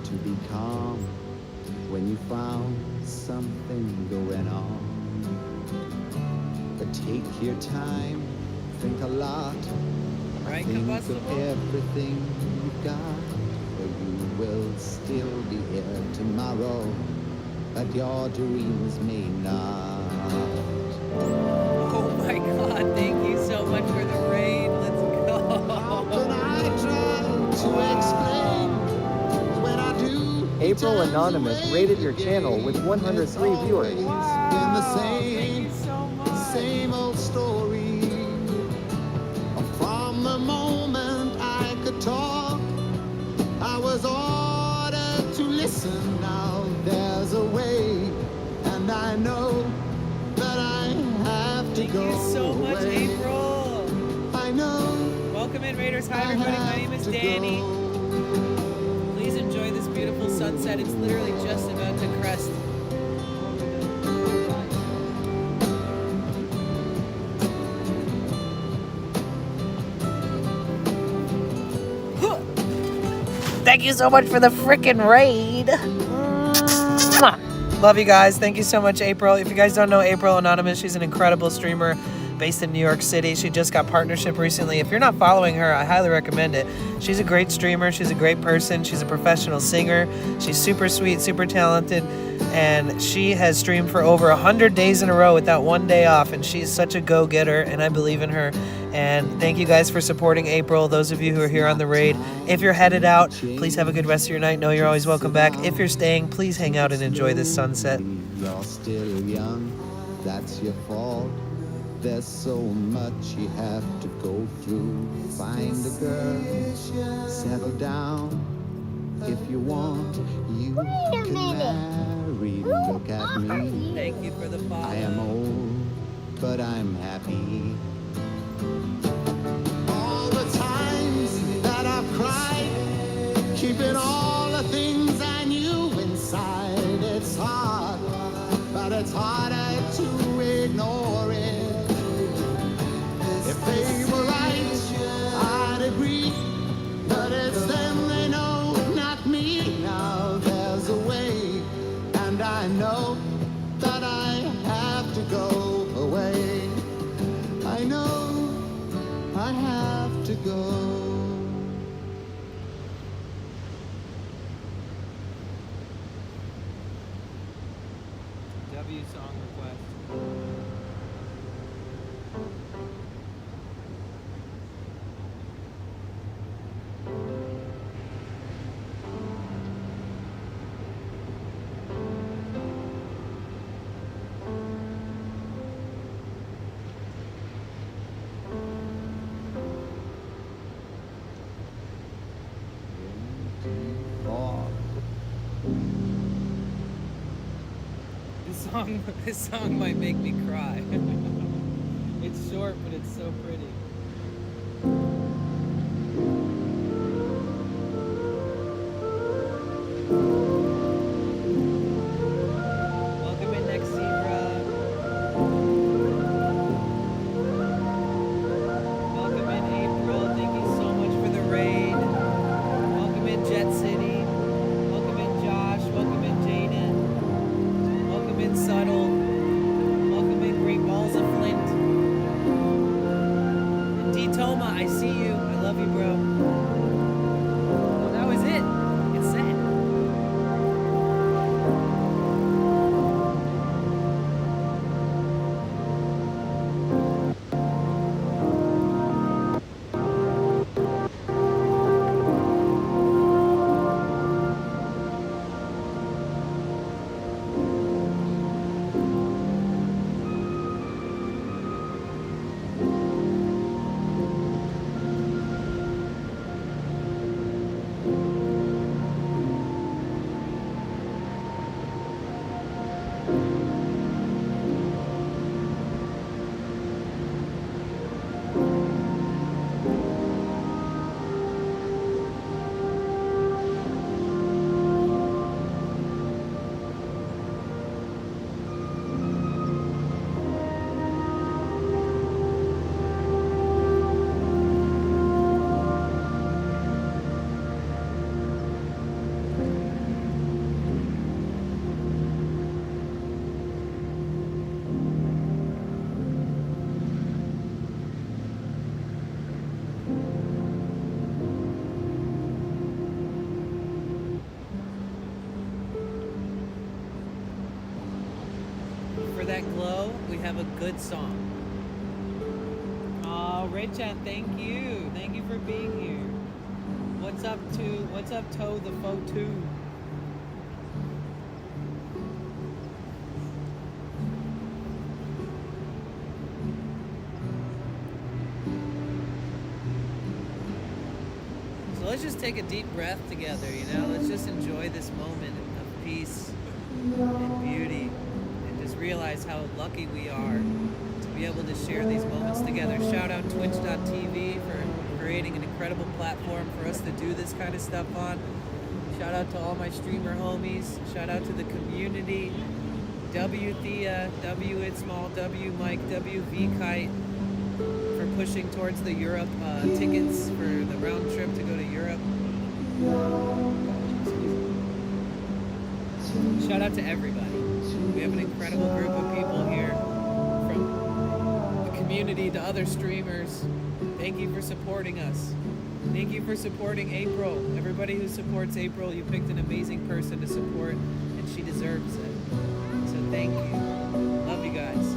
[SPEAKER 15] to be calm when you found something going on. But take your time, think a lot,
[SPEAKER 8] Right,
[SPEAKER 15] think of
[SPEAKER 8] combustible?
[SPEAKER 15] everything you've got for you. will still be here tomorrow, but your dreams may not.
[SPEAKER 8] Oh my god, thank you so much for the raid. Let's go.
[SPEAKER 15] Can I try to explain when I do?
[SPEAKER 13] April Anonymous rated your channel with 103 viewers.
[SPEAKER 15] In the same old story. From the moment I could talk, I was ordered to listen. Now there's a way, and I know that I have to go.
[SPEAKER 8] Thank you so much,
[SPEAKER 15] away.
[SPEAKER 8] April.
[SPEAKER 15] I know.
[SPEAKER 8] Welcome in, Raiders. Hi, everybody. My name is Danny. Please enjoy this beautiful sunset. It's literally just about to crest. Thank you so much for the frickin' raid. Love you guys. Thank you so much, April. If you guys don't know April Anonymous, she's an incredible streamer based in New York City. She just got partnership recently. If you're not following her, I highly recommend it. She's a great streamer. She's a great person. She's a professional singer. She's super sweet, super talented. And she has streamed for over 100 days in a row without one day off. And she's such a go-getter, and I believe in her. And thank you guys for supporting April. Those of you who are here on the raid, if you're headed out, please have a good rest of your night. Know you're always welcome back. If you're staying, please hang out and enjoy this sunset.
[SPEAKER 15] You're still young, that's your fault. There's so much you have to go through. Find a girl, settle down. If you want, you can marry. Look at me.
[SPEAKER 8] Thank you for the follow.
[SPEAKER 15] I am old, but I'm happy. All the times that I've cried, keeping all the things I knew inside. It's hard, but it's harder to ignore it. If they were right, I'd agree. But it's them they know, not me. Now there's a way, and I know that I have to go away. I know I have to go.
[SPEAKER 8] W song request. This song might make me cry. It's short, but it's so pretty. Welcome in next Zebra. Welcome in April. Thank you so much for the raid. Welcome in Jet City. Welcome in Josh. Welcome in Jaden. Welcome in Subtle. Welcome in Great Balls of Flint. have a good song. Oh, Richard, thank you. Thank you for being here. What's up, Toe the Foe 2? So let's just take a deep breath together, you know? Let's just enjoy this moment of peace and beauty and just realize how lucky we are to be able to share these moments together. Shout out Twitch.tv for creating an incredible platform for us to do this kind of stuff on. Shout out to all my streamer homies. Shout out to the community. W Thea, W It Small, W Mike, W V Kite for pushing towards the Europe tickets for the round trip to go to Europe. Shout out to everybody. We have an incredible group of people here, from the community to other streamers. Thank you for supporting us. Thank you for supporting April. Everybody who supports April, you picked an amazing person to support, and she deserves it. So thank you. Love you guys.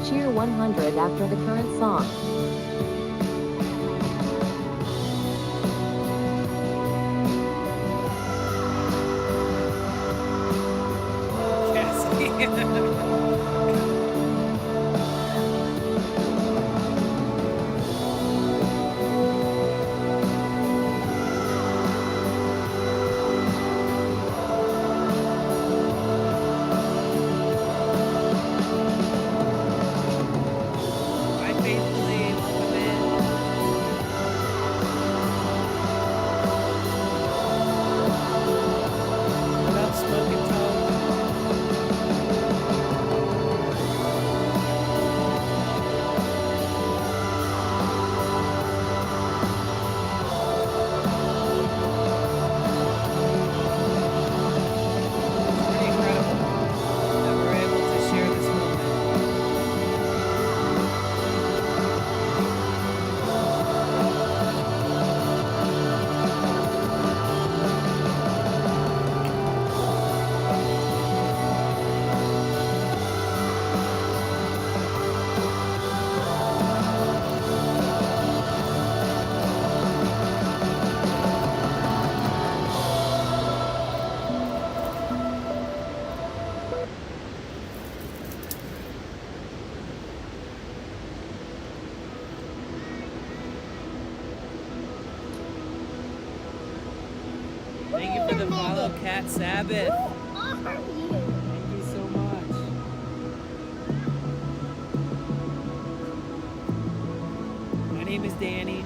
[SPEAKER 14] Cheer 100 after the current song.
[SPEAKER 8] the follow, Cat Sabbath.
[SPEAKER 11] Who are you?
[SPEAKER 8] Thank you so much. My name is Danny.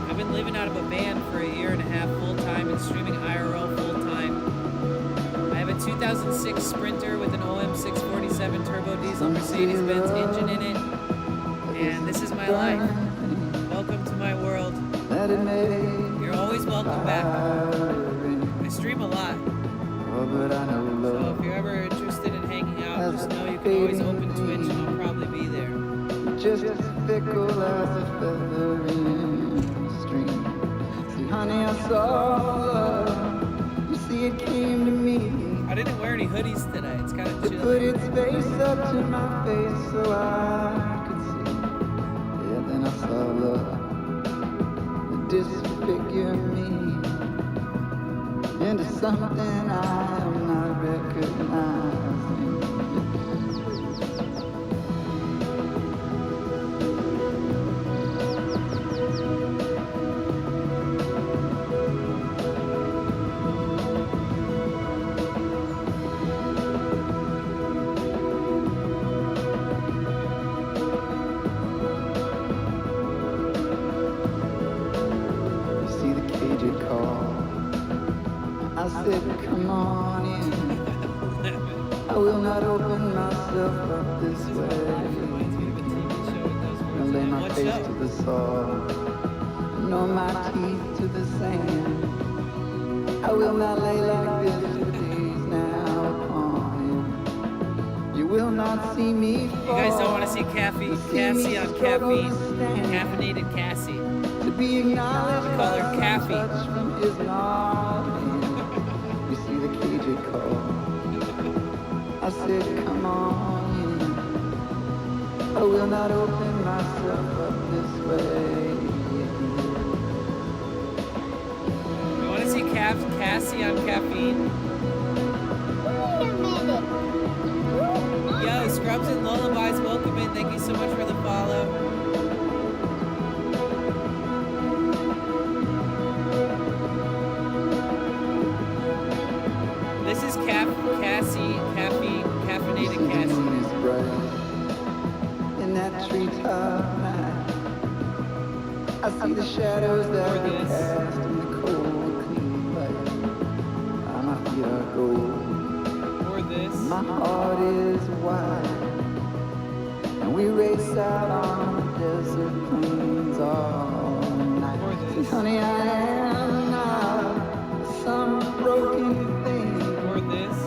[SPEAKER 8] I've been living out of a van for a year and a half full time and streaming IRL full time. I have a 2006 Sprinter with an OM 647 turbo diesel Mercedes-Benz engine in it, and this is my life. Welcome to my world. You're always welcome back. I stream a lot, so if you're ever interested in hanging out, just know you can always open Twitch and I'll probably be there.
[SPEAKER 15] Just as fickle as a feather in the stream. See, honey, I saw love. You see, it came to me.
[SPEAKER 8] I didn't wear any hoodies today. It's kind of
[SPEAKER 15] To
[SPEAKER 8] chill.
[SPEAKER 15] put its face up to my face so I could see. Yeah, then I saw love disfigure me into something I am not recognizing. I said, come on in. I will not open myself up this way. I lay my face to the soil, nor my teeth to the sand. I will not lay like this for days now upon him. You will not see me fall.
[SPEAKER 8] You guys don't want to see Cassie on caffeine? Caffeinated Cassie.
[SPEAKER 15] To be acknowledged
[SPEAKER 8] Call her
[SPEAKER 15] by
[SPEAKER 8] Caffey.
[SPEAKER 15] touch from his knowledge. You see the cage it called. I said, come on in. I will not open myself up this way.
[SPEAKER 8] You want to see Cassie on caffeine?
[SPEAKER 11] Wait a minute.
[SPEAKER 8] Yo, Scrubs and Lullabies, welcome in. Thank you so much for the follow. This is caffeinated Cassie.
[SPEAKER 15] Moon is bright in that treetop night. I see the shadows that are cast in the cold, clean light. My feet are gold.
[SPEAKER 8] Or this.
[SPEAKER 15] My heart is wide. And we race out on the desert plains all night. See, honey, I am not some broken thing.
[SPEAKER 8] Or this.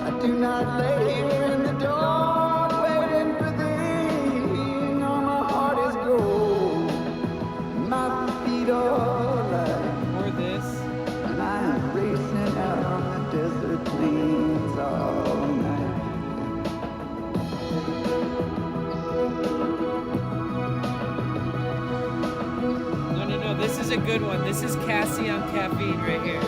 [SPEAKER 15] I do not lay here in the dark waiting for thee. No, my heart is gold. My feet are light.
[SPEAKER 8] Or this.
[SPEAKER 15] And I am racing out on the desert plains all night.
[SPEAKER 8] No, this is a good one. This is Cassie on caffeine right here.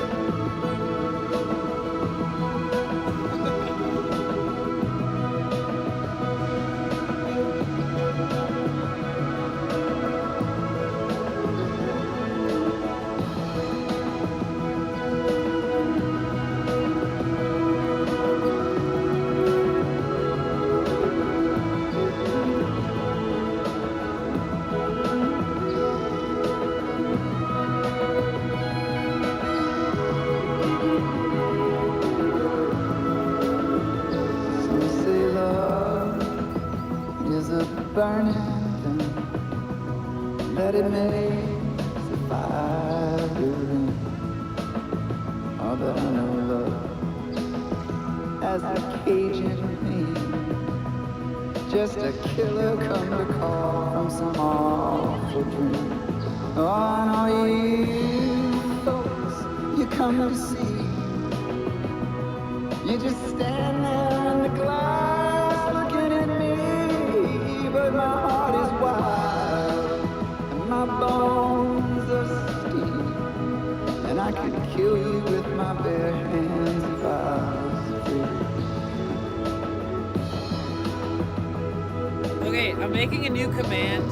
[SPEAKER 15] Burning thing, let it make the fire burn. All that I know love as a Cajun pain, just a killer come to call from some awful dream. Oh, and all you folks you come to see, you just stand there in the glass looking at me. But my heart is wild, and my bones are steel, and I could kill you with my bare hands if I was free.
[SPEAKER 8] Okay, I'm making a new command.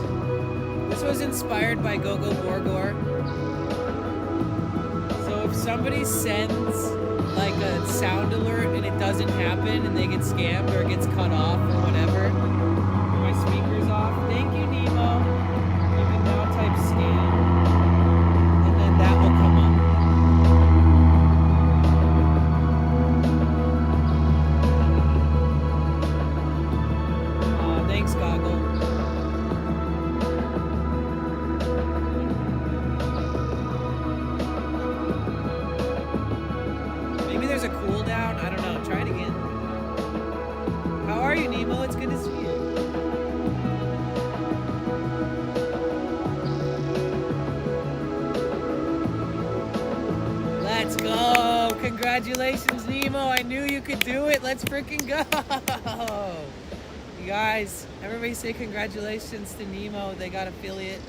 [SPEAKER 8] This was inspired by Gogo Borgor. So if somebody sends like a sound alert and it doesn't happen and they get scammed or it gets cut off or whatever, or my speaker's off, thank you, Nemo. You can now type scam and then that will come up. Thanks, Goggle. Maybe there's a cooldown. I don't know. Try it again. How are you, Nemo? It's good to see you. Let's go. Congratulations, Nemo. I knew you could do it. Let's freaking go. You guys, everybody say congratulations to Nemo. They got affiliate.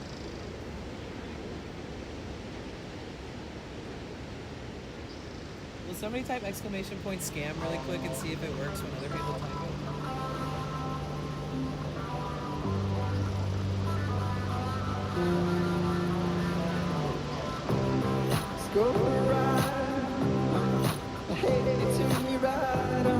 [SPEAKER 8] Will somebody type exclamation point scam really quick and see if it works when other people type it?
[SPEAKER 6] Let's go right. Hey, turn me right on.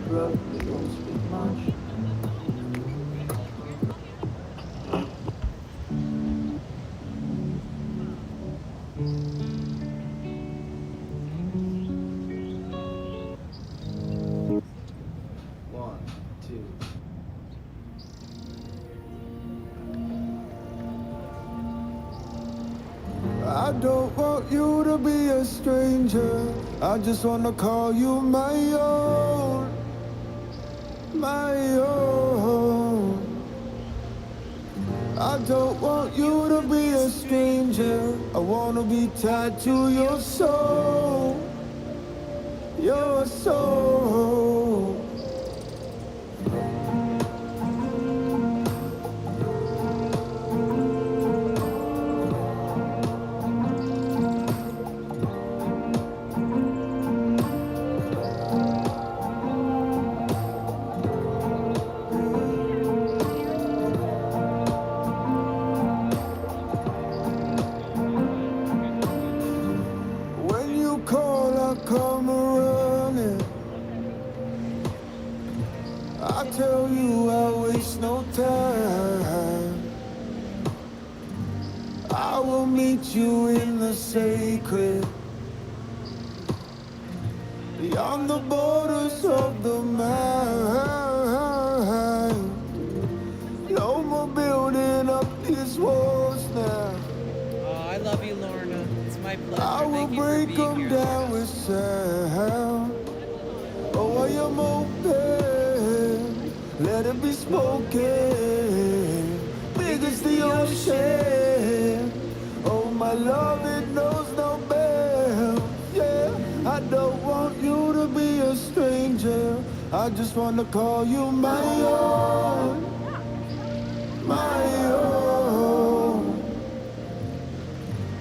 [SPEAKER 6] Brother, don't speak much. One, two. I don't want you to be a stranger. I just wanna call you my own. My own. I don't want you to be a stranger. I wanna be tied to your soul. Your soul. When you call, I come running. I tell you I waste no time. I will meet you in the sacred, beyond the borders of the mind. No more building up these walls now.
[SPEAKER 8] Oh, I love you, Lorna. It's my pleasure.
[SPEAKER 6] I will
[SPEAKER 8] Thank you for
[SPEAKER 6] break
[SPEAKER 8] being
[SPEAKER 6] them
[SPEAKER 8] here.
[SPEAKER 6] down with sound. Oh, I am open. Let it be spoken. Big as the ocean. Oh, my love, it knows no bounds. Yeah, I don't want you to be a stranger. I just want to call you my own. My own.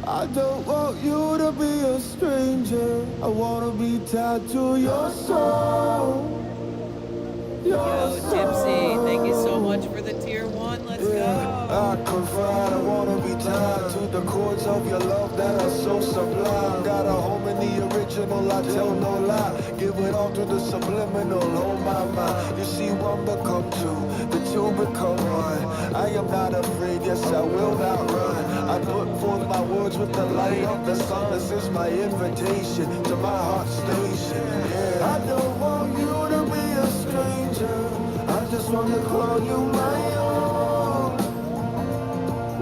[SPEAKER 6] I don't want you to be a stranger. I want to be tied to your soul. Your
[SPEAKER 8] Yo, Gypsy, thank you so much for the tier 1. Let's go.
[SPEAKER 6] I confide, I wanna be tied to the chords of your love that are so sublime. Got a home in the original, I tell no lie. Give it all to the subliminal, oh my mind. You see, one become two, the two become one. I am not afraid, yes, I will not run. I put forth my words with the light of the sun. This is my invitation to my heart station. Yeah. I don't want you to be a stranger. I just wanna call you my own.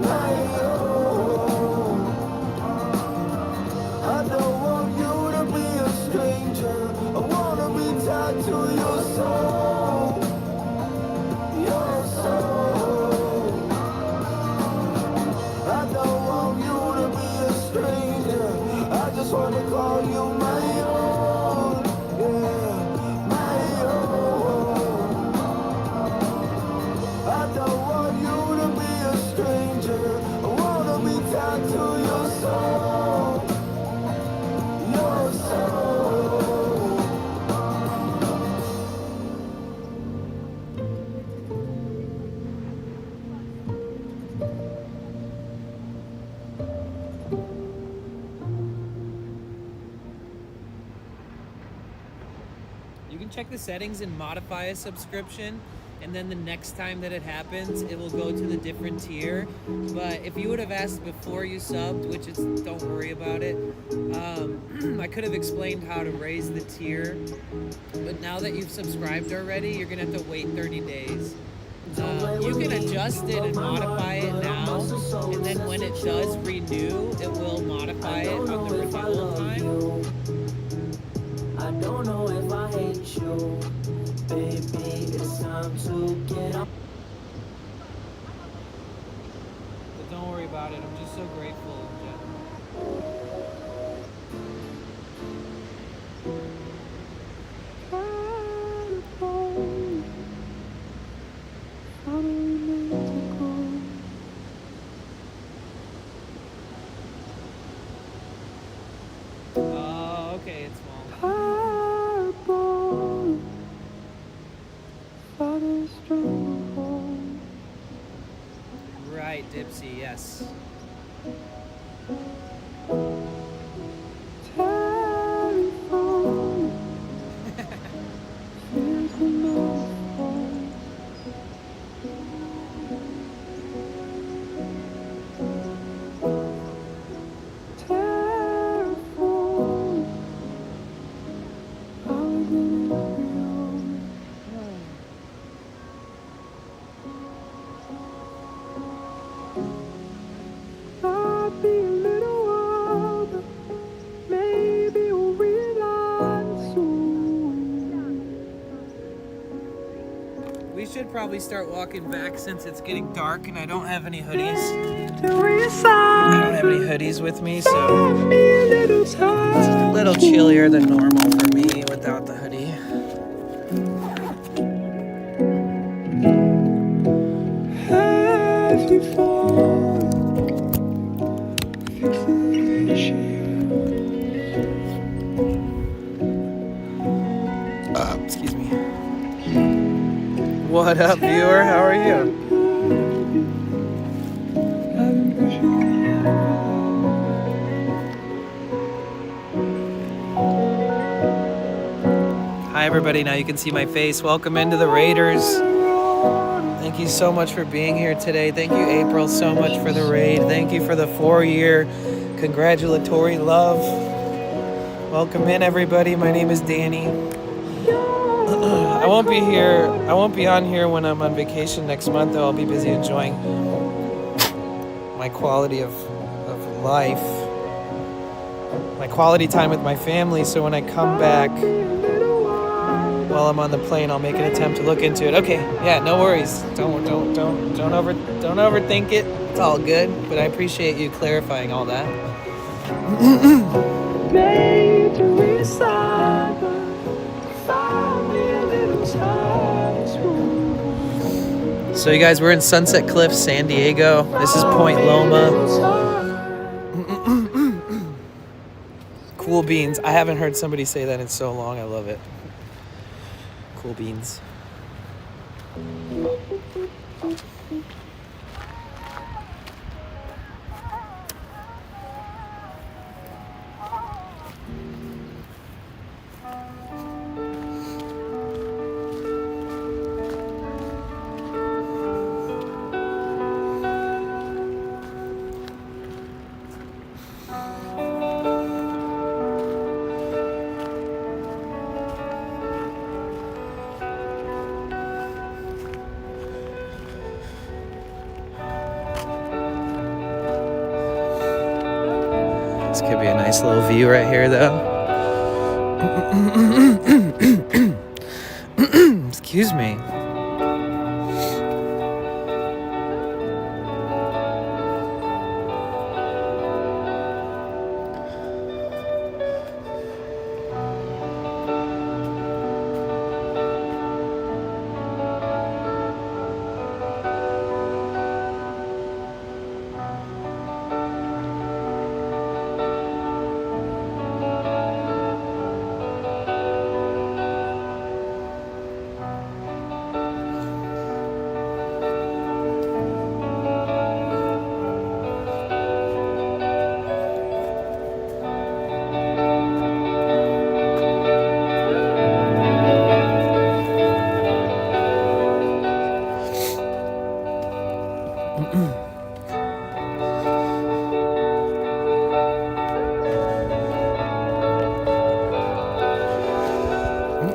[SPEAKER 6] My own. I don't want you to be a stranger. I wanna be tied to your soul. Your soul. I don't want you to be a stranger. just wanna call you my own. Yeah, my own. I don't want you to be a stranger. I wanna be tied to your soul. Your soul.
[SPEAKER 8] You can check the settings and modify a subscription, and then the next time that it happens, it will go to the different tier. But if you would have asked before you subbed, which is, don't worry about it, I could have explained how to raise the tier. But now that you've subscribed already, you're gonna have to wait 30 days. You can adjust it and modify it now, and then when it does renew, it will modify it on the renewal time.
[SPEAKER 6] I don't know if I hate you, baby. It's time to get up.
[SPEAKER 8] But don't worry about it. I'm just so grateful in general. Oh, okay, it's small. Right, Dipsy, yes. We should probably start walking back since it's getting dark and I don't have any hoodies. I don't have any hoodies with me, so it's a little chillier than normal for me without the hoodie. Excuse me. What up, viewer? How are you? Hi, everybody. Now you can see my face. Welcome into the Raiders. Thank you so much for being here today. Thank you, April, so much for the raid. Thank you for the 4-year congratulatory love. Welcome in, everybody. My name is Danny. I won't be here. I won't be on here when I'm on vacation next month, though. I'll be busy enjoying my quality of life, my quality time with my family. So when I come back while I'm on the plane, I'll make an attempt to look into it. Okay, yeah, no worries. Don't overthink it. It's all good. But I appreciate you clarifying all that. So you guys, we're in Sunset Cliffs, San Diego. This is Point Loma. Cool beans. I haven't heard somebody say that in so long. I love it. Cool beans. This could be a nice little view right here, though. Excuse me.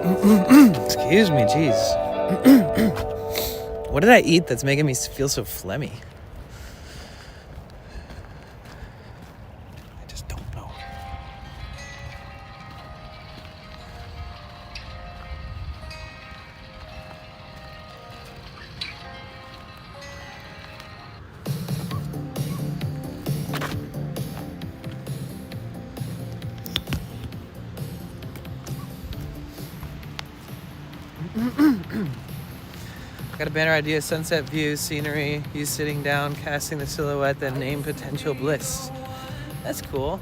[SPEAKER 8] Excuse me, jeez. What did I eat that's making me feel so phlegmy? I just don't know. Got a banner idea: sunset view, scenery, you sitting down, casting the silhouette, then name potential bliss. That's cool.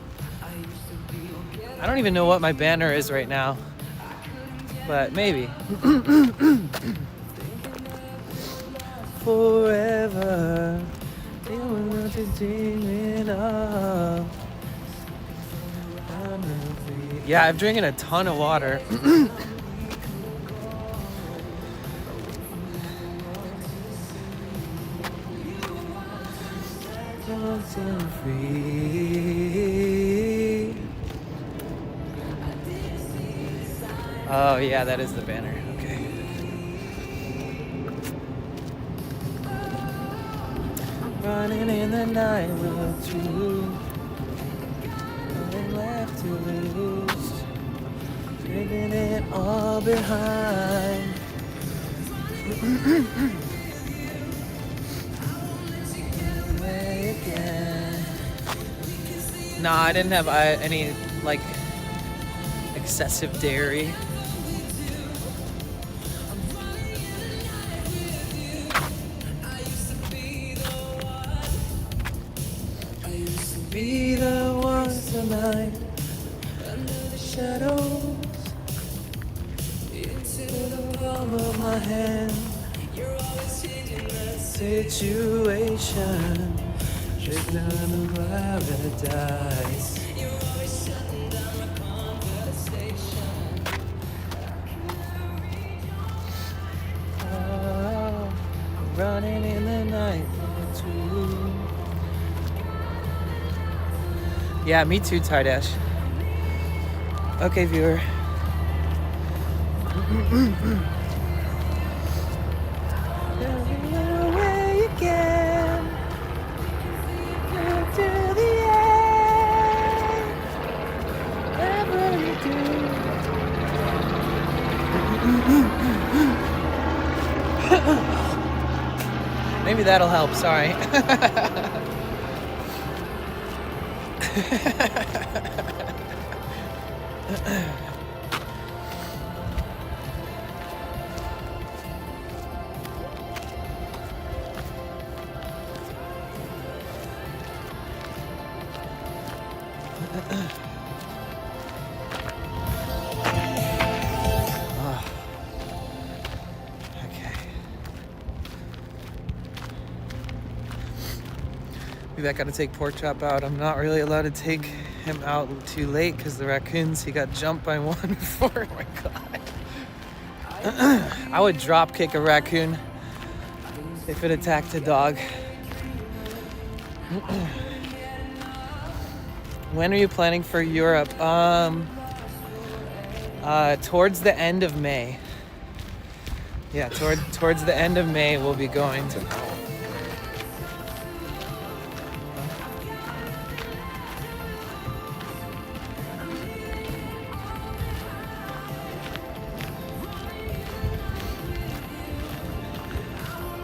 [SPEAKER 8] I don't even know what my banner is right now, but maybe. Forever, you will not be dreaming of. Yeah, I'm drinking a ton of water. Free. Oh yeah, that is the banner. Okay. Running in the night with you, nothing left to lose, leaving it all behind. No, I didn't have any like excessive dairy. Be the ones tonight under the shadows, into the palm of my hand. You're always changing the situation. Shake down the paradise. You're always shutting down my conversation. Oh, running in the night too. Yeah, me too, Tardash. Okay, viewer. Away again. To the end, whatever you do. Maybe that'll help, sorry. Maybe I gotta take Pork Chop out. I'm not really allowed to take him out too late because the raccoons, he got jumped by one before. Oh my God. I would drop kick a raccoon if it attacked a dog. When are you planning for Europe? Towards the end of May. Yeah, towards the end of May we'll be going to.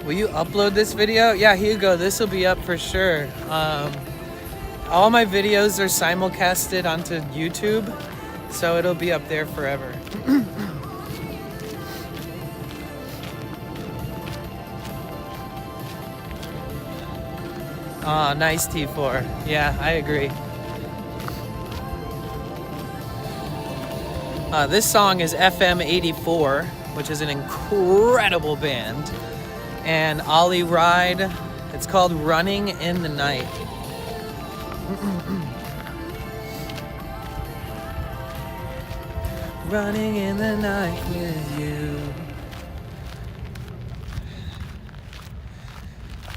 [SPEAKER 8] Will you upload this video? Yeah, Hugo, this will be up for sure. All my videos are simulcasted onto YouTube, so it'll be up there forever. Aw, nice T4. Yeah, I agree. This song is FM84, which is an incredible band. And Ollie Ride, it's called Running in the Night. Running in the night with you.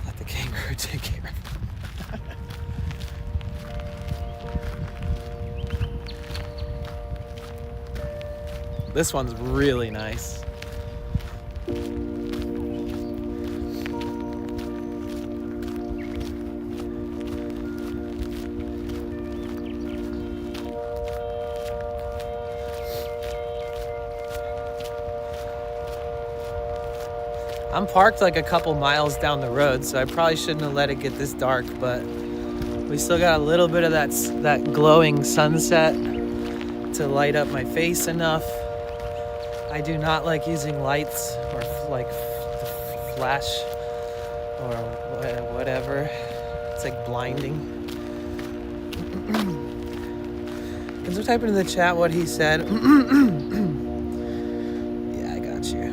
[SPEAKER 8] Let the kangaroo take care of it. This one's really nice. I'm parked like a couple miles down the road, so I probably shouldn't have let it get this dark, but we still got a little bit of that glowing sunset to light up my face enough. I do not like using lights or like flash or whatever. It's like blinding. Can someone type into the chat what he said? Yeah, I got you.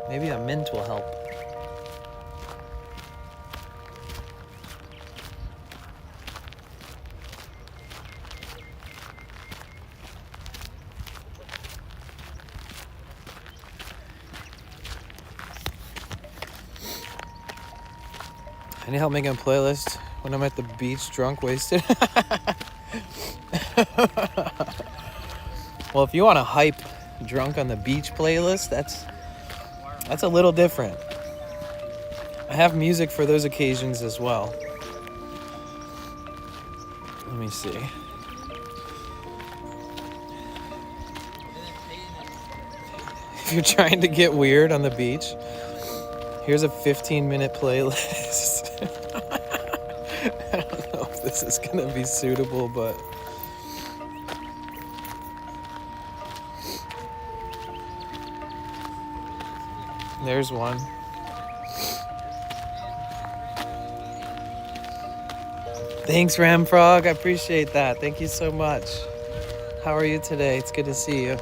[SPEAKER 8] Maybe a mint will help. I need help making a playlist when I'm at the beach drunk, wasted. Well, if you want to hype drunk on the beach playlist, that's a little different. I have music for those occasions as well. Let me see. If you're trying to get weird on the beach, here's a 15-minute playlist. I don't know if this is gonna be suitable, but there's one. Thanks, Ramfrog. I appreciate that. Thank you so much. How are you today? It's good to see you.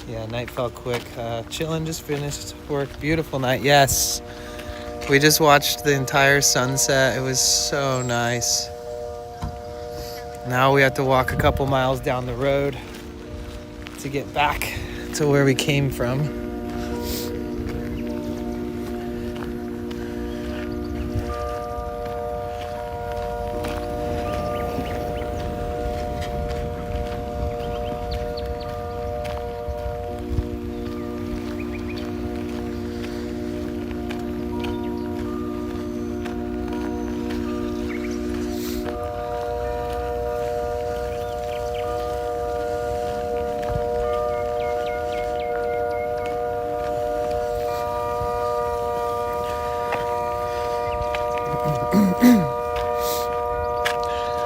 [SPEAKER 8] Yeah, night felt quick. Chillin', just finished work. Beautiful night. Yes. We just watched the entire sunset. It was so nice. Now we have to walk a couple miles down the road to get back to where we came from.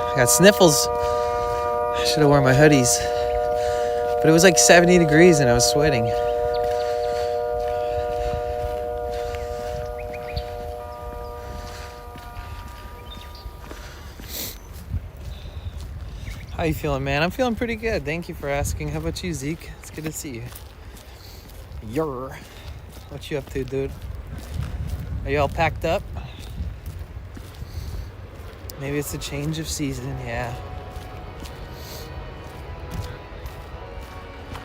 [SPEAKER 8] I got sniffles. I should have worn my hoodies. But it was like 70 degrees and I was sweating. How you feeling, man? I'm feeling pretty good. Thank you for asking. How about you, Zeke? It's good to see you. Yer. What you up to, dude? Are you all packed up? Maybe it's a change of season, yeah.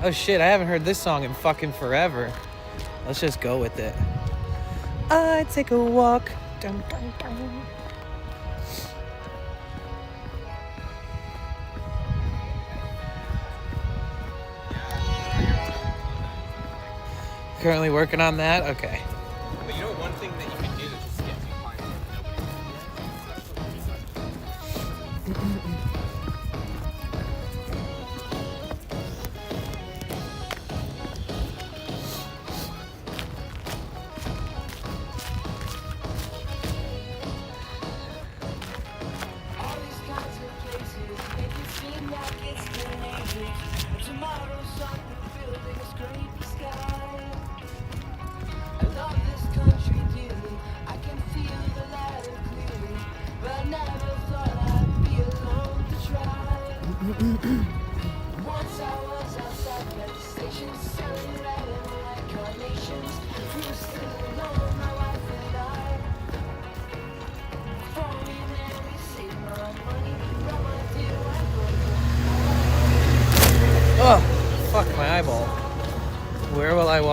[SPEAKER 8] Oh shit, I haven't heard this song in fucking forever. Let's just go with it. I take a walk. Dun, dun, dun. Currently working on that? Okay.
[SPEAKER 10] But you know one thing that you can do is just get new clients that nobody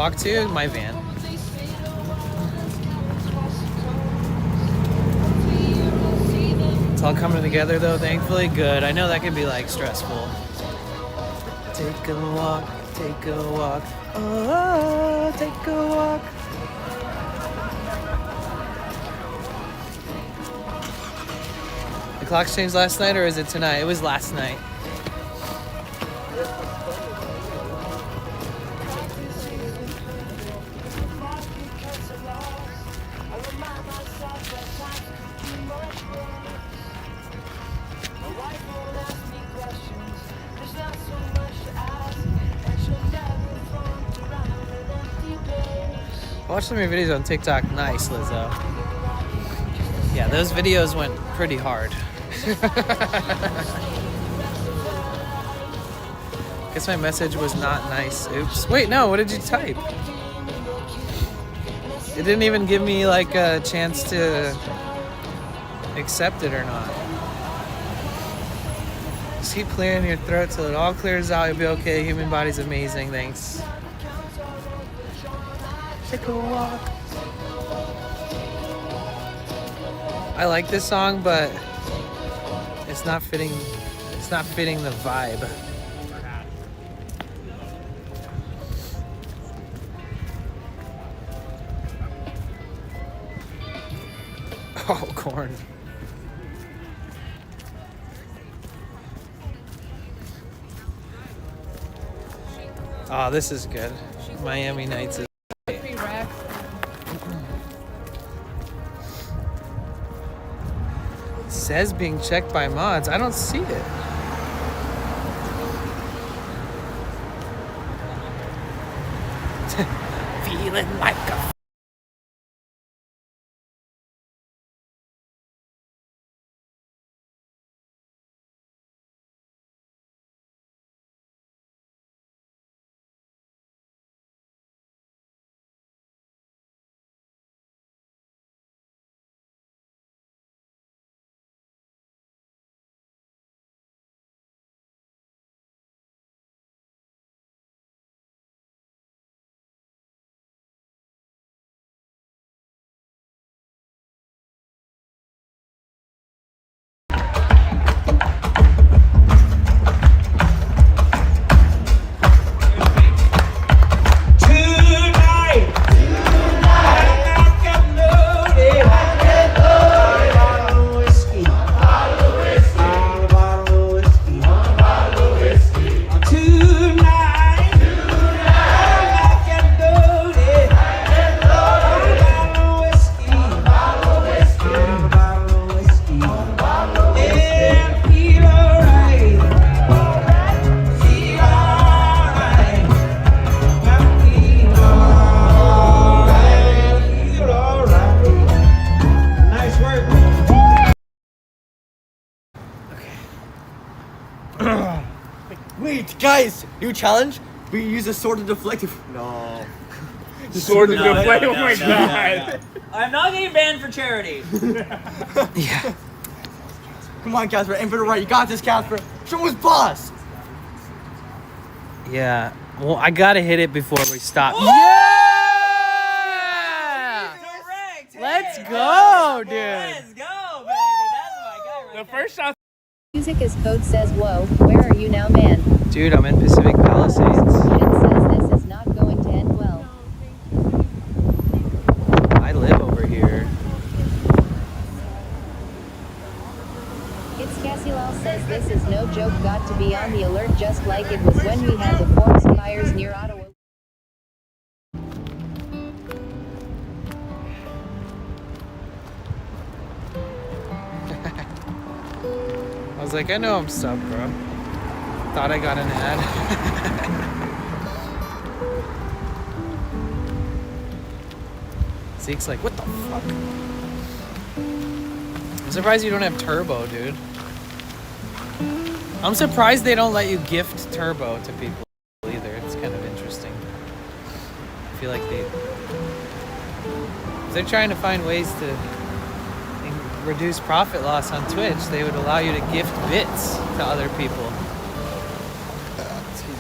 [SPEAKER 8] walk to? My van. It's all coming together though, thankfully. Good. I know that can be like stressful. Take a walk, oh, take a walk. The clocks changed last night, or is it tonight? It was last night. Watch some of your videos on TikTok. Nice, Lizzo. Yeah, those videos went pretty hard. Guess my message was not nice. Oops. Wait, no, what did you type? It didn't even give me like a chance to accept it or not. Just keep clearing your throat till it all clears out. You'll be okay. Human body's amazing. Thanks. Take a walk. I like this song, but it's not fitting. It's not fitting the vibe. Oh, corn. Oh, this is good. Miami Nights is. Says being checked by mods. I don't see it. Feeling like a
[SPEAKER 16] Wait, guys, new challenge? We use a sword to deflect it. No.
[SPEAKER 7] Sword to deflect? Oh my god.
[SPEAKER 17] I'm not getting banned for charity.
[SPEAKER 8] Yeah.
[SPEAKER 16] Come on, Casper, aim for the right. You got this, Casper. Show us boss.
[SPEAKER 8] Yeah. Well, I gotta hit it before we stop.
[SPEAKER 17] Woo!
[SPEAKER 8] Yeah!
[SPEAKER 17] Correct.
[SPEAKER 8] Let's go, dude.
[SPEAKER 17] Let's go, baby. That's my guy right
[SPEAKER 7] The first shot.
[SPEAKER 2] Music is code says whoa, where are you now, man?
[SPEAKER 8] Dude, I'm in Pacific Palisades.
[SPEAKER 2] It says this is not going to end well.
[SPEAKER 8] I live over here.
[SPEAKER 2] It's Cassie Lal says this is no joke, got to be on the alert just like it was when we had the forest fires near Ottawa.
[SPEAKER 8] I was like, I know I'm subbed, bro. Thought I got an ad. Zeke's like, what the fuck? I'm surprised you don't have turbo, dude. I'm surprised they don't let you gift turbo to people either. It's kind of interesting. I feel like if they're trying to find ways to reduce profit loss on Twitch, they would allow you to gift bits to other people. Excuse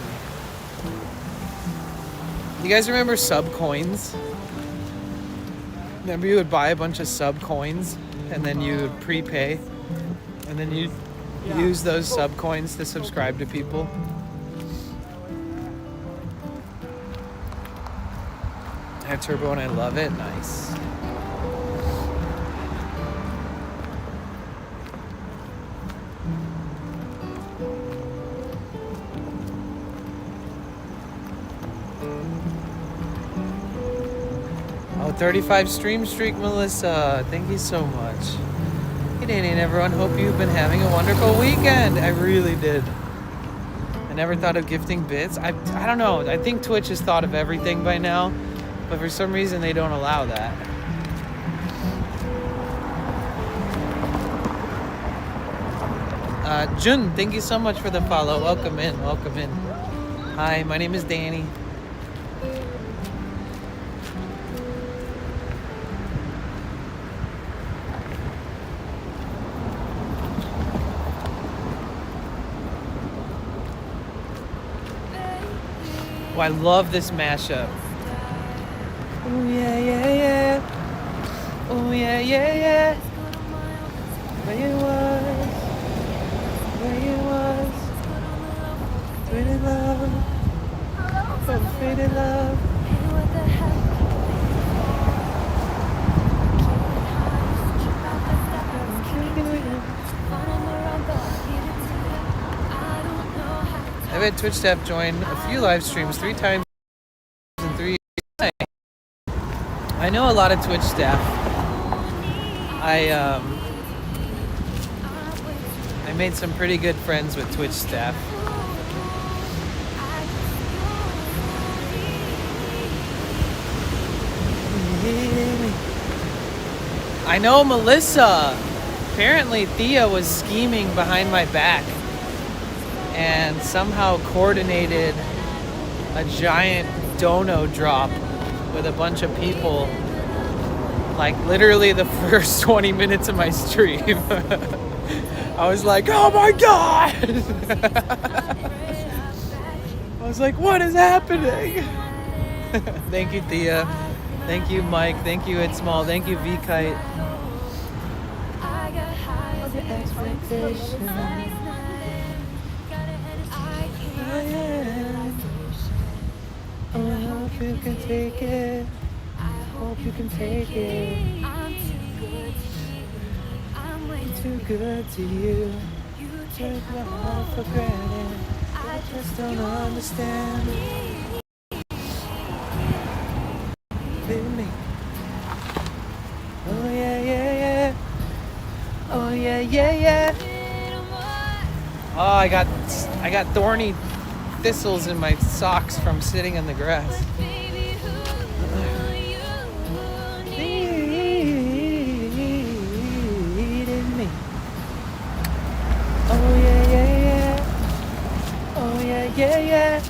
[SPEAKER 8] me. You guys remember sub coins? Remember you would buy a bunch of sub coins and then you would prepay and then you'd use those sub coins to subscribe to people? I have turbo and I love it. Nice. Oh, 35 stream streak, Melissa. Thank you so much. Hey, Danny and everyone. Hope you've been having a wonderful weekend. I really did. I never thought of gifting bits. I don't know. I think Twitch has thought of everything by now, but for some reason they don't allow that. Jun, thank you so much for the follow. Welcome in. Welcome in. Hi, my name is Danny. Oh, I love this mashup. Oh yeah, yeah, yeah. Oh yeah, yeah, yeah. Where you was, where you was. Faded love, oh faded love. I've had Twitch staff join a few live streams 3 times in 3 years. I know a lot of Twitch staff. I made some pretty good friends with Twitch staff. I know Melissa. Apparently Thea was scheming behind my back and somehow coordinated a giant dono drop with a bunch of people, like literally the first 20 minutes of my stream. I was like, oh my god! I was like, what is happening? Thank you, Thea. Thank you, Mike. Thank you, It's Small. Thank you, V-Kite. I hope you can take it. I hope you can take it. I'm way too good to you. You take my heart for granted. I just don't understand. Leave me. Oh yeah, yeah, yeah. Oh yeah, yeah, yeah. Oh, I got thorny thistles in my socks from sitting in the grass. Oh yeah, yeah, yeah. Oh yeah, yeah, yeah.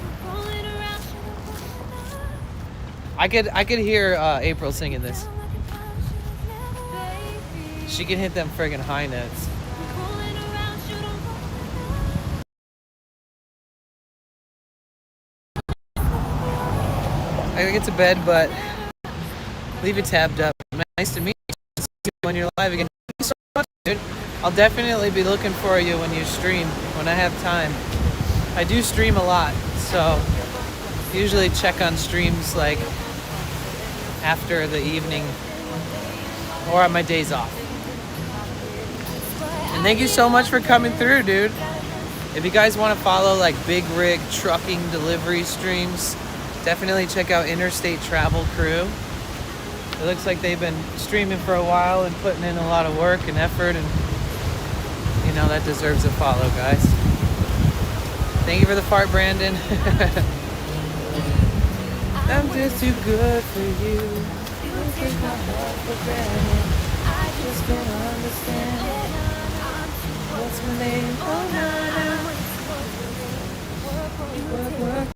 [SPEAKER 8] I could hear April singing this. She can hit them friggin' high notes. I gotta get to bed, but leave it tabbed up. Nice to meet you when you're live again. Thank you so much, dude. I'll definitely be looking for you when you stream, when I have time. I do stream a lot, so usually check on streams like after the evening or on my days off. And thank you so much for coming through, dude. If you guys want to follow like big rig trucking delivery streams, definitely check out Interstate Travel Crew. It looks like they've been streaming for a while and putting in a lot of work and effort, and you know that deserves a follow, guys. Thank you for the fart, Brandon. I'm just too good for you. You take my heart for granted. I just don't understand. What's my name? Oh, no, no. Work, work.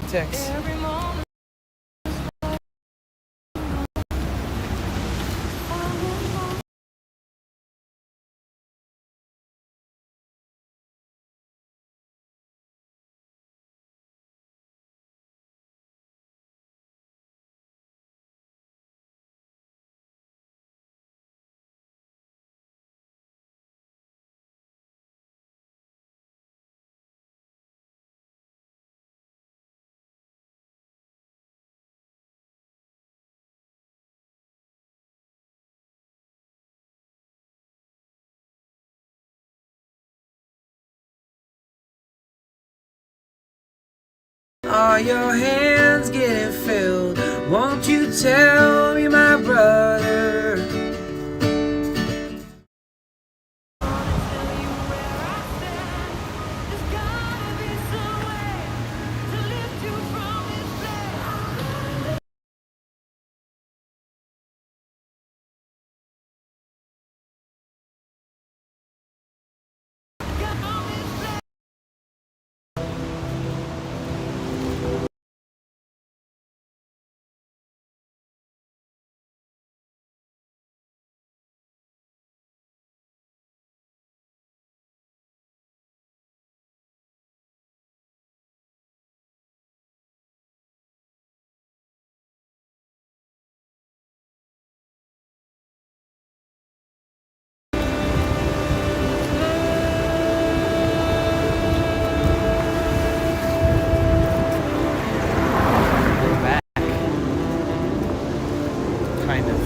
[SPEAKER 8] ticks. Are your hands getting filled? Won't you tell me, my brother? Kind of.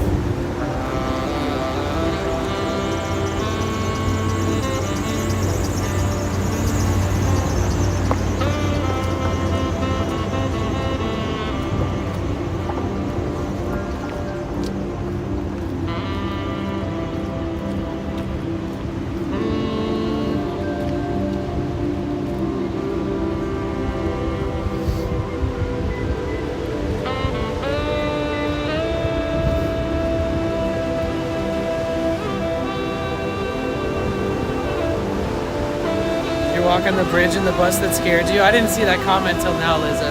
[SPEAKER 8] Walk on the bridge in the bus that scared you? I didn't see that comment till now, Liza.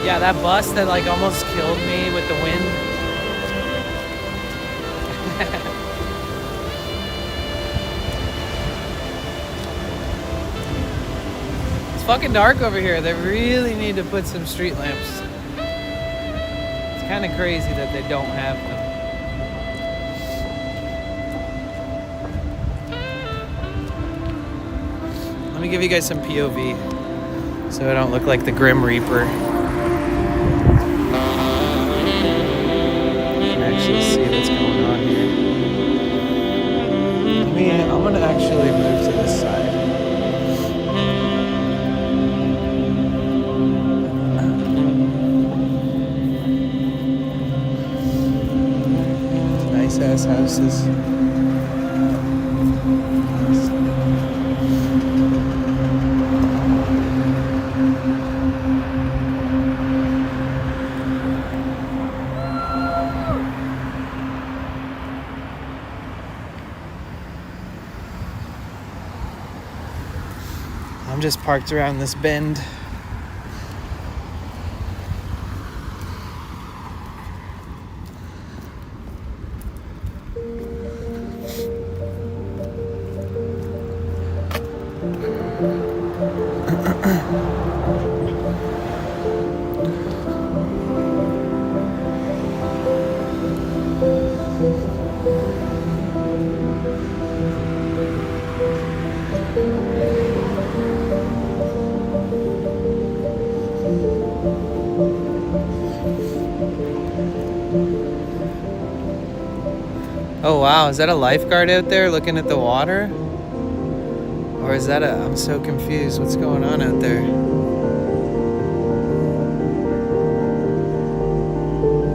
[SPEAKER 8] Yeah, that bus that like almost killed me with the wind. It's fucking dark over here. They really need to put some street lamps. It's kind of crazy that they don't have them. Let me give you guys some POV so I don't look like the Grim Reaper. You can actually see what's going on here. I'm gonna actually move to this side. Nice ass houses. I'm just parked around this bend. Oh wow, is that a lifeguard out there looking at the water? Or is that I'm so confused. What's going on out there?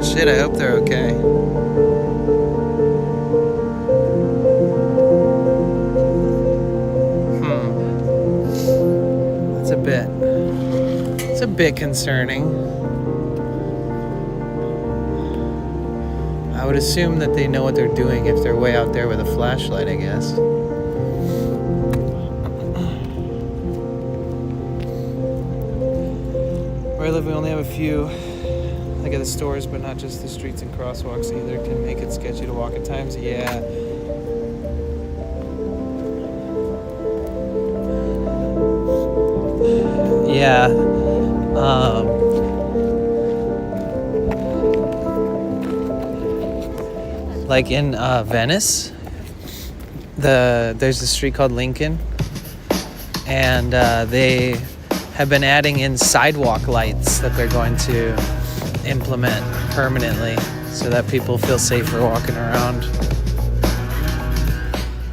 [SPEAKER 8] Shit, I hope they're okay. It's a bit concerning. I would assume that they know what they're doing if they're way out there with a flashlight, I guess. where I live, we only have a few, like at the stores, but not just the streets and crosswalks either. Can make it sketchy to walk at times. Yeah. Yeah. Like in Venice, there's a street called Lincoln, and they have been adding in sidewalk lights that they're going to implement permanently so that people feel safer walking around.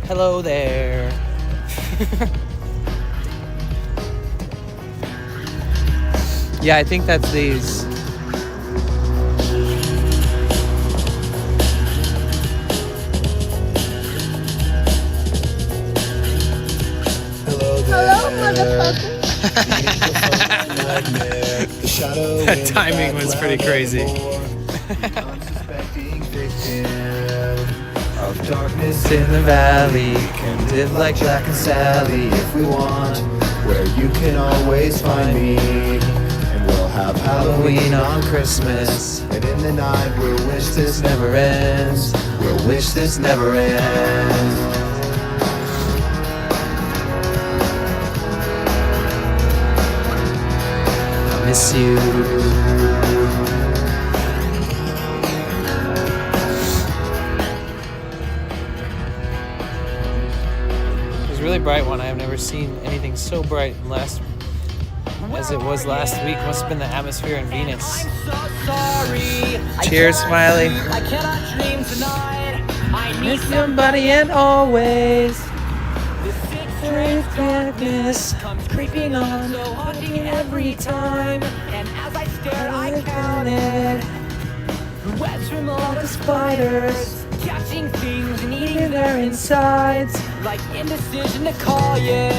[SPEAKER 8] Hello there. Yeah, I think that's these.
[SPEAKER 11] Hello, motherfucker.
[SPEAKER 8] That timing was pretty crazy.
[SPEAKER 6] Of darkness
[SPEAKER 8] In the valley,
[SPEAKER 6] can live like Jack and Sally if we want, where you can always find me. And we'll have Halloween on Christmas, and in the night we'll wish this never ends. We'll wish this never ends.
[SPEAKER 8] I miss you. It was a really bright one. I have never seen anything so bright as it was last week. Must have been the atmosphere in Venus. Cheers, Smiley.
[SPEAKER 17] I cannot dream tonight. I need
[SPEAKER 8] Somebody and always.
[SPEAKER 17] darkness comes creeping on, so haunting every time. And as I stared, I counted webs from all the spiders, catching things and eating their insides. Like indecision to call you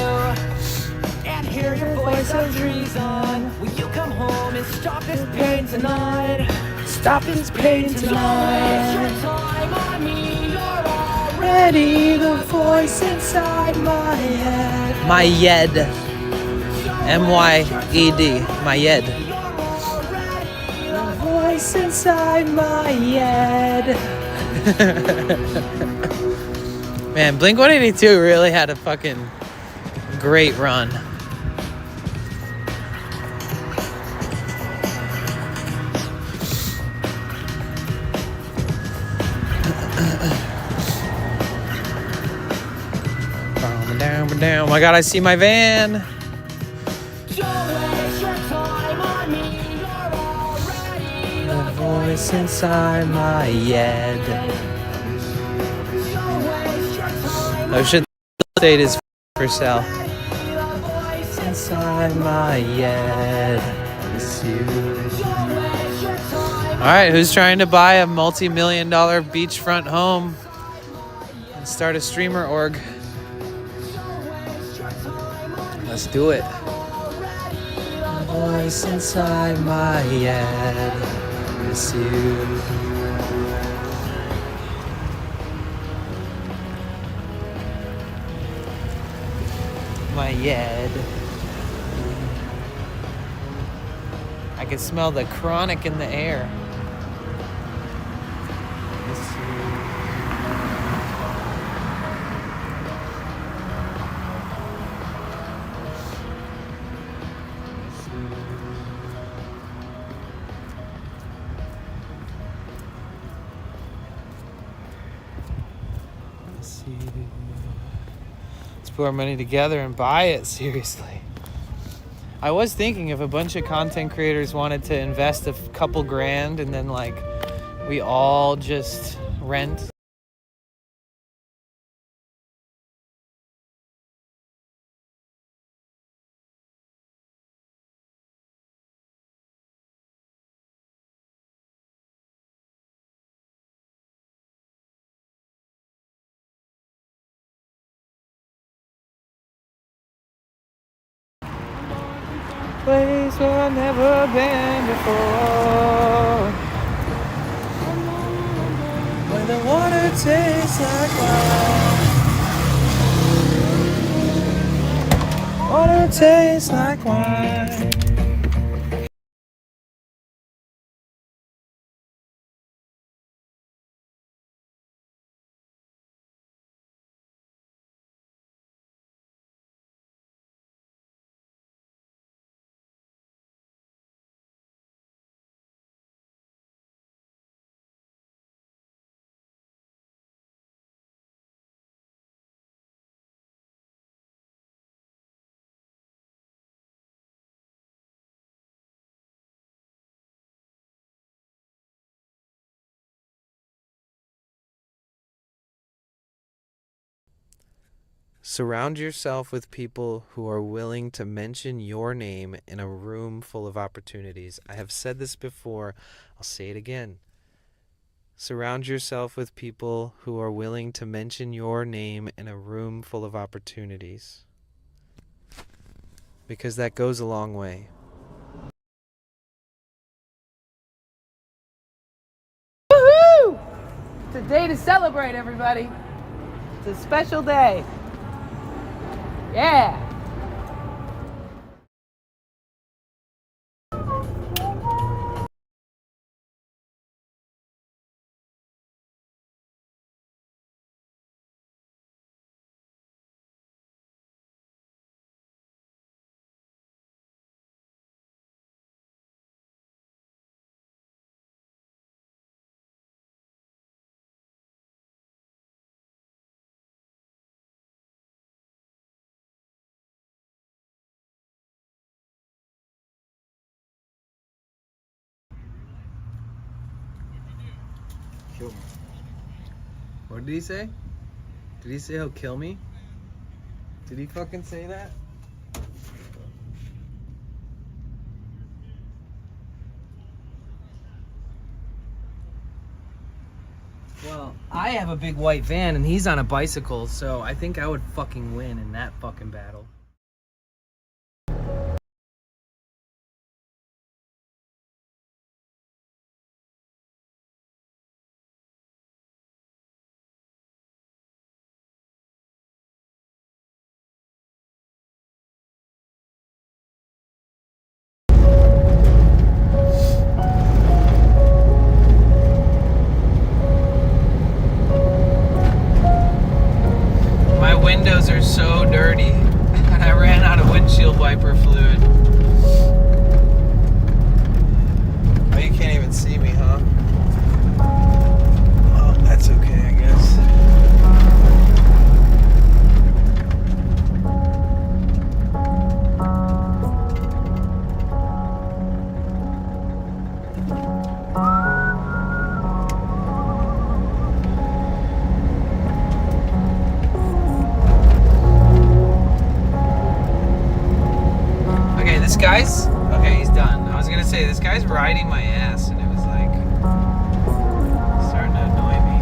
[SPEAKER 17] and hear your voice of reason. Will you come home and stop this pain tonight? Stop this pain tonight. It's your time on me. You're already the voice inside my head.
[SPEAKER 8] Myed. M-Y-E-D. Myed.
[SPEAKER 17] The voice inside my head.
[SPEAKER 8] Man, Blink-182 really had a fucking great run. Oh my god, I see my van. The voice inside my head. Oh shit, the state is for sale. Inside my head. Miss you. Alright, who's trying to buy a multi-million-dollar beachfront home and start a streamer org? Let's do it. Voice inside my head. Miss you. My head. I can smell the chronic in the air. Miss you. Let's put our money together and buy it, seriously. I was thinking if a bunch of content creators wanted to invest a couple grand and then like we all just rent. Place where I've never been before, where the water tastes like wine. Water tastes like wine.
[SPEAKER 1] Surround yourself with people who are willing to mention your name in a room full of opportunities. I have said this before. I'll say it again. Surround yourself with people who are willing to mention your name in a room full of opportunities. Because that goes a long way.
[SPEAKER 8] Woohoo! It's a day to celebrate, everybody. It's a special day. Yeah.
[SPEAKER 1] Kill me. What did he say? Did he say he'll kill me? Did he fucking say that? Well, I have a big white van and he's on a bicycle, so I think I would fucking win in that fucking battle. Windows are so dirty and I ran out of windshield wiper fluid. Oh, you can't even see me, huh? Oh, that's okay, I guess. This guy's, okay, he's done. I was gonna say, this guy's riding my ass and it was like, starting to annoy me.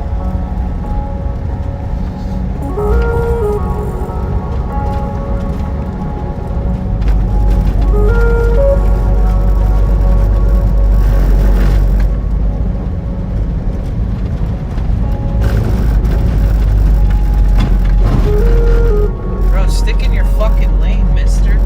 [SPEAKER 1] Bro, stick in your fucking lane, mister.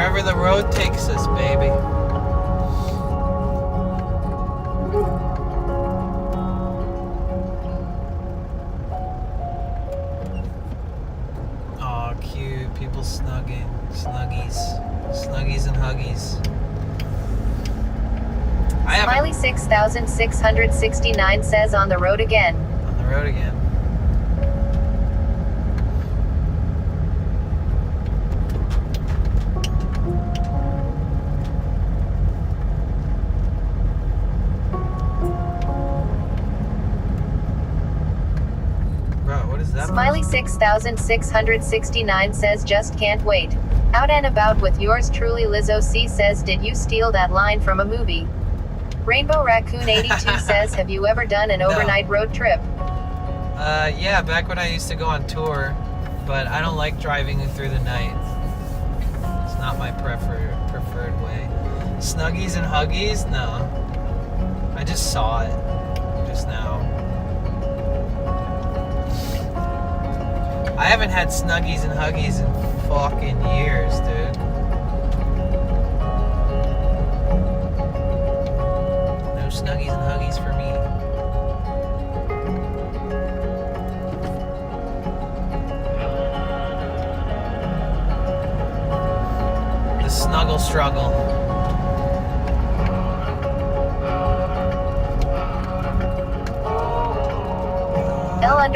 [SPEAKER 1] Wherever the road takes us, baby. Aw, cute. People snugging. Snuggies and huggies.
[SPEAKER 2] Smiley 6669 says on the road again.
[SPEAKER 1] On the road again. Bro, what is that?
[SPEAKER 2] Smiley 6669 says just can't wait. Out and about with yours truly. Lizzo C says did you steal that line from a movie? Rainbow Raccoon 82 says have you ever done an overnight road trip?
[SPEAKER 1] Yeah, back when I used to go on tour, but I don't like driving through the night. It's not my preferred way. Snuggies and huggies? No. I just saw it just now. I haven't had snuggies and huggies in fucking years, dude. No snuggies and huggies for me. The snuggle struggle.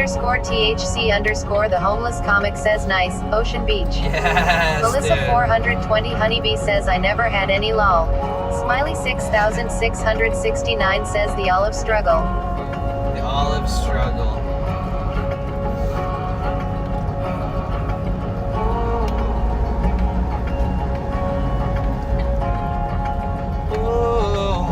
[SPEAKER 2] L_THC_ the homeless comic says nice, Ocean Beach.
[SPEAKER 1] Yes,
[SPEAKER 2] Melissa
[SPEAKER 1] dude.
[SPEAKER 2] 420 Honeybee says I never had any lol. Smiley 6669 says the olive struggle.
[SPEAKER 1] The olive struggle. Ooh.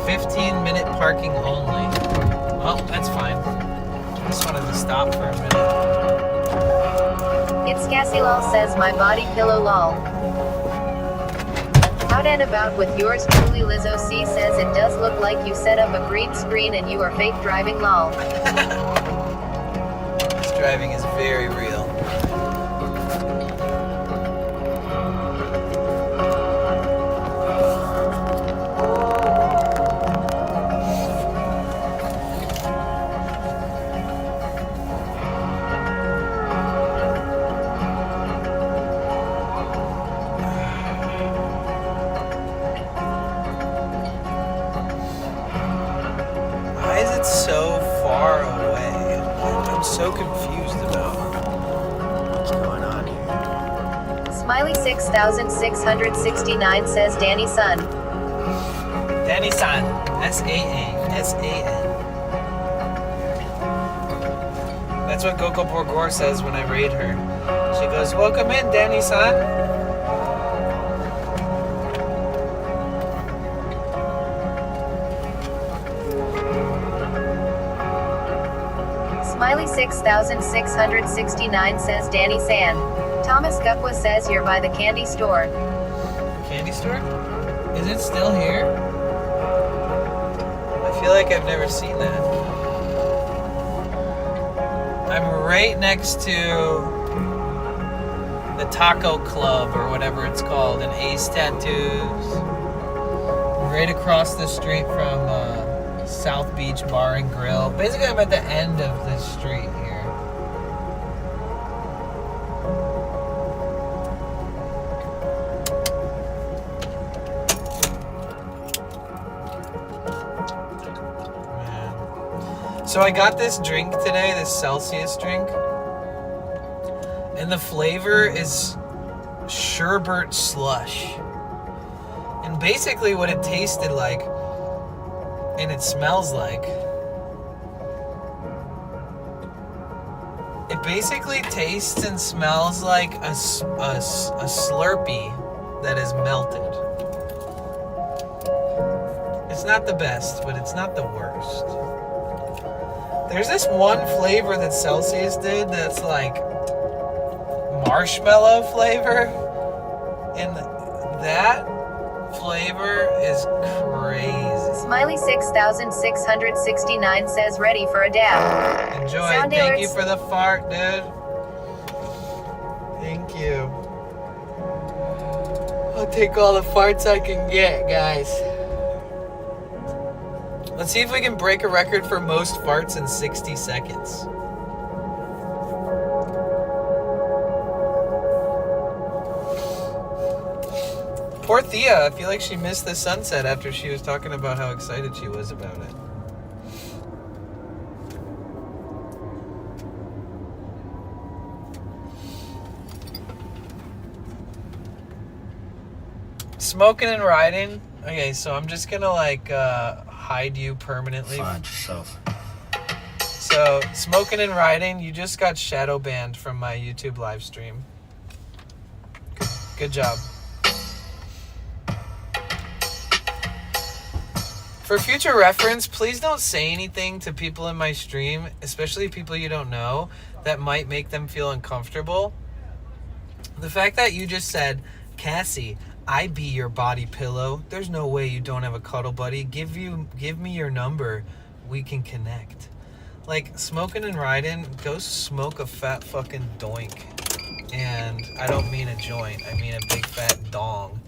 [SPEAKER 1] 15-minute parking only. Well, that's fine. Just wanted to stop for a minute.
[SPEAKER 2] It's Cassie lol says my body pillow lol. Out and about with yours truly. Lizzo C says it does look like you set up a green screen and you are fake driving lol.
[SPEAKER 1] This driving is very real. Why is it so far away? I'm so confused about what's going on here.
[SPEAKER 2] Smiley 6669 says Danny Sun.
[SPEAKER 1] Danny San. S-A-N. That's what Coco Borgor says when I raid her. She goes, welcome in, Danny San.
[SPEAKER 2] Smiley 6669 says Danny San. Thomas Gukwa says you're by the candy store.
[SPEAKER 1] Candy store? Is it still here? I feel like I've never seen that. I'm right next to the Taco Club or whatever it's called, and Ace Tattoos. Right across the street from South Beach Bar and Grill. Basically, I'm at the end of the street here. So I got this drink today, this Celsius drink, and the flavor is sherbet slush. And basically what it tasted like, and it smells like, it basically tastes and smells like a Slurpee that is melted. It's not the best, but it's not the worst. There's this one flavor that Celsius did that's like marshmallow flavor, and that flavor is crazy.
[SPEAKER 2] Smiley 6669 says ready for a dab.
[SPEAKER 1] Enjoy.
[SPEAKER 2] Sound
[SPEAKER 1] Thank you
[SPEAKER 2] alerts.
[SPEAKER 1] for the fart, dude. Thank you. I'll take all the farts I can get, guys. Let's see if we can break a record for most farts in 60 seconds. Poor Thea, I feel like she missed the sunset after she was talking about how excited she was about it. Smoking and riding. Okay, so I'm just gonna like hide you permanently.
[SPEAKER 18] Find yourself.
[SPEAKER 1] So, smoking and riding, you just got shadow banned from my YouTube live stream. Good job. For future reference, please don't say anything to people in my stream, especially people you don't know, that might make them feel uncomfortable. The fact that you just said, Cassie, I be your body pillow. There's no way you don't have a cuddle buddy. Give me your number. We can connect. Like, smoking and riding, go smoke a fat fucking doink. And I don't mean a joint. I mean a big fat dong.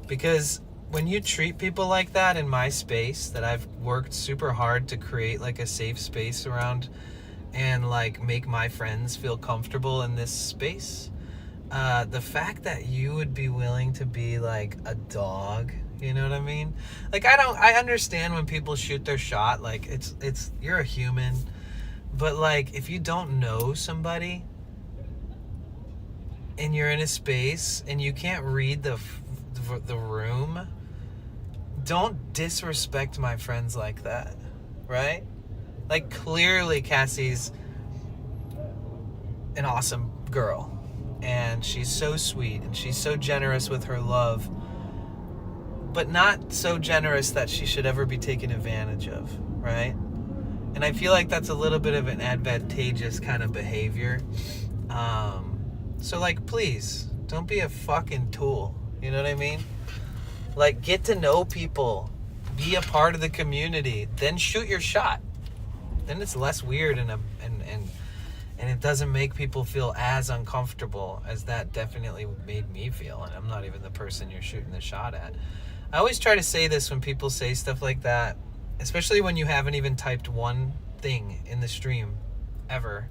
[SPEAKER 1] Because when you treat people like that in my space, that I've worked super hard to create like a safe space around and like make my friends feel comfortable in this space, the fact that you would be willing to be like a dog, you know what I mean? Like, I understand when people shoot their shot, like it's you're a human, but like if you don't know somebody and you're in a space and you can't read the room, don't disrespect my friends like that, right? Like, clearly Cassie's an awesome girl and she's so sweet and she's so generous with her love, but not so generous that she should ever be taken advantage of, right? And I feel like that's a little bit of an advantageous kind of behavior. So like, please don't be a fucking tool, you know what I mean? Like, get to know people, be a part of the community, then shoot your shot. Then it's less weird and it doesn't make people feel as uncomfortable as that definitely made me feel. And I'm not even the person you're shooting the shot at. I always try to say this when people say stuff like that, especially when you haven't even typed one thing in the stream ever.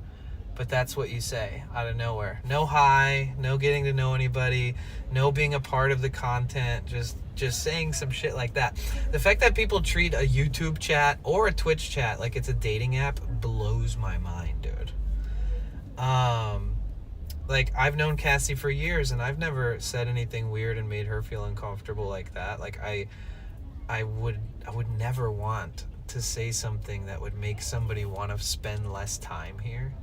[SPEAKER 1] But that's what you say out of nowhere. No hi, no getting to know anybody, no being a part of the content, just saying some shit like that. The fact that people treat a YouTube chat or a Twitch chat like it's a dating app blows my mind, dude. Like, I've known Cassie for years and I've never said anything weird and made her feel uncomfortable like that. Like, I would never want to say something that would make somebody want to spend less time here.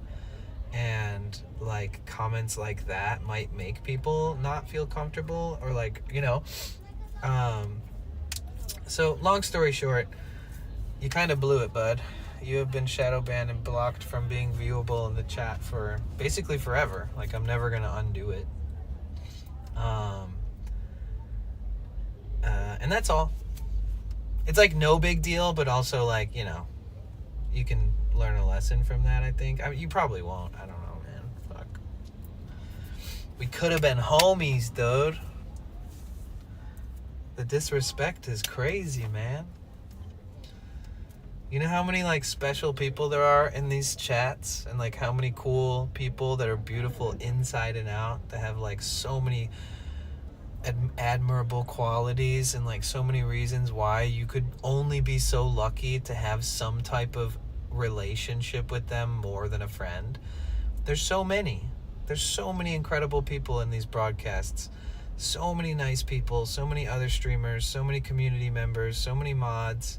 [SPEAKER 1] And like, comments like that might make people not feel comfortable, or like, you know. So long story short, you kind of blew it, bud. You have been shadow banned and blocked from being viewable in the chat for basically forever. Like, I'm never gonna undo it. And that's all. It's like no big deal, but also like, you know, you can learn a lesson from that, I think. I mean, you probably won't. I don't know, man. Fuck. We could have been homies, dude. The disrespect is crazy, man. You know how many like special people there are in these chats, and like how many cool people that are beautiful inside and out, that have like so many admirable qualities and like so many reasons why you could only be so lucky to have some type of relationship with them more than a friend. There's so many incredible people in these broadcasts, so many nice people, so many other streamers, so many community members, so many mods,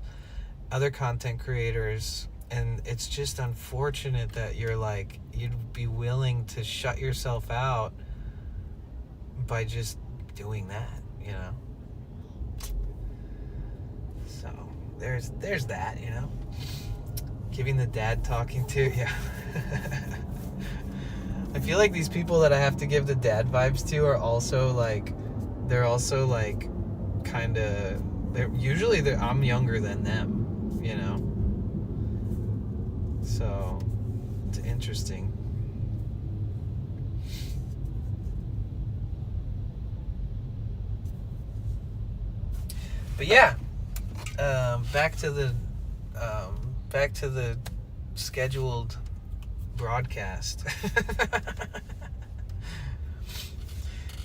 [SPEAKER 1] other content creators, and it's just unfortunate that you're like, you'd be willing to shut yourself out by just doing that, you know. So there's that, you know. Giving the dad talking to, yeah. I feel like these people that I have to give the dad vibes to are also like, they're also like kind of, I'm younger than them, you know? So, it's interesting. But yeah, back to the scheduled broadcast.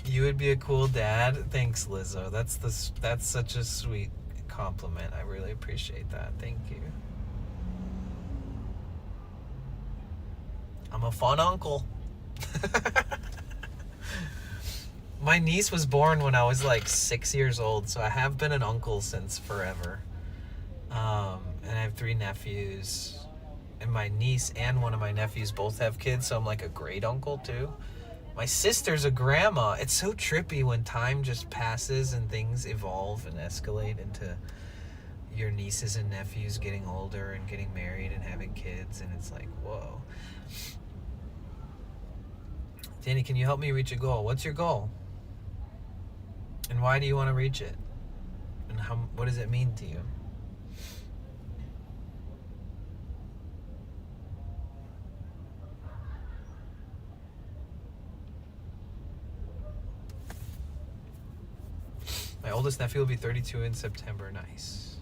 [SPEAKER 1] You would be a cool dad. Thanks, Lizzo. That's such a sweet compliment. I really appreciate that. Thank you. I'm a fun uncle. My niece was born when I was like 6 years old, so I have been an uncle since forever. And I have 3 nephews. And my niece and one of my nephews both have kids, so I'm like a great uncle too. My sister's a grandma. It's so trippy when time just passes and things evolve and escalate into your nieces and nephews getting older and getting married and having kids, and it's like, whoa. Danny, can you help me reach a goal? What's your goal? And why do you want to reach it? And what does it mean to you? My oldest nephew will be 32 in September. Nice.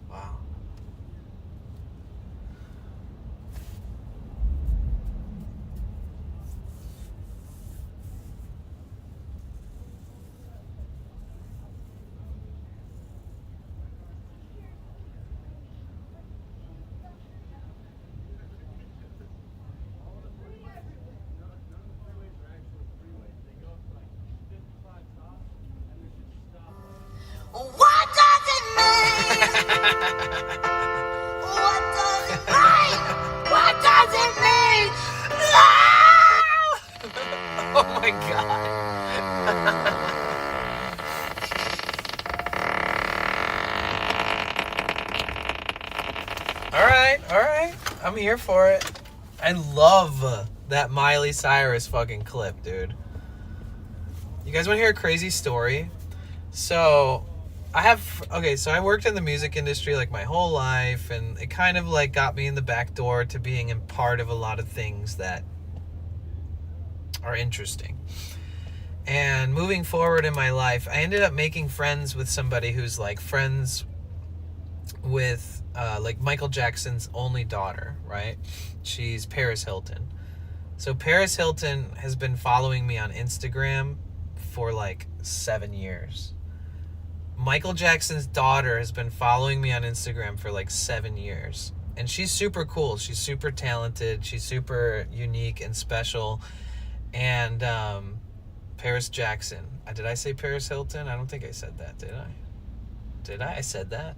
[SPEAKER 1] Wow.
[SPEAKER 17] What does it mean? What does it mean? What does it mean?
[SPEAKER 1] Oh my god. All right. I'm here for it. I love that Miley Cyrus fucking clip, dude. You guys want to hear a crazy story? So I worked in the music industry like my whole life, and it kind of like got me in the back door to being a part of a lot of things that are interesting. And moving forward in my life, I ended up making friends with somebody who's like friends with like Michael Jackson's only daughter, right? She's Paris Hilton. So Paris Hilton has been following me on Instagram for like 7 years. Michael Jackson's daughter has been following me on Instagram for like 7 years. And she's super cool. She's super talented. She's super unique and special. And Paris Jackson. Did I say Paris Hilton? I don't think I said that, did I? Did I? I said that?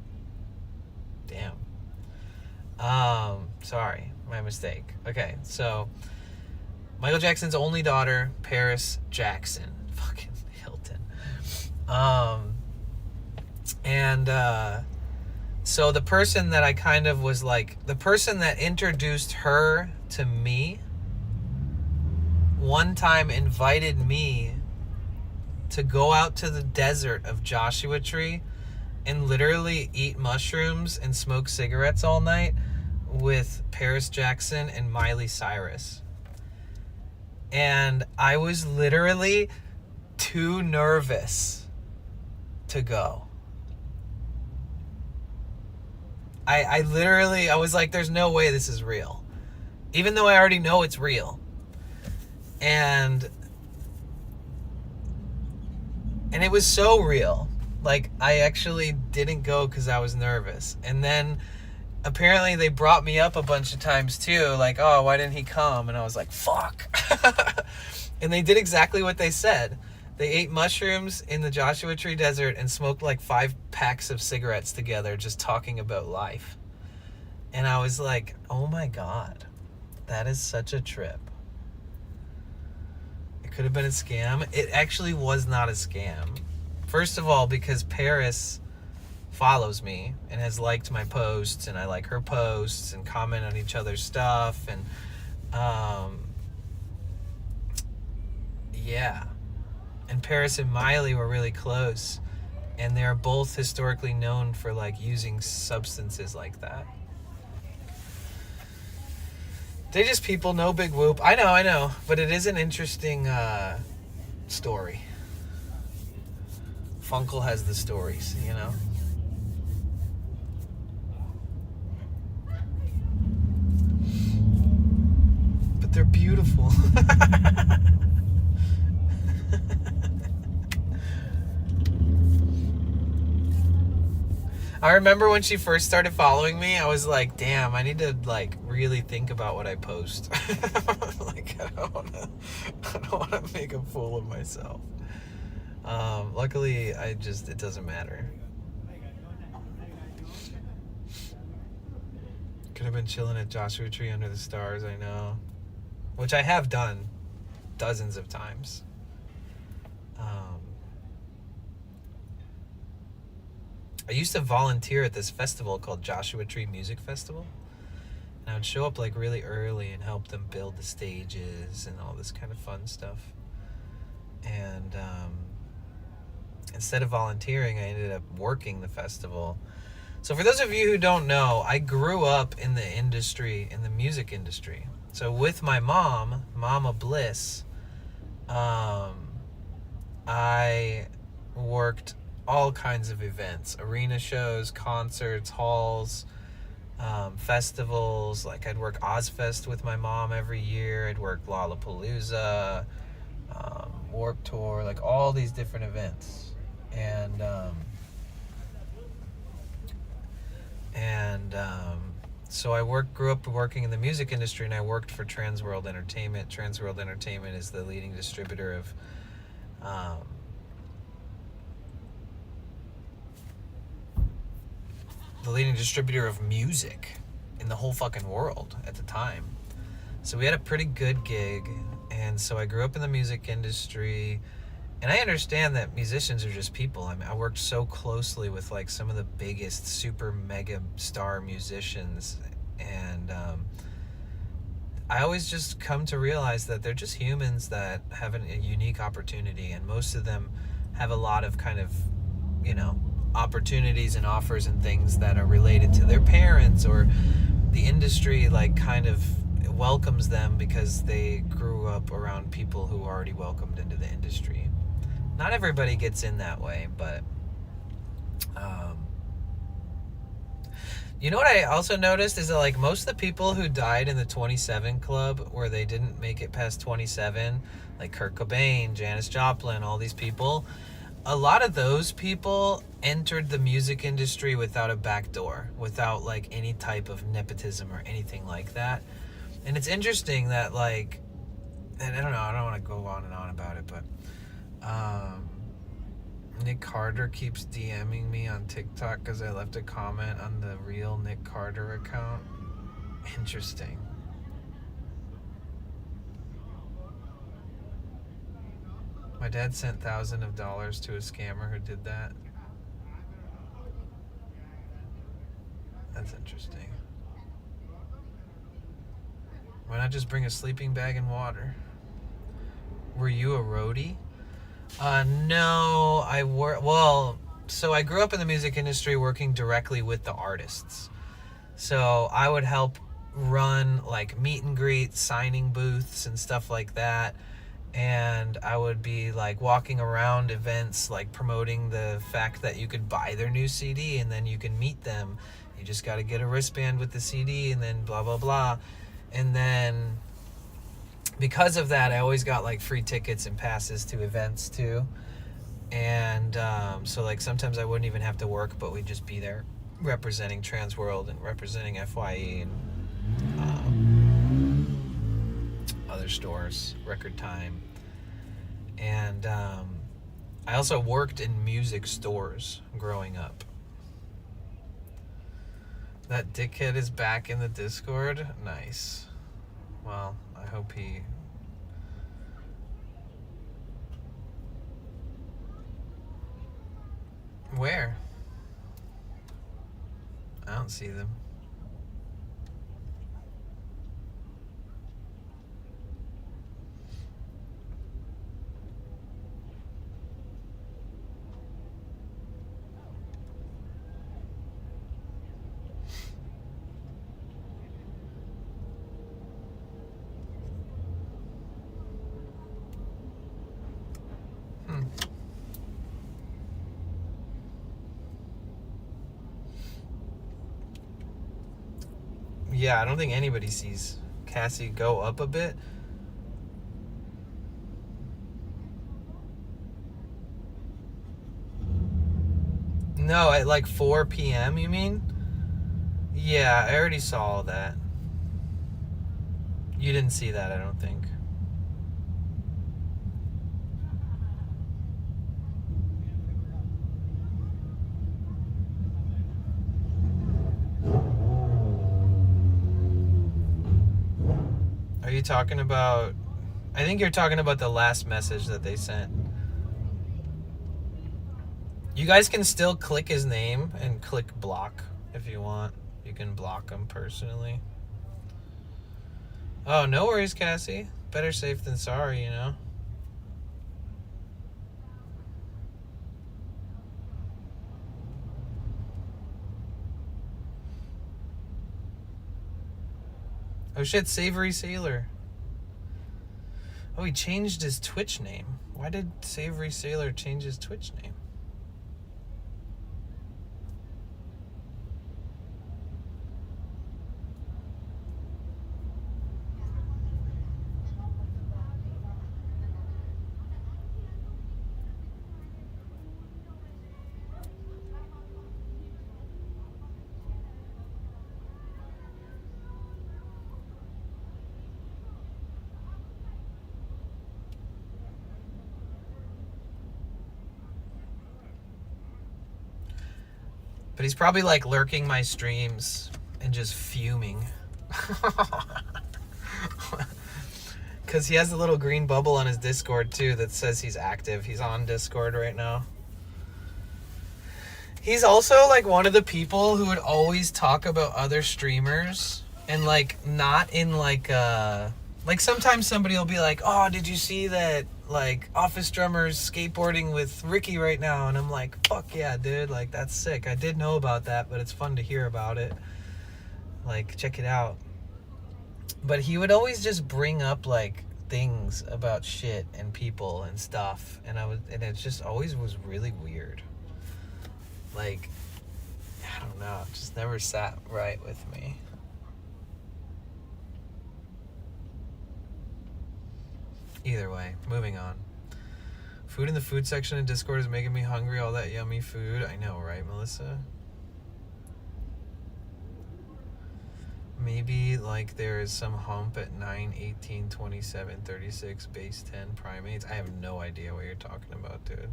[SPEAKER 1] Damn. Sorry. My mistake. Okay, so Michael Jackson's only daughter, Paris Jackson. Fucking Hilton. So the person that I kind of was like, the person that introduced her to me, one time invited me to go out to the desert of Joshua Tree and literally eat mushrooms and smoke cigarettes all night with Paris Jackson and Miley Cyrus. And I was literally too nervous to go. I was like, there's no way this is real. Even though I already know it's real. And it was so real. Like, I actually didn't go because I was nervous. And then apparently they brought me up a bunch of times too. Like, oh, why didn't he come? And I was like, fuck. And they did exactly what they said. They ate mushrooms in the Joshua Tree Desert and smoked like 5 packs of cigarettes together just talking about life. And I was like, oh my God, that is such a trip. It could have been a scam. It actually was not a scam. First of all, because Paris follows me and has liked my posts, and I like her posts and comment on each other's stuff. And yeah. And Paris and Miley were really close. And they're both historically known for like using substances like that. They just people, no big whoop. I know, but it is an interesting story. Funkel has the stories, you know. But they're beautiful. I remember when she first started following me, I was like, damn, I need to like really think about what I post. Like I don't wanna make a fool of myself. Luckily it doesn't matter. Could have been chilling at Joshua Tree under the stars, I know. Which I have done dozens of times. I used to volunteer at this festival called Joshua Tree Music Festival. And I would show up like really early and help them build the stages and all this kind of fun stuff. And instead of volunteering, I ended up working the festival. So for those of you who don't know, I grew up in the industry, in the music industry. So with my mom, Mama Bliss, I worked all kinds of events, arena shows, concerts, halls, festivals. Like I'd work Ozfest with my mom every year. I'd work Lollapalooza, Warped Tour, like all these different events. And so I grew up working in the music industry, and I worked for Transworld Entertainment. Transworld Entertainment is the leading distributor of music in the whole fucking world at the time. So we had a pretty good gig, and so I grew up in the music industry, and I understand that musicians are just people. I mean, I worked so closely with like some of the biggest super mega star musicians, and I always just come to realize that they're just humans that have a unique opportunity, and most of them have a lot of kind of, you know, opportunities and offers and things that are related to their parents, or the industry like kind of welcomes them because they grew up around people who already welcomed into the industry. Not everybody gets in that way, but you know what I also noticed is that like most of the people who died in the 27 Club, where they didn't make it past 27, like Kurt Cobain, Janis Joplin, all these people, a lot of those people entered the music industry without a back door, without like any type of nepotism or anything like that. And it's interesting that like, and I don't know, I don't want to go on and on about it, but Nick Carter keeps DMing me on TikTok because I left a comment on the real Nick Carter account. Interesting. My dad sent thousands of dollars to a scammer who did that. That's interesting. Why not just bring a sleeping bag and water? Were you a roadie? No, so I grew up in the music industry working directly with the artists. So I would help run like meet and greet, signing booths and stuff like that. And I would be like walking around events, like promoting the fact that you could buy their new CD and then you can meet them. You just got to get a wristband with the CD and then blah, blah, blah. And then because of that, I always got like free tickets and passes to events too. And so like sometimes I wouldn't even have to work, but we'd just be there representing Transworld and representing FYE and other stores, Record Time. And I also worked in music stores growing up. That dickhead is back in the Discord. Nice. Well, I hope he... Where? I don't see them. Yeah, I don't think anybody sees Cassie go up a bit. No, at like 4 p.m., you mean? Yeah, I already saw all that. You didn't see that, I don't think. Are you talking about... I think you're talking about the last message that they sent. You guys can still click his name and click block if you want. You can block him personally. Oh, no worries, Cassie. Better safe than sorry, you know? Oh shit, Savory Sailor. Oh, he changed his Twitch name. Why did Savory Sailor change his Twitch name? But he's probably like lurking my streams and just fuming. Because he has a little green bubble on his Discord too that says he's active. He's on Discord right now. He's also like one of the people who would always talk about other streamers and like not in like sometimes somebody will be like, oh, did you see that like Office Drummer's skateboarding with Ricky right now? And I'm like, fuck yeah, dude, like that's sick. I did know about that, but it's fun to hear about it. Like, check it out. But he would always just bring up like things about shit and people and stuff, and it just always was really weird. Like, I don't know, it just never sat right with me. Either way, moving on. Food in the food section in Discord is making me hungry. All that yummy food. I know, right, Melissa? Maybe like there is some hump at 9, 18, 27, 36, base 10 primates. I have no idea what you're talking about, dude.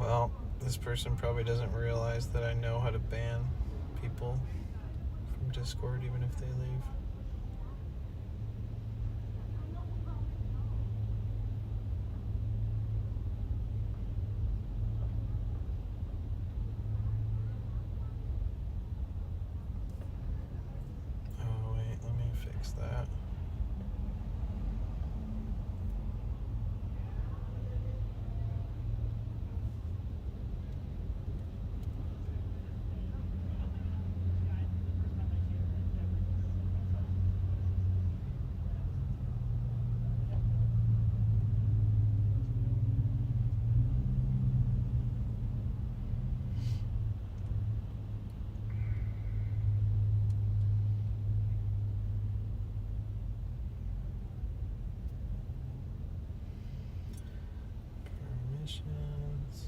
[SPEAKER 1] Well, this person probably doesn't realize that I know how to ban people from Discord even if they leave. Oh wait, let me fix that. Definitions.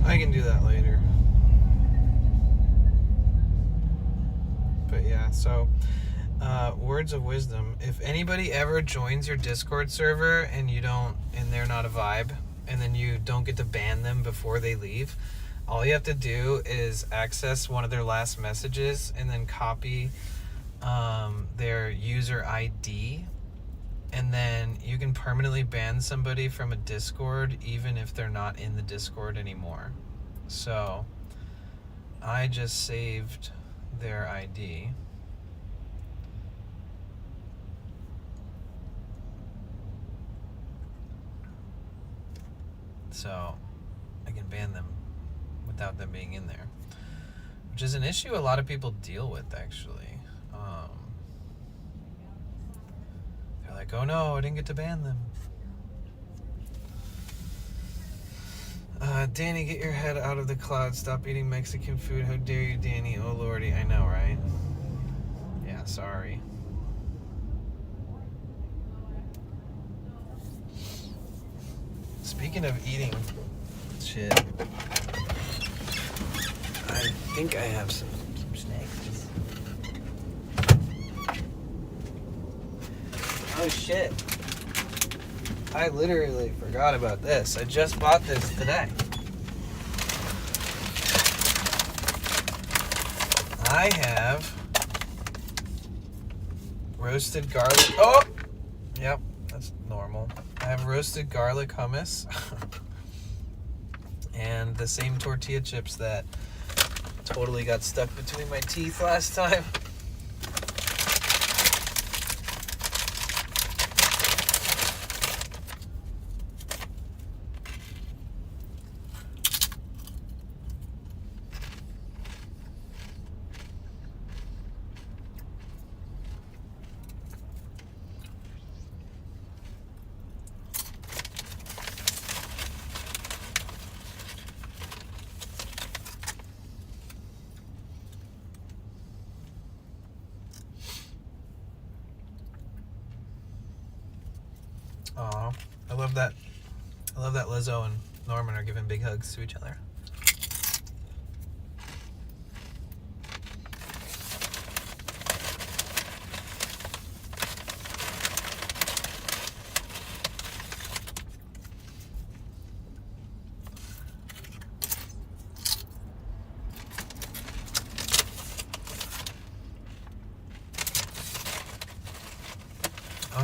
[SPEAKER 1] I can do that later. But yeah, so words of wisdom. If anybody ever joins your Discord server and they're not a vibe, and then you don't get to ban them before they leave, all you have to do is access one of their last messages and then copy their user ID, and then you can permanently ban somebody from a Discord even if they're not in the Discord anymore. So I just saved their ID. So I can ban them without them being in there, which is an issue a lot of people deal with, actually. They're like, oh no, I didn't get to ban them. Danny, get your head out of the cloud. Stop eating Mexican food. How dare you, Danny? Oh lordy, I know, right? Yeah, sorry. Speaking of eating shit, I think I have some snacks. Oh shit. I literally forgot about this. I just bought this today. I have roasted garlic. Oh! Yep, that's normal. I have roasted garlic hummus and the same tortilla chips that totally got stuck between my teeth last time. Aw, I love that Lizzo and Norman are giving big hugs to each other.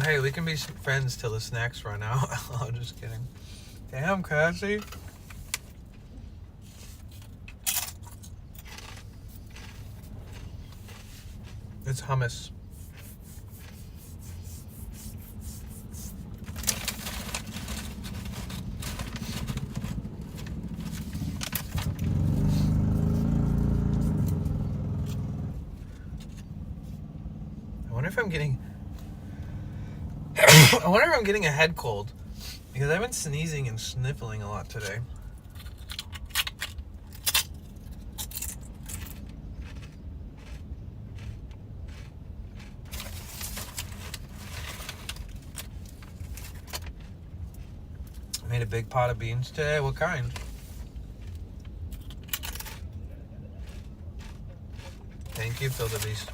[SPEAKER 1] Hey, we can be friends till the snacks run out. I'm just kidding. Damn, Cassie. It's hummus. I wonder if I'm getting a head cold because I've been sneezing and sniffling a lot today. I made a big pot of beans today. What kind? Thank you, Phil the Beast.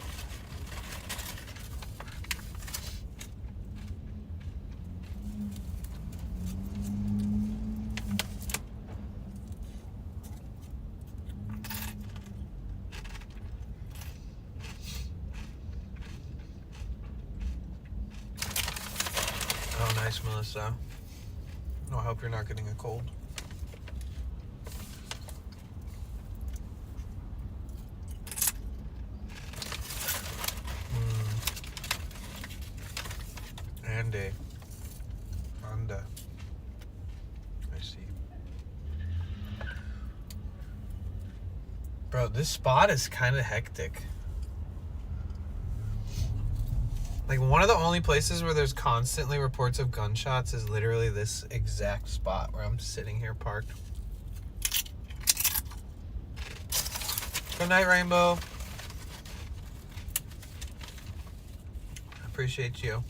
[SPEAKER 1] Oh, nice, Melissa. Oh, I hope you're not getting a cold. And a Honda. I see. Bro, this spot is kind of hectic. Like, one of the only places where there's constantly reports of gunshots is literally this exact spot where I'm sitting here parked. Good night, Rainbow. Appreciate you.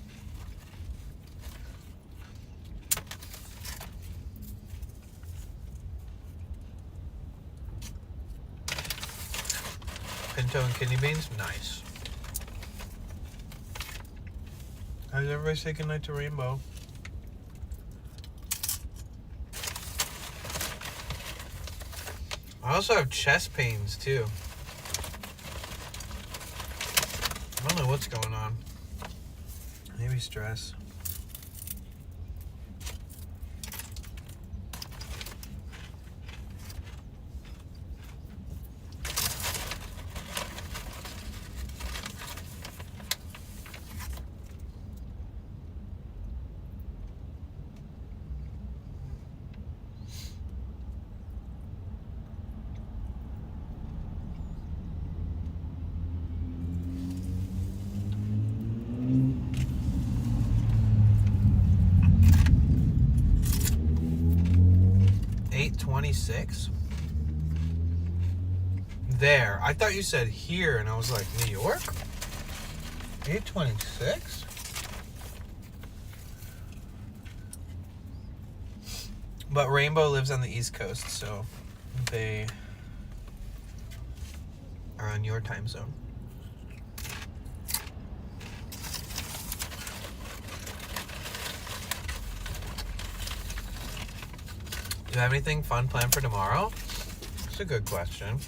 [SPEAKER 1] Pinto and kidney beans? Nice. How does everybody say goodnight to Rainbow? I also have chest pains too. I don't know what's going on. Maybe stress. $8.26? There. I thought you said here, and I was like, New York? $8.26? But Rainbow lives on the East Coast, so they are on your time zone. Do you have anything fun planned for tomorrow? That's a good question.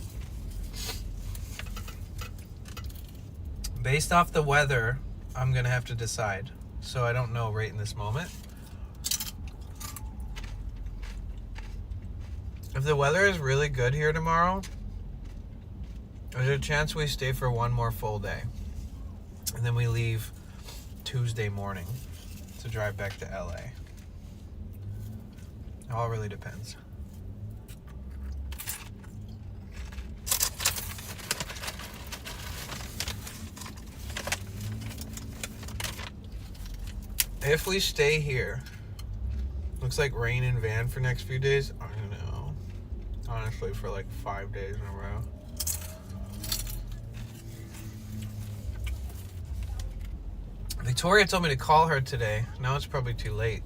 [SPEAKER 1] Based off the weather, I'm gonna have to decide. So I don't know right in this moment. If the weather is really good here tomorrow, there's a chance we stay for one more full day. And then we leave Tuesday morning to drive back to LA. It all really depends. If we stay here, looks like rain and van for next few days. I don't know. Honestly, for like 5 days in a row. Victoria told me to call her today. Now it's probably too late,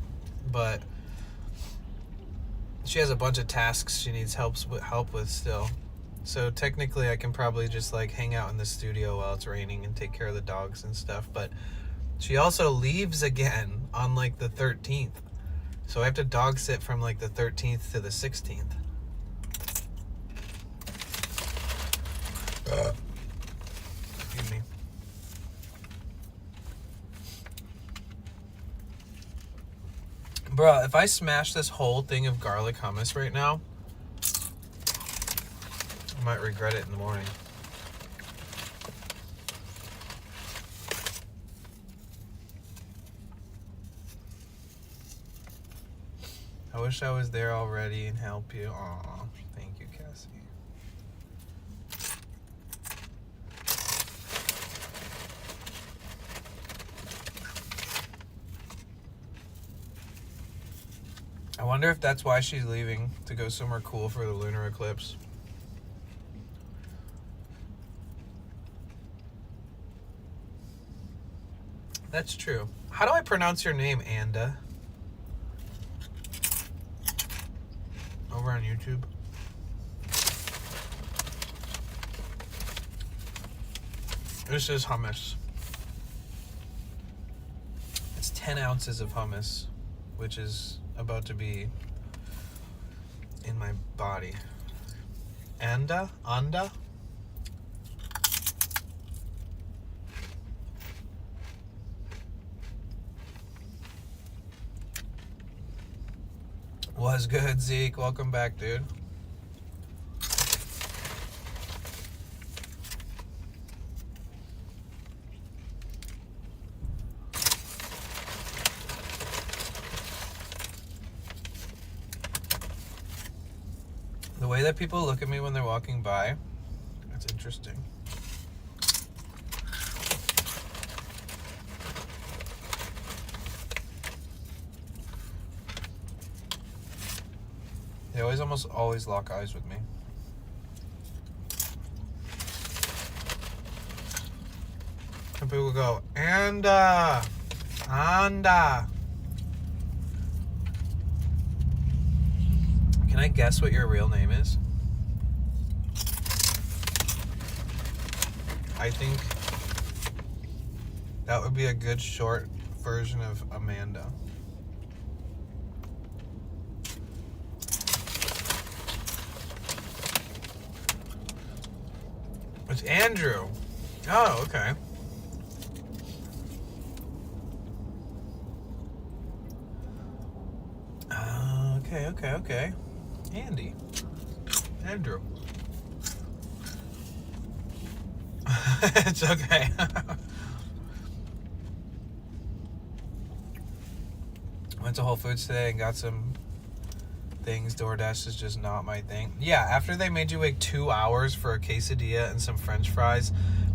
[SPEAKER 1] but she has a bunch of tasks she needs help with still. So technically I can probably just like hang out in the studio while it's raining and take care of the dogs and stuff. But she also leaves again on like the 13th. So I have to dog sit from like the 13th to the 16th. Excuse me. Bro, if I smash this whole thing of garlic hummus right now, I might regret it in the morning. I wish I was there already and help you. Aw, thank you, Cassie. I wonder if that's why she's leaving, to go somewhere cool for the lunar eclipse. That's true. How do I pronounce your name, Anda? Over on YouTube. This is hummus. It's 10 ounces of hummus, which is about to be in my body. Anda? Was good, Zeke. Welcome back, dude. The way that people look at me when they're walking by, that's interesting. They almost always lock eyes with me. And people go, Anda. Can I guess what your real name is? I think that would be a good short version of Amanda. It's Andrew. Oh, okay. Okay. Andy. Andrew. It's okay. Went to Whole Foods today and got some things. DoorDash is just not my thing. Yeah, after they made you wait 2 hours for a quesadilla and some french fries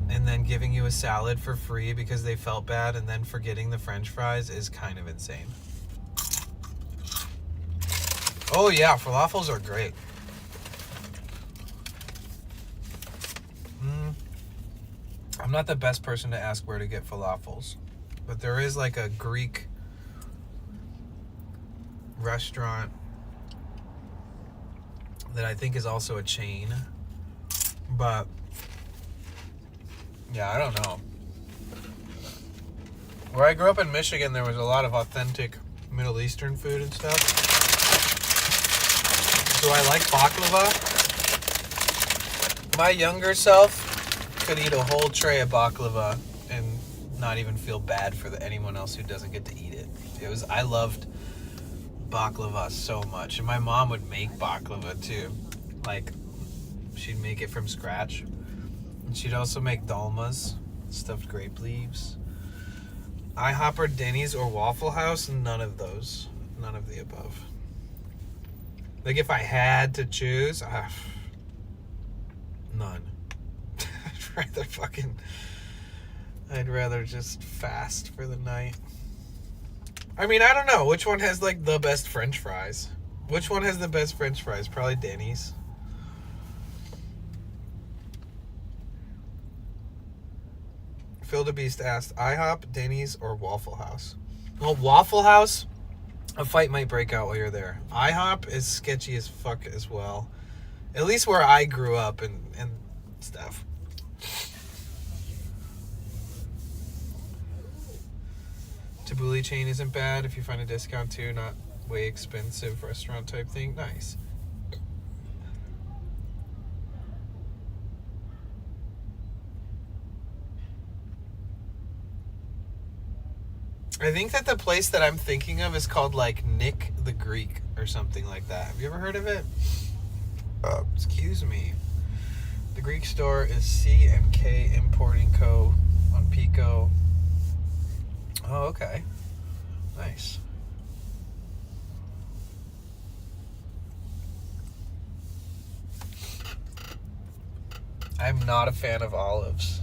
[SPEAKER 1] and then giving you a salad for free because they felt bad and then forgetting the french fries is kind of insane. Oh yeah, falafels are great. I'm not the best person to ask where to get falafels, but there is like a Greek restaurant that I think is also a chain, but yeah, I don't know. Where I grew up in Michigan, there was a lot of authentic Middle Eastern food and stuff. Do I like baklava? My younger self could eat a whole tray of baklava and not even feel bad for anyone else who doesn't get to eat it. I loved baklava so much, and my mom would make baklava too. Like, she'd make it from scratch, and she'd also make dolmas, stuffed grape leaves. IHOP or Denny's or Waffle House, none of those, none of the above. Like, if I had to choose, none. I'd rather just fast for the night. I mean, I don't know. Which one has, like, the best french fries? Which one has the best french fries? Probably Denny's. Phil DeBeast asked, IHOP, Denny's, or Waffle House? Well, Waffle House, a fight might break out while you're there. IHOP is sketchy as fuck as well. At least where I grew up and stuff. Tabbouleh chain isn't bad if you find a discount too, not way expensive restaurant type thing. Nice. I think that the place that I'm thinking of is called like Nick the Greek or something like that. Have you ever heard of it? Excuse me. The Greek store is C&K Importing Co. on Pico. Oh, okay. Nice. I'm not a fan of olives.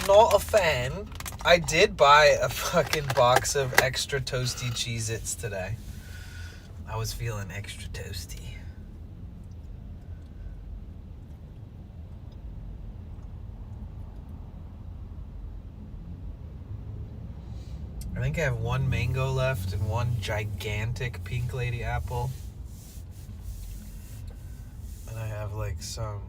[SPEAKER 1] Not a fan. I did buy a fucking box of extra toasty Cheez-Its today. I was feeling extra toasty. I think I have one mango left and one gigantic pink lady apple. And I have like some...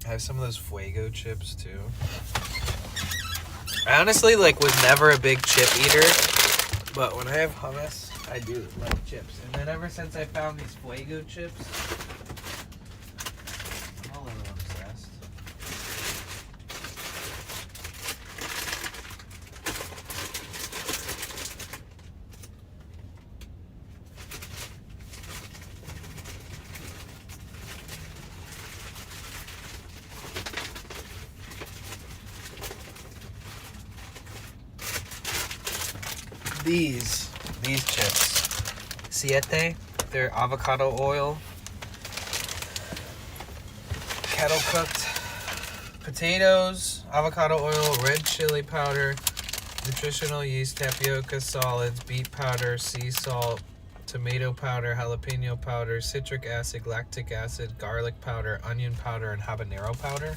[SPEAKER 1] I have some of those Fuego chips too. I honestly like was never a big chip eater, but when I have hummus, I do like chips. And then ever since I found these Fuego chips, I'm a little obsessed. These chips, Siete, they're avocado oil, kettle cooked potatoes, avocado oil, red chili powder, nutritional yeast, tapioca solids, beet powder, sea salt, tomato powder, jalapeno powder, citric acid, lactic acid, garlic powder, onion powder, and habanero powder.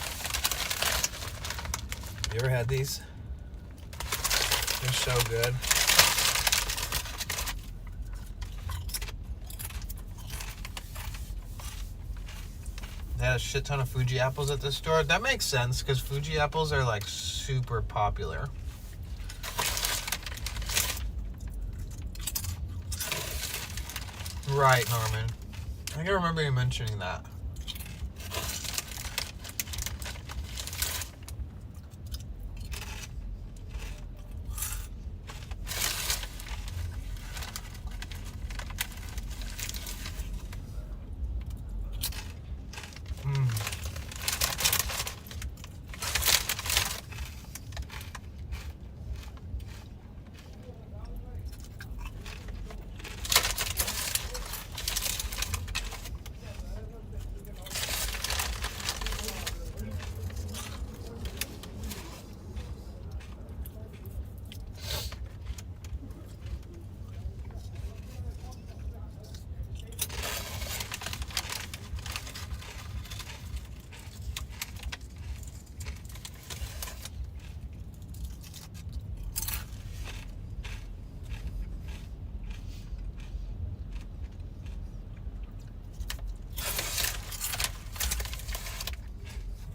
[SPEAKER 1] You ever had these? They're so good. They had a shit ton of Fuji apples at the store. That makes sense because Fuji apples are like super popular. Right, Norman. I can remember you mentioning that.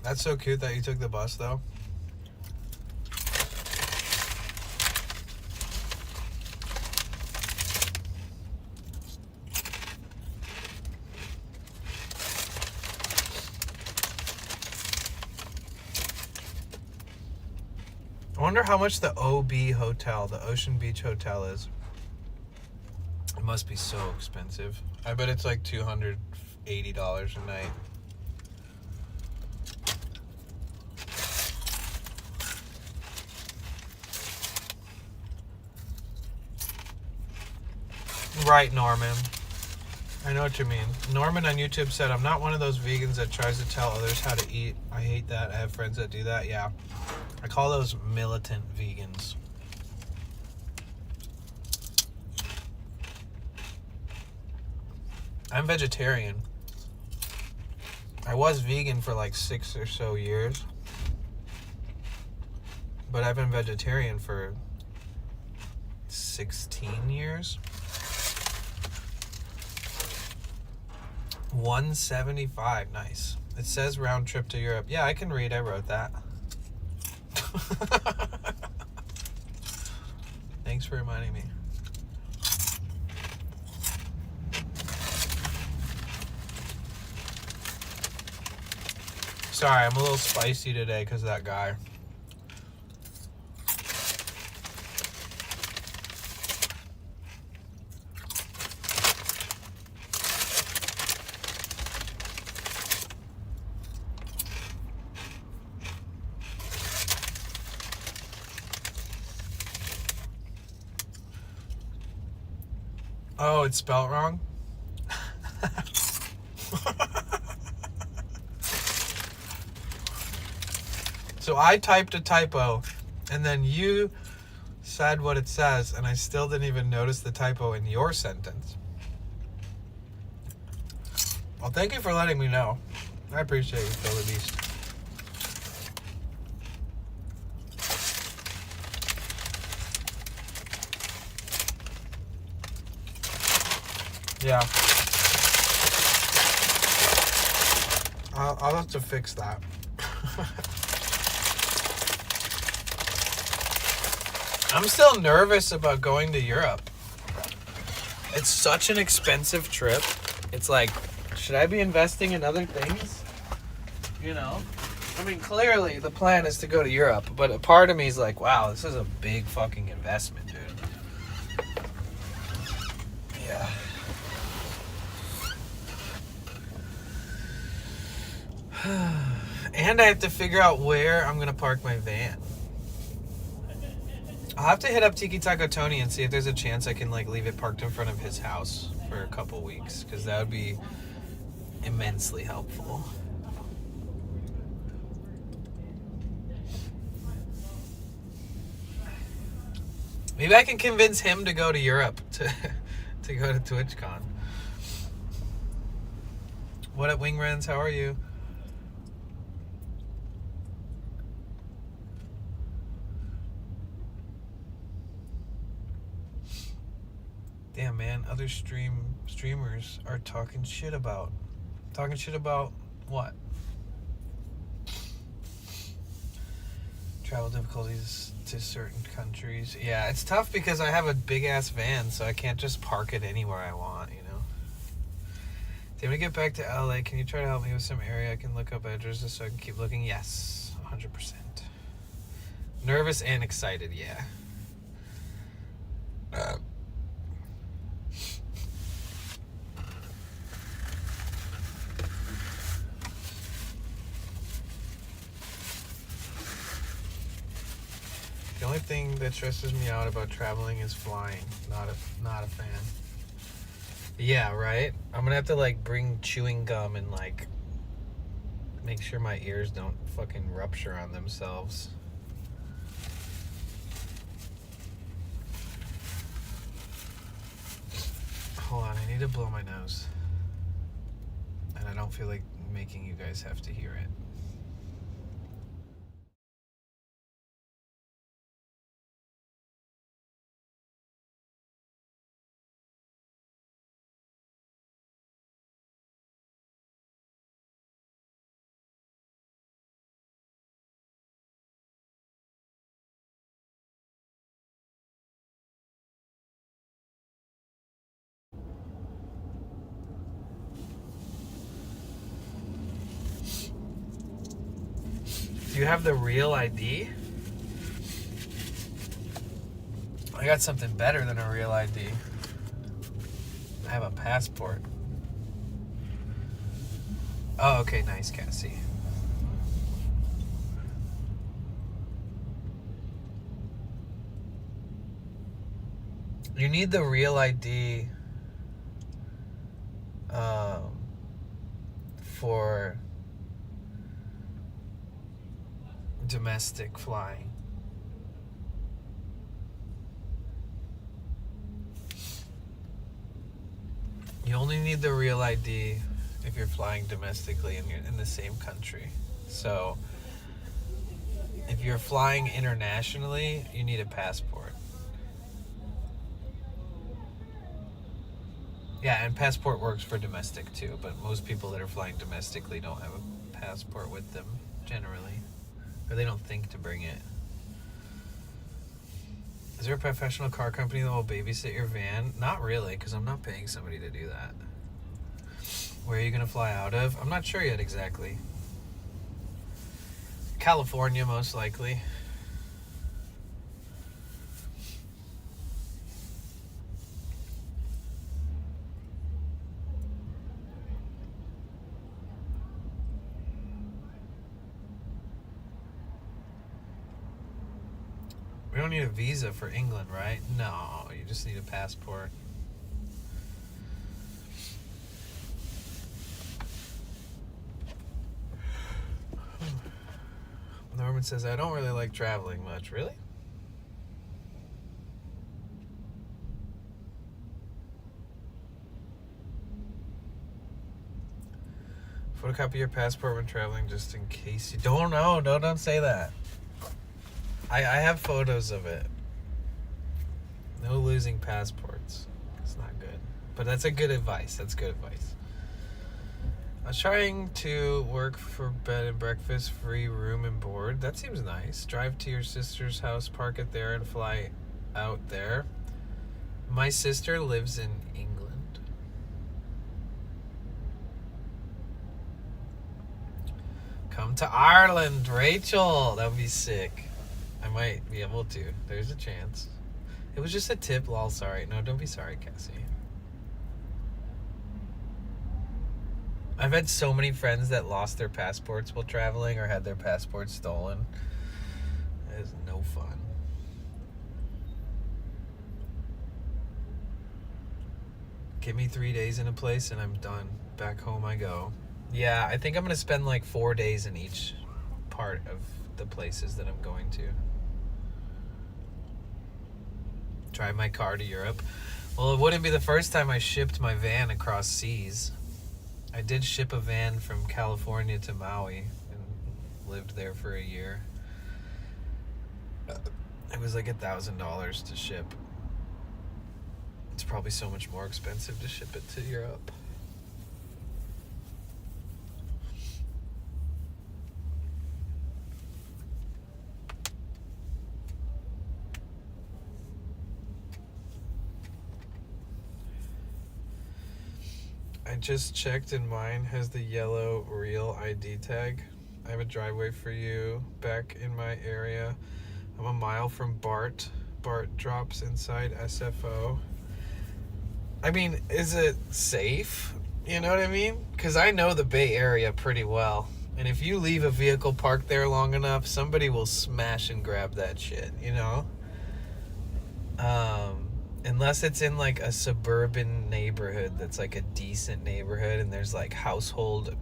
[SPEAKER 1] That's so cute that you took the bus, though. I wonder how much the OB Hotel, the Ocean Beach Hotel, is. It must be so expensive. I bet it's like $280 a night. Right, Norman. I know what you mean. Norman on YouTube said, I'm not one of those vegans that tries to tell others how to eat. I hate that. I have friends that do that. Yeah. I call those militant vegans. I'm vegetarian. I was vegan for like 6 or so years. But I've been vegetarian for 16 years. 175, nice. It says round trip to Europe. Yeah, I can read. I wrote that. Thanks for reminding me. Sorry, I'm a little spicy today because of that guy. Oh, it's spelled wrong? So I typed a typo, and then you said what it says, and I still didn't even notice the typo in your sentence. Well, thank you for letting me know. I appreciate you, Phil the Beast. Yeah. I'll have to fix that. I'm still nervous about going to Europe. It's such an expensive trip. It's like, should I be investing in other things? You know? I mean, clearly the plan is to go to Europe, but a part of me is like, wow, this is a big fucking investment, dude. Yeah. And I have to figure out where I'm gonna park my van. I'll have to hit up Tiki Taco Tony and see if there's a chance I can like leave it parked in front of his house for a couple weeks, because that would be immensely helpful. Maybe I can convince him to go to Europe to go to TwitchCon. What up, Wingrens? How are you? Damn, man, other streamers are talking shit about what? Travel difficulties to certain countries. Yeah, it's tough because I have a big ass van, so I can't just park it anywhere I want, you know. Damn, to get back to LA, can you try to help me with some area I can look up addresses so I can keep looking? Yes, 100%. Nervous and excited, yeah. The only thing that stresses me out about traveling is flying. Not a fan. Yeah, right? I'm gonna have to like bring chewing gum and like make sure my ears don't fucking rupture on themselves. Hold on, I need to blow my nose. And I don't feel like making you guys have to hear it. Do you have the real ID? I got something better than a real ID. I have a passport. Oh, okay, nice, Cassie. You need the real ID for domestic flying. You only need the real ID if you're flying domestically and you're in the same country. So if you're flying internationally, you need a passport. Yeah, and passport works for domestic too, but most people that are flying domestically don't have a passport with them generally. Or they don't think to bring it. Is there a professional car company that will babysit your van? Not really, because I'm not paying somebody to do that. Where are you going to fly out of? I'm not sure yet exactly. California, most likely. We don't need a visa for England, right? No, you just need a passport. Norman says, I don't really like traveling much. Really? Photocopy your passport when traveling just in case you don't know. Don't say that. I have photos of it. No losing passports. It's not good. But that's a good advice. That's good advice. I was trying to work for bed and breakfast, free room and board. That seems nice. Drive to your sister's house, park it there, and fly out there. My sister lives in England. Come to Ireland, Rachel. That would be sick. I might be able to. There's a chance. It was just a tip, lol, sorry. No, don't be sorry, Cassie. I've had so many friends that lost their passports while traveling or had their passports stolen. It is no fun. Give me 3 days in a place and I'm done. Back home I go. Yeah, I think I'm going to spend like 4 days in each part of the places that I'm going to. Drive my car to Europe. Well, it wouldn't be the first time I shipped my van across seas. I did ship a van from California to Maui and lived there for a year. It was like $1,000 to ship. It's probably so much more expensive to ship it to Europe. I just checked and mine has the yellow real ID tag. I have a driveway for you back in my area. I'm a mile from BART. BART drops inside SFO. I mean, is it safe? You know what I mean? Because I know the Bay Area pretty well. And if you leave a vehicle parked there long enough, somebody will smash and grab that shit, you know? Unless it's in like a suburban neighborhood that's like a decent neighborhood and there's like household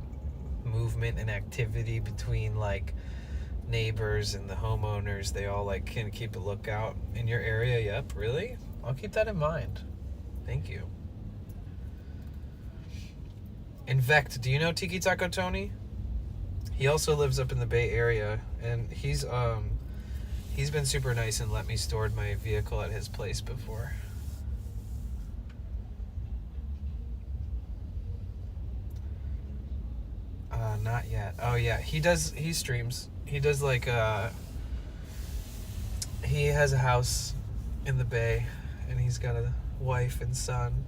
[SPEAKER 1] movement and activity between like neighbors and the homeowners. They all like can keep a lookout in your area. Yep, really? I'll keep that in mind. Thank you. Invect, do you know Tiki Taco Tony? He also lives up in the Bay Area and he's been super nice and let me store my vehicle at his place before. Not yet. Oh yeah, he streams. He does like he has a house in the Bay and he's got a wife and son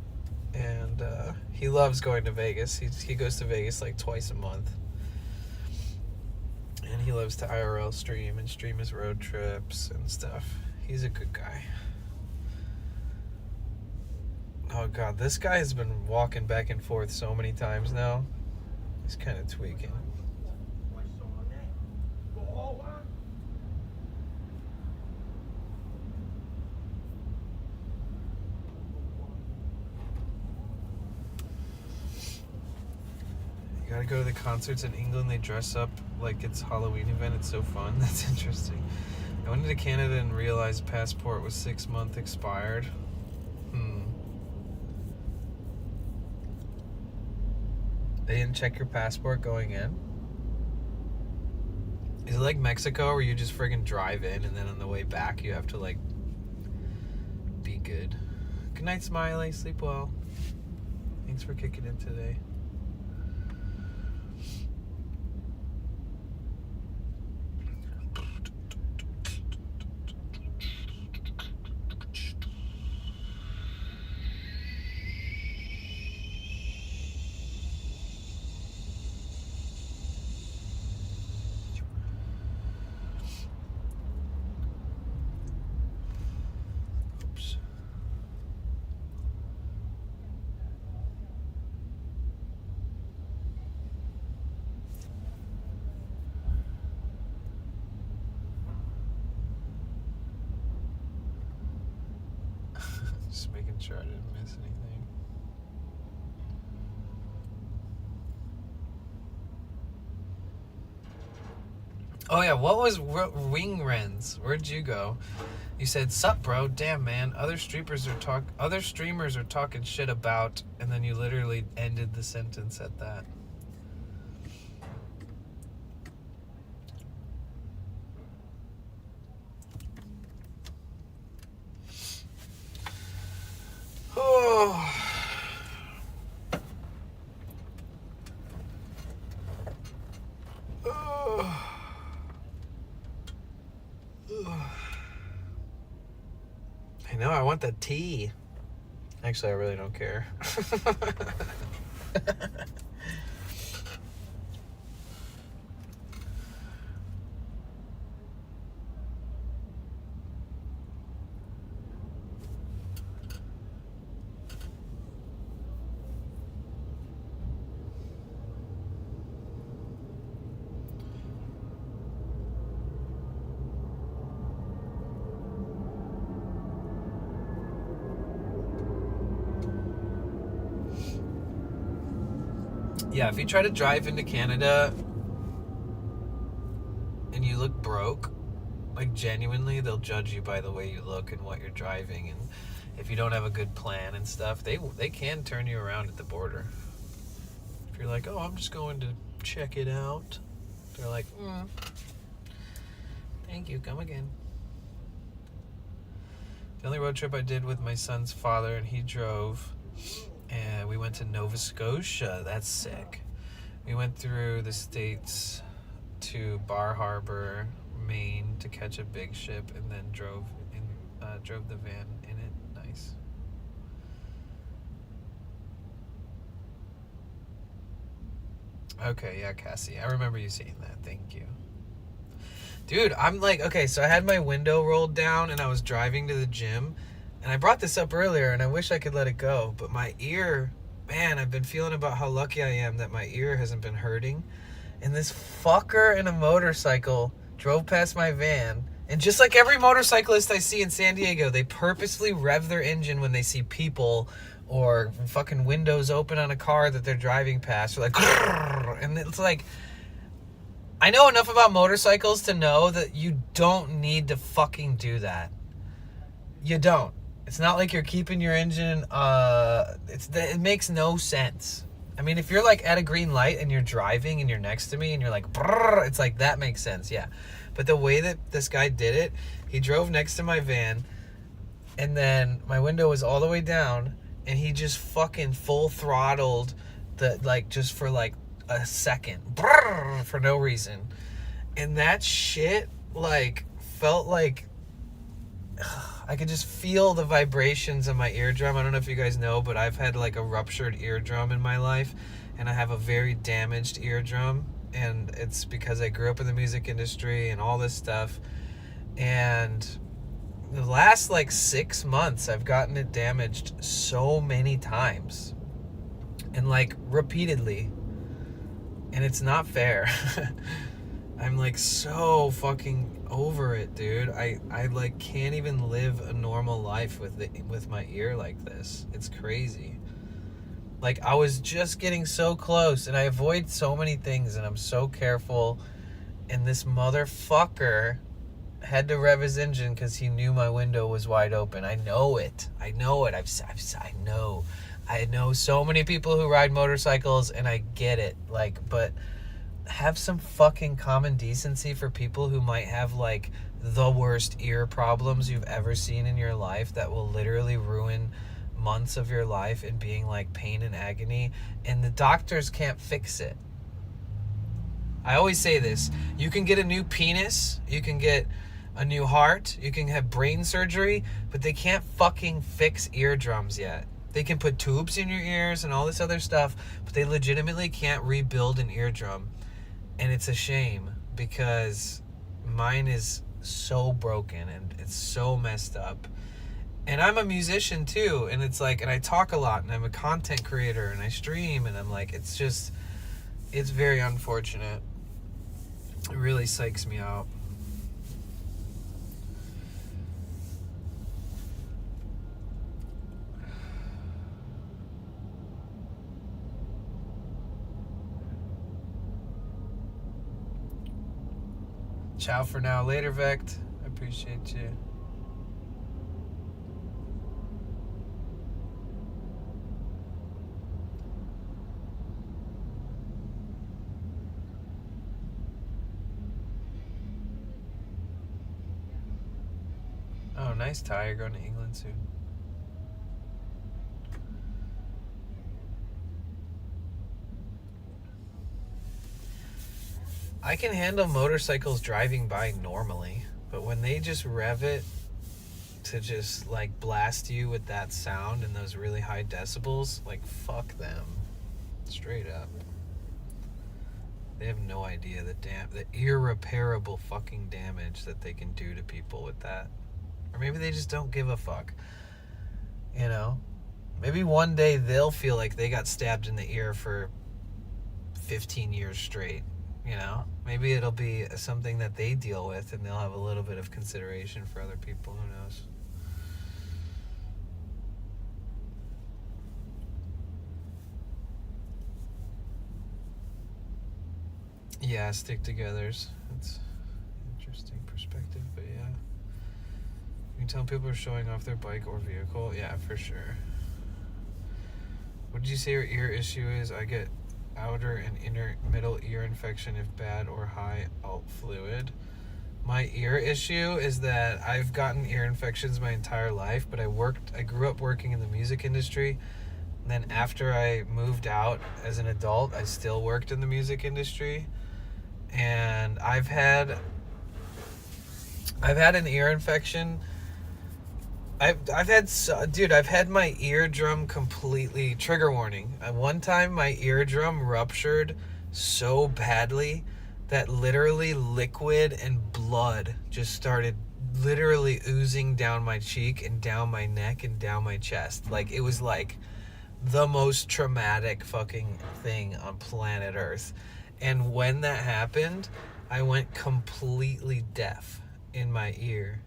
[SPEAKER 1] and he loves going to Vegas. He goes to Vegas like twice a month. And he loves to IRL stream and stream his road trips and stuff. He's a good guy. Oh god, this guy has been walking back and forth so many times now. He's kind of tweaking. You gotta go to the concerts in England. They dress up like it's a Halloween event. It's so fun. That's interesting. I went into Canada and realized passport was 6 months expired. They didn't check your passport going in? Is it like Mexico where you just friggin' drive in and then on the way back you have to like be good? Good night, Smiley. Sleep well. Thanks for kicking in today. Just making sure I didn't miss anything. Oh yeah, what was Wing Rens? Where'd you go? You said, "Sup, bro? Damn, man. Other streamers are talking shit about," and then you literally ended the sentence at that. Oh. I know, I want the tea. Actually, I really don't care. Yeah, if you try to drive into Canada and you look broke, like genuinely, they'll judge you by the way you look and what you're driving, and if you don't have a good plan and stuff, they can turn you around at the border. If you're like, "Oh, I'm just going to check it out," they're like, "Thank you, come again." The only road trip I did with my son's father, and he drove, and we went to Nova Scotia. That's sick. We went through the States to Bar Harbor, Maine, to catch a big ship, and then drove the van in it. Nice. Okay, yeah, Cassie. I remember you saying that. Thank you. Dude, I'm like, okay, so I had my window rolled down, and I was driving to the gym, and I brought this up earlier, and I wish I could let it go, but my ear, man, I've been feeling about how lucky I am that my ear hasn't been hurting. And this fucker in a motorcycle drove past my van, and just like every motorcyclist I see in San Diego, they purposely rev their engine when they see people or fucking windows open on a car that they're driving past. They're like, and it's like, I know enough about motorcycles to know that you don't need to fucking do that. You don't. It's not like you're keeping your engine, it makes no sense. I mean, if you're like at a green light and you're driving and you're next to me and you're like, brrr, it's like, that makes sense, yeah. But the way that this guy did it, he drove next to my van, and then my window was all the way down, and he just fucking full throttled just for like a second, brrr, for no reason. And that shit, like, felt like, I could just feel the vibrations of my eardrum. I don't know if you guys know, but I've had like a ruptured eardrum in my life, and I have a very damaged eardrum, and it's because I grew up in the music industry and all this stuff. And the last like 6 months, I've gotten it damaged so many times, and like repeatedly, and it's not fair. I'm like so fucking over it, dude. I like can't even live a normal life with my ear like this. It's crazy. Like, I was just getting so close, and I avoid so many things, and I'm so careful, and this motherfucker had to rev his engine because he knew my window was wide open. I know it. I know so many people who ride motorcycles, and I get it. Like, but have some fucking common decency for people who might have like the worst ear problems you've ever seen in your life that will literally ruin months of your life and being like pain and agony, and the doctors can't fix it. I always say this: you can get a new penis, you can get a new heart, you can have brain surgery, but they can't fucking fix eardrums yet. They can put tubes in your ears and all this other stuff, but they legitimately can't rebuild an eardrum. And it's a shame, because mine is so broken and it's so messed up. And I'm a musician too, and it's like, and I talk a lot, and I'm a content creator, and I stream, and I'm like, it's very unfortunate. It really psychs me out. Ciao for now. Later, Vect. I appreciate you. Oh, nice, Ty. You're going to England soon. I can handle motorcycles driving by normally, but when they just rev it to just like blast you with that sound and those really high decibels, like fuck them. Straight up. They have no idea the irreparable fucking damage that they can do to people with that. Or maybe they just don't give a fuck. You know? Maybe one day they'll feel like they got stabbed in the ear for 15 years straight. You know? Maybe it'll be something that they deal with and they'll have a little bit of consideration for other people. Who knows? Yeah, stick-togethers. It's an interesting perspective, but yeah. You can tell people are showing off their bike or vehicle. Yeah, for sure. What did you say your ear issue is? I get outer and inner middle ear infection if bad or high alt fluid. My ear issue is that I've gotten ear infections my entire life, but I grew up working in the music industry. And then after I moved out as an adult, I still worked in the music industry. And I've had an ear infection. I've had my eardrum completely, trigger warning. One time my eardrum ruptured so badly that literally liquid and blood just started literally oozing down my cheek and down my neck and down my chest. Like, it was like the most traumatic fucking thing on planet Earth. And when that happened, I went completely deaf in my ear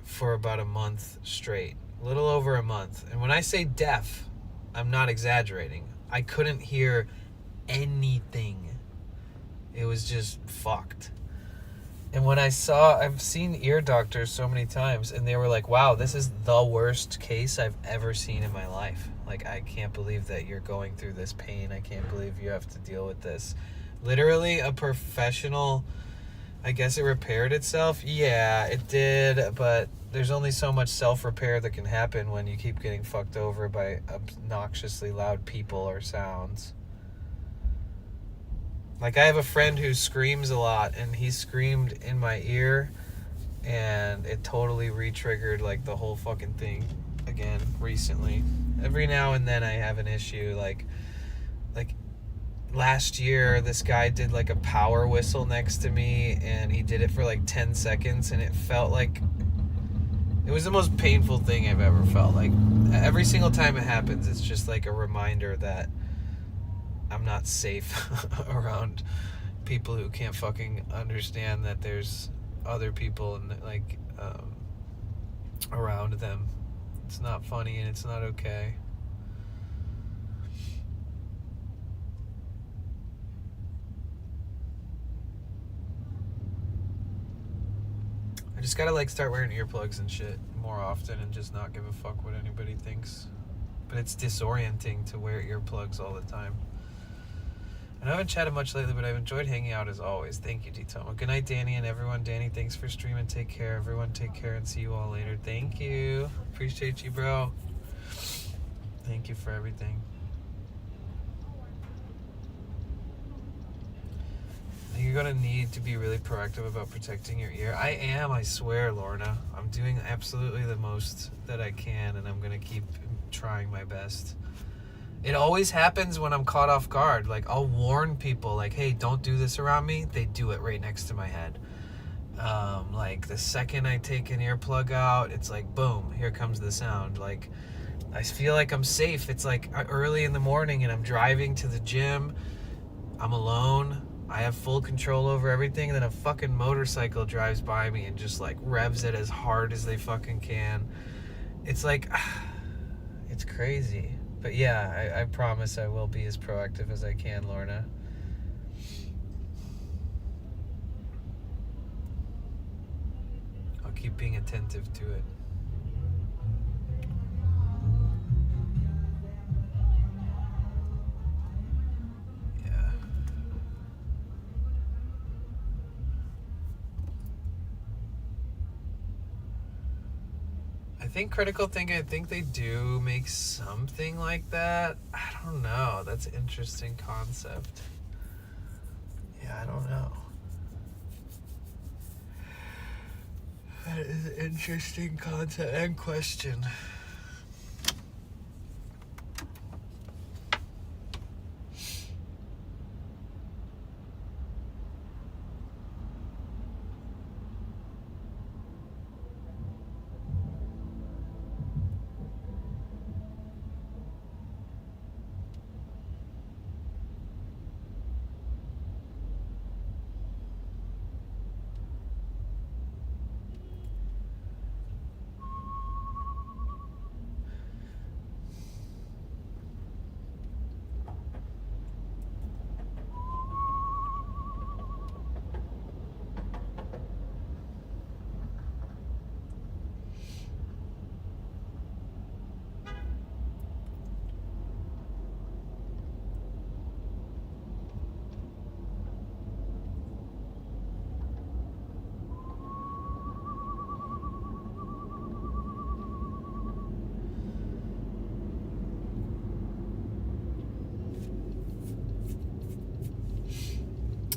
[SPEAKER 1] for about a month straight. A little over a month. And when I say deaf, I'm not exaggerating. I couldn't hear anything. It was just fucked. And when I've seen ear doctors so many times, and they were like, wow, this is the worst case I've ever seen in my life. Like, I can't believe that you're going through this pain. I can't believe you have to deal with this. Literally, a professional, I guess it repaired itself. Yeah, it did, but there's only so much self-repair that can happen when you keep getting fucked over by obnoxiously loud people or sounds. Like, I have a friend who screams a lot, and he screamed in my ear, and it totally re-triggered, like, the whole fucking thing again recently. Every now and then I have an issue, like last year, this guy did, like, a power whistle next to me, and he did it for, like, 10 seconds, and it felt like... It was the most painful thing I've ever felt. Like, every single time it happens, it's just, like, a reminder that I'm not safe around people who can't fucking understand that there's other people and like around them. It's not funny and it's not okay. I just gotta like start wearing earplugs and shit more often and just not give a fuck what anybody thinks. But it's disorienting to wear earplugs all the time. And I haven't chatted much lately, but I've enjoyed hanging out as always. Thank you, D-Tomo. Good night, Danny and everyone. Danny, thanks for streaming. Take care. Everyone, take care and see you all later. Thank you. Appreciate you, bro. Thank you for everything. I think you're going to need to be really proactive about protecting your ear. I am, I swear, Lorna. I'm doing absolutely the most that I can, and I'm going to keep trying my best. It always happens when I'm caught off guard. Like, I'll warn people, like, hey, don't do this around me. They do it right next to my head. Like, the second I take an earplug out, it's like, boom, here comes the sound. Like, I feel like I'm safe. It's like early in the morning and I'm driving to the gym. I'm alone. I have full control over everything. And then a fucking motorcycle drives by me and just, like, revs it as hard as they fucking can. It's like, it's crazy. But yeah, I promise I will be as proactive as I can, Lorna. I'll keep being attentive to it. Yeah. I think critical thinking, I think they do make something like that. I don't know. That's an interesting concept. Yeah, I don't know. That is an interesting concept and question.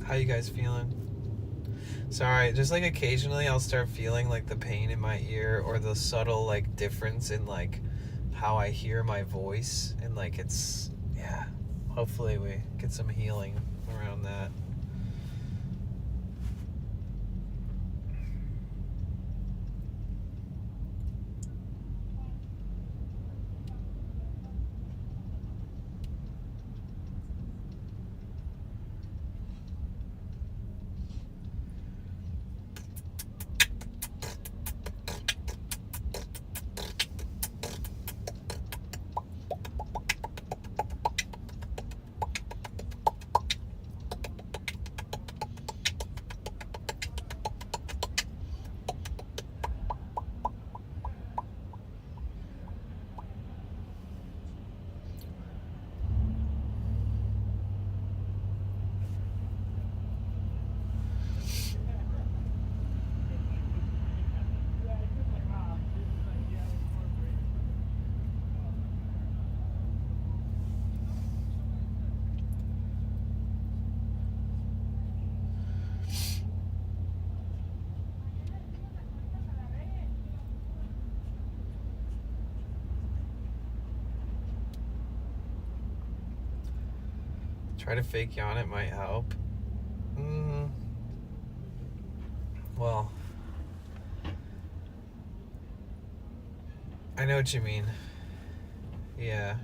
[SPEAKER 1] How you guys feeling? Sorry, just like occasionally I'll start feeling like the pain in my ear or the subtle like difference in like how I hear my voice, and like it's, yeah, hopefully we get some healing around that. Try to fake yawn, it might help. Well, I know what you mean. Yeah.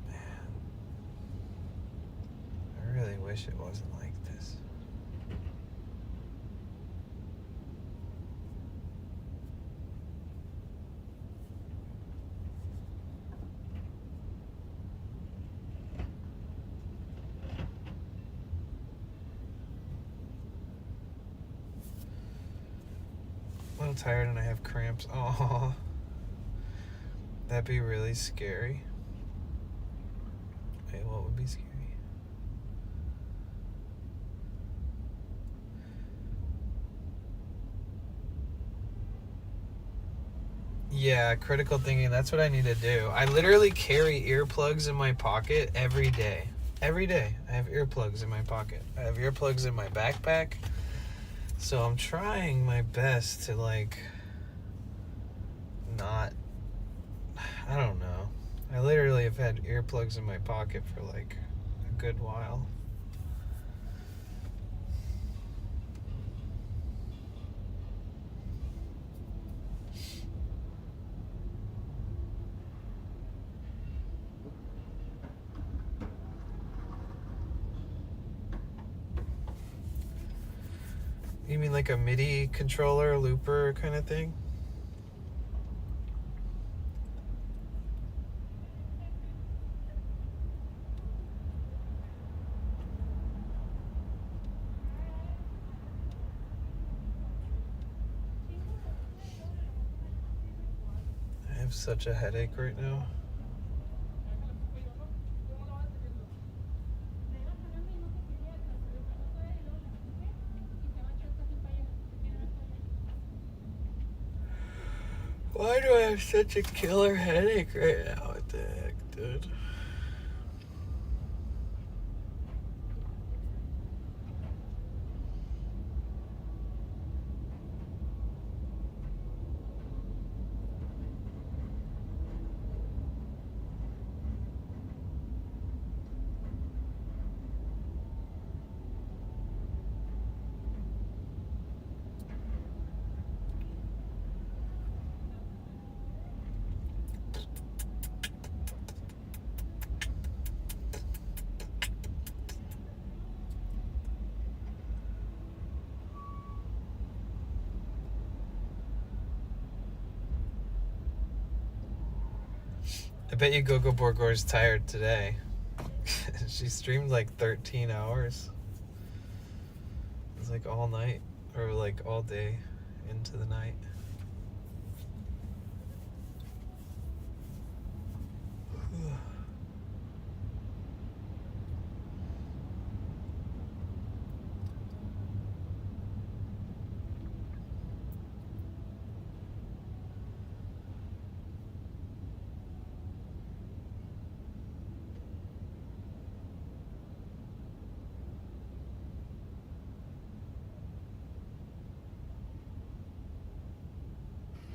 [SPEAKER 1] Man, I really wish it wasn't like this. A little tired and I have cramps. Oh, that'd be really scary. Wait, what would be scary? Yeah, critical thinking. That's what I need to do. I literally carry earplugs in my pocket every day. Every day, I have earplugs in my pocket. I have earplugs in my backpack. So I'm trying my best to like not, I don't know. I literally have had earplugs in my pocket for like a good while. You mean like a MIDI controller, looper kind of thing? have such a headache right now. Why do I have such a killer headache right now? What the heck, dude? I bet you Gogo Borgor's tired today. She streamed like 13 hours. It was like all night, or like all day into the night.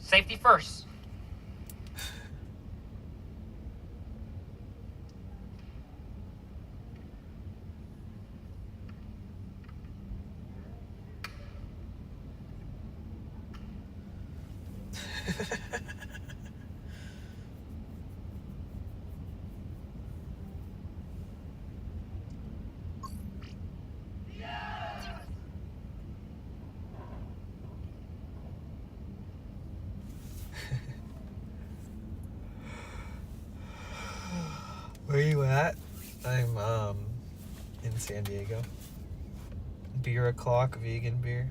[SPEAKER 10] Safety first. Where are you at? I'm in San Diego. Beer o'clock, vegan beer.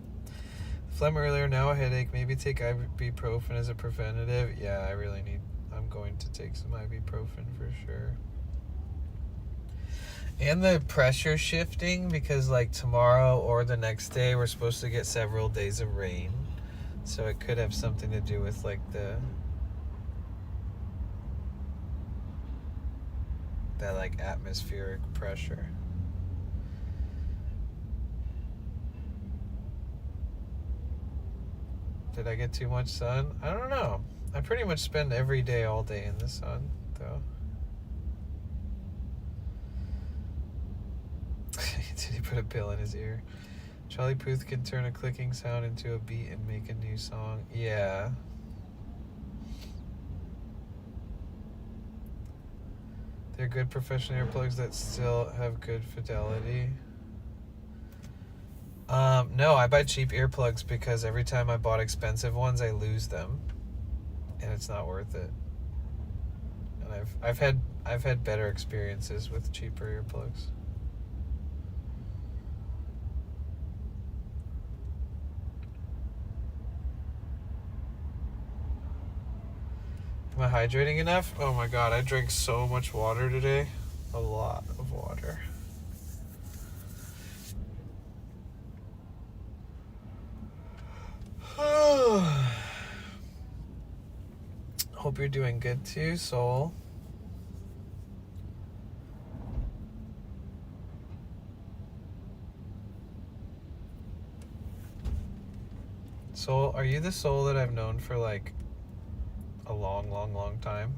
[SPEAKER 10] Phlegm earlier, now a headache. Maybe take ibuprofen as a preventative. Yeah, I'm going to take some ibuprofen for sure. And the pressure shifting, because like tomorrow or the next day we're supposed to get several days of rain. So it could have something to do with like that like atmospheric pressure. Did I get too much sun? I don't know. I pretty much spend every day all day in the sun, though. Did he put a pill in his ear? Charlie Puth can turn a clicking sound into a beat and make a new song. Yeah. They're good professional earplugs that still have good fidelity. No, I buy cheap earplugs because every time I bought expensive ones, I lose them, and it's not worth it. And I've had better experiences with cheaper earplugs. Am I hydrating enough? Oh my god, I drank so much water today. A lot of water. Hope you're doing good too, Soul. Soul, are you the Soul that I've known for like a long time?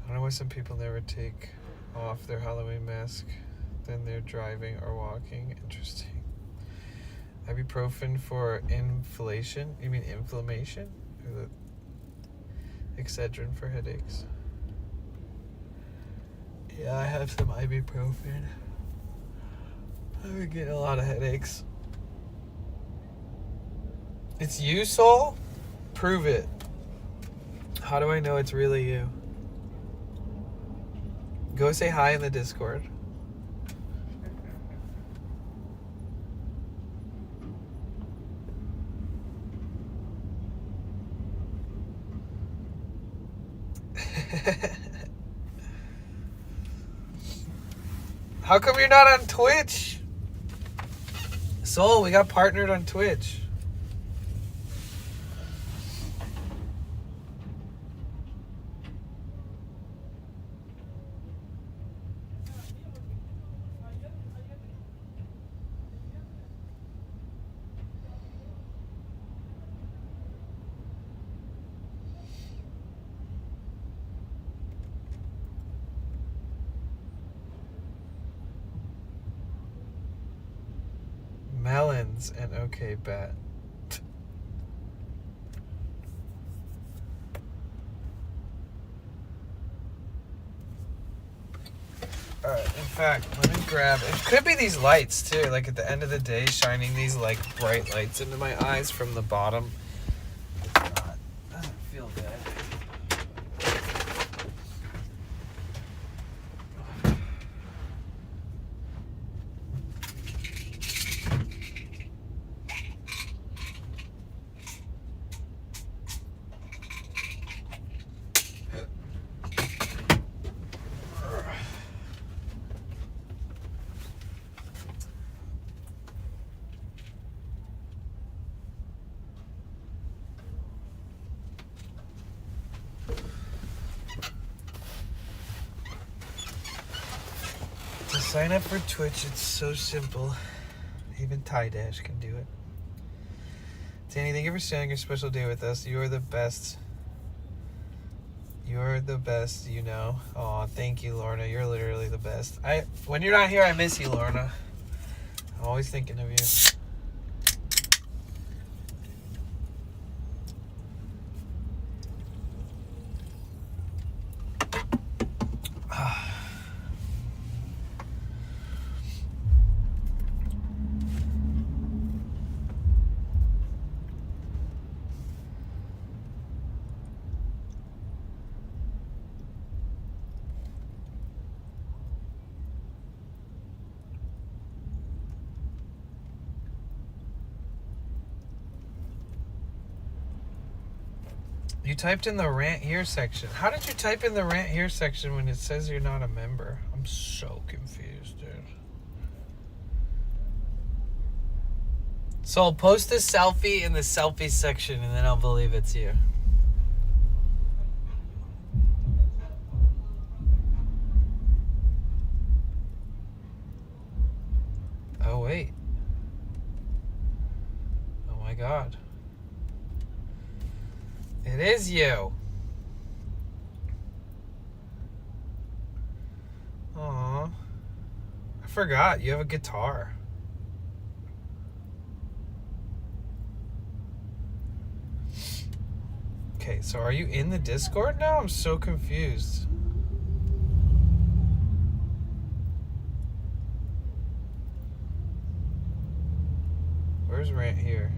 [SPEAKER 10] I don't know why some people never take off their Halloween mask, then they're driving or walking. Interesting. Ibuprofen for inflation? You mean inflammation? Or the Excedrin for headaches? Yeah, I have some ibuprofen. I've been getting a lot of headaches. It's you, Soul? Prove it. How do I know it's really you? Go say hi in the Discord. How come you're not on Twitch? Soul, we got partnered on Twitch. Melons and okay bet. Alright, in fact, let me grab, it could be these lights too, like at the end of the day, shining these like bright lights into my eyes from the bottom. God, doesn't feel good. Sign up for Twitch, it's so simple. Even Ty Dash can do it. Danny, thank you for sharing your special day with us. You are the best. You're the best, you know. Aw, thank you, Lorna. You're literally the best. When you're not here, I miss you, Lorna. I'm always thinking of you. You typed in the rant here section. How did you type in the rant here section when it says you're not a member? I'm so confused, dude. So I'll post a selfie in the selfie section and then I'll believe it's you. Oh, wait. Oh my God. It is you. Aw. I forgot. You have a guitar. Okay, so are you in the Discord now? I'm so confused. Where's Rant here?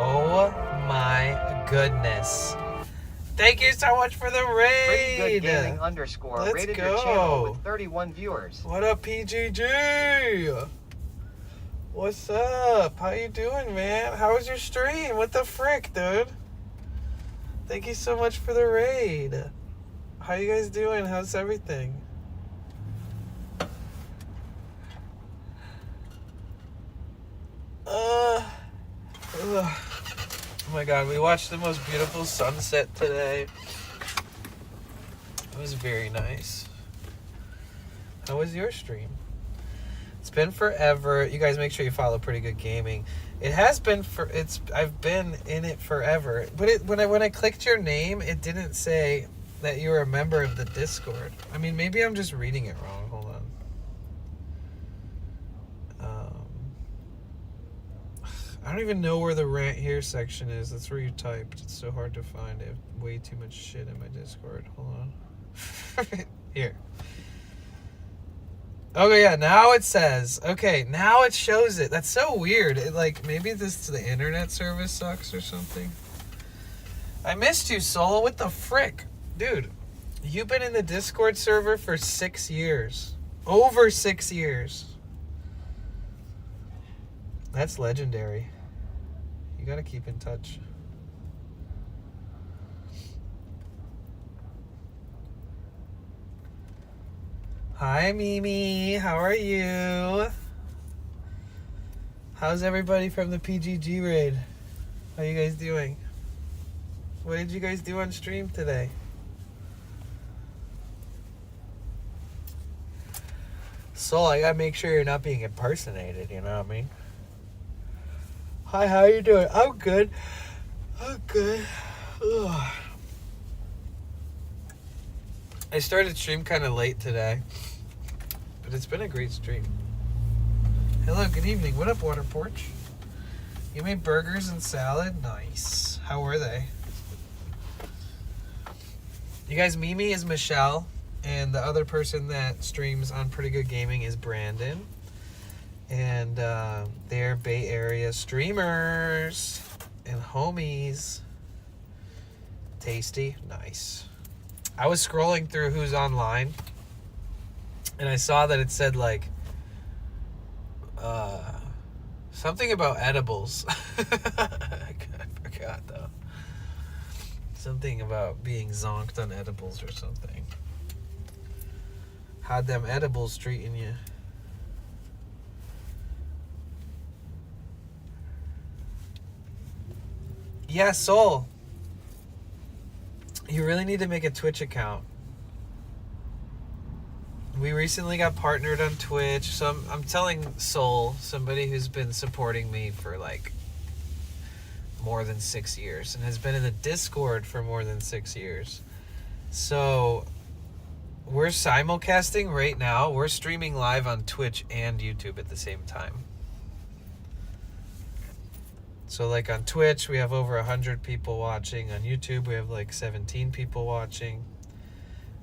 [SPEAKER 10] Oh my goodness. Thank you so much for the raid.
[SPEAKER 13] Pretty good gaming underscore
[SPEAKER 10] Let's
[SPEAKER 13] rated
[SPEAKER 10] go.
[SPEAKER 13] your channel with 31 viewers.
[SPEAKER 10] What up, PGG? What's up? How you doing, man? How was your stream? What the frick, dude? Thank you so much for the raid. How you guys doing? How's everything? Ugh. Oh my God, we watched the most beautiful sunset today. It was very nice. How was your stream? It's been forever. You guys make sure you follow Pretty Good Gaming. It has been I've been in it forever. But when I clicked your name, it didn't say that you were a member of the Discord. I mean, maybe I'm just reading it wrong. Hold on. I don't even know where the rant here section is. That's where you typed. It's so hard to find. I have way too much shit in my Discord. Hold on. Here.
[SPEAKER 1] Okay, yeah, now it says. Okay, now it shows it. That's so weird. It, like, maybe the internet service sucks or something. I missed you, Soul. What the frick? Dude, you've been in the Discord server for 6 years. Over 6 years. That's legendary. You gotta keep in touch. Hi, Mimi. How are you? How's everybody from the PGG raid? How you guys doing? What did you guys do on stream today? Soul, I gotta make sure you're not being impersonated, you know what I mean? Hi, how you doing? I'm good. I'm good. Ugh. I started stream kind of late today, but it's been a great stream. Hello, good evening. What up, Water Porch? You made burgers and salad? Nice. How were they? You guys, Mimi is Michelle, and the other person that streams on Pretty Good Gaming is Brandon. And they're Bay Area streamers and homies. Tasty. Nice. I was scrolling through who's online, and I saw that it said, like, something about edibles. I forgot, though. Something about being zonked on edibles or something. How'd them edibles treating you? Yeah, Soul. You really need to make a Twitch account. We recently got partnered on Twitch, so I'm telling Soul, somebody who's been supporting me for like more than 6 years and has been in the Discord for more than 6 years. So we're simulcasting right now. We're streaming live on Twitch and YouTube at the same time. So like on Twitch, we have over 100 people watching. On YouTube, we have like 17 people watching.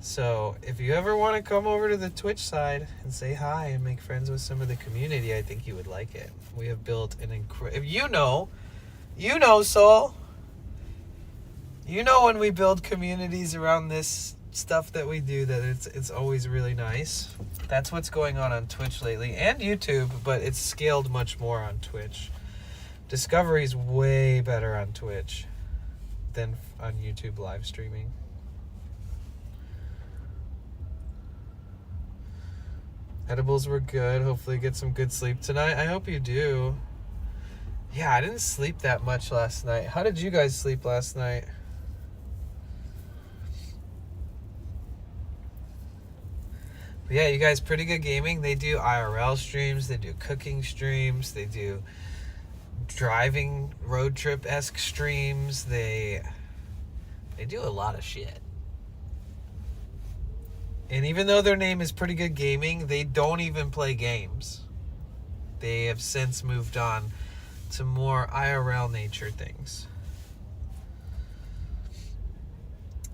[SPEAKER 1] So if you ever want to come over to the Twitch side and say hi and make friends with some of the community, I think you would like it. We have built an incredible... You know, Soul. You know when we build communities around this stuff that we do, that it's always really nice. That's what's going on Twitch lately and YouTube, but it's scaled much more on Twitch. Discovery's way better on Twitch than on YouTube live streaming. Edibles were good. Hopefully get some good sleep tonight. I hope you do. Yeah, I didn't sleep that much last night. How did you guys sleep last night? But yeah, you guys, Pretty Good Gaming, they do IRL streams, they do cooking streams, they do driving road trip-esque streams, they do a lot of shit. And even though their name is Pretty Good Gaming, they don't even play games. They have since moved on to more IRL nature things.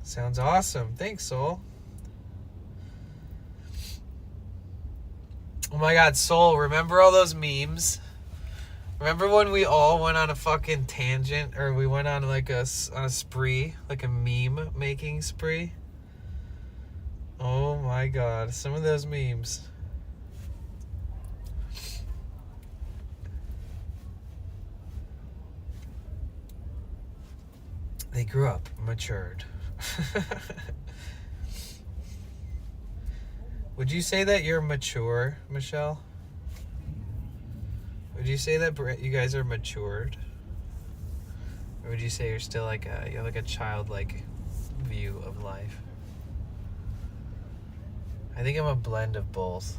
[SPEAKER 1] Sounds awesome. Thanks, Soul. Oh my god, Soul, remember all those memes? Remember when we all went on a fucking tangent, or we went on like a spree, like a meme making spree? Oh my god, some of those memes. They grew up, matured. Would you say that you're mature, Michelle? Would you say that you guys are matured? Or would you say you're still like you have like a childlike view of life? I think I'm a blend of both.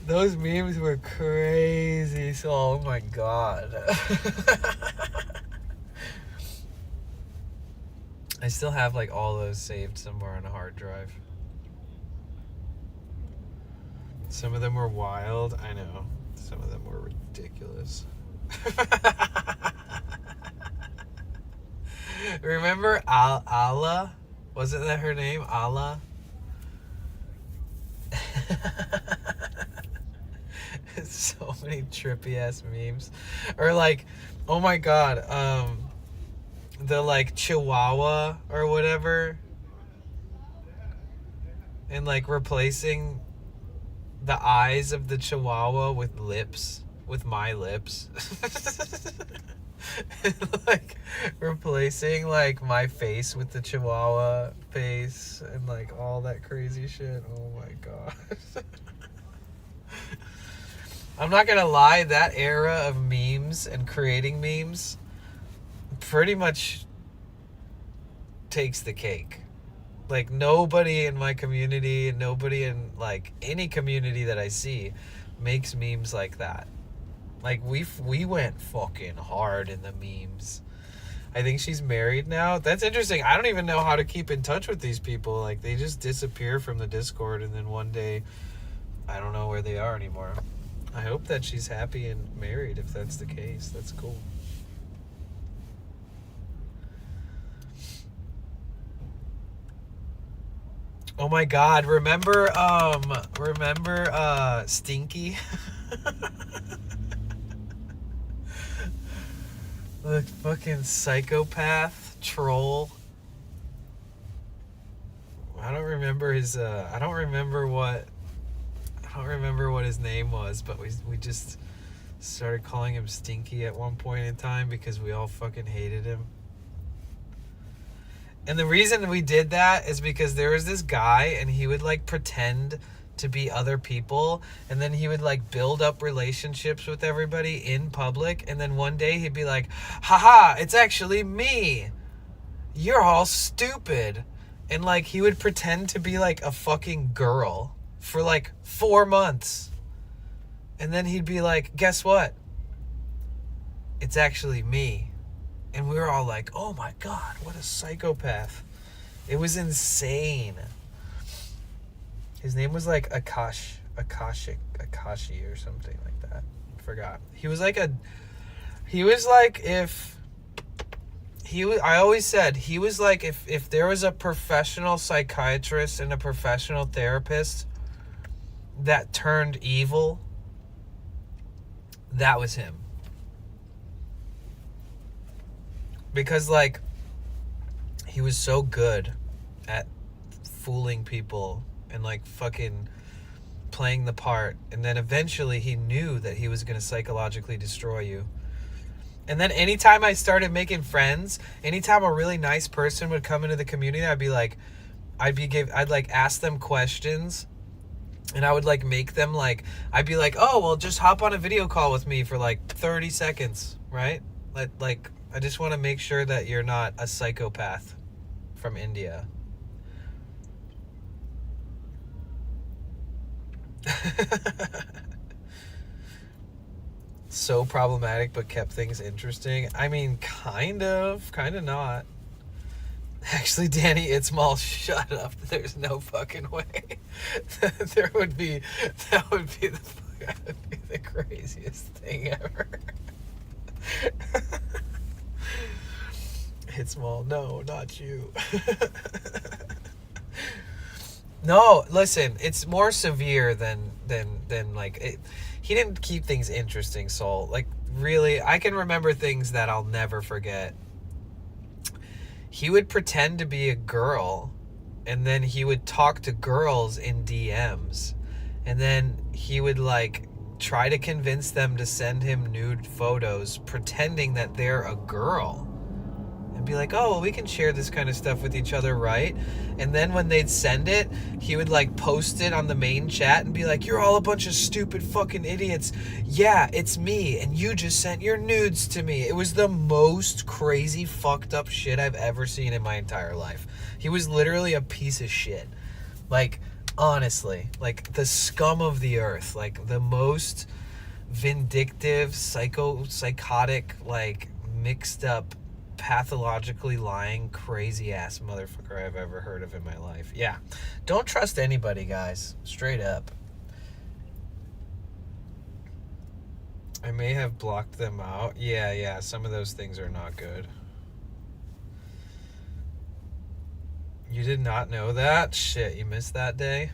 [SPEAKER 1] Those memes were crazy, so oh my god. I still have like all those saved somewhere on a hard drive. Some of them were wild, I know. Some of them were ridiculous. Remember Allah? Wasn't that her name? Allah? So many trippy ass memes. Or like, oh my god, the like Chihuahua or whatever. And like replacing the eyes of the Chihuahua with lips, with my lips. And like replacing like my face with the Chihuahua face and like all that crazy shit. Oh my god. I'm not gonna lie, that era of memes and creating memes pretty much takes the cake. Like nobody in my community and nobody in like any community that I see makes memes like that. Like we went fucking hard in the memes. I think she's married now. That's interesting. I don't even know how to keep in touch with these people. Like they just disappear from the Discord and then one day I don't know where they are anymore. I hope that she's happy and married if that's the case. That's cool. Oh my god, remember Stinky? The fucking psychopath troll. I don't remember his I don't remember what his name was, but we just started calling him Stinky at one point in time because we all fucking hated him. And the reason we did that is because there was this guy and he would like pretend to be other people and then he would like build up relationships with everybody in public and then one day he'd be like, haha, it's actually me. You're all stupid. And like he would pretend to be like a fucking girl for like 4 months. And then he'd be like, guess what? It's actually me. And we were all like, oh my god, what a psychopath. It was insane. His name was like Akashi or something like that. I forgot. I always said he was like if there was a professional psychiatrist and a professional therapist that turned evil, that was him. Because like he was so good at fooling people and like fucking playing the part, and then eventually he knew that he was going to psychologically destroy you. And then anytime I started making friends, anytime a really nice person would come into the community, I'd like ask them questions. And I would like make them like, I'd be like, oh, well, just hop on a video call with me for like 30 seconds, right? Like, I just want to make sure that you're not a psychopath from India. So problematic, but kept things interesting. I mean, kind of not. Actually, Danny Itzmal, shut up. There's no fucking way. That would be the craziest thing ever. Itzmal, no, not you. No, listen, it's more severe than like it. He didn't keep things interesting, Soul. Like, really, I can remember things that I'll never forget. He would pretend to be a girl, and then he would talk to girls in DMs, and then he would like try to convince them to send him nude photos pretending that they're a girl, and be like, oh, well, we can share this kind of stuff with each other, right? And then when they'd send it, he would like post it on the main chat and be like, you're all a bunch of stupid fucking idiots. Yeah, it's me, and you just sent your nudes to me. It was the most crazy fucked up shit I've ever seen in my entire life. He was literally a piece of shit. Like, honestly, like the scum of the earth, like the most vindictive, psychotic, like mixed up, pathologically lying, crazy ass motherfucker I've ever heard of in my life. Yeah, don't trust anybody, guys, straight up. I may have blocked them out. Yeah, some of those things are not good. You did not know that? Shit, you missed that day?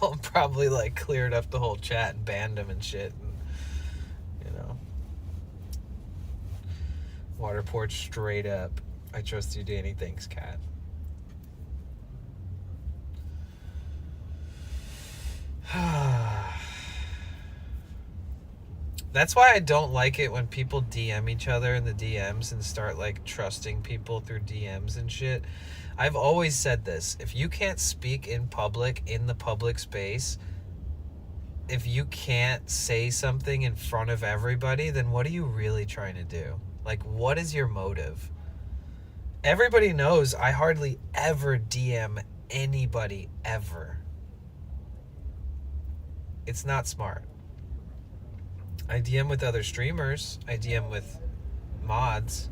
[SPEAKER 1] Well, probably like cleared up the whole chat and banned them and shit. And, you know. Waterport straight up. I trust you, Danny. Thanks, Kat. That's why I don't like it when people DM each other in the DMs and start like trusting people through DMs and shit. I've always said this. If you can't speak in public, in the public space, if you can't say something in front of everybody, then what are you really trying to do? Like, what is your motive? Everybody knows I hardly ever DM anybody ever. It's not smart. I DM with other streamers. I DM with mods.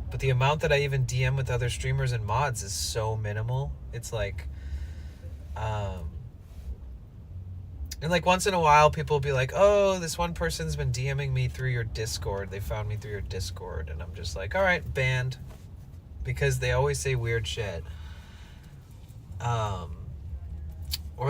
[SPEAKER 1] But the amount that I even DM with other streamers and mods is so minimal. It's like, and like once in a while people will be like, oh, this one person's been DMing me through your Discord. They found me through your Discord. And I'm just like, all right, banned. Because they always say weird shit. Or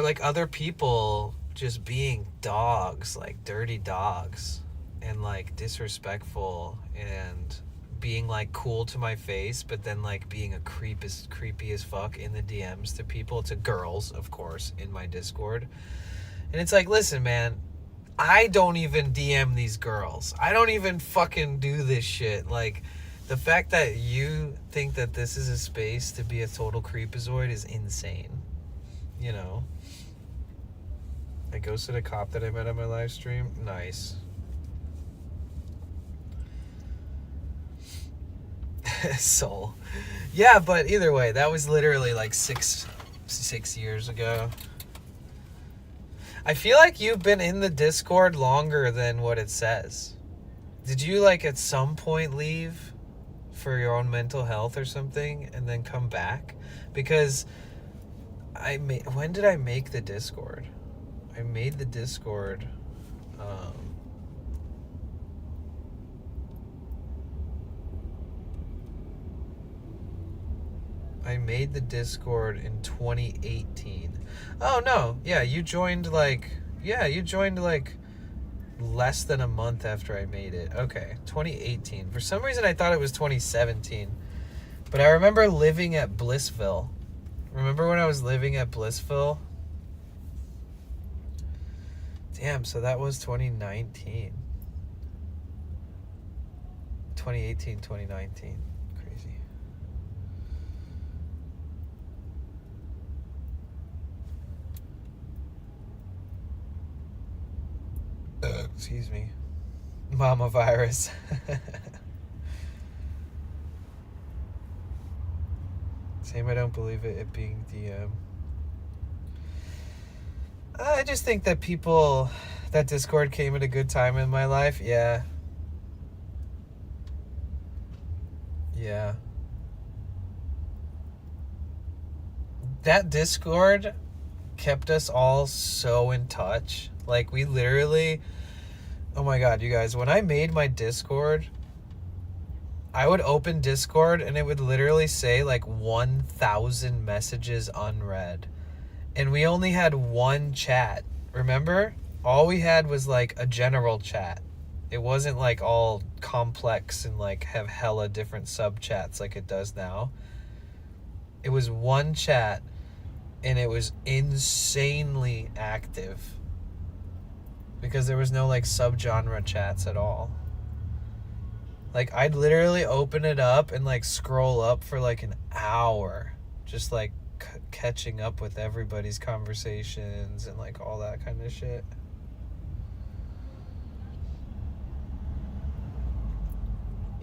[SPEAKER 1] like other people just being dogs, like dirty dogs, and like disrespectful, and being like cool to my face, but then like being a creepy as fuck in the DMs to people, to girls, of course, in my Discord. And it's like, listen, man, I don't even DM these girls. I don't even fucking do this shit. Like, the fact that you think that this is a space to be a total creepazoid is insane. You know? I ghosted a cop that I met on my live stream. Nice. Soul. Yeah, but either way, that was literally like six years ago. I feel like you've been in the Discord longer than what it says. Did you like at some point leave for your own mental health or something and then come back? Because when did I make the Discord? I made the Discord in 2018. Oh no, yeah, you joined like less than a month after I made it. Okay, 2018. For some reason I thought it was 2017. But I remember living at Blissville. Remember when I was living at Blissville? Damn, so that was 2019. 2018, 2019. Crazy. Excuse me. Mama virus. Same, I don't believe it being DM. I just think that that Discord came at a good time in my life. Yeah. That Discord kept us all so in touch. Like, we literally, oh my God, you guys, when I made my Discord, I would open Discord and it would literally say like 1,000 messages unread. And we only had one chat. Remember? All we had was like a general chat. It wasn't like all complex and like have hella different sub chats like it does now. It was one chat and it was insanely active because there was no like subgenre chats at all. Like, I'd literally open it up and like scroll up for like an hour, just like catching up with everybody's conversations and like all that kind of shit.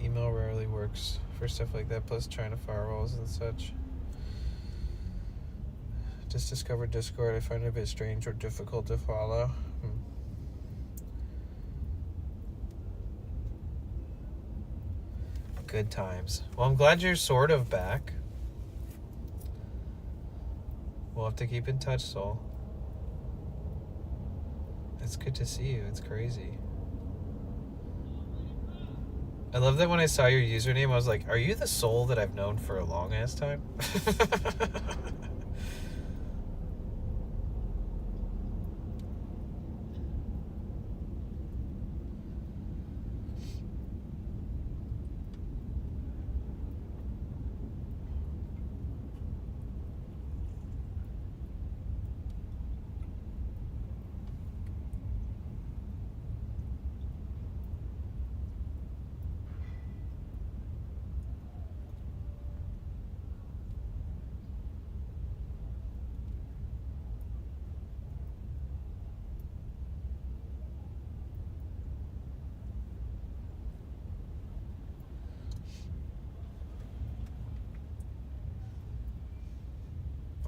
[SPEAKER 1] Email rarely works for stuff like that, plus trying to firewalls and such. Just discovered Discord. I find it a bit strange or difficult to follow. Good times. Well, I'm glad you're sort of back. We'll have to keep in touch, Soul. It's good to see you. It's crazy. I love that when I saw your username, I was like, are you the soul that I've known for a long ass time?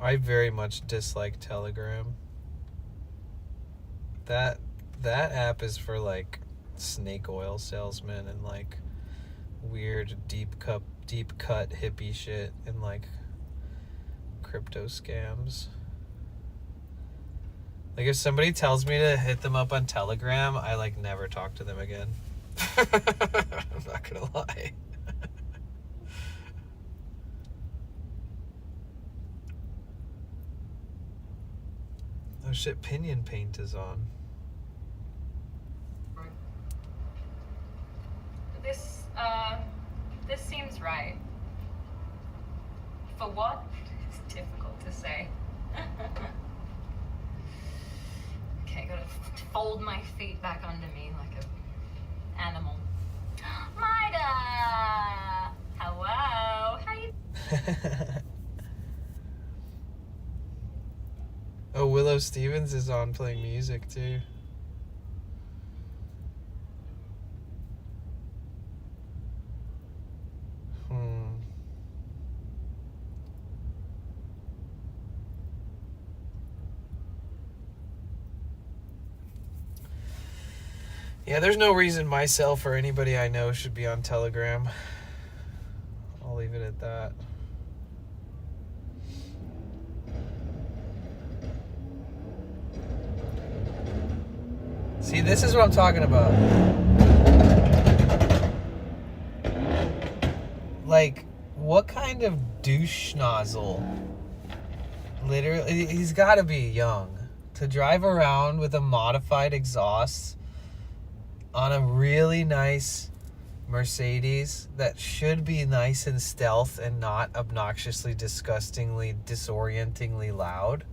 [SPEAKER 1] I very much dislike Telegram. That app is for like snake oil salesmen and like weird deep cut hippie shit and like crypto scams. Like if somebody tells me to hit them up on Telegram, I like never talk to them again. I'm not gonna lie. Oh shit, Pinion Paint is on.
[SPEAKER 18] This seems right. For what? It's difficult to say. Okay, gotta fold my feet back under me like a animal. Mida! Hello! How you?
[SPEAKER 1] Oh, Willow Stevens is on playing music too. Yeah, there's no reason myself or anybody I know should be on Telegram. I'll leave it at that. See, this is what I'm talking about. Like, what kind of douche nozzle? Literally, he's got to be young to drive around with a modified exhaust on a really nice Mercedes that should be nice and stealth and not obnoxiously, disgustingly, disorientingly loud.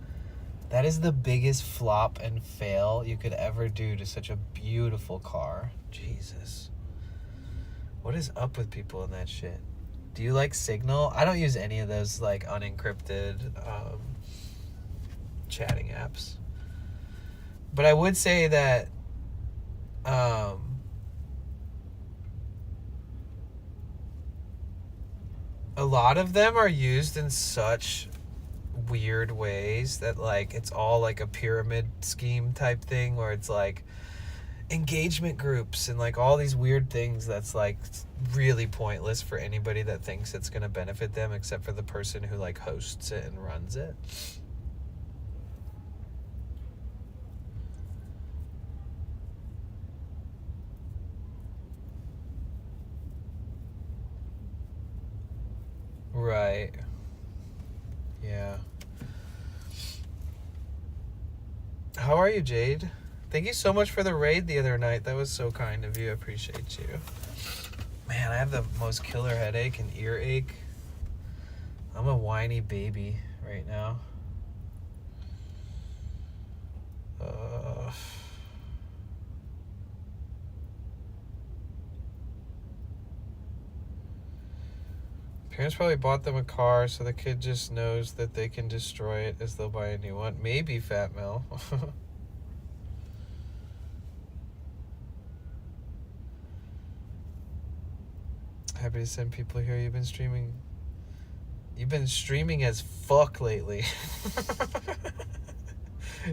[SPEAKER 1] That is the biggest flop and fail you could ever do to such a beautiful car. Jesus. What is up with people in that shit? Do you like Signal? I don't use any of those like unencrypted chatting apps. But I would say that a lot of them are used in such weird ways that like it's all like a pyramid scheme type thing where it's like engagement groups and like all these weird things that's like really pointless for anybody that thinks it's going to benefit them except for the person who like hosts it and runs it. Right. Yeah. How are you, Jade? Thank you so much for the raid the other night. That was so kind of you. I appreciate you. Man, I have the most killer headache and earache. I'm a whiny baby right now. Parents probably bought them a car so the kid just knows that they can destroy it as they'll buy a new one. Maybe, Fat Mel. Happy to send people here. You've been streaming as fuck lately.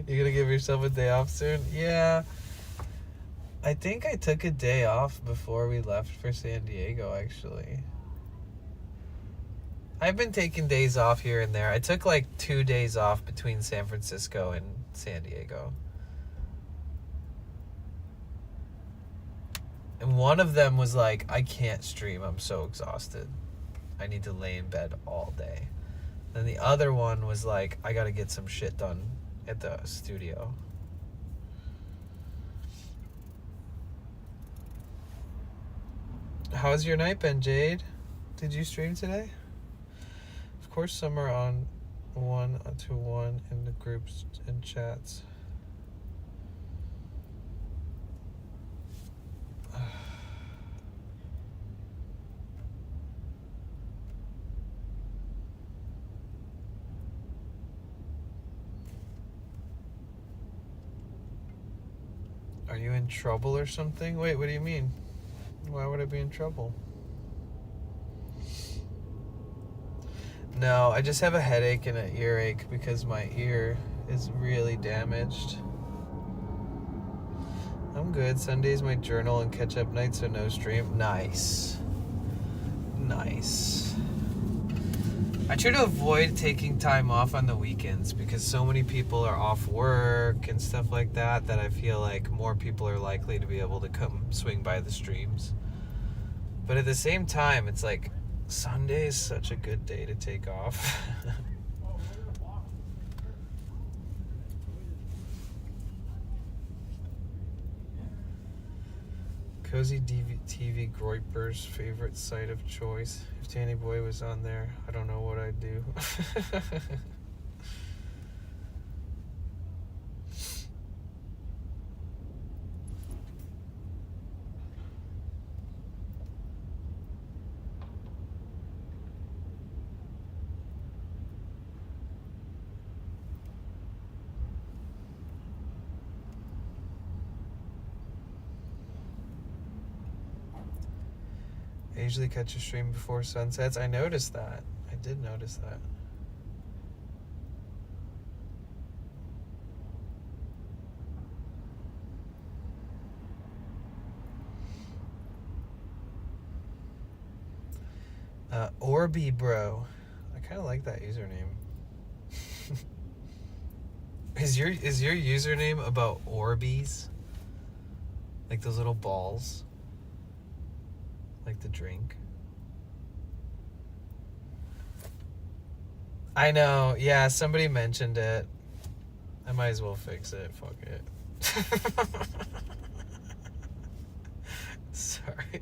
[SPEAKER 1] You gonna give yourself a day off soon? Yeah. I think I took a day off before we left for San Diego, actually. I've been taking days off here and there. I took like 2 days off between San Francisco and San Diego. And one of them was like, I can't stream. I'm so exhausted. I need to lay in bed all day. And the other one was like, I got to get some shit done at the studio. How's your night been, Jade? Did you stream today? Of course, some are on 1-to-1 in the groups and chats. Are you in trouble or something? Wait, what do you mean? Why would I be in trouble? No, I just have a headache and an earache because my ear is really damaged. I'm good. Sundays my journal and catch up nights, so no stream. Nice. Nice. I try to avoid taking time off on the weekends because so many people are off work and stuff like that I feel like more people are likely to be able to come swing by the streams. But at the same time, it's like Sunday is such a good day to take off. Cozy TV Groyper's favorite site of choice. If Danny Boy was on there, I don't know what I'd do. I usually catch a stream before sunsets. I noticed that. I did notice that. Orby bro. I kind of like that username. Is your username about Orbeez? Like those little balls? Like the drink? I know. Yeah, somebody mentioned it. I might as well fix it. Fuck it. Sorry.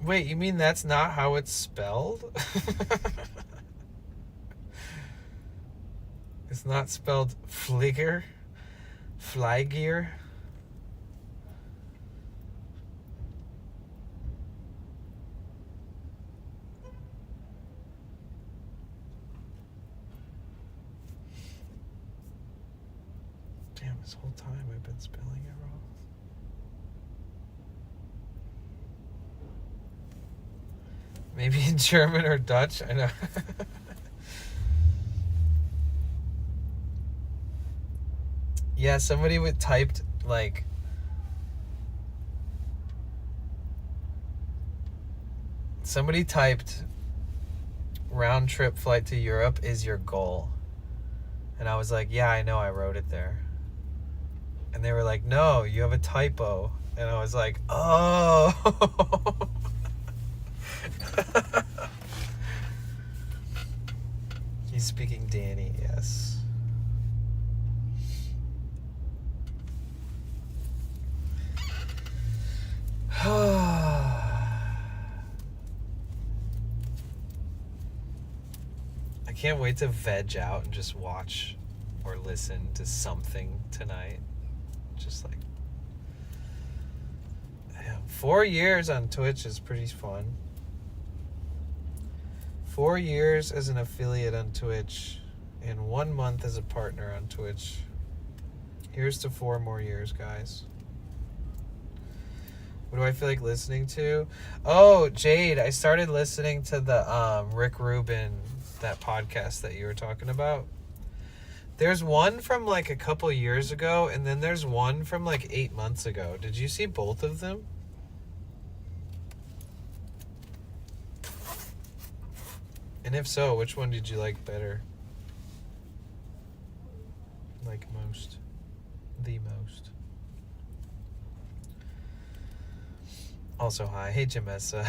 [SPEAKER 1] Wait, you mean that's not how it's spelled? It's not spelled Fligger? Flygear? Damn, this whole time I've been spelling it wrong. Maybe in German or Dutch, I know. Yeah, somebody typed like round trip flight to Europe is your goal. And I was like, yeah, I know, I wrote it there. And they were like, no, you have a typo. And I was like, oh. He's speaking Danny, yes. I can't wait to veg out and just watch or listen to something tonight. Just like 4 years on Twitch is pretty fun. 4 years as an affiliate on Twitch and 1 month as a partner on Twitch. Here's to 4 more years, guys. What do I feel like listening to? Oh, Jade, I started listening to the Rick Rubin, that podcast that you were talking about. There's one from like a couple years ago, and then there's one from like 8 months ago. Did you see both of them?
[SPEAKER 10] And if so, which one did you like better? Like most? The most? Also, hi. Hey, Jamessa.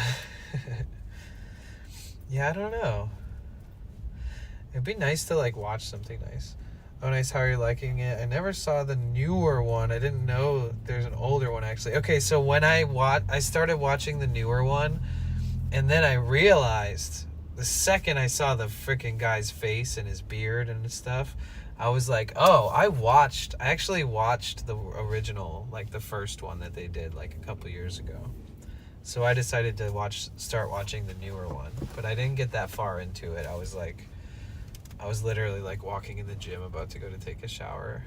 [SPEAKER 10] Yeah, I don't know. It'd be nice to, like, watch something nice. Oh, nice. How are you liking it? I never saw the newer one. I didn't know there's an older one, actually. Okay, so when I started watching the newer one, and then I realized the second I saw the freaking guy's face and his beard and stuff, I was like, oh, I actually watched the original, like the first one that they did like a couple years ago. So I decided to start watching the newer one, but I didn't get that far into it. I was literally like walking in the gym about to go to take a shower.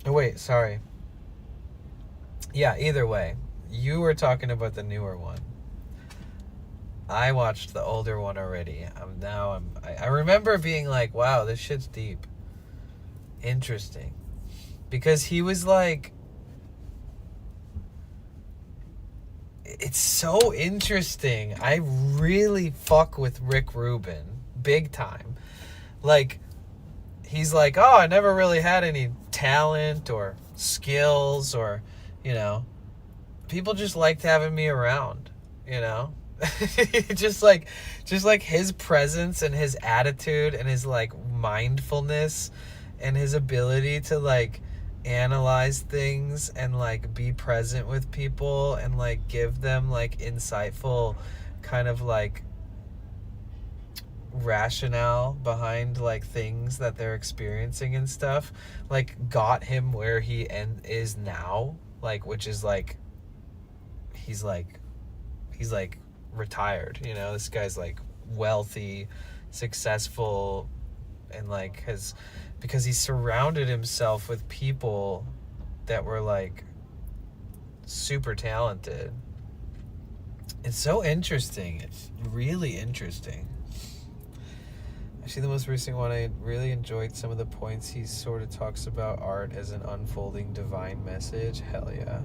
[SPEAKER 10] Oh, wait, sorry. Yeah, either way, you were talking about the newer one. I watched the older one already. I remember being like, wow, this shit's deep. Interesting. Because he was like, it's so interesting. I really fuck with Rick Rubin. Big time. Like, he's like, oh, I never really had any talent or skills or, you know, people just liked having me around, you know? just like his presence and his attitude and his like mindfulness and his ability to like analyze things and like be present with people and like give them like insightful kind of like rationale behind like things that they're experiencing and stuff, like got him where he is now, like, which is like he's like retired, you know. This guy's like wealthy, successful, and like because he surrounded himself with people that were like super talented. It's so interesting. It's really interesting. Actually, the most recent one, I really enjoyed some of the points he sort of talks about art as an unfolding divine message. Hell yeah.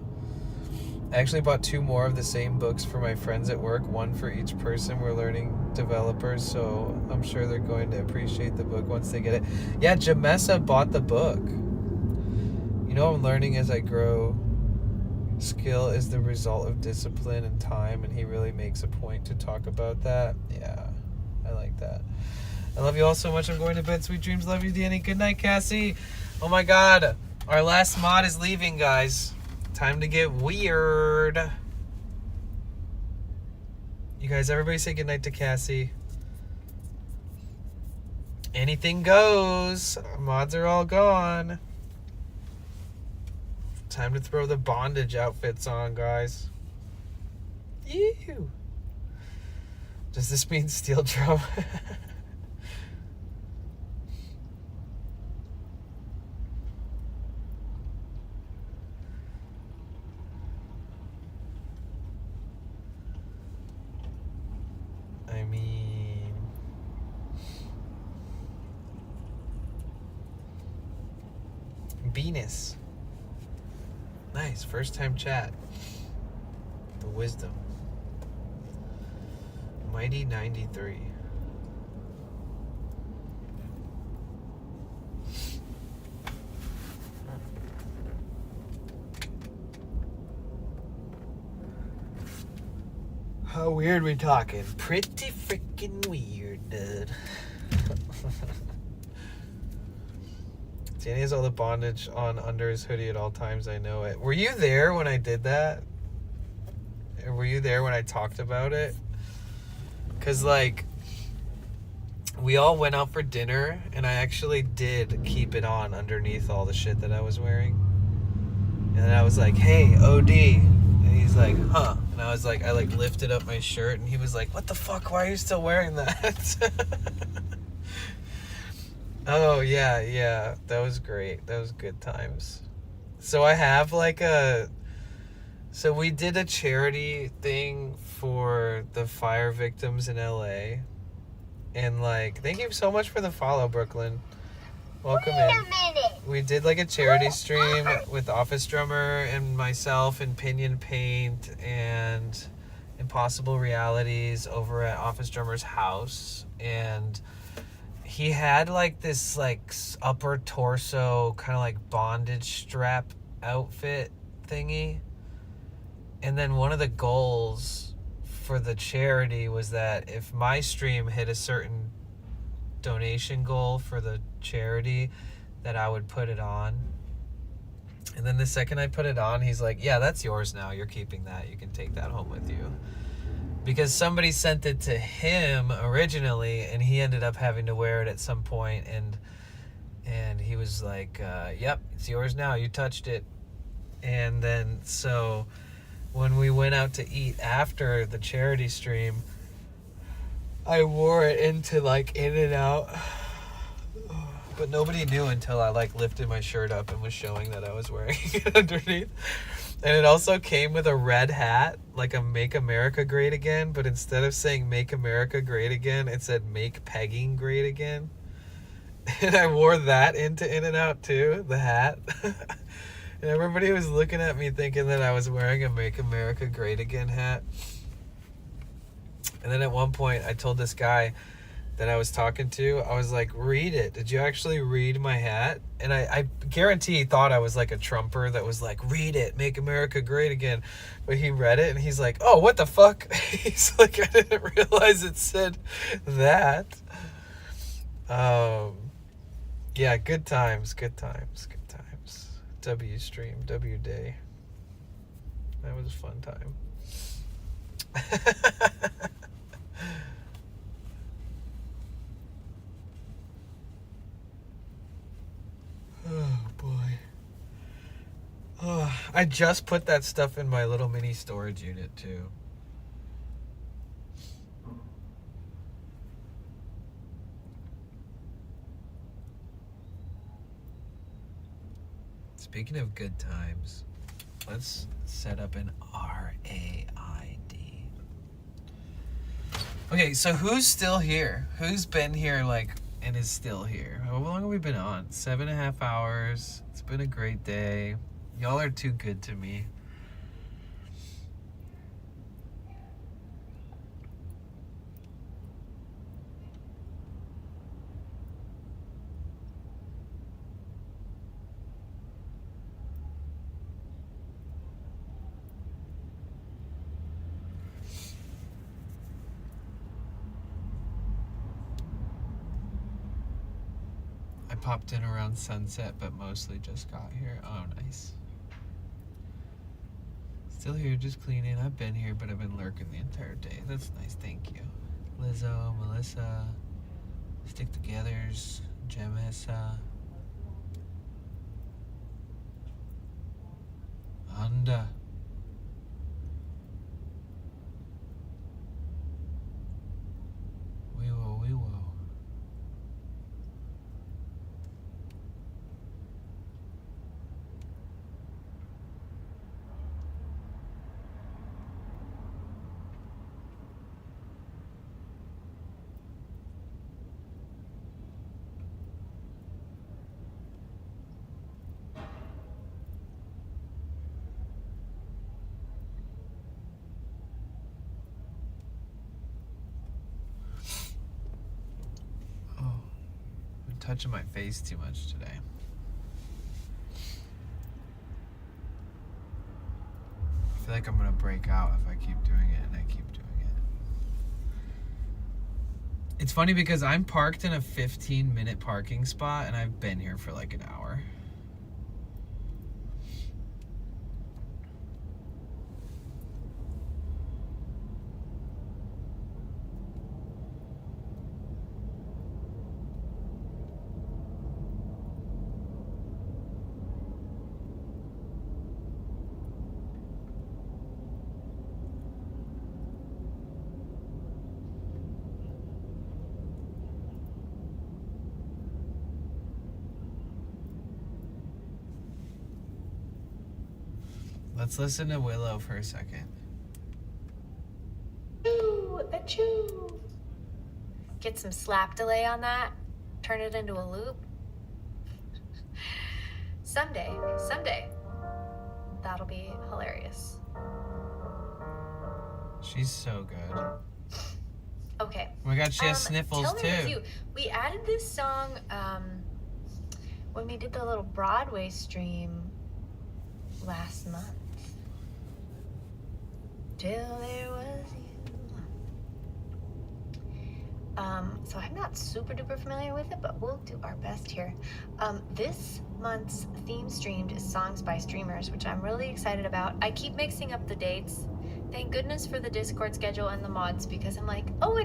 [SPEAKER 10] I actually bought 2 more of the same books for my friends at work, one for each person. We're learning developers, so I'm sure they're going to appreciate the book once they get it. Yeah, Jamessa bought the book. You know, I'm learning as I grow. Skill is the result of discipline and time, and he really makes a point to talk about that. Yeah, I like that. I love you all so much. I'm going to bed. Sweet dreams. Love you, Danny. Good night, Cassie. Oh my God. Our last mod is leaving, guys. Time to get weird. You guys, everybody say goodnight to Cassie. Anything goes. Mods are all gone. Time to throw the bondage outfits on, guys. Ew. Does this mean steel drum? I mean, Venus. Nice, first time chat. The wisdom. Mighty 93. How weird we talking? Pretty freaking weird, dude. Danny has all the bondage on under his hoodie at all times. I know it. Were you there when I did that? Or were you there when I talked about it? Because, like, we all went out for dinner, and I actually did keep it on underneath all the shit that I was wearing. And then I was like, hey, OD. And he's like, huh. And I was like, I like lifted up my shirt, and he was like, what the fuck? Why are you still wearing that? Oh, yeah. That was great. That was good times. So I have like So we did a charity thing for the fire victims in LA. And like, thank you so much for the follow, Brooklyn. Welcome in. We did like a charity stream with Office Drummer and myself and Pinion Paint and Impossible Realities over at Office Drummer's house. And he had like this like upper torso kind of like bondage strap outfit thingy. And then one of the goals for the charity was that if my stream hit a certain donation goal for the charity, that I would put it on. And then the second I put it on, he's like, yeah, that's yours now. You're keeping that. You can take that home with you. Because somebody sent it to him originally, and he ended up having to wear it at some point, and he was like, yep, it's yours now. You touched it. And then so when we went out to eat after the charity stream, I wore it into like In-N-Out, but nobody knew until I like lifted my shirt up and was showing that I was wearing it underneath. And it also came with a red hat, like a Make America Great Again, but instead of saying Make America Great Again, it said Make Pegging Great Again. And I wore that into In-N-Out too, the hat. And everybody was looking at me thinking that I was wearing a Make America Great Again hat. And then at one point, I told this guy that I was talking to, I was like, read it. Did you actually read my hat? And I guarantee he thought I was like a Trumper that was like, read it, make America great again. But he read it and he's like, oh, what the fuck? He's like, I didn't realize it said that. Yeah, good times. W stream, W day. That was a fun time. Oh boy. Oh, I just put that stuff in my little mini storage unit too. Speaking of good times, let's set up an RAID. Okay, so who's still here? Who's been here like and is still here? How long have we been on? 7.5 hours. It's been a great day. Y'all are too good to me. Popped in around sunset, but mostly just got here. Oh, nice. Still here, just cleaning. I've been here, but I've been lurking the entire day. That's nice, thank you. Lizzo, Melissa, Stick Togethers, Jamessa, Anda. We will. Touching my face too much today. I feel like I'm gonna break out if I keep doing it, and I keep doing it. It's funny because I'm parked in a 15-minute parking spot and I've been here for like an hour.
[SPEAKER 1] Let's listen to Willow for a second.
[SPEAKER 18] Achoo, achoo. Get some slap delay on that. Turn it into a loop. Someday, that'll be hilarious.
[SPEAKER 1] She's so good.
[SPEAKER 18] Okay.
[SPEAKER 1] Oh my god, she has sniffles
[SPEAKER 18] tell me
[SPEAKER 1] too.
[SPEAKER 18] a review. We added this song when we did the little Broadway stream last month. Till there was you. So I'm not super duper familiar with it, but we'll do our best here. This month's theme streamed is Songs by Streamers, which I'm really excited about. I keep mixing up the dates. Thank goodness for the Discord schedule and the mods, because I'm like, oh,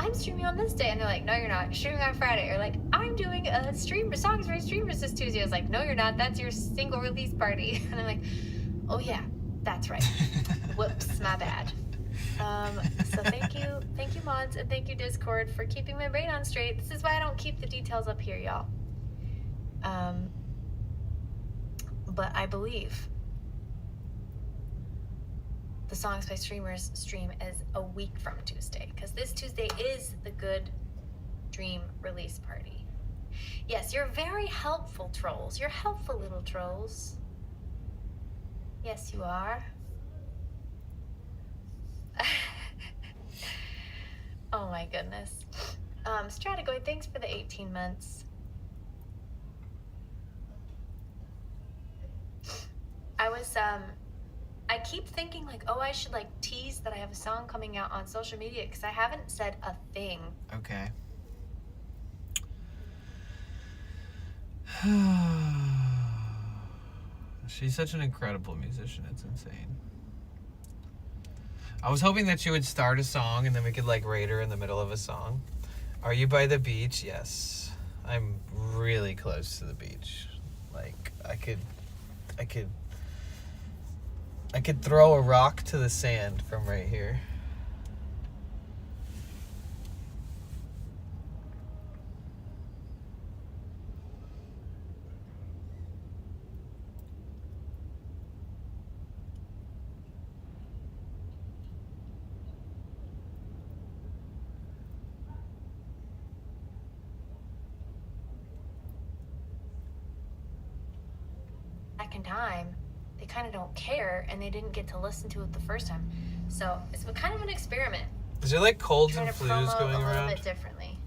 [SPEAKER 18] I'm streaming on this day, and they're like, no, you're not. You're streaming on Friday. Or like, I'm doing a stream Songs by Streamers this Tuesday. I was like, no, you're not. That's your single release party. And I'm like, oh yeah, that's right. Whoops, my bad. So thank you mods, and thank you Discord for keeping my brain on straight. This is why I don't keep the details up here, y'all. But I believe the Songs by Streamers stream is a week from Tuesday, because this Tuesday is the Good Dream release party. Yes, you're very helpful, trolls. You're helpful little trolls. Yes, you are. Oh my goodness. Stratagoid, thanks for the 18 months. I keep thinking like, oh, I should like tease that I have a song coming out on social media, because I haven't said a thing.
[SPEAKER 1] Okay. She's such an incredible musician, it's insane. I was hoping that she would start a song and then we could like rate her in the middle of a song. Are you by the beach? Yes. I'm really close to the beach. Like I could throw a rock to the sand from right here.
[SPEAKER 18] Second time, they kind of don't care, and they didn't get to listen to it the first time. So it's kind of an experiment.
[SPEAKER 1] Is there like colds
[SPEAKER 18] Trying
[SPEAKER 1] and
[SPEAKER 18] to
[SPEAKER 1] flus
[SPEAKER 18] promote
[SPEAKER 1] going
[SPEAKER 18] a little
[SPEAKER 1] around?
[SPEAKER 18] bit differently.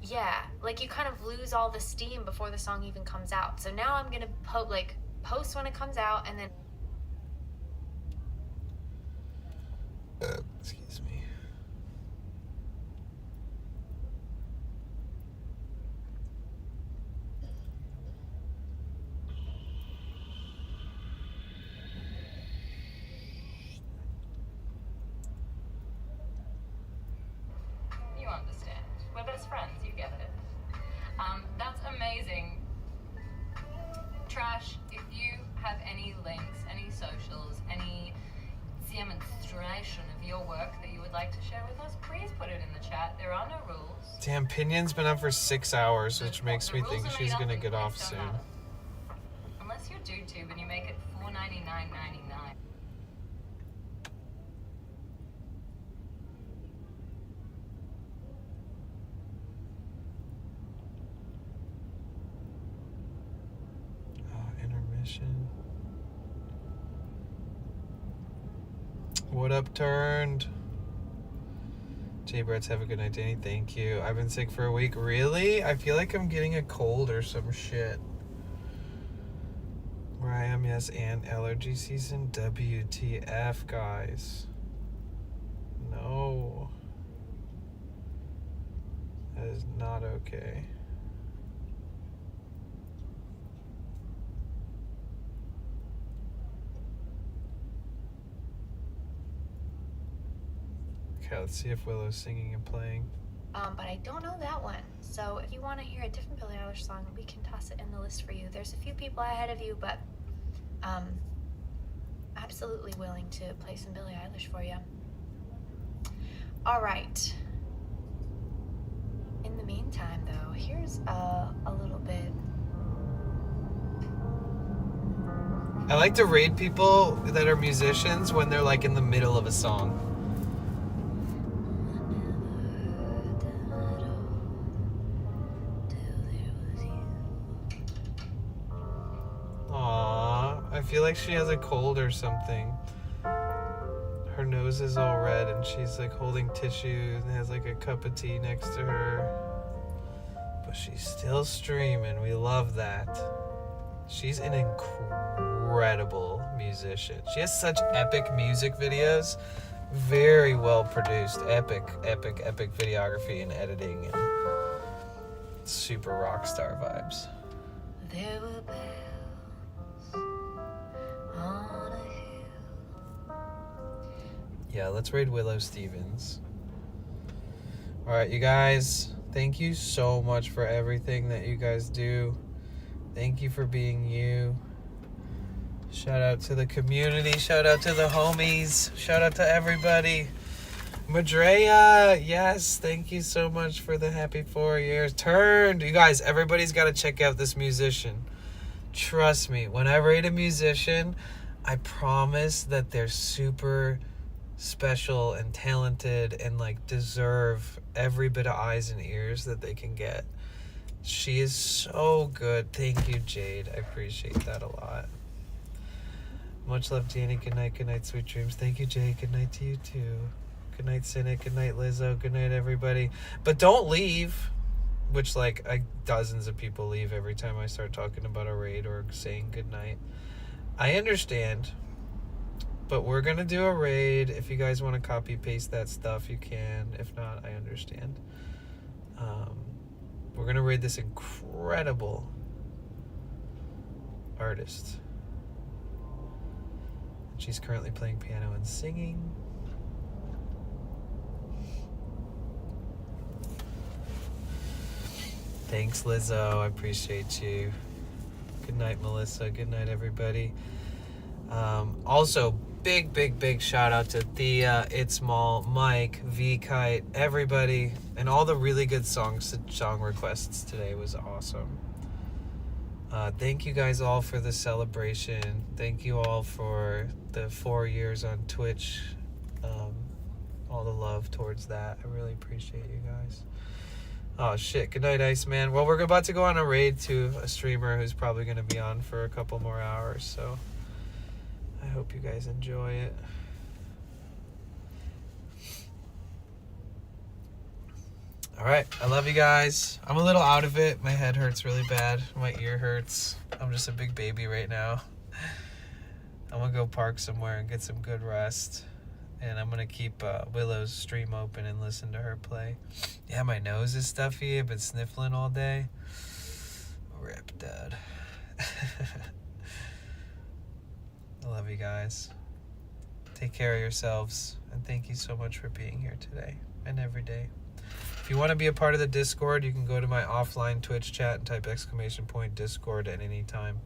[SPEAKER 18] Yeah, like you kind of lose all the steam before the song even comes out. So now I'm gonna post when it comes out, and then
[SPEAKER 1] Excuse me.
[SPEAKER 18] you understand. We're best friends, you get it. That's amazing. Trash, if you have any links, any socials, any demonstration of your work that you would like to share with us, please put it in the chat. There are no rules.
[SPEAKER 1] Damn, Pinion's been up for 6 hours, which makes me think she's gonna get off soon.
[SPEAKER 18] Unless you're DudeTube and you make it $4.99.99.
[SPEAKER 1] Intermission. What up, Turned? J-Brats, have a good night, Danny. Thank you. I've been sick for a week. Really? I feel like I'm getting a cold or some shit. Where I am, yes, and allergy season. WTF, guys. No. That is not okay. Okay, let's see if Willow's singing and playing.
[SPEAKER 18] But I don't know that one. So if you want to hear a different Billie Eilish song, we can toss it in the list for you. There's a few people ahead of you, but absolutely willing to play some Billie Eilish for you. All right. In the meantime, though, here's a little bit
[SPEAKER 1] I like to raid people that are musicians when they're like in the middle of a song. Aww, I feel like she has a cold or something. Her nose is all red and she's like holding tissue and has like a cup of tea next to her. But she's still streaming. We love that. She's an incredible musician. She has such epic music videos. Very well produced. Epic videography and editing and super rock star vibes.
[SPEAKER 3] There were bells on a hill.
[SPEAKER 1] Yeah, let's raid Willow Stevens. Alright, you guys. Thank you so much for everything that you guys do. Thank you for being you. Shout out to the community. Shout out to the homies. Shout out to everybody. Madrea, yes, thank you so much for the happy 4 years. Turned. You guys, everybody's got to check out this musician. Trust me, when I raid a musician, I promise that they're super special and talented and like deserve every bit of eyes and ears that they can get. She is so good. Thank you, Jade. I appreciate that a lot. Much love, Danny. Good night, sweet dreams. Thank you, Jade. Good night to you too. Good night, Cynic. Good night, Lizzo. Good night, everybody. But don't leave, which like dozens of people leave every time I start talking about a raid or saying good night. I understand, but we're gonna do a raid. If you guys want to copy paste that stuff, you can. If not, I understand. We're gonna raid this incredible artist. She's currently playing piano and singing. Thanks, Lizzo. I appreciate you. Good night, Melissa. Good night, everybody. Also, big shout out to Thea, It's Mall, Mike, V-Kite, everybody, and all the really good song requests today was awesome. Thank you guys all for the celebration. Thank you all for the 4 years on Twitch. All the love towards that. I really appreciate you guys. Oh shit, good night, Iceman. Well, we're about to go on a raid to a streamer who's probably going to be on for a couple more hours, so I hope you guys enjoy it. Alright, I love you guys. I'm a little out of it. My head hurts really bad. My ear hurts. I'm just a big baby right now. I'm gonna go park somewhere and get some good rest. And I'm gonna keep Willow's stream open and listen to her play. Yeah, my nose is stuffy. I've been sniffling all day. Rip, Dad. I love you guys. Take care of yourselves. And thank you so much for being here today and every day. If you want to be a part of the Discord, you can go to my offline Twitch chat and type !Discord at any time.